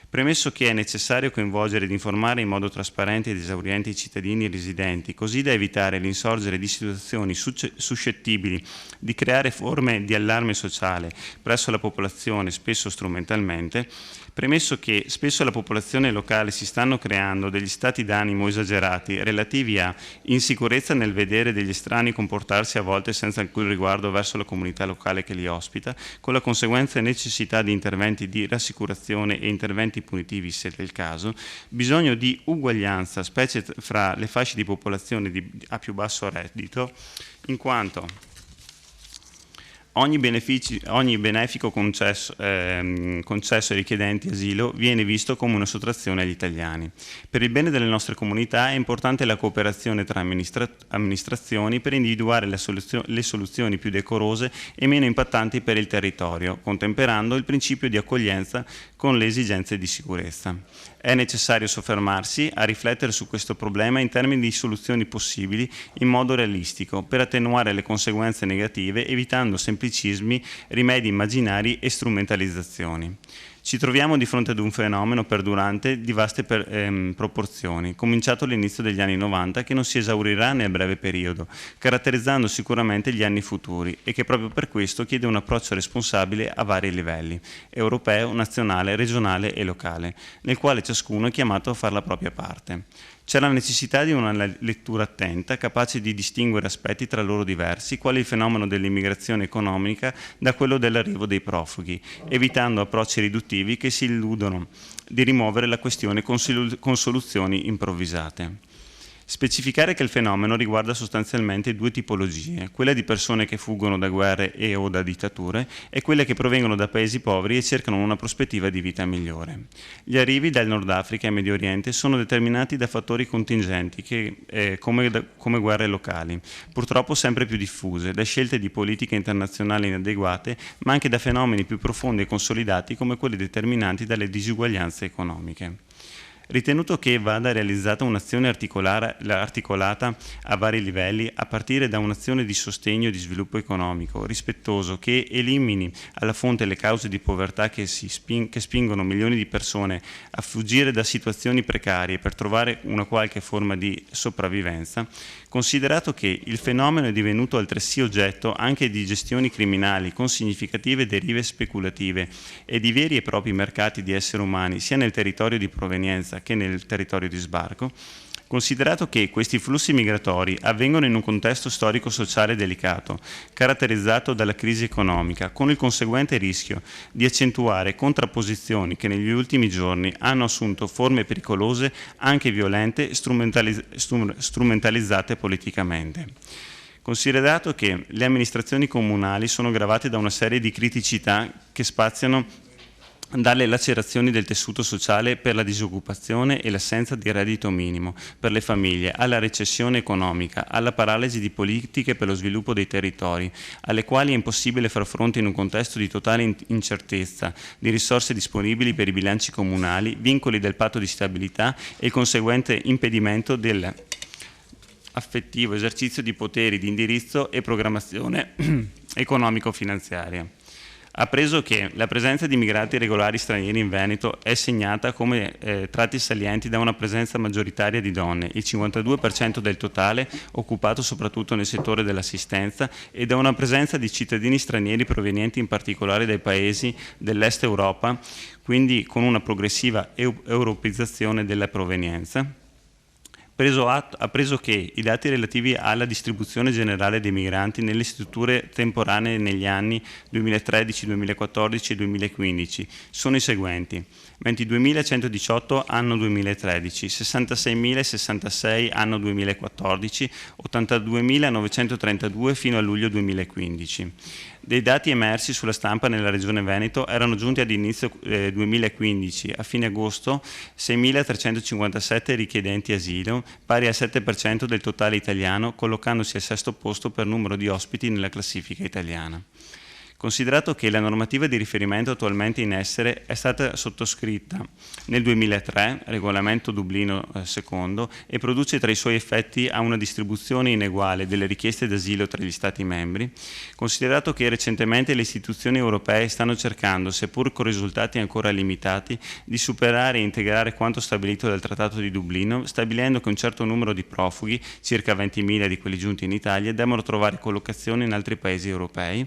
premesso che è necessario coinvolgere ed informare in modo trasparente ed esauriente i cittadini e residenti, così da evitare l'insorgere di situazioni suscettibili di creare forme di allarme sociale presso la popolazione, spesso strumentalmente, premesso che spesso alla popolazione locale si stanno creando degli stati d'animo esagerati relativi a insicurezza nel vedere degli estranei comportarsi a volte senza alcun riguardo verso la comunità locale che li ospita, con la conseguente necessità di interventi di rassicurazione e interventi punitivi se del caso, bisogno di uguaglianza, specie fra le fasce di popolazione a più basso reddito, in quanto ogni benefico concesso ai richiedenti asilo viene visto come una sottrazione agli italiani. Per il bene delle nostre comunità è importante la cooperazione tra amministrazioni per individuare le soluzioni più decorose e meno impattanti per il territorio, contemperando il principio di accoglienza con le esigenze di sicurezza. È necessario soffermarsi a riflettere su questo problema in termini di soluzioni possibili in modo realistico per attenuare le conseguenze negative, evitando semplicismi, rimedi immaginari e strumentalizzazioni. Ci troviamo di fronte ad un fenomeno perdurante di vaste proporzioni, cominciato all'inizio degli anni 90, che non si esaurirà nel breve periodo, caratterizzando sicuramente gli anni futuri e che proprio per questo chiede un approccio responsabile a vari livelli, europeo, nazionale, regionale e locale, nel quale ciascuno è chiamato a fare la propria parte. C'è la necessità di una lettura attenta, capace di distinguere aspetti tra loro diversi, quali il fenomeno dell'immigrazione economica da quello dell'arrivo dei profughi, evitando approcci riduttivi che si illudono di rimuovere la questione con soluzioni improvvisate. Specificare che il fenomeno riguarda sostanzialmente due tipologie, quella di persone che fuggono da guerre e o da dittature e quelle che provengono da paesi poveri e cercano una prospettiva di vita migliore. Gli arrivi dal Nord Africa e Medio Oriente sono determinati da fattori contingenti come guerre locali, purtroppo sempre più diffuse, da scelte di politiche internazionali inadeguate, ma anche da fenomeni più profondi e consolidati come quelli determinati dalle disuguaglianze economiche. Ritenuto che vada realizzata un'azione articolata a vari livelli, a partire da un'azione di sostegno e di sviluppo economico, rispettoso, che elimini alla fonte le cause di povertà che spingono milioni di persone a fuggire da situazioni precarie per trovare una qualche forma di sopravvivenza, considerato che il fenomeno è divenuto altresì oggetto anche di gestioni criminali con significative derive speculative e di veri e propri mercati di esseri umani sia nel territorio di provenienza che nel territorio di sbarco, considerato che questi flussi migratori avvengono in un contesto storico-sociale delicato, caratterizzato dalla crisi economica, con il conseguente rischio di accentuare contrapposizioni che negli ultimi giorni hanno assunto forme pericolose, anche violente, strumentalizzate politicamente. Considerato che le amministrazioni comunali sono gravate da una serie di criticità che spaziano dalle lacerazioni del tessuto sociale per la disoccupazione e l'assenza di reddito minimo per le famiglie, alla recessione economica, alla paralisi di politiche per lo sviluppo dei territori, alle quali è impossibile far fronte in un contesto di totale incertezza di risorse disponibili per i bilanci comunali, vincoli del patto di stabilità e il conseguente impedimento dell'affettivo esercizio di poteri di indirizzo e programmazione economico-finanziaria. Appreso che la presenza di migranti regolari stranieri in Veneto è segnata come tratti salienti da una presenza maggioritaria di donne, il 52% del totale, occupato soprattutto nel settore dell'assistenza, e da una presenza di cittadini stranieri provenienti in particolare dai paesi dell'Est Europa, quindi con una progressiva europeizzazione della provenienza. Appreso che i dati relativi alla distribuzione generale dei migranti nelle strutture temporanee negli anni 2013, 2014 e 2015 sono i seguenti: 22.118 anno 2013, 66.066 anno 2014, 82.932 fino a luglio 2015. Dei dati emersi sulla stampa nella Regione Veneto erano giunti ad inizio 2015, a fine agosto, 6.357 richiedenti asilo, pari al 7% del totale italiano, collocandosi al sesto posto per numero di ospiti nella classifica italiana. Considerato che la normativa di riferimento attualmente in essere è stata sottoscritta nel 2003, regolamento Dublino II, e produce tra i suoi effetti a una distribuzione ineguale delle richieste d'asilo tra gli Stati membri, considerato che recentemente le istituzioni europee stanno cercando, seppur con risultati ancora limitati, di superare e integrare quanto stabilito dal Trattato di Dublino, stabilendo che un certo numero di profughi, circa 20.000 di quelli giunti in Italia, devono trovare collocazione in altri paesi europei,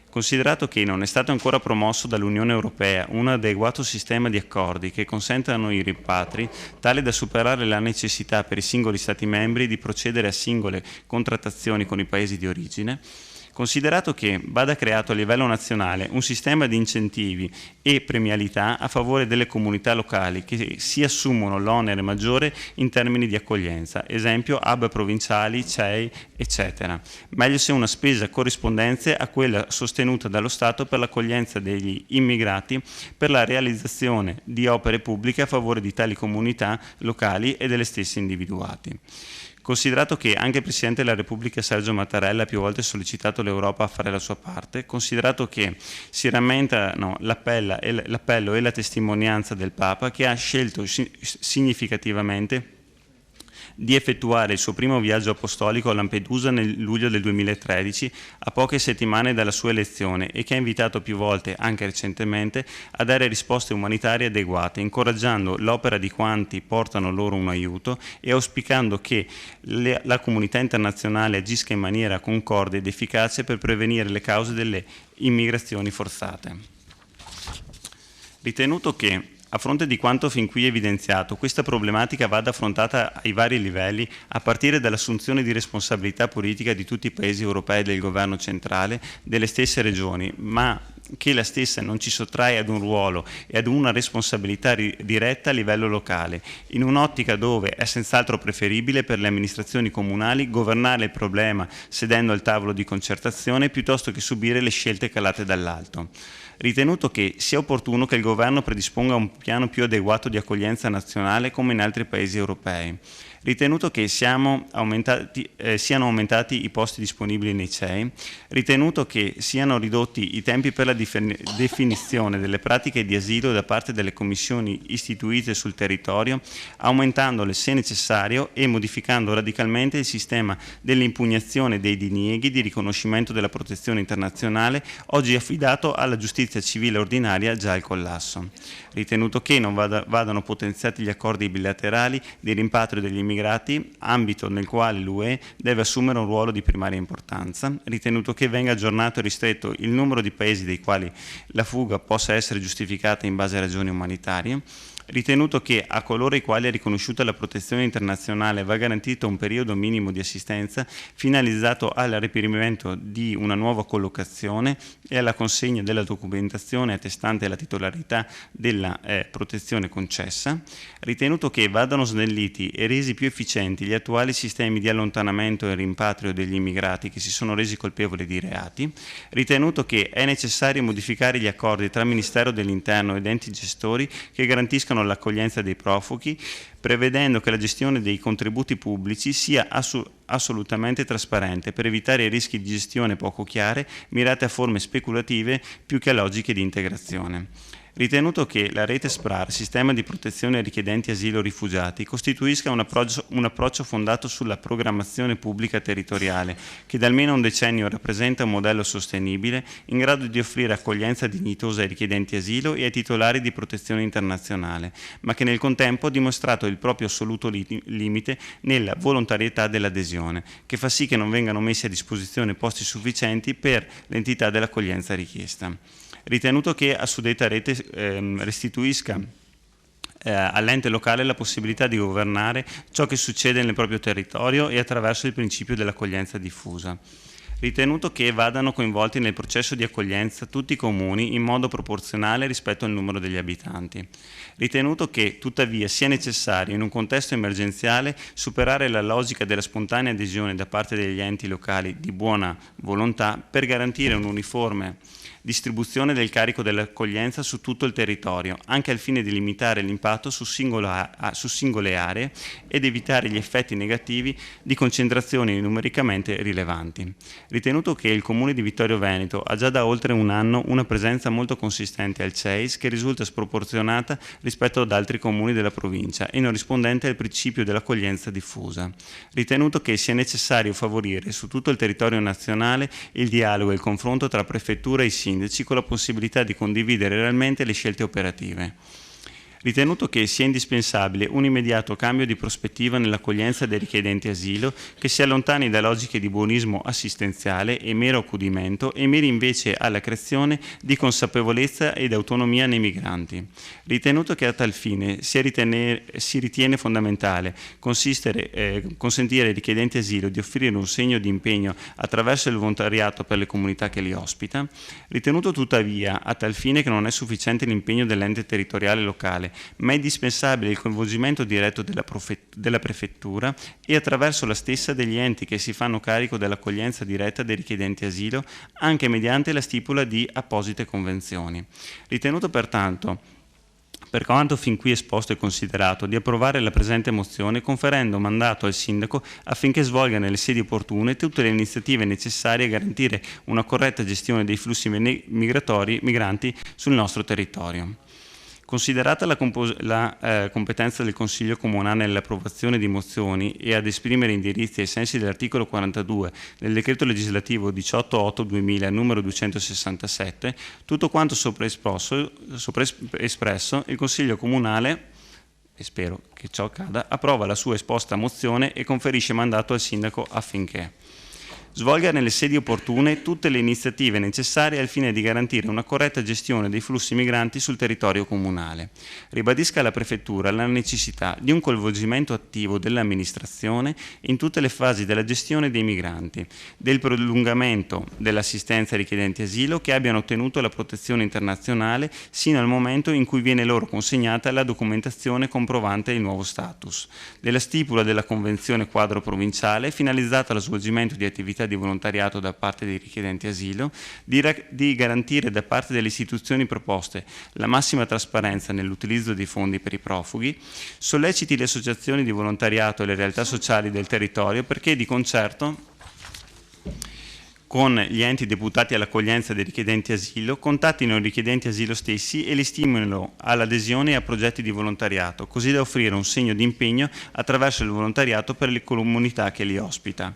considerato che non è stato ancora promosso dall'Unione Europea un adeguato sistema di accordi che consentano i rimpatri, tale da superare la necessità per i singoli Stati membri di procedere a singole contrattazioni con i paesi di origine, considerato che vada creato a livello nazionale un sistema di incentivi e premialità a favore delle comunità locali che si assumono l'onere maggiore in termini di accoglienza, esempio hub provinciali, CEI, eccetera. Meglio se una spesa corrispondente a quella sostenuta dallo Stato per l'accoglienza degli immigrati per la realizzazione di opere pubbliche a favore di tali comunità locali e delle stesse individuati. Considerato che anche il Presidente della Repubblica Sergio Mattarella ha più volte sollecitato l'Europa a fare la sua parte, considerato che si rammentano l'appello e la testimonianza del Papa, che ha scelto significativamente di effettuare il suo primo viaggio apostolico a Lampedusa nel luglio del 2013, a poche settimane dalla sua elezione, e che ha invitato più volte, anche recentemente, a dare risposte umanitarie adeguate, incoraggiando l'opera di quanti portano loro un aiuto e auspicando che la comunità internazionale agisca in maniera concorde ed efficace per prevenire le cause delle immigrazioni forzate. Ritenuto che, a fronte di quanto fin qui evidenziato, questa problematica vada affrontata ai vari livelli, a partire dall'assunzione di responsabilità politica di tutti i paesi europei e del governo centrale, delle stesse regioni, ma che la stessa non ci sottrae ad un ruolo e ad una responsabilità diretta a livello locale, in un'ottica dove è senz'altro preferibile per le amministrazioni comunali governare il problema sedendo al tavolo di concertazione piuttosto che subire le scelte calate dall'alto. Ritenuto che sia opportuno che il Governo predisponga un piano più adeguato di accoglienza nazionale come in altri paesi europei. Ritenuto che siano aumentati i posti disponibili nei CEI, ritenuto che siano ridotti i tempi per la definizione delle pratiche di asilo da parte delle commissioni istituite sul territorio, aumentandole se necessario e modificando radicalmente il sistema dell'impugnazione dei dinieghi di riconoscimento della protezione internazionale, oggi affidato alla giustizia civile ordinaria già al collasso. Ritenuto che non vadano potenziati gli accordi bilaterali di rimpatrio degli immigrati, ambito nel quale l'UE deve assumere un ruolo di primaria importanza, ritenuto che venga aggiornato e ristretto il numero di paesi dei quali la fuga possa essere giustificata in base a ragioni umanitarie, ritenuto che a coloro ai quali è riconosciuta la protezione internazionale va garantito un periodo minimo di assistenza finalizzato al reperimento di una nuova collocazione e alla consegna della documentazione attestante la titolarità della protezione concessa, ritenuto che vadano snelliti e resi più efficienti gli attuali sistemi di allontanamento e rimpatrio degli immigrati che si sono resi colpevoli di reati, ritenuto che è necessario modificare gli accordi tra Ministero dell'Interno ed enti gestori che garantiscano l'accoglienza dei profughi, prevedendo che la gestione dei contributi pubblici sia assolutamente trasparente per evitare i rischi di gestione poco chiare, mirate a forme speculative più che a logiche di integrazione. Ritenuto che la rete SPRAR, sistema di protezione ai richiedenti asilo o rifugiati, costituisca un approccio fondato sulla programmazione pubblica territoriale, che da almeno un decennio rappresenta un modello sostenibile in grado di offrire accoglienza dignitosa ai richiedenti asilo e ai titolari di protezione internazionale, ma che nel contempo ha dimostrato il proprio assoluto limite nella volontarietà dell'adesione, che fa sì che non vengano messi a disposizione posti sufficienti per l'entità dell'accoglienza richiesta. Ritenuto che a suddetta rete restituisca all'ente locale la possibilità di governare ciò che succede nel proprio territorio e attraverso il principio dell'accoglienza diffusa. Ritenuto che vadano coinvolti nel processo di accoglienza tutti i comuni in modo proporzionale rispetto al numero degli abitanti. Ritenuto che, tuttavia, sia necessario, in un contesto emergenziale, superare la logica della spontanea adesione da parte degli enti locali di buona volontà per garantire un'uniforme distribuzione del carico dell'accoglienza su tutto il territorio, anche al fine di limitare l'impatto su singole aree ed evitare gli effetti negativi di concentrazioni numericamente rilevanti. Ritenuto che il Comune di Vittorio Veneto ha già da oltre un anno una presenza molto consistente al CEIS che risulta sproporzionata rispetto ad altri comuni della provincia e non rispondente al principio dell'accoglienza diffusa. Ritenuto che sia necessario favorire su tutto il territorio nazionale il dialogo e il confronto tra prefettura e sindaci con la possibilità di condividere realmente le scelte operative. Ritenuto che sia indispensabile un immediato cambio di prospettiva nell'accoglienza dei richiedenti asilo che si allontani da logiche di buonismo assistenziale e mero accudimento e miri invece alla creazione di consapevolezza ed autonomia nei migranti. Ritenuto che a tal fine si ritiene fondamentale consentire ai richiedenti asilo di offrire un segno di impegno attraverso il volontariato per le comunità che li ospita, ritenuto tuttavia a tal fine che non è sufficiente l'impegno dell'ente territoriale locale, ma è indispensabile il coinvolgimento diretto della prefettura e attraverso la stessa degli enti che si fanno carico dell'accoglienza diretta dei richiedenti asilo, anche mediante la stipula di apposite convenzioni. Ritenuto pertanto, per quanto fin qui esposto e considerato, di approvare la presente mozione conferendo mandato al Sindaco affinché svolga nelle sedi opportune tutte le iniziative necessarie a garantire una corretta gestione dei flussi migranti sul nostro territorio. Considerata la competenza del Consiglio Comunale nell'approvazione di mozioni e ad esprimere indirizzi ai sensi dell'articolo 42 del decreto legislativo 18/8/2000 numero 267, tutto quanto sopra espresso, il Consiglio Comunale, e spero che ciò accada, approva la sua esposta mozione e conferisce mandato al Sindaco affinché svolga nelle sedi opportune tutte le iniziative necessarie al fine di garantire una corretta gestione dei flussi migranti sul territorio comunale. Ribadisca alla Prefettura la necessità di un coinvolgimento attivo dell'amministrazione in tutte le fasi della gestione dei migranti, del prolungamento dell'assistenza ai richiedenti asilo che abbiano ottenuto la protezione internazionale sino al momento in cui viene loro consegnata la documentazione comprovante il nuovo status, della stipula della Convenzione quadro provinciale finalizzata allo svolgimento di attività di volontariato da parte dei richiedenti asilo, di garantire da parte delle istituzioni proposte la massima trasparenza nell'utilizzo dei fondi per i profughi, solleciti le associazioni di volontariato e le realtà sociali del territorio perché di concerto con gli enti deputati all'accoglienza dei richiedenti asilo, contattino i richiedenti asilo stessi e li stimolino all'adesione a progetti di volontariato, così da offrire un segno di impegno attraverso il volontariato per le comunità che li ospita.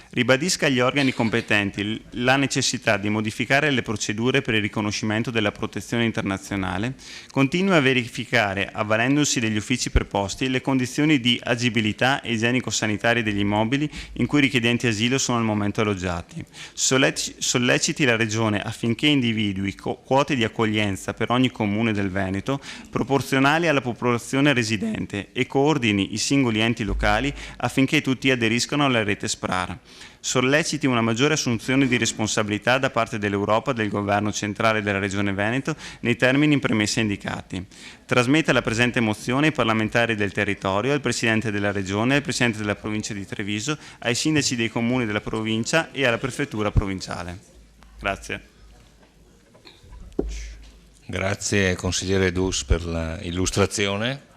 Ribadisca agli organi competenti la necessità di modificare le procedure per il riconoscimento della protezione internazionale, continui a verificare, avvalendosi degli uffici preposti, le condizioni di agibilità e igienico-sanitarie degli immobili in cui i richiedenti asilo sono al momento alloggiati. Solleciti la Regione affinché individui quote di accoglienza per ogni comune del Veneto proporzionali alla popolazione residente e coordini i singoli enti locali affinché tutti aderiscano alla rete SPRAR. Solleciti una maggiore assunzione di responsabilità da parte dell'Europa, del Governo centrale e della Regione Veneto nei termini in premessa indicati. Trasmetta la presente mozione ai parlamentari del territorio, al Presidente della Regione, al Presidente della Provincia di Treviso, ai sindaci dei comuni della provincia e alla Prefettura provinciale. Grazie. Grazie consigliere Dus per l'illustrazione.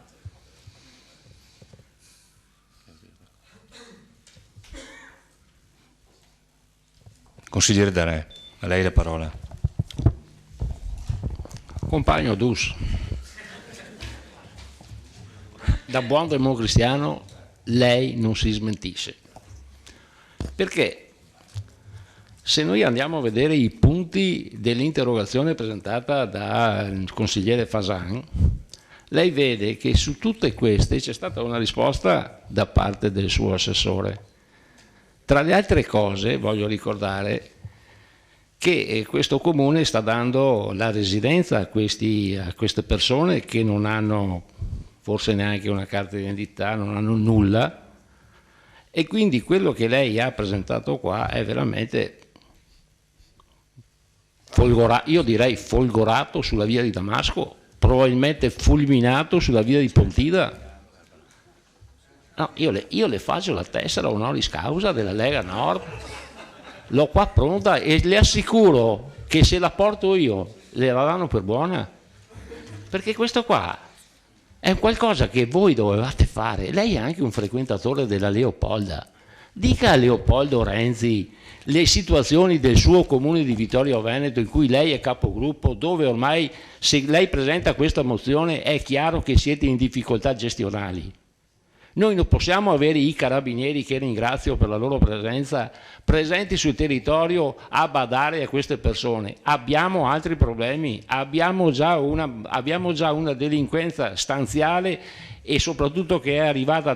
Consigliere Darè, a lei la parola. Compagno Dus, da buon democristiano lei non si smentisce, perché se noi andiamo a vedere i punti dell'interrogazione presentata dal consigliere Fasan, lei vede che su tutte queste c'è stata una risposta da parte del suo assessore. Tra le altre cose voglio ricordare che questo comune sta dando la residenza a queste persone che non hanno forse neanche una carta d'identità, non hanno nulla, e quindi quello che lei ha presentato qua è veramente io direi folgorato sulla via di Damasco, probabilmente fulminato sulla via di Pontida. No, io le faccio la tessera honoris causa della Lega Nord, l'ho qua pronta e le assicuro che se la porto io le la danno per buona, perché questo qua è qualcosa che voi dovevate fare. Lei è anche un frequentatore della Leopolda, dica a Leopoldo Renzi le situazioni del suo comune di Vittorio Veneto in cui lei è capogruppo, dove ormai se lei presenta questa mozione è chiaro che siete in difficoltà gestionali. Noi non possiamo avere i carabinieri, che ringrazio per la loro presenza, presenti sul territorio a badare a queste persone. Abbiamo altri problemi, abbiamo già una delinquenza stanziale e soprattutto che è arrivata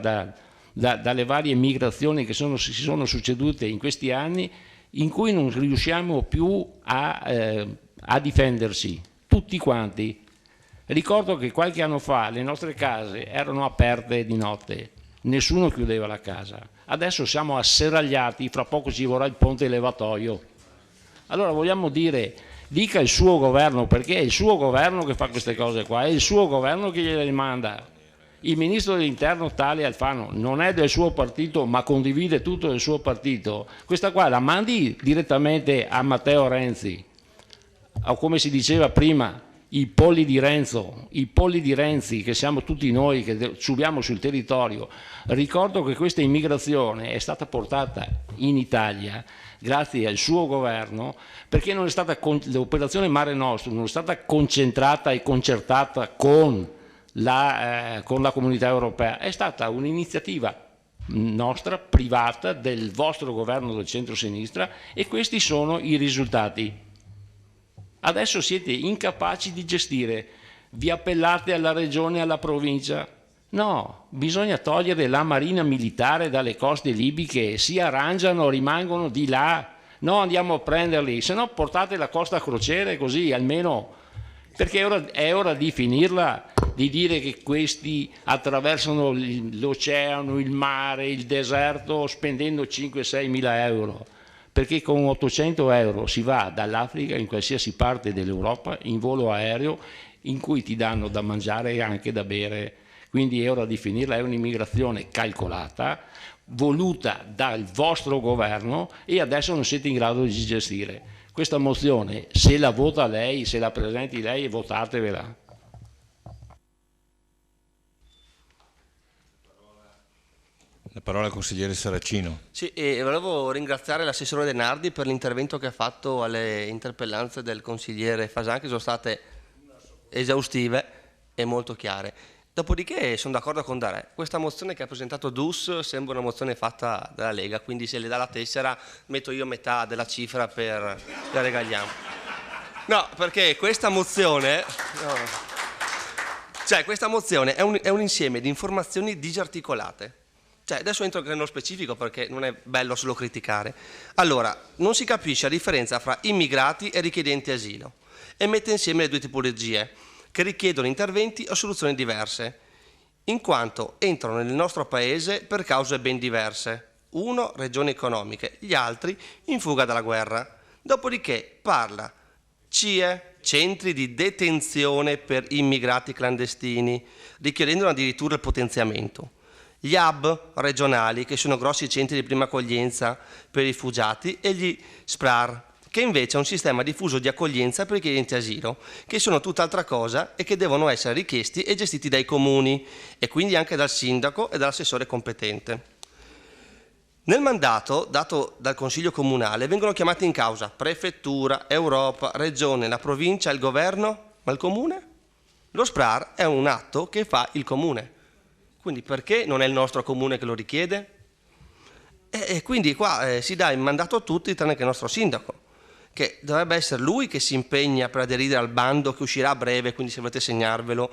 dalle varie migrazioni che si sono succedute in questi anni, in cui non riusciamo più a difendersi, tutti quanti. Ricordo che qualche anno fa le nostre case erano aperte di notte, nessuno chiudeva la casa. Adesso siamo asserragliati, fra poco ci vorrà il ponte levatoio. Allora vogliamo dire, dica il suo governo, perché è il suo governo che fa queste cose qua, è il suo governo che gliele manda. Il ministro dell'interno Tale Alfano non è del suo partito, ma condivide tutto del suo partito. Questa qua la mandi direttamente a Matteo Renzi, o come si diceva prima, i polli di Renzi, che siamo tutti noi che subiamo sul territorio. Ricordo che questa immigrazione è stata portata in Italia grazie al suo governo, perché non è stata l'operazione Mare Nostrum non è stata concentrata e concertata con la comunità europea, è stata un'iniziativa nostra, privata, del vostro governo del centro-sinistra, e questi sono i risultati. Adesso siete incapaci di gestire, vi appellate alla regione e alla provincia, No, bisogna togliere la marina militare dalle coste libiche, si arrangiano, rimangono di là, no andiamo a prenderli, se no portate la costa a crociere così almeno, perché è ora di finirla, di dire che questi attraversano l'oceano, il mare, il deserto spendendo 5-6 mila euro, perché con 800 euro si va dall'Africa in qualsiasi parte dell'Europa in volo aereo in cui ti danno da mangiare e anche da bere. Quindi è ora di finirla, è un'immigrazione calcolata, voluta dal vostro governo e adesso non siete in grado di gestire. Questa mozione, se la vota lei, se la presenti lei, votatevela. La parola al consigliere Saracino. Sì, e volevo ringraziare l'assessore De Nardi per l'intervento che ha fatto alle interpellanze del consigliere Fasan, che sono state esaustive e molto chiare. Dopodiché sono d'accordo con Darè, questa mozione che ha presentato Dus sembra una mozione fatta dalla Lega, quindi se le dà la tessera metto io metà della cifra la regaliamo. No, perché questa mozione, questa mozione è un insieme di informazioni disarticolate. Adesso entro nello specifico perché non è bello solo criticare. Allora, non si capisce la differenza fra immigrati e richiedenti asilo e mette insieme le due tipologie che richiedono interventi o soluzioni diverse, in quanto entrano nel nostro paese per cause ben diverse. Uno, ragioni economiche, gli altri in fuga dalla guerra. Dopodiché parla CIE, centri di detenzione per immigrati clandestini, richiedendo addirittura il potenziamento. Gli hub regionali, che sono grossi centri di prima accoglienza per i rifugiati, e gli SPRAR, che invece è un sistema diffuso di accoglienza per i richiedenti asilo, che sono tutt'altra cosa e che devono essere richiesti e gestiti dai comuni e quindi anche dal sindaco e dall'assessore competente. Nel mandato dato dal Consiglio Comunale vengono chiamati in causa prefettura, Europa, regione, la provincia, il governo, ma il comune? Lo SPRAR è un atto che fa il comune, quindi perché non è il nostro comune che lo richiede? E quindi qua si dà il mandato a tutti tranne che il nostro sindaco, che dovrebbe essere lui che si impegna per aderire al bando che uscirà a breve, quindi se volete segnarvelo,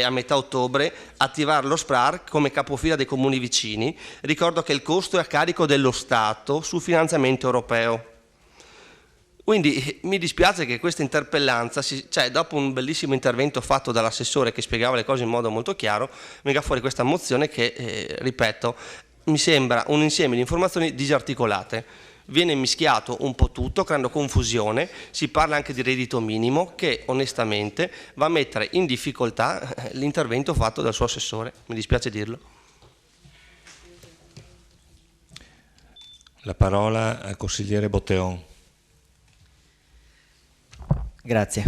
a metà ottobre, attivare lo SPRAR come capofila dei comuni vicini. Ricordo che il costo è a carico dello Stato su finanziamento europeo. Quindi mi dispiace che questa interpellanza, dopo un bellissimo intervento fatto dall'assessore che spiegava le cose in modo molto chiaro, venga fuori questa mozione che, ripeto, mi sembra un insieme di informazioni disarticolate. Viene mischiato un po' tutto, creando confusione, si parla anche di reddito minimo che onestamente va a mettere in difficoltà l'intervento fatto dal suo assessore, mi dispiace dirlo. La parola al consigliere Botteon. Grazie.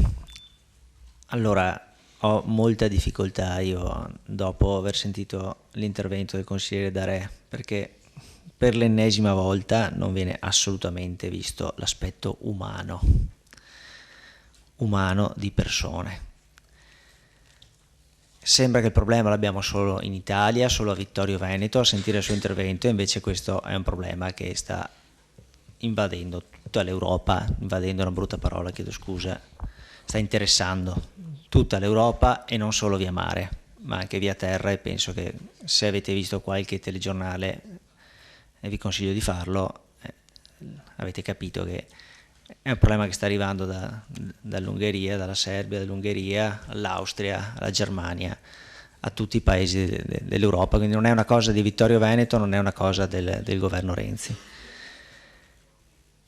Allora, ho molta difficoltà io dopo aver sentito l'intervento del consigliere Darè, perché per l'ennesima volta non viene assolutamente visto l'aspetto umano di persone. Sembra che il problema l'abbiamo solo in Italia, solo a Vittorio Veneto, a sentire il suo intervento, invece questo è un problema che sta invadendo tutta l'Europa, invadendo una brutta parola, chiedo scusa, sta interessando tutta l'Europa e non solo via mare, ma anche via terra, e penso che se avete visto qualche telegiornale, e vi consiglio di farlo, avete capito che è un problema che sta arrivando dall'Ungheria, dalla Serbia, dall'Ungheria all'Austria, alla Germania, a tutti i paesi dell'Europa, quindi non è una cosa di Vittorio Veneto, non è una cosa del governo Renzi.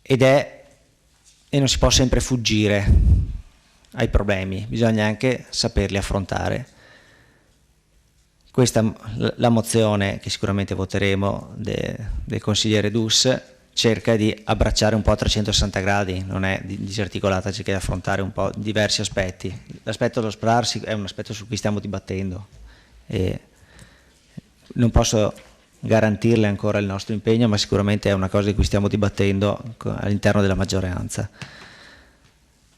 E non si può sempre fuggire ai problemi, bisogna anche saperli affrontare. La mozione che sicuramente voteremo del consigliere Dus cerca di abbracciare un po' a 360 gradi, non è disarticolata, cerca di affrontare un po' diversi aspetti. L'aspetto dello SPRAR è un aspetto su cui stiamo dibattendo e non posso garantirle ancora il nostro impegno, ma sicuramente è una cosa di cui stiamo dibattendo all'interno della maggioranza.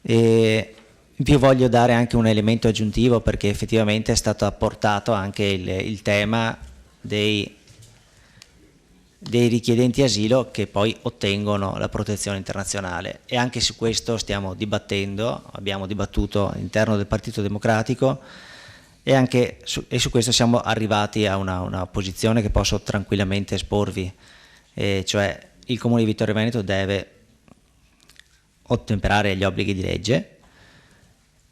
E vi voglio dare anche un elemento aggiuntivo, perché effettivamente è stato apportato anche il tema dei richiedenti asilo che poi ottengono la protezione internazionale, e anche su questo stiamo dibattendo, abbiamo dibattuto all'interno del Partito Democratico e su questo siamo arrivati a una posizione che posso tranquillamente esporvi, cioè il Comune di Vittorio Veneto deve ottemperare agli obblighi di legge,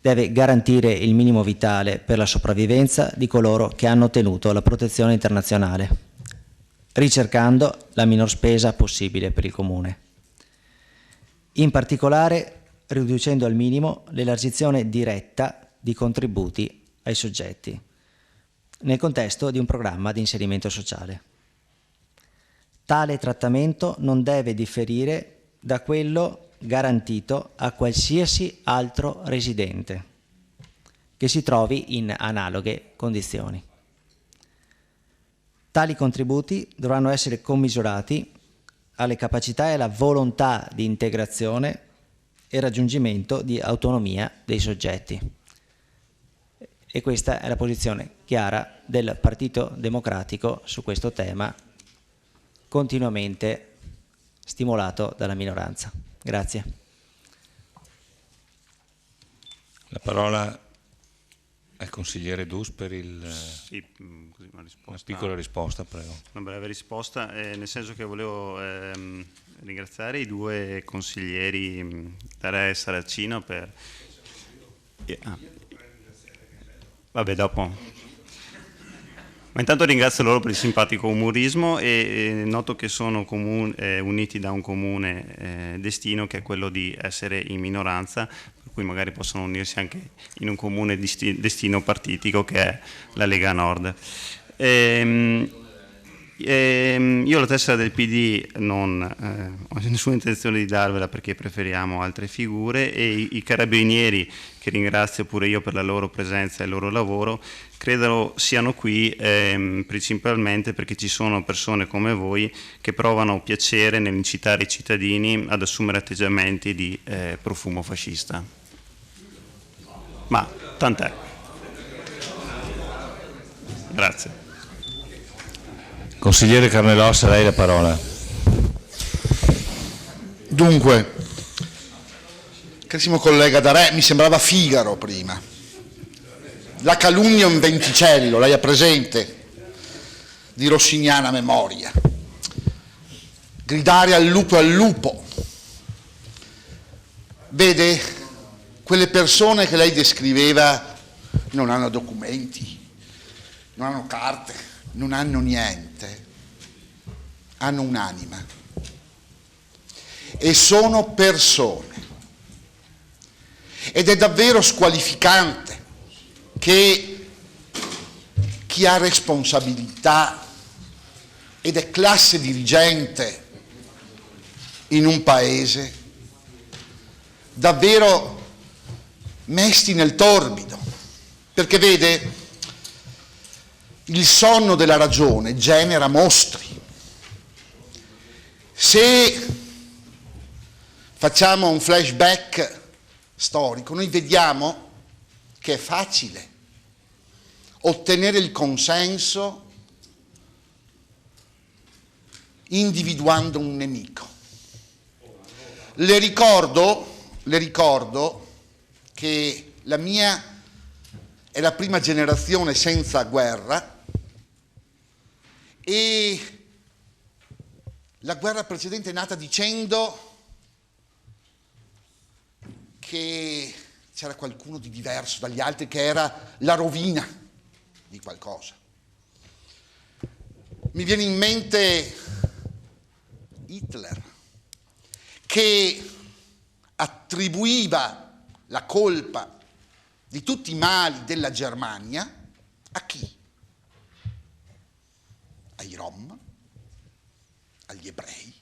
deve garantire il minimo vitale per la sopravvivenza di coloro che hanno ottenuto la protezione internazionale, ricercando la minor spesa possibile per il Comune. In particolare riducendo al minimo l'elargizione diretta di contributi ai soggetti, nel contesto di un programma di inserimento sociale. Tale trattamento non deve differire da quello garantito a qualsiasi altro residente che si trovi in analoghe condizioni. Tali contributi dovranno essere commisurati alle capacità e alla volontà di integrazione e raggiungimento di autonomia dei soggetti. E questa è la posizione chiara del Partito Democratico su questo tema, continuamente stimolato dalla minoranza. Grazie. La parola al consigliere Dus per Sì, così una piccola risposta, prego. Una breve risposta, nel senso che volevo ringraziare i due consiglieri Tarea e Saracino per... Vabbè, dopo... Ma intanto ringrazio loro per il simpatico umorismo e noto che sono uniti da un comune destino, che è quello di essere in minoranza, per cui magari possono unirsi anche in un comune destino partitico che è la Lega Nord. Io la tessera del PD non ho nessuna intenzione di darvela perché preferiamo altre figure, e i carabinieri, che ringrazio pure io per la loro presenza e il loro lavoro, credo siano qui principalmente perché ci sono persone come voi che provano piacere nell'incitare i cittadini ad assumere atteggiamenti di profumo fascista. Ma tant'è. Grazie. Consigliere Carnelossa, a lei la parola. Dunque, carissimo collega D'Arè, mi sembrava Figaro prima. La calunnia è un venticello, lei ha presente, di rossiniana memoria. Gridare al lupo. Vede, quelle persone che lei descriveva non hanno documenti, non hanno carte, non hanno niente, hanno un'anima e sono persone. Ed è davvero squalificante che chi ha responsabilità ed è classe dirigente in un paese davvero mesti nel torbido, perché vede, il sonno della ragione genera mostri. Se facciamo un flashback storico, noi vediamo che è facile ottenere il consenso individuando un nemico. Le ricordo che la mia è la prima generazione senza guerra, e la guerra precedente è nata dicendo che c'era qualcuno di diverso dagli altri, che era la rovina di qualcosa. Mi viene in mente Hitler, che attribuiva la colpa di tutti i mali della Germania a chi? Ai Rom, agli ebrei,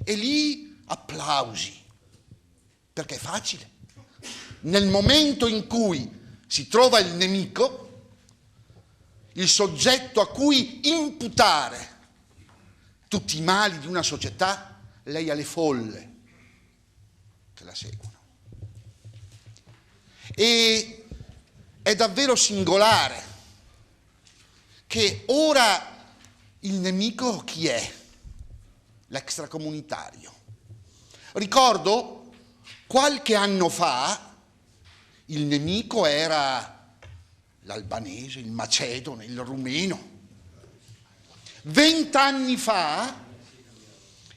e lì applausi, perché è facile. Nel momento in cui si trova il nemico, il soggetto a cui imputare tutti i mali di una società, lei ha le folle che la seguono. E è davvero singolare che ora il nemico chi è? L'extracomunitario. Ricordo qualche anno fa il nemico era l'albanese, il macedone, il rumeno. 20 anni fa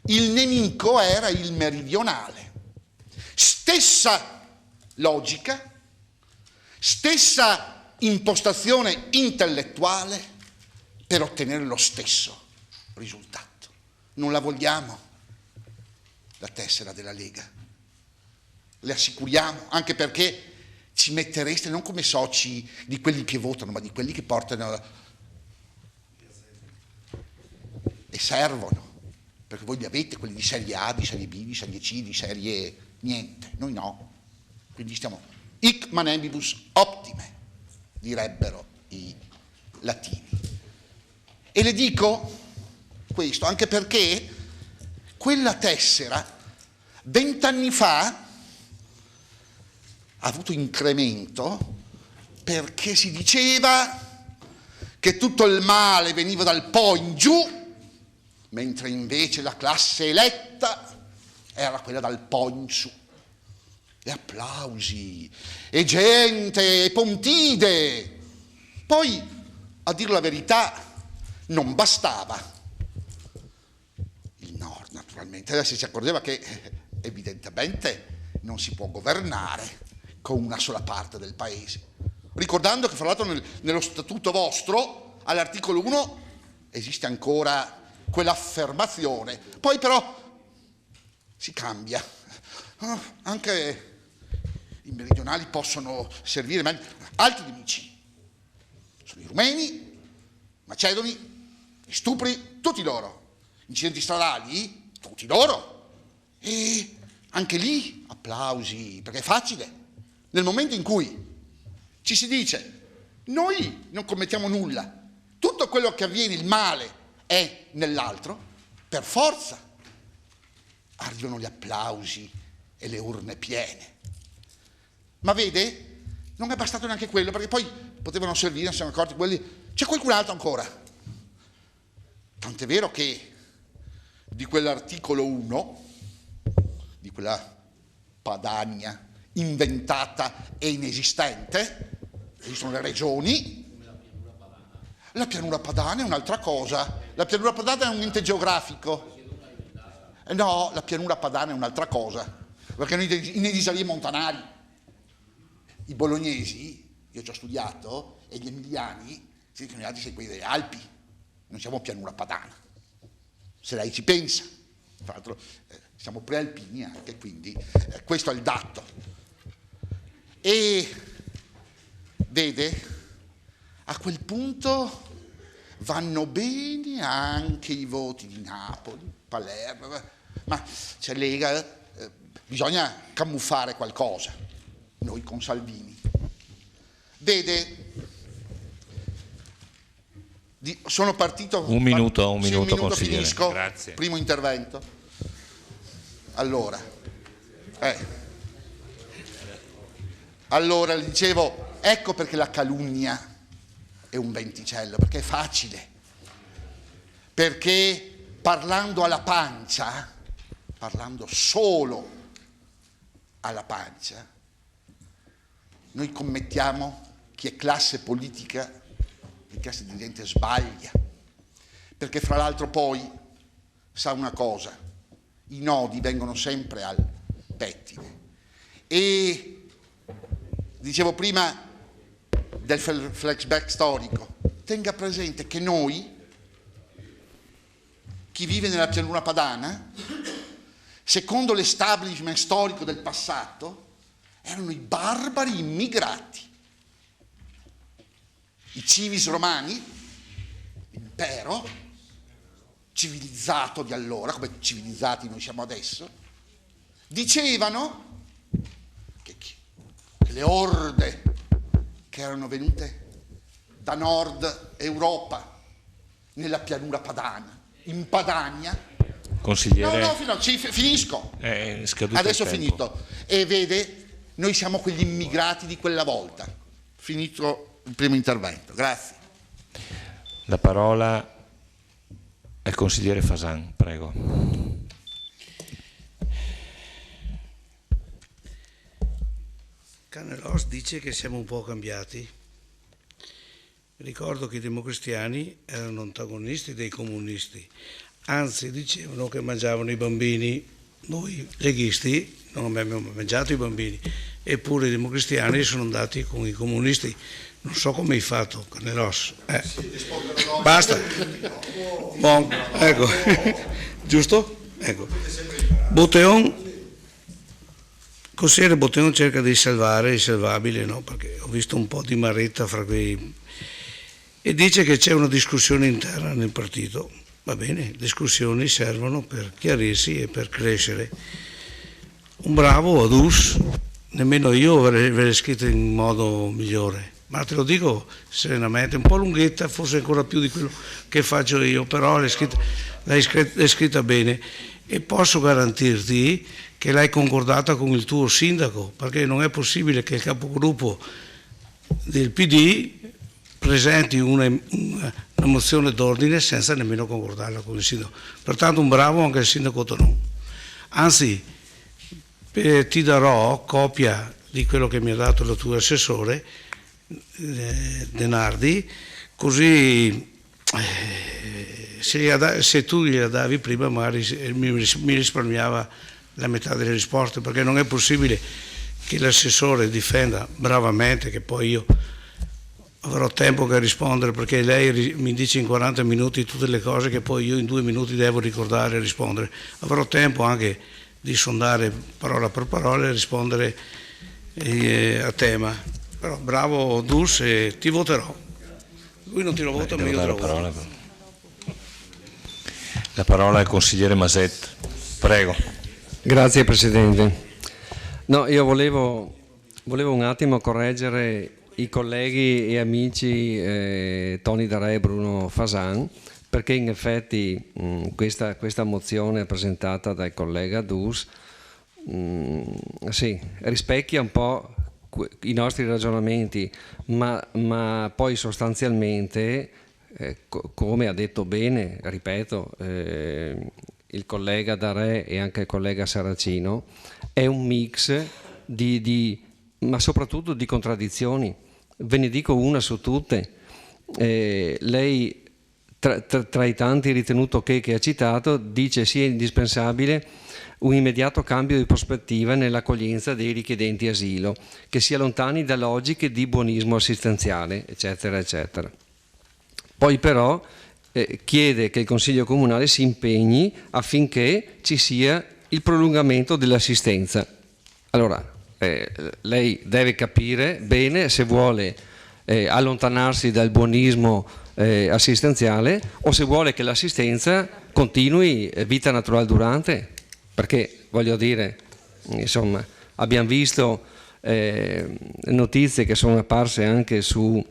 il nemico era il meridionale. Stessa logica, stessa impostazione intellettuale per ottenere lo stesso risultato. Non la vogliamo, la tessera della Lega. Le assicuriamo, anche perché ci mettereste non come soci di quelli che votano, ma di quelli che portano e servono, perché voi li avete quelli di serie A, di serie B, di serie C, di serie niente, noi no. Quindi stiamo hic manembibus optime, direbbero i latini. E le dico questo anche perché quella tessera 20 anni fa ha avuto incremento perché si diceva che tutto il male veniva dal Po in giù, mentre invece la classe eletta era quella dal Po in su. E applausi, e gente, e pontide. Poi, a dire la verità, non bastava. Il Nord, naturalmente, adesso si accorgeva che evidentemente non si può governare con una sola parte del paese. Ricordando che, fra l'altro, nello statuto vostro, all'articolo 1, esiste ancora quell'affermazione. Poi però si cambia. Anche i meridionali possono servire meglio. Altri nemici sono i rumeni, macedoni, gli stupri, tutti loro. Incidenti stradali, tutti loro. E anche lì applausi, perché è facile. Nel momento in cui ci si dice noi non commettiamo nulla, tutto quello che avviene, il male, è nell'altro, per forza arrivano gli applausi e le urne piene. Ma vede, non è bastato neanche quello, perché poi potevano servire, non si sono accorti quelli, c'è qualcun altro ancora. Tant'è vero che di quell'articolo 1, di quella Padania inventata e inesistente, esistono le regioni. La pianura padana è un'altra cosa. La pianura padana è un ente geografico. No, la pianura padana è un'altra cosa. Perché noi in Edisalie Montanari, i bolognesi, io ci ho studiato, e gli emiliani, si dicono noi siamo quelli delle Alpi, non siamo pianura padana. Se lei ci pensa. Tra l'altro siamo prealpini anche, quindi questo è il dato. E vede, a quel punto vanno bene anche i voti di Napoli, Palermo, ma c'è Lega, bisogna camuffare qualcosa, noi con Salvini. Vede, sono partito... Un minuto, consigliere. Finisco. Grazie. Primo intervento. Allora, le dicevo, ecco perché la calunnia è un venticello, perché è facile, perché parlando alla pancia, parlando solo alla pancia, noi commettiamo, chi è classe politica e classe dirigente sbaglia, perché fra l'altro poi sa una cosa, i nodi vengono sempre al pettine. E dicevo prima del flashback storico, tenga presente che noi, chi vive nella pianura padana, secondo l'establishment storico del passato, erano i barbari immigrati. I civis romani, l'impero civilizzato di allora, come civilizzati noi siamo adesso, dicevano che le orde che erano venute da Nord Europa, nella pianura padana, in Padania. Consigliere. No, finisco. È scaduto adesso il ho tempo. finito. E vede, noi siamo quegli immigrati di quella volta. Finito il primo intervento. Grazie. La parola al consigliere Fasan, prego. Canelos dice che siamo un po' cambiati. Ricordo che i democristiani erano antagonisti dei comunisti, anzi dicevano che mangiavano i bambini. Noi leghisti non abbiamo mangiato i bambini, eppure i democristiani sono andati con i comunisti. Non so come hai fatto, Canelos. Basta. Bon, ecco. Giusto? Ecco. Botteon, consigliere Botteon cerca di salvare il salvabile, no? Perché ho visto un po' di maretta fra quei... E dice che c'è una discussione interna nel partito. Va bene, discussioni servono per chiarirsi e per crescere. Un bravo Adus, nemmeno io avrei scritto in modo migliore, ma te lo dico serenamente, un po' lunghetta, forse ancora più di quello che faccio io, però l'hai scritta bene e posso garantirti che l'hai concordata con il tuo sindaco, perché non è possibile che il capogruppo del PD presenti una mozione d'ordine senza nemmeno concordarla con il sindaco. Pertanto un bravo anche il sindaco Tonon. Anzi, ti darò copia di quello che mi ha dato il tuo assessore Denardi, così se tu gliela davi prima magari mi risparmiava la metà delle risposte, perché non è possibile che l'assessore difenda bravamente, che poi io avrò tempo per rispondere, perché lei mi dice in 40 minuti tutte le cose che poi io in 2 minuti devo ricordare e rispondere. Avrò tempo anche di sondare parola per parola e rispondere a tema. Però bravo Dus, e ti voterò. Lui non ti lo vota, ma io te lo voto. La parola al consigliere Maset. Prego. Grazie Presidente. No, io volevo un attimo correggere i colleghi e amici Tony Darè e Bruno Fasan, perché in effetti questa mozione presentata dal collega Dus sì, rispecchia un po' i nostri ragionamenti, ma poi sostanzialmente, come ha detto bene, ripeto, il collega Darè e anche il collega Saracino, è un mix ma soprattutto di contraddizioni. Ve ne dico una su tutte. Lei, tra i tanti ritenuto che ha citato, dice sia indispensabile un immediato cambio di prospettiva nell'accoglienza dei richiedenti asilo, che si allontani da logiche di buonismo assistenziale, eccetera, eccetera. Poi però chiede che il Consiglio Comunale si impegni affinché ci sia il prolungamento dell'assistenza. Allora, lei deve capire bene se vuole allontanarsi dal buonismo assistenziale o se vuole che l'assistenza continui vita naturale durante, perché voglio dire, insomma, abbiamo visto notizie che sono apparse anche su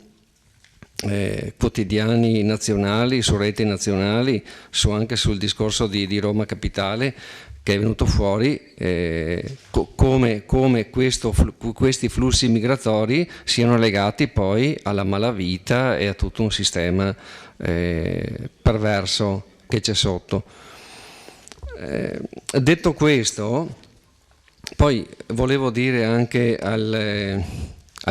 quotidiani nazionali, su reti nazionali, anche sul discorso di Roma Capitale, che è venuto fuori come questi flussi migratori siano legati poi alla malavita e a tutto un sistema perverso che c'è sotto. Detto questo, poi volevo dire anche al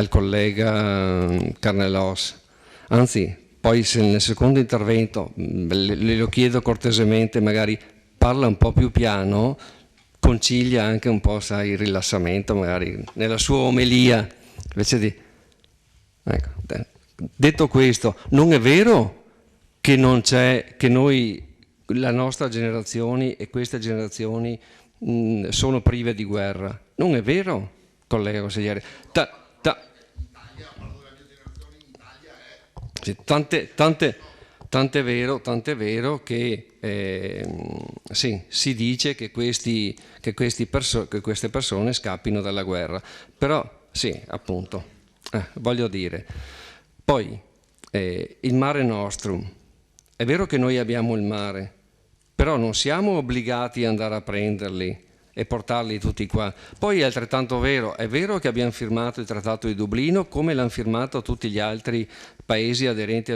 collega Carnelos, anzi poi se nel secondo intervento le lo chiedo cortesemente, magari parla un po' più piano, concilia anche un po', sai, il rilassamento magari nella sua omelia, invece di... Ecco. Detto questo, non è vero che non c'è, che noi, la nostra generazione e queste generazioni sono prive di guerra. Non è vero, collega consigliere. Tant'è vero che sì, si dice che queste persone scappino dalla guerra, però sì, appunto, voglio dire. Poi il Mare Nostrum, è vero che noi abbiamo il mare, però non siamo obbligati ad andare a prenderli e portarli tutti qua. Poi è altrettanto vero, è vero che abbiamo firmato il Trattato di Dublino come l'hanno firmato tutti gli altri paesi aderenti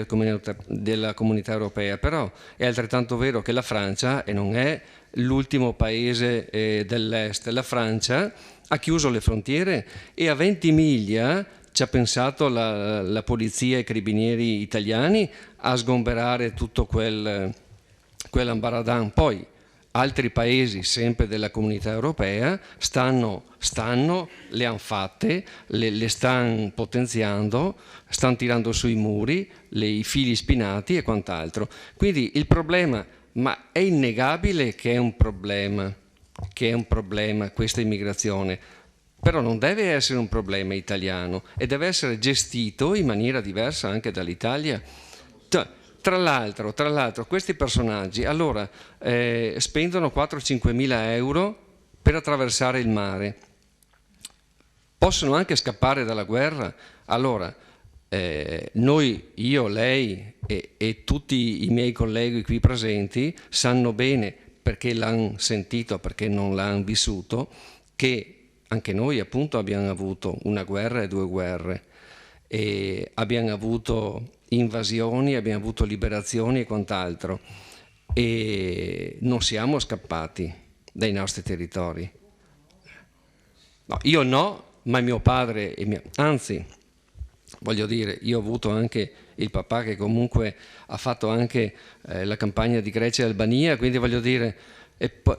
della Comunità Europea, però è altrettanto vero che la Francia, e non è l'ultimo paese dell'est, la Francia ha chiuso le frontiere e a 20 miglia ci ha pensato la polizia e i carabinieri italiani a sgomberare tutto quell'ambaradan. Poi altri paesi, sempre della comunità europea, le hanno fatte, le stanno potenziando, stanno tirando sui muri, i fili spinati e quant'altro. Quindi il problema, ma è innegabile che è un problema questa immigrazione, però non deve essere un problema italiano e deve essere gestito in maniera diversa anche dall'Italia. Tra l'altro questi personaggi allora spendono 4-5 mila euro per attraversare il mare, possono anche scappare dalla guerra. Allora noi, io, lei e tutti i miei colleghi qui presenti sanno bene, perché l'hanno sentito, perché non l'hanno vissuto, che anche noi appunto abbiamo avuto una guerra e 2 guerre, e abbiamo avuto invasioni, abbiamo avuto liberazioni e quant'altro, e non siamo scappati dai nostri territori. No, io no, ma mio padre anzi, voglio dire, io ho avuto anche il papà che comunque ha fatto anche la campagna di Grecia e Albania, quindi voglio dire,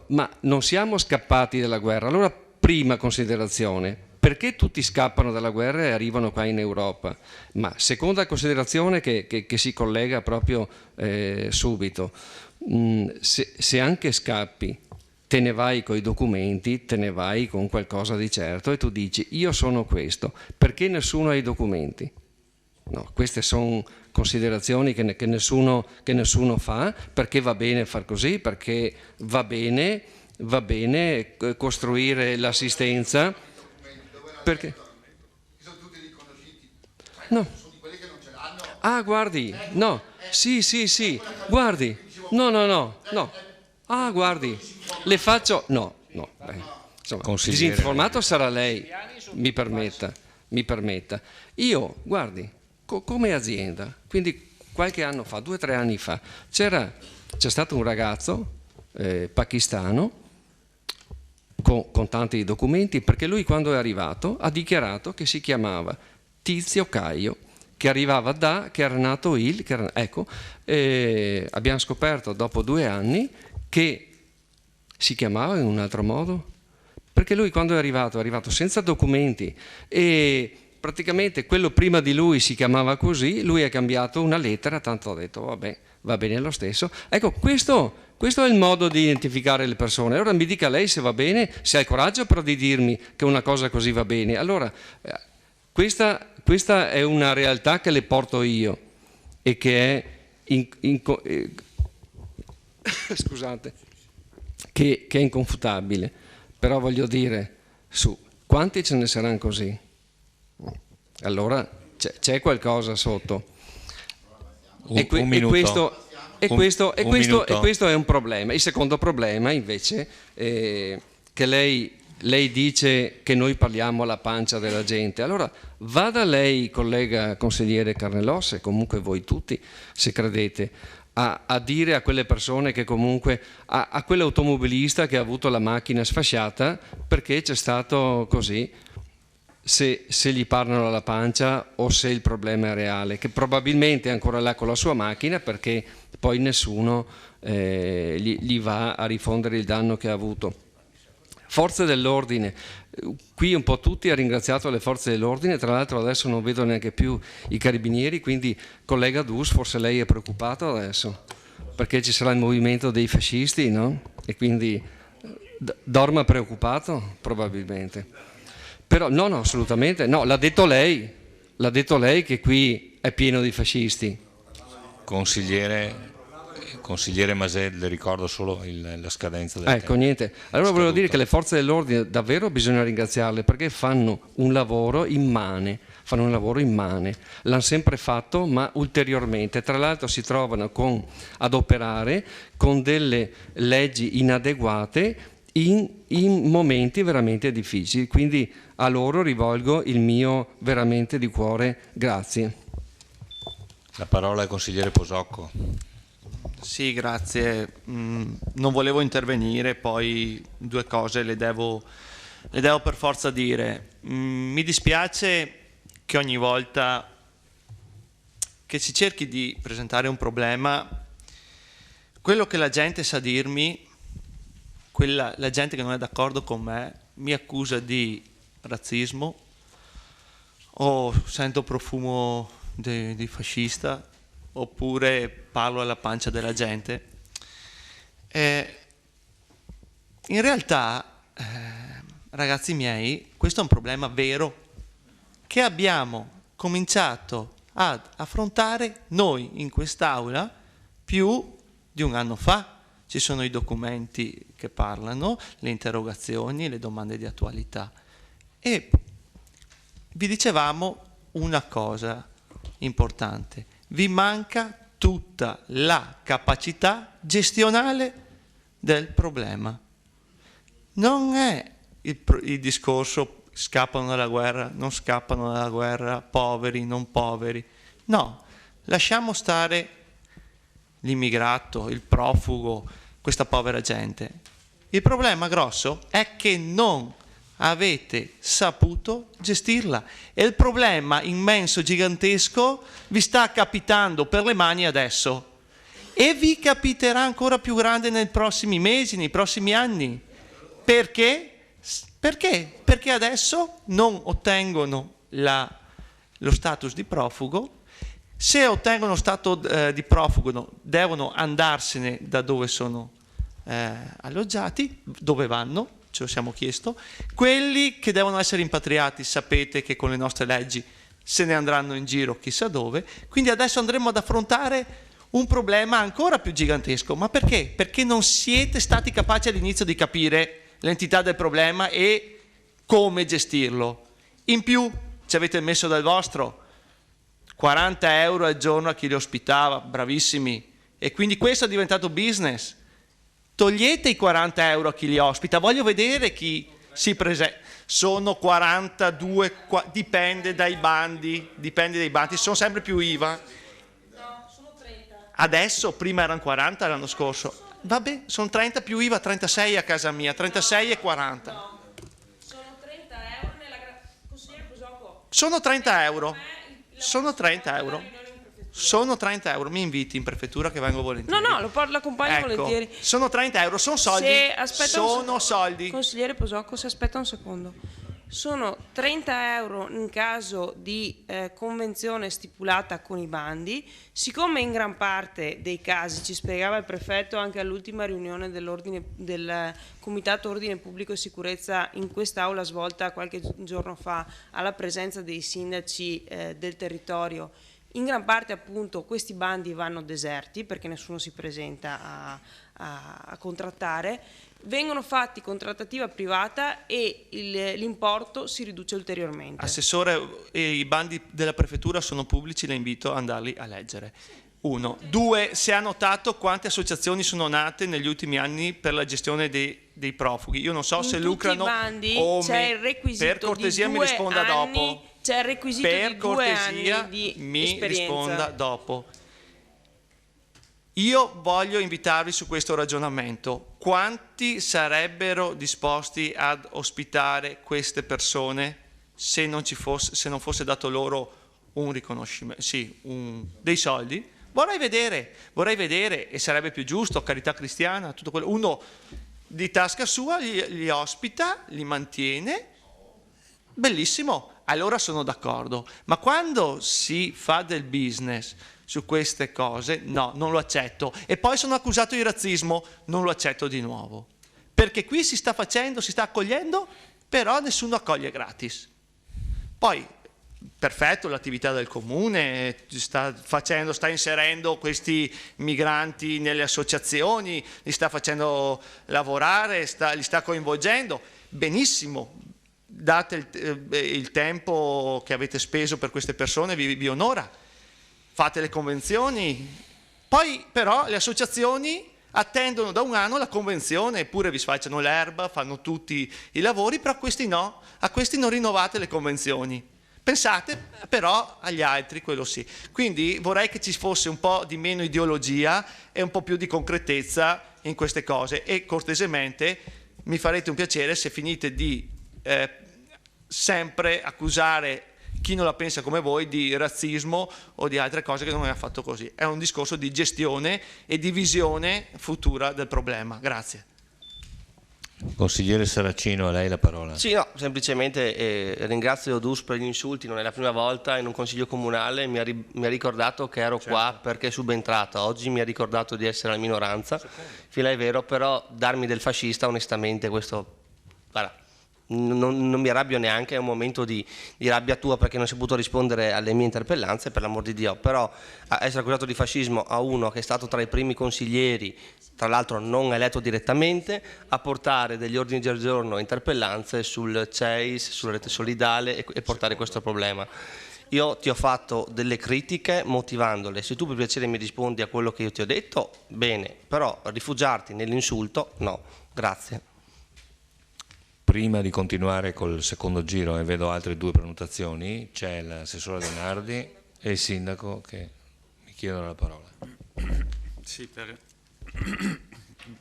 ma non siamo scappati dalla guerra. Allora, prima considerazione, perché tutti scappano dalla guerra e arrivano qua in Europa? Ma seconda considerazione che si collega proprio subito, se anche scappi, te ne vai con i documenti, te ne vai con qualcosa di certo e tu dici io sono questo, perché nessuno ha i documenti? No, queste sono considerazioni che nessuno fa, perché va bene far così, perché va bene costruire l'assistenza, perché no. Ah, guardi, no, sì, guardi, no. Ah, guardi, le faccio, no, insomma, disinformato sarà lei, mi permetta. Io, guardi, come azienda, quindi qualche anno fa, 2 o 3 anni fa, c'è stato un ragazzo pakistano con tanti documenti, perché lui quando è arrivato ha dichiarato che si chiamava Tizio Caio, che arrivava che era nato ecco, abbiamo scoperto dopo 2 anni che si chiamava in un altro modo, perché lui quando è arrivato senza documenti e praticamente quello prima di lui si chiamava così, lui ha cambiato una lettera, tanto ha detto vabbè, va bene lo stesso. Ecco, questo è il modo di identificare le persone. Ora mi dica lei se va bene, se ha il coraggio però di dirmi che una cosa così va bene. Allora, questa è una realtà che le porto io e che è scusate, che è inconfutabile, però voglio dire, quanti ce ne saranno così? Allora c'è qualcosa sotto. Questo è un problema. Il secondo problema invece che lei dice che noi parliamo alla pancia della gente. Allora vada lei, collega consigliere Carnello, e comunque voi tutti, se credete, a dire a quelle persone che comunque, a quell'automobilista che ha avuto la macchina sfasciata perché c'è stato così, se gli parlano alla pancia o se il problema è reale, che probabilmente è ancora là con la sua macchina perché poi nessuno gli va a rifondere il danno che ha avuto. Forze dell'ordine, qui un po' tutti ha ringraziato le forze dell'ordine, tra l'altro adesso non vedo neanche più i carabinieri, quindi collega Dus, forse lei è preoccupato adesso perché ci sarà il movimento dei fascisti, no? E quindi dorma preoccupato probabilmente. Però no, assolutamente no, l'ha detto lei che qui è pieno di fascisti. Consigliere Masè, le ricordo solo la scadenza del tempo. Niente. Allora volevo dire che le forze dell'ordine davvero bisogna ringraziarle perché fanno un lavoro immane, l'hanno sempre fatto ma ulteriormente, tra l'altro si trovano ad operare con delle leggi inadeguate in momenti veramente difficili, quindi a loro rivolgo il mio veramente di cuore grazie. La parola al consigliere Posocco. Sì, grazie. Non volevo intervenire, poi 2 cose le devo per forza dire. Mi dispiace che ogni volta che si cerchi di presentare un problema, quello che la gente sa dirmi, la gente che non è d'accordo con me, mi accusa di razzismo, o sento profumo di fascista, oppure parlo alla pancia della gente. In realtà, ragazzi miei, questo è un problema vero che abbiamo cominciato ad affrontare noi in quest'aula più di un anno fa. Ci sono i documenti che parlano, le interrogazioni, le domande di attualità. E vi dicevamo una cosa importante: vi manca tutta la capacità gestionale del problema. Non è il discorso scappano dalla guerra, non scappano dalla guerra, poveri, non poveri. No, lasciamo stare l'immigrato, il profugo, questa povera gente. Il problema grosso è che non avete saputo gestirla e il problema immenso, gigantesco, vi sta capitando per le mani adesso e vi capiterà ancora più grande nei prossimi mesi, nei prossimi anni. Perché? Perché adesso non ottengono lo status di profugo. Se ottengono lo status di profugo devono andarsene da dove sono alloggiati. Dove vanno? Ce lo siamo chiesto. Quelli che devono essere rimpatriati, sapete che con le nostre leggi se ne andranno in giro chissà dove. Quindi adesso andremo ad affrontare un problema ancora più gigantesco. Ma perché? Perché non siete stati capaci all'inizio di capire l'entità del problema e come gestirlo. In più ci avete messo del vostro, 40 euro al giorno a chi li ospitava, bravissimi, e quindi questo è diventato business. Togliete i 40 euro a chi li ospita, voglio vedere chi si presenta. Sono 42, dipende dai bandi, sono sempre più IVA. No, sono 30. Adesso, prima erano 40 l'anno scorso. Vabbè, sono 30 più IVA, 36 a casa mia, 36 e 40. No, sono 30 euro consigliere Pusocco. Sono 30 euro. Sono 30 euro. Sono 30 euro. Mi inviti in prefettura che vengo volentieri. No, l'accompagno volentieri. Sono 30 euro, sono soldi. Sono soldi. Consigliere Pusocco, se aspetta un secondo. Sono 30 euro in caso di convenzione stipulata con i bandi. Siccome in gran parte dei casi, ci spiegava il prefetto anche all'ultima riunione del Comitato Ordine Pubblico e Sicurezza in quest'aula svolta qualche giorno fa alla presenza dei sindaci del territorio, in gran parte appunto questi bandi vanno deserti perché nessuno si presenta a contrattare. Vengono fatti con trattativa privata e l'importo si riduce ulteriormente. Assessore, i bandi della prefettura sono pubblici, la invito ad andarli a leggere. 1. 2. Si è notato quante associazioni sono nate negli ultimi anni per la gestione dei profughi. Io non so se lucrano o c'è il requisito per cortesia di mi risponda dopo. C'è il requisito per di 2 anni cortesia di mi esperienza. risponda dopo. Io voglio invitarvi su questo ragionamento. Quanti sarebbero disposti ad ospitare queste persone se non fosse dato loro un riconoscimento, dei soldi? Vorrei vedere, e sarebbe più giusto, carità cristiana, tutto quello. Uno di tasca sua li ospita, li mantiene, bellissimo, allora sono d'accordo. Ma quando si fa del business su queste cose, no, non lo accetto. E poi sono accusato di razzismo, non lo accetto di nuovo. Perché qui si sta accogliendo, però nessuno accoglie gratis. Poi, perfetto, l'attività del comune, sta inserendo questi migranti nelle associazioni, li sta facendo lavorare, li sta coinvolgendo. Benissimo, date il tempo che avete speso per queste persone, vi onora. Fate le convenzioni, poi però le associazioni attendono da un anno la convenzione, eppure vi sfalciano l'erba, fanno tutti i lavori, però a questi non rinnovate le convenzioni. Pensate però agli altri, quello sì. Quindi vorrei che ci fosse un po' di meno ideologia e un po' più di concretezza in queste cose e cortesemente mi farete un piacere se finite di sempre accusare chi non la pensa come voi, di razzismo o di altre cose che non è affatto così. È un discorso di gestione e di visione futura del problema. Grazie. Consigliere Saracino, a lei la parola. Sì, no, semplicemente ringrazio Dus per gli insulti, non è la prima volta in un consiglio comunale, mi ha ricordato che ero qua perché è subentrato, oggi mi ha ricordato di essere la minoranza, fila è vero, però darmi del fascista onestamente questo, guarda, non mi arrabbio neanche, è un momento di rabbia tua perché non si è potuto rispondere alle mie interpellanze, per l'amor di Dio, però essere accusato di fascismo a uno che è stato tra i primi consiglieri, tra l'altro non eletto direttamente, a portare degli ordini del giorno, interpellanze sul CEIS, sulla rete solidale e portare questo problema. Io ti ho fatto delle critiche motivandole, se tu per piacere mi rispondi a quello che io ti ho detto, bene, però rifugiarti nell'insulto, no, grazie. Prima di continuare col secondo giro, e vedo altre due prenotazioni, c'è l'assessore De Nardi e il sindaco che mi chiedono la parola. Sì,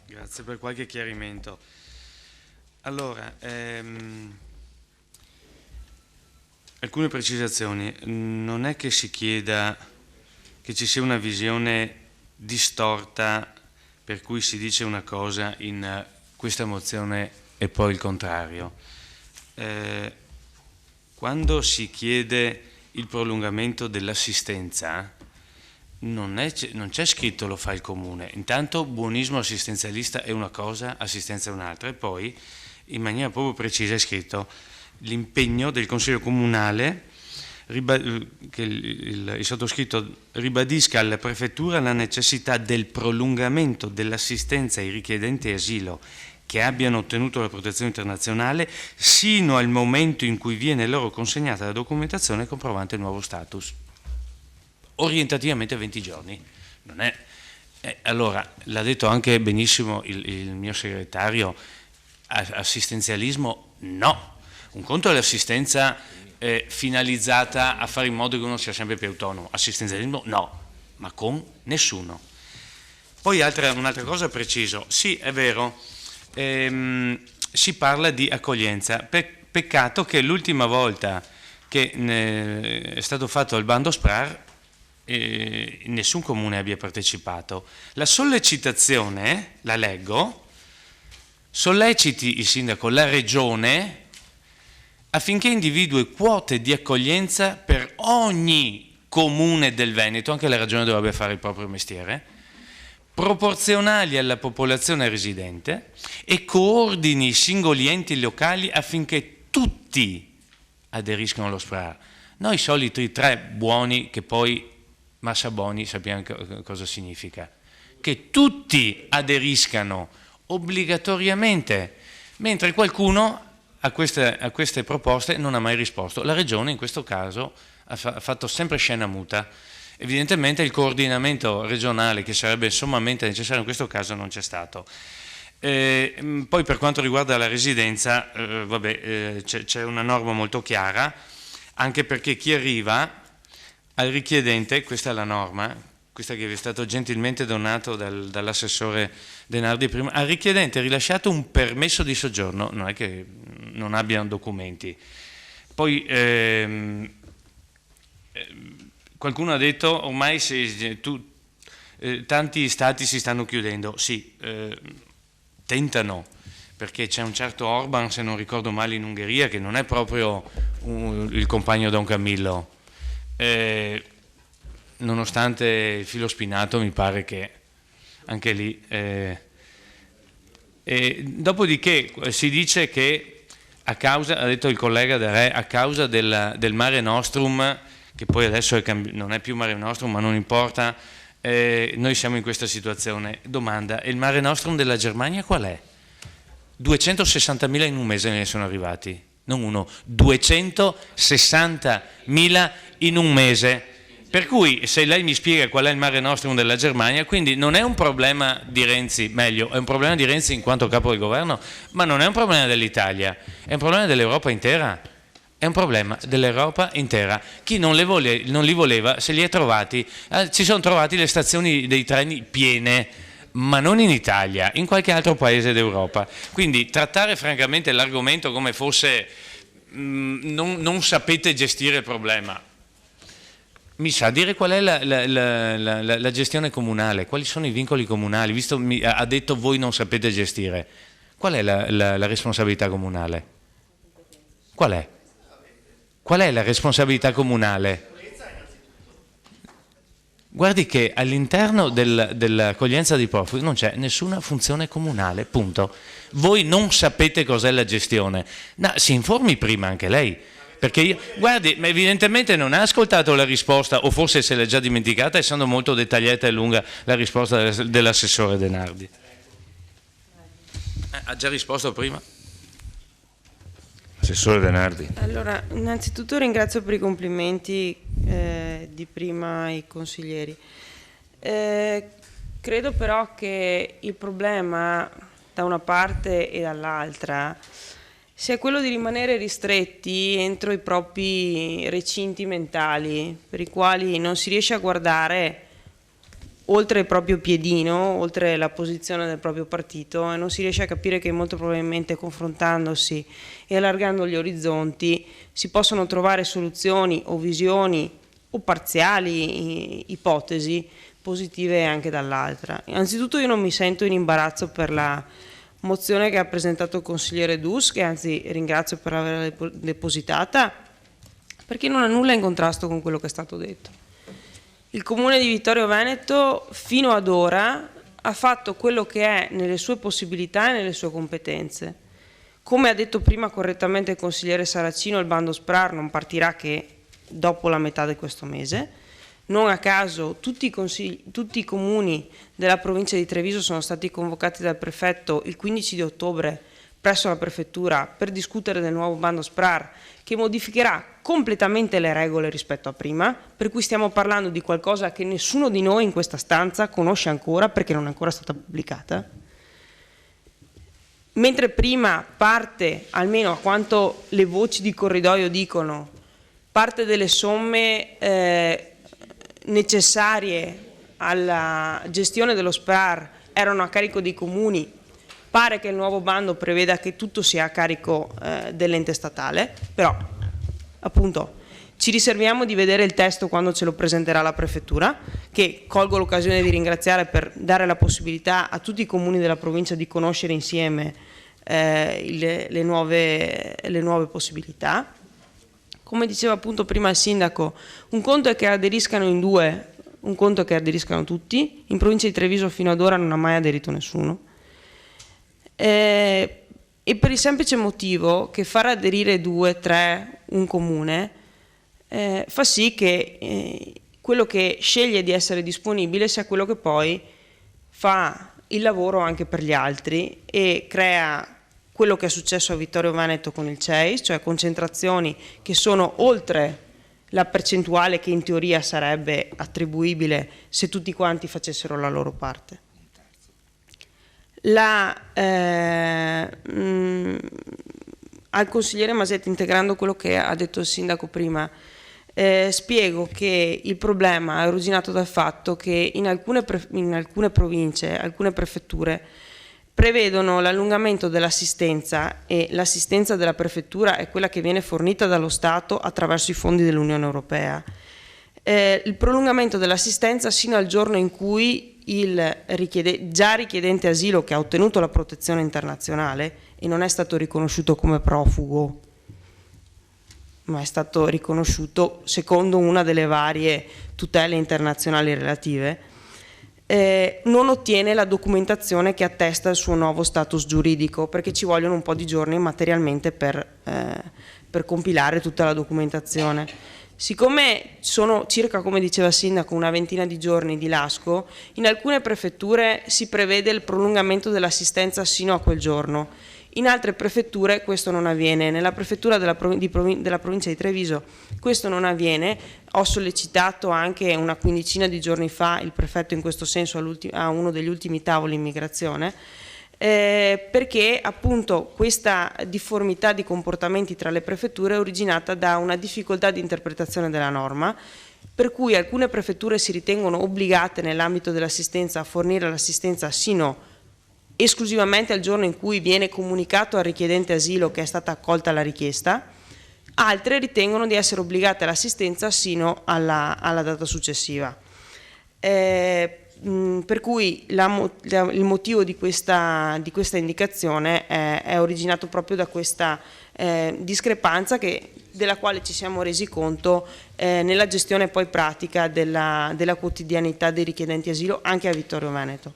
grazie per qualche chiarimento. Allora, alcune precisazioni. Non è che si chieda che ci sia una visione distorta per cui si dice una cosa in questa mozione e poi il contrario. Quando si chiede il prolungamento dell'assistenza, non c'è scritto lo fa il comune. Intanto buonismo assistenzialista è una cosa, assistenza è un'altra, e poi in maniera proprio precisa è scritto l'impegno del Consiglio Comunale che il sottoscritto ribadisca alla Prefettura la necessità del prolungamento dell'assistenza ai richiedenti asilo che abbiano ottenuto la protezione internazionale sino al momento in cui viene loro consegnata la documentazione comprovante il nuovo status. Orientativamente 20 giorni. Non è, allora, l'ha detto anche benissimo il mio segretario, assistenzialismo no. Un conto è l'assistenza finalizzata a fare in modo che uno sia sempre più autonomo. Assistenzialismo no, ma con nessuno. Poi un'altra cosa preciso, sì è vero, si parla di accoglienza, peccato che l'ultima volta che è stato fatto il bando SPRAR nessun comune abbia partecipato. La sollecitazione, la leggo, solleciti il sindaco, la regione, affinché individui quote di accoglienza per ogni comune del Veneto, anche la regione dovrebbe fare il proprio mestiere, proporzionali alla popolazione residente, e coordini i singoli enti locali affinché tutti aderiscano allo SPRAR. Noi soliti 3 buoni, che poi Massa Boni sappiamo cosa significa, che tutti aderiscano obbligatoriamente, mentre qualcuno a queste proposte non ha mai risposto. La Regione in questo caso ha fatto sempre scena muta. Evidentemente il coordinamento regionale, che sarebbe sommamente necessario in questo caso, non c'è stato. Poi per quanto riguarda la residenza, c'è una norma molto chiara, anche perché chi arriva al richiedente, questa è la norma, questa che vi è stato gentilmente donato dall'assessore De Nardi prima, al richiedente è rilasciato un permesso di soggiorno, non è che non abbiano documenti. Poi qualcuno ha detto ormai tanti stati si stanno chiudendo, sì, tentano, perché c'è un certo Orban, se non ricordo male, in Ungheria, che non è proprio il compagno Don Camillo. Nonostante il filo spinato, mi pare che anche lì dopodiché si dice che a causa, ha detto il collega Del Re, a causa del Mare Nostrum, che poi adesso non è più Mare Nostrum, ma non importa, noi siamo in questa situazione. Domanda, il Mare Nostrum della Germania qual è? 260.000 in un mese ne sono arrivati, non uno, 260.000 in un mese. Per cui se lei mi spiega qual è il Mare Nostrum della Germania, quindi non è un problema di Renzi, meglio, è un problema di Renzi in quanto capo del governo, ma non è un problema dell'Italia, è un problema dell'Europa intera. È un problema dell'Europa intera. Chi non li voleva se li è trovati. Ci sono trovati le stazioni dei treni piene, ma non in Italia, in qualche altro paese d'Europa. Quindi trattare francamente l'argomento come fosse non sapete gestire il problema. Mi sa dire qual è la gestione comunale, quali sono i vincoli comunali, visto ha detto voi non sapete gestire, qual è la responsabilità comunale? Qual è? Qual è la responsabilità comunale? Guardi che all'interno dell'accoglienza dei profughi non c'è nessuna funzione comunale, punto. Voi non sapete cos'è la gestione, no, si informi prima anche lei. Perché guardi, evidentemente non ha ascoltato la risposta, o forse se l'è già dimenticata, essendo molto dettagliata e lunga la risposta dell'assessore Denardi. Ha già risposto prima? Assessore Denardi. Allora, innanzitutto ringrazio per i complimenti di prima ai consiglieri. Credo però che il problema da una parte e dall'altra sia quello di rimanere ristretti entro i propri recinti mentali, per i quali non si riesce a guardare oltre il proprio piedino, oltre la posizione del proprio partito, e non si riesce a capire che molto probabilmente confrontandosi e allargando gli orizzonti si possono trovare soluzioni o visioni o parziali ipotesi positive anche dall'altra. Innanzitutto io non mi sento in imbarazzo per la mozione che ha presentato il consigliere Dus, che anzi ringrazio per averla depositata, perché non ha nulla in contrasto con quello che è stato detto. Il Comune di Vittorio Veneto fino ad ora ha fatto quello che è nelle sue possibilità e nelle sue competenze. Come ha detto prima correttamente il consigliere Saracino, il bando SPRAR non partirà che dopo la metà di questo mese. Non a caso tutti i comuni della provincia di Treviso sono stati convocati dal prefetto il 15 di ottobre presso la prefettura per discutere del nuovo bando SPRAR, che modificherà completamente le regole rispetto a prima, per cui stiamo parlando di qualcosa che nessuno di noi in questa stanza conosce ancora perché non è ancora stata pubblicata. Mentre prima parte, almeno a quanto le voci di corridoio dicono, parte delle somme necessarie alla gestione dello SPRAR erano a carico dei comuni, pare che il nuovo bando preveda che tutto sia a carico dell'ente statale, però appunto ci riserviamo di vedere il testo quando ce lo presenterà la prefettura, che colgo l'occasione di ringraziare per dare la possibilità a tutti i comuni della provincia di conoscere insieme le nuove possibilità. Come diceva appunto prima il sindaco, un conto è che aderiscano in due, un conto è che aderiscano tutti. In provincia di Treviso fino ad ora non ha mai aderito nessuno. E per il semplice motivo che far aderire 2, 3, un comune fa sì che quello che sceglie di essere disponibile sia quello che poi fa il lavoro anche per gli altri e crea quello che è successo a Vittorio Veneto con il CEIS, cioè concentrazioni che sono oltre la percentuale che in teoria sarebbe attribuibile se tutti quanti facessero la loro parte. Al consigliere Masetti, integrando quello che ha detto il sindaco prima, spiego che il problema è originato dal fatto che in alcune province, alcune prefetture, prevedono l'allungamento dell'assistenza, e l'assistenza della prefettura è quella che viene fornita dallo Stato attraverso i fondi dell'Unione Europea. Il prolungamento dell'assistenza sino al giorno in cui il già richiedente asilo che ha ottenuto la protezione internazionale e non è stato riconosciuto come profugo, ma è stato riconosciuto secondo una delle varie tutele internazionali relative, non ottiene la documentazione che attesta il suo nuovo status giuridico, perché ci vogliono un po' di giorni materialmente per compilare tutta la documentazione. Siccome sono circa, come diceva il sindaco, una ventina di giorni di lasco, in alcune prefetture si prevede il prolungamento dell'assistenza sino a quel giorno. In altre prefetture questo non avviene. Nella prefettura della provincia di Treviso questo non avviene. Ho sollecitato anche una quindicina di giorni fa il prefetto in questo senso a uno degli ultimi tavoli immigrazione, perché appunto questa difformità di comportamenti tra le prefetture è originata da una difficoltà di interpretazione della norma, per cui alcune prefetture si ritengono obbligate nell'ambito dell'assistenza a fornire l'assistenza sino esclusivamente al giorno in cui viene comunicato al richiedente asilo che è stata accolta la richiesta, altre ritengono di essere obbligate all'assistenza sino alla data successiva. Per cui il motivo di questa indicazione è originato proprio da questa discrepanza della quale ci siamo resi conto nella gestione poi pratica della quotidianità dei richiedenti asilo anche a Vittorio Veneto.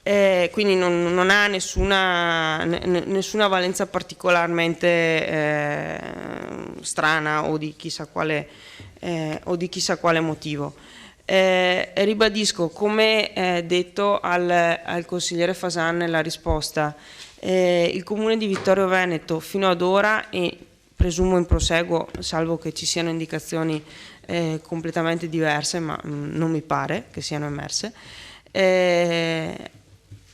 Quindi non ha nessuna valenza particolarmente strana o di chissà quale motivo. Ribadisco, come detto al consigliere Fasan nella risposta, il Comune di Vittorio Veneto fino ad ora, e presumo in proseguo, salvo che ci siano indicazioni completamente diverse, ma non mi pare che siano emerse,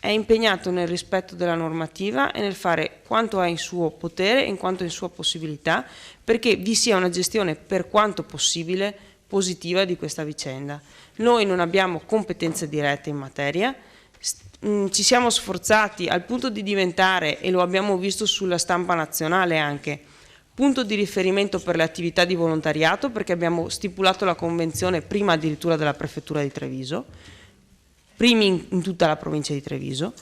è impegnato nel rispetto della normativa e nel fare quanto ha in suo potere e in quanto è in sua possibilità perché vi sia una gestione per quanto possibile positiva di questa vicenda. Noi non abbiamo competenze dirette in materia, ci siamo sforzati al punto di diventare, e lo abbiamo visto sulla stampa nazionale anche, punto di riferimento per le attività di volontariato, perché abbiamo stipulato la convenzione prima addirittura della prefettura di Treviso, primi in tutta la provincia di Treviso.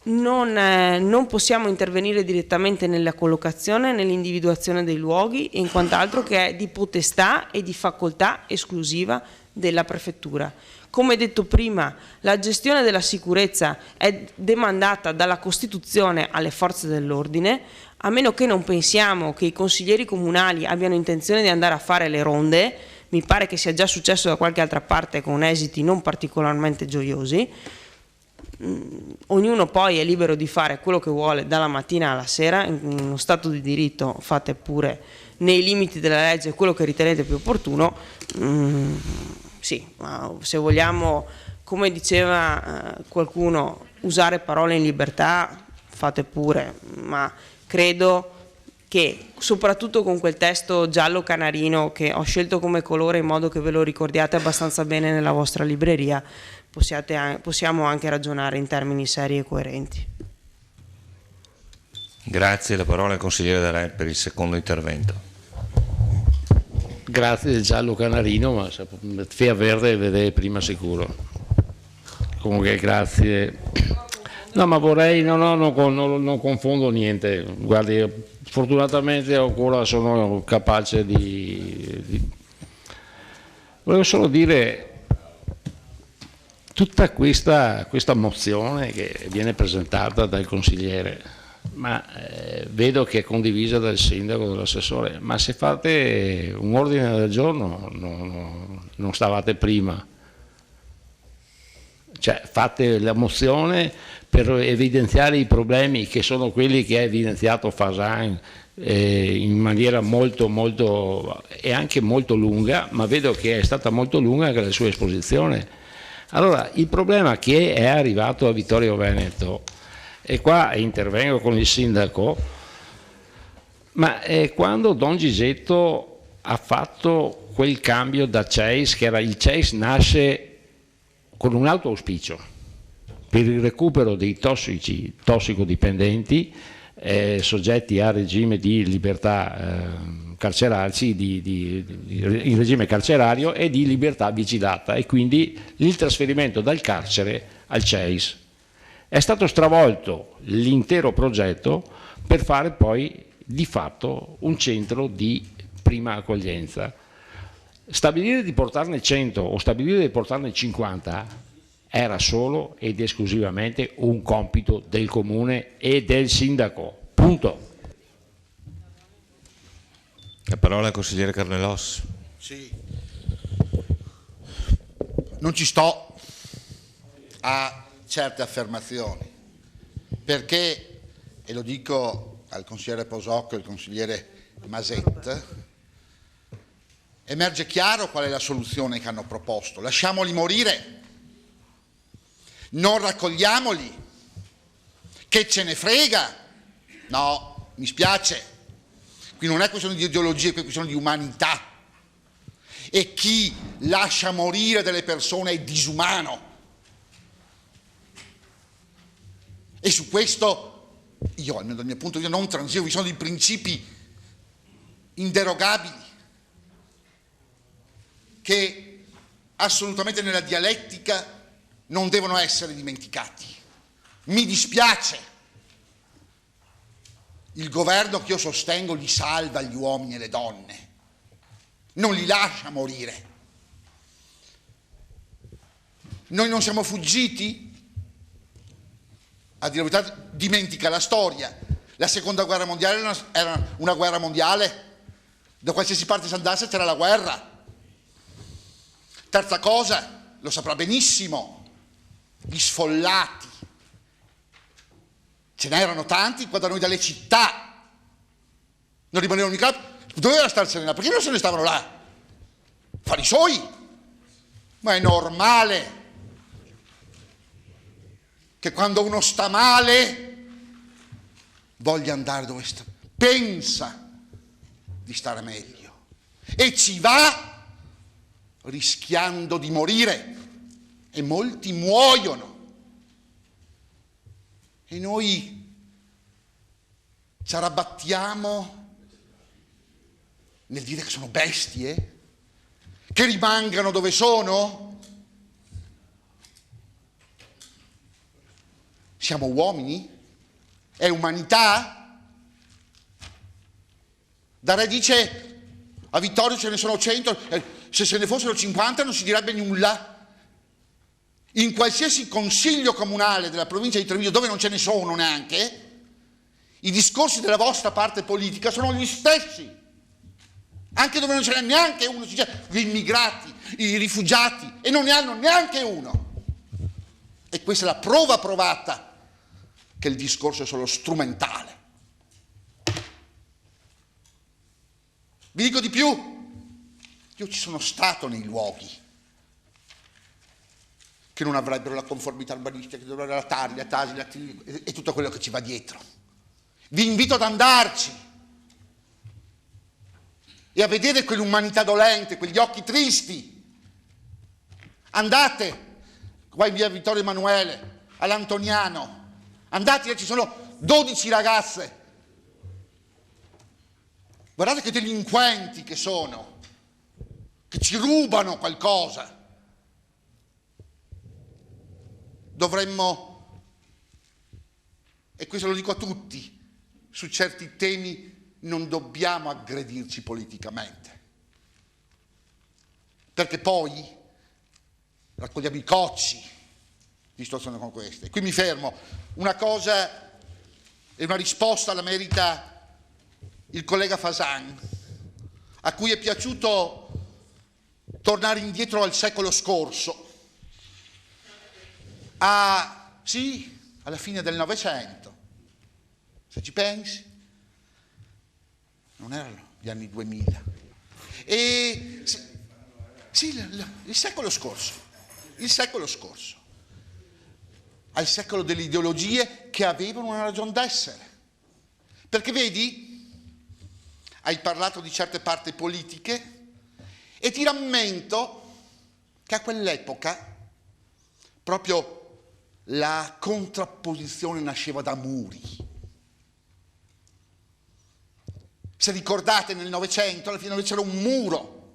Non possiamo intervenire direttamente nella collocazione, nell'individuazione dei luoghi, in quant'altro che è di potestà e di facoltà esclusiva della prefettura. Come detto prima, la gestione della sicurezza è demandata dalla Costituzione alle forze dell'ordine, a meno che non pensiamo che i consiglieri comunali abbiano intenzione di andare a fare le ronde. Mi pare che sia già successo da qualche altra parte con esiti non particolarmente gioiosi. Ognuno poi è libero di fare quello che vuole dalla mattina alla sera, in uno stato di diritto fate pure nei limiti della legge quello che ritenete più opportuno. Sì, ma se vogliamo, come diceva qualcuno, usare parole in libertà, fate pure, ma credo che soprattutto con quel testo giallo canarino che ho scelto come colore in modo che ve lo ricordiate abbastanza bene nella vostra libreria, possiamo anche ragionare in termini seri e coerenti. Grazie, la parola al consigliere D'Alè per il secondo intervento. Grazie del giallo canarino, ma Fea Verde vede prima sicuro. Comunque grazie. No, ma vorrei, non confondo niente. Guardi, fortunatamente ancora sono capace di... Volevo solo dire, tutta questa mozione che viene presentata dal consigliere, ma vedo che è condivisa dal sindaco, dall'assessore, ma se fate un ordine del giorno non stavate prima, cioè fate la mozione per evidenziare i problemi che sono quelli che ha evidenziato Fasan in maniera molto e anche molto lunga, ma vedo che è stata molto lunga anche la sua esposizione. Allora, il problema che è arrivato a Vittorio Veneto, e qua intervengo con il sindaco, ma quando Don Gigetto ha fatto quel cambio da CEIS, che era il CEIS nasce con un alto auspicio per il recupero dei tossicodipendenti soggetti a regime di libertà in regime carcerario e di libertà vigilata, e quindi il trasferimento dal carcere al CEIS. È stato stravolto l'intero progetto per fare poi di fatto un centro di prima accoglienza. Stabilire di portarne 100 o stabilire di portarne 50 era solo ed esclusivamente un compito del comune e del sindaco, punto. La parola al consigliere Carnelos. Sì. Non ci sto a certe affermazioni, perché, e lo dico al consigliere Posocco e al consigliere Maset, emerge chiaro qual è la soluzione che hanno proposto: lasciamoli morire, non raccogliamoli, che ce ne frega. No, mi spiace, qui non è questione di ideologia, qui è questione di umanità, e chi lascia morire delle persone è disumano. E su questo io almeno dal mio punto di vista non transigo, vi sono dei principi inderogabili che assolutamente nella dialettica non devono essere dimenticati. Mi dispiace, il governo che io sostengo li salva gli uomini e le donne, non li lascia morire. Noi non siamo fuggiti, a dire la verità, dimentica la storia. La seconda guerra mondiale era una guerra mondiale, da qualsiasi parte si andasse c'era la guerra. Terza cosa, lo saprà benissimo, gli sfollati. Ce n'erano tanti qua da noi dalle città, non rimanevano mica là, doveva starsene là, perché non se ne stavano là? Fare i suoi, ma è normale che quando uno sta male voglia andare dove sta, pensa di stare meglio e ci va rischiando di morire e molti muoiono. E noi ci arrabattiamo nel dire che sono bestie, che rimangano dove sono. Siamo uomini? È umanità? Dare dice a Vittorio ce ne sono 100, se se ne fossero 50 non si direbbe nulla. In qualsiasi consiglio comunale della provincia di Treviso, dove non ce ne sono neanche, i discorsi della vostra parte politica sono gli stessi. Anche dove non ce n'è neanche uno, si dice gli immigrati, i rifugiati, e non ne hanno neanche uno. E questa è la prova provata che il discorso è solo strumentale. Vi dico di più, io ci sono stato nei luoghi che non avrebbero la conformità urbanistica, che dovrebbero la TARI, la TASI, la TIL e tutto quello che ci va dietro. Vi invito ad andarci e a vedere quell'umanità dolente, quegli occhi tristi. Andate qua in via Vittorio Emanuele, all'Antoniano, andate, ci sono 12 ragazze. Guardate che delinquenti che sono, che ci rubano qualcosa. Dovremmo, e questo lo dico a tutti, su certi temi non dobbiamo aggredirci politicamente, perché poi raccogliamo i cocci di situazioni come queste. Qui mi fermo. Una cosa e una risposta la merita il collega Fasan, a cui è piaciuto tornare indietro al secolo scorso. Sì, alla fine del Novecento, se ci pensi, non erano gli anni 2000. E sì, il secolo scorso, al secolo delle ideologie che avevano una ragion d'essere. Perché vedi, hai parlato di certe parti politiche e ti rammento che a quell'epoca proprio la contrapposizione nasceva da muri. Se ricordate, nel Novecento, alla fine c'era un muro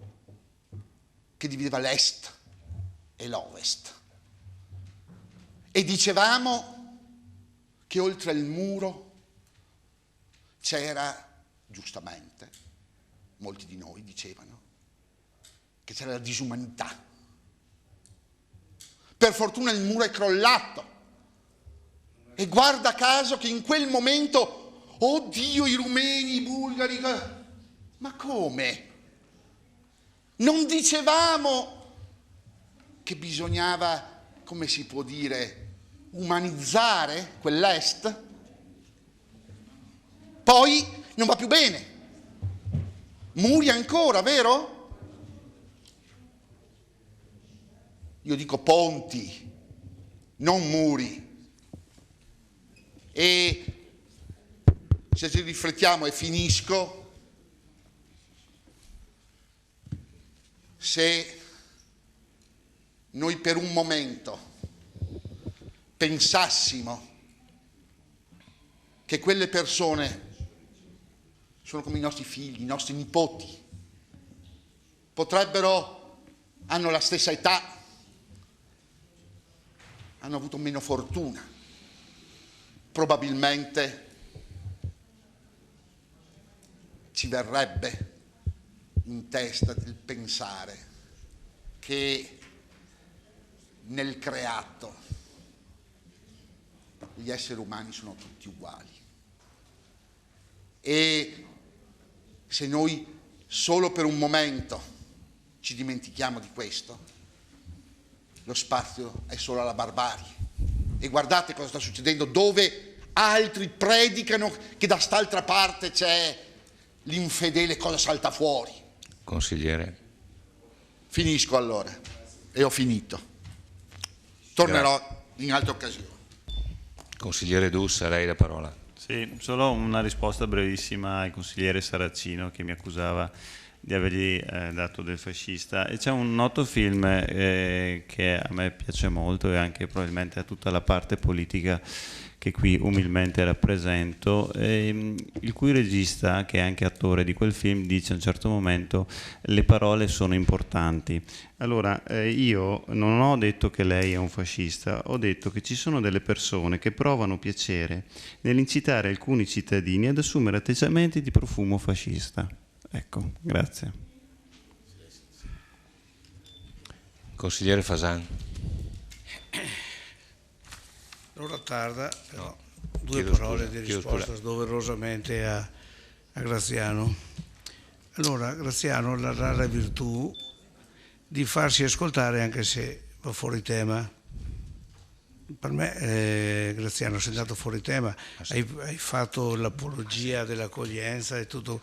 che divideva l'est e l'ovest. E dicevamo che oltre il muro c'era, giustamente, molti di noi dicevano, che c'era la disumanità. Per fortuna il muro è crollato e guarda caso che in quel momento, oddio, i rumeni, i bulgari, ma come? Non dicevamo che bisognava, come si può dire, umanizzare quell'est? Poi non va più bene. Muri ancora, vero? Io dico ponti, non muri. E se ci riflettiamo, e finisco, se noi per un momento pensassimo che quelle persone sono come i nostri figli, i nostri nipoti, hanno la stessa età, hanno avuto meno fortuna, probabilmente ci verrebbe in testa del pensare che nel creato gli esseri umani sono tutti uguali. E se noi solo per un momento ci dimentichiamo di questo, lo spazio è solo alla barbarie. E guardate cosa sta succedendo, dove altri predicano che da st'altra parte c'è l'infedele, cosa salta fuori. Consigliere. Finisco allora, e ho finito. Tornerò in altre occasioni. Consigliere Dus, a lei la parola. Sì, solo una risposta brevissima al consigliere Saracino che mi accusava di avergli dato del fascista. E c'è un noto film che a me piace molto e anche probabilmente a tutta la parte politica che qui umilmente rappresento, il cui regista, che è anche attore di quel film, dice a un certo momento: le parole sono importanti. Allora, io non ho detto che lei è un fascista, ho detto che ci sono delle persone che provano piacere nell'incitare alcuni cittadini ad assumere atteggiamenti di profumo fascista. Ecco, grazie. Consigliere Fasan. L'ora tarda, però due parole di risposta doverosamente a Graziano. Allora, Graziano ha la rara virtù di farsi ascoltare anche se va fuori tema. Per me, Graziano, sei andato fuori tema, hai fatto l'apologia dell'accoglienza e tutto.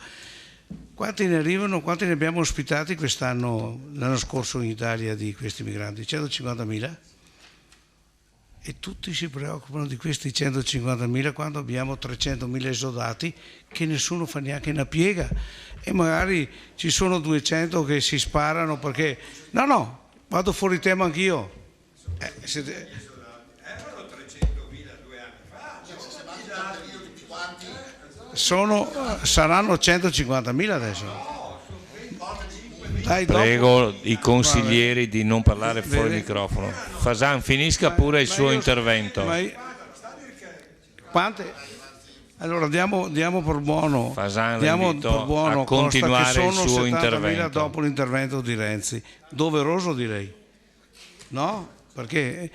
Quanti ne arrivano, quanti ne abbiamo ospitati quest'anno, l'anno scorso in Italia di questi migranti? 150.000? E tutti si preoccupano di questi 150.000 quando abbiamo 300.000 esodati che nessuno fa neanche una piega, e magari ci sono 200 che si sparano perché no, vado fuori tema anch'io. Saranno 150.000 adesso. Prego i consiglieri di non parlare fuori microfono. Fasan, finisca pure il suo intervento. Quante? Allora diamo per buono, Fasan, diamo invito per buono a continuare che il sono suo 70.000 intervento. dopo l'intervento di Renzi. Doveroso direi, no? Perché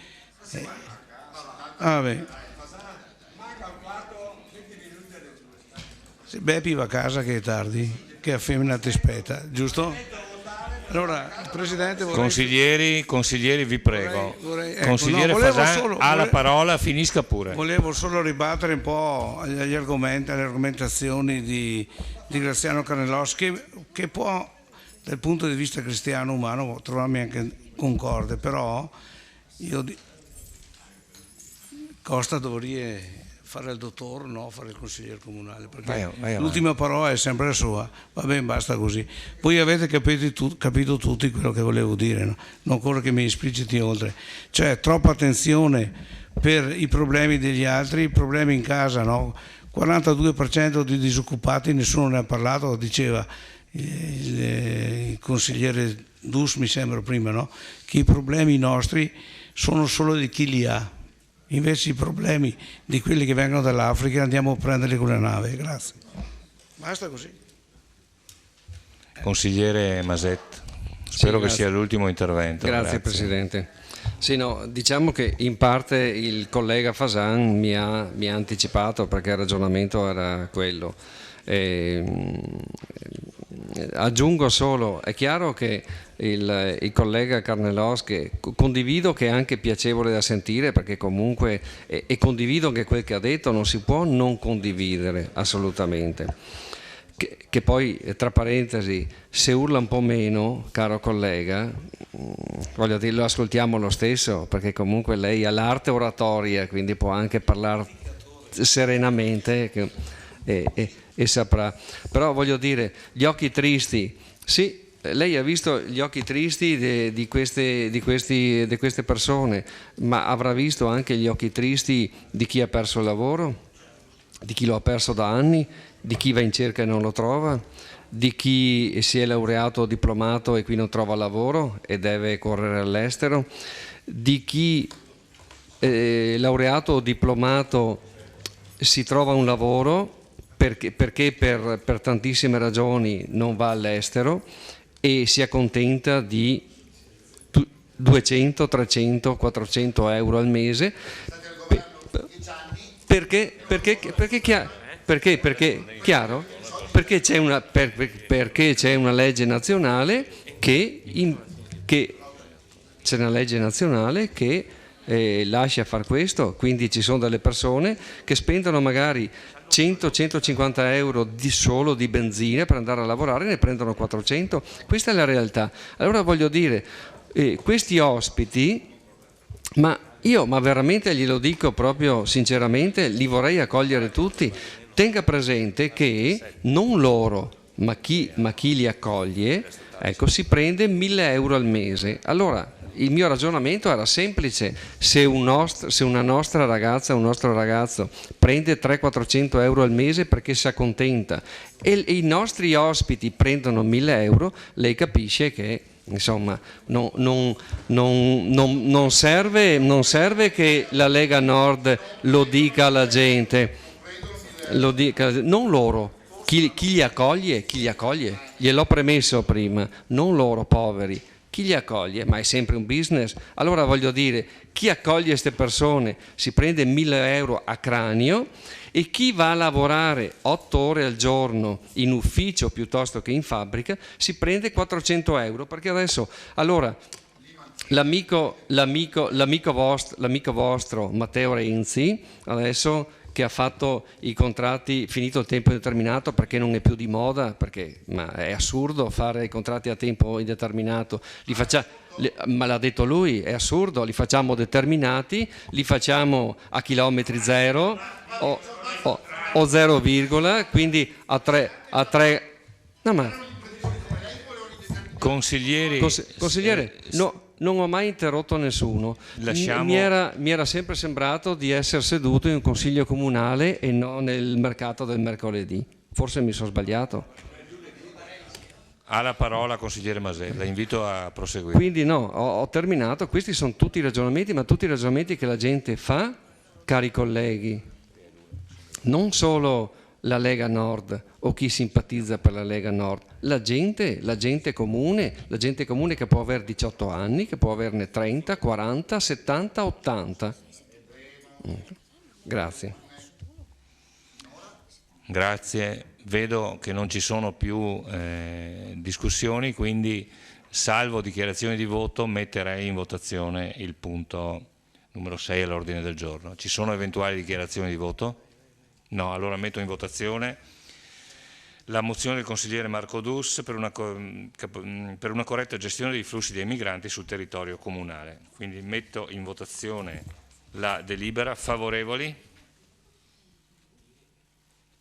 vabbè. Se Beppi va a casa che è tardi, che a femmina ti aspetta, giusto? Allora, Presidente, Consiglieri, vi prego. Ecco, Consigliere Fasan ha la parola, finisca pure. Volevo solo ribattere un po' agli argomenti, alle argomentazioni di Graziano Carneloschi, che può, dal punto di vista cristiano umano, trovarmi anche concorde, però Costa dovrebbe fare il dottore, no, fare il consigliere comunale, perché l'ultima parola è sempre la sua. Va bene, basta così. Voi avete capito tutti quello che volevo dire, no? Non occorre che mi espliciti oltre. Cioè, troppa attenzione per i problemi degli altri, i problemi in casa, no? 42% di disoccupati, nessuno ne ha parlato, diceva il consigliere Dus, mi sembra prima, no? Che i problemi nostri sono solo di chi li ha. Invece i problemi di quelli che vengono dall'Africa andiamo a prenderli con la nave. Grazie. Basta così. Consigliere Maset, spero che sia l'ultimo intervento. Grazie Presidente. Sì, no, diciamo che in parte il collega Fasan mi ha anticipato, perché il ragionamento era quello. Aggiungo solo, è chiaro che il collega Carneloschi, condivido che è anche piacevole da sentire, perché comunque, e condivido che quel che ha detto non si può non condividere assolutamente, che poi, tra parentesi, se urla un po' meno, caro collega, voglio dire, lo ascoltiamo lo stesso, perché comunque lei ha l'arte oratoria, quindi può anche parlare serenamente e saprà. Però voglio dire, gli occhi tristi, sì, lei ha visto gli occhi tristi di queste persone, ma avrà visto anche gli occhi tristi di chi ha perso il lavoro? di chi lo ha perso da anni, di chi va in cerca e non lo trova, di chi si è laureato o diplomato e qui non trova lavoro e deve correre all'estero, di chi laureato o diplomato si trova un lavoro perché per tantissime ragioni non va all'estero e si accontenta di 200, 300, 400 euro al mese perché chiaro? Perché c'è una legge nazionale che lascia fare questo, quindi ci sono delle persone che spendono magari 100-150 euro solo di benzina per andare a lavorare e ne prendono 400, questa è la realtà. Allora voglio dire, questi ospiti, ma veramente glielo dico proprio sinceramente, li vorrei accogliere tutti. Tenga presente che non loro, ma chi li accoglie, ecco, si prende 1.000 euro al mese. Allora, il mio ragionamento era semplice: se una nostra ragazza, un nostro ragazzo prende 300-400 euro al mese perché si accontenta e i nostri ospiti prendono 1.000 euro, lei capisce che insomma non serve che la Lega Nord lo dica alla gente, non loro, chi li accoglie, gliel'ho premesso prima, non loro poveri, chi li accoglie, ma è sempre un business. Allora voglio dire, chi accoglie queste persone si prende 1.000 euro a cranio e chi va a lavorare 8 ore al giorno in ufficio piuttosto che in fabbrica si prende 400 euro, perché adesso, allora, l'amico vostro Matteo Renzi, adesso che ha fatto i contratti finito il tempo indeterminato perché non è più di moda, ma è assurdo fare i contratti a tempo indeterminato, ma l'ha detto lui, è assurdo, li facciamo determinati, li facciamo a chilometri zero o 0, quindi a tre no, ma consigliere, no, non ho mai interrotto nessuno. Mi era sempre sembrato di essere seduto in un consiglio comunale e non nel mercato del mercoledì. Forse mi sono sbagliato. Ha la parola consigliere Masè, la invito a proseguire. Quindi no, ho terminato. Questi sono tutti i ragionamenti, ma tutti i ragionamenti che la gente fa, cari colleghi. Non solo la Lega Nord o chi simpatizza per la Lega Nord, la gente comune che può avere 18 anni, che può averne 30, 40, 70, 80. Grazie. Grazie, vedo che non ci sono più discussioni, quindi salvo dichiarazioni di voto metterei in votazione il punto numero 6 all'ordine del giorno. Ci sono eventuali dichiarazioni di voto? No, allora metto in votazione la mozione del consigliere Marco Dus per una corretta gestione dei flussi dei migranti sul territorio comunale. Quindi metto in votazione la delibera. Favorevoli?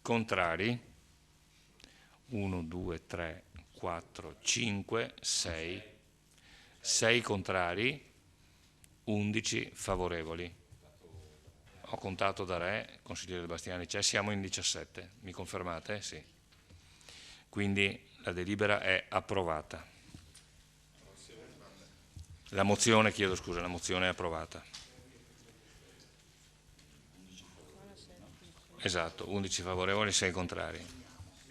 Contrari? 1, 2, 3, 4, 5, 6. 6 contrari, 11 favorevoli. Ho contato da Re, consigliere Bastiani, siamo in 17, mi confermate? Sì. Quindi la delibera è approvata. La mozione è approvata. Esatto, 11 favorevoli, 6 contrari.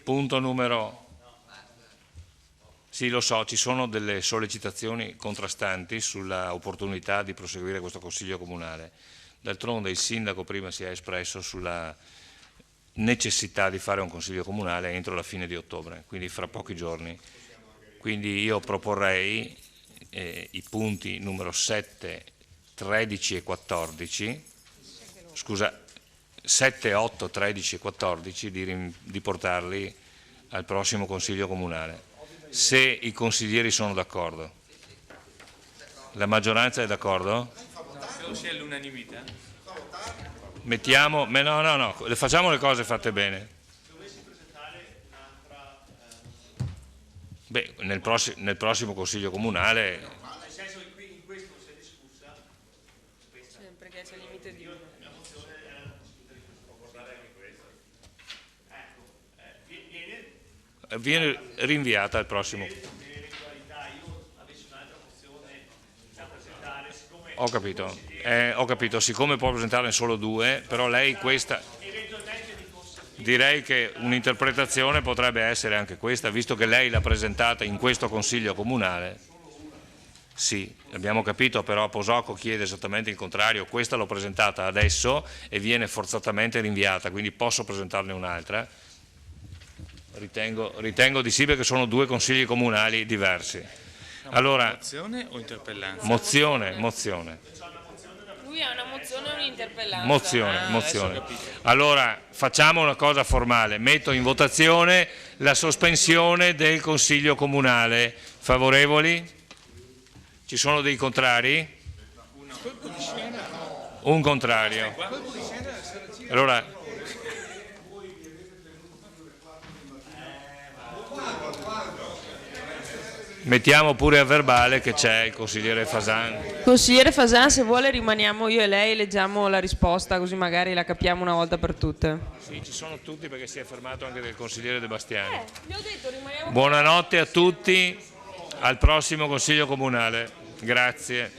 Punto numero... Sì, lo so, ci sono delle sollecitazioni contrastanti sulla opportunità di proseguire questo Consiglio Comunale. D'altronde il Sindaco prima si è espresso sulla necessità di fare un Consiglio Comunale entro la fine di ottobre, quindi fra pochi giorni. Quindi io proporrei i punti numero 7, 13 e 14, scusa, 7, 8, 13 e 14 di portarli al prossimo Consiglio Comunale. Se i consiglieri sono d'accordo. La maggioranza è d'accordo? Credo sia l'unanimità. Mettiamo, no, facciamo le cose fatte bene. Beh, nel prossimo Consiglio Comunale... Nel senso che in questo si è discussa, perché c'è il limite di uno. La mozione era da discutere, può portare anche questo. viene rinviata al prossimo. Ho capito, siccome può presentarne solo 2, però lei questa, direi che un'interpretazione potrebbe essere anche questa, visto che lei l'ha presentata in questo Consiglio Comunale. Sì, abbiamo capito, però Posocco chiede esattamente il contrario, questa l'ho presentata adesso e viene forzatamente rinviata, quindi posso presentarne un'altra? Ritengo di sì, perché sono 2 consigli comunali diversi. Allora, mozione o interpellanza? Mozione. Lui ha una mozione e un'interpellanza. Mozione. Allora, facciamo una cosa formale, metto in votazione la sospensione del Consiglio Comunale. Favorevoli? Ci sono dei contrari? Un contrario. Allora, mettiamo pure a verbale che c'è il consigliere Fasan. Consigliere Fasan, se vuole rimaniamo io e lei, leggiamo la risposta così magari la capiamo una volta per tutte. Sì, ci sono tutti, perché si è fermato anche del consigliere De Bastiani. Gli ho detto, rimaniamo. Buonanotte a tutti, al prossimo Consiglio Comunale. Grazie.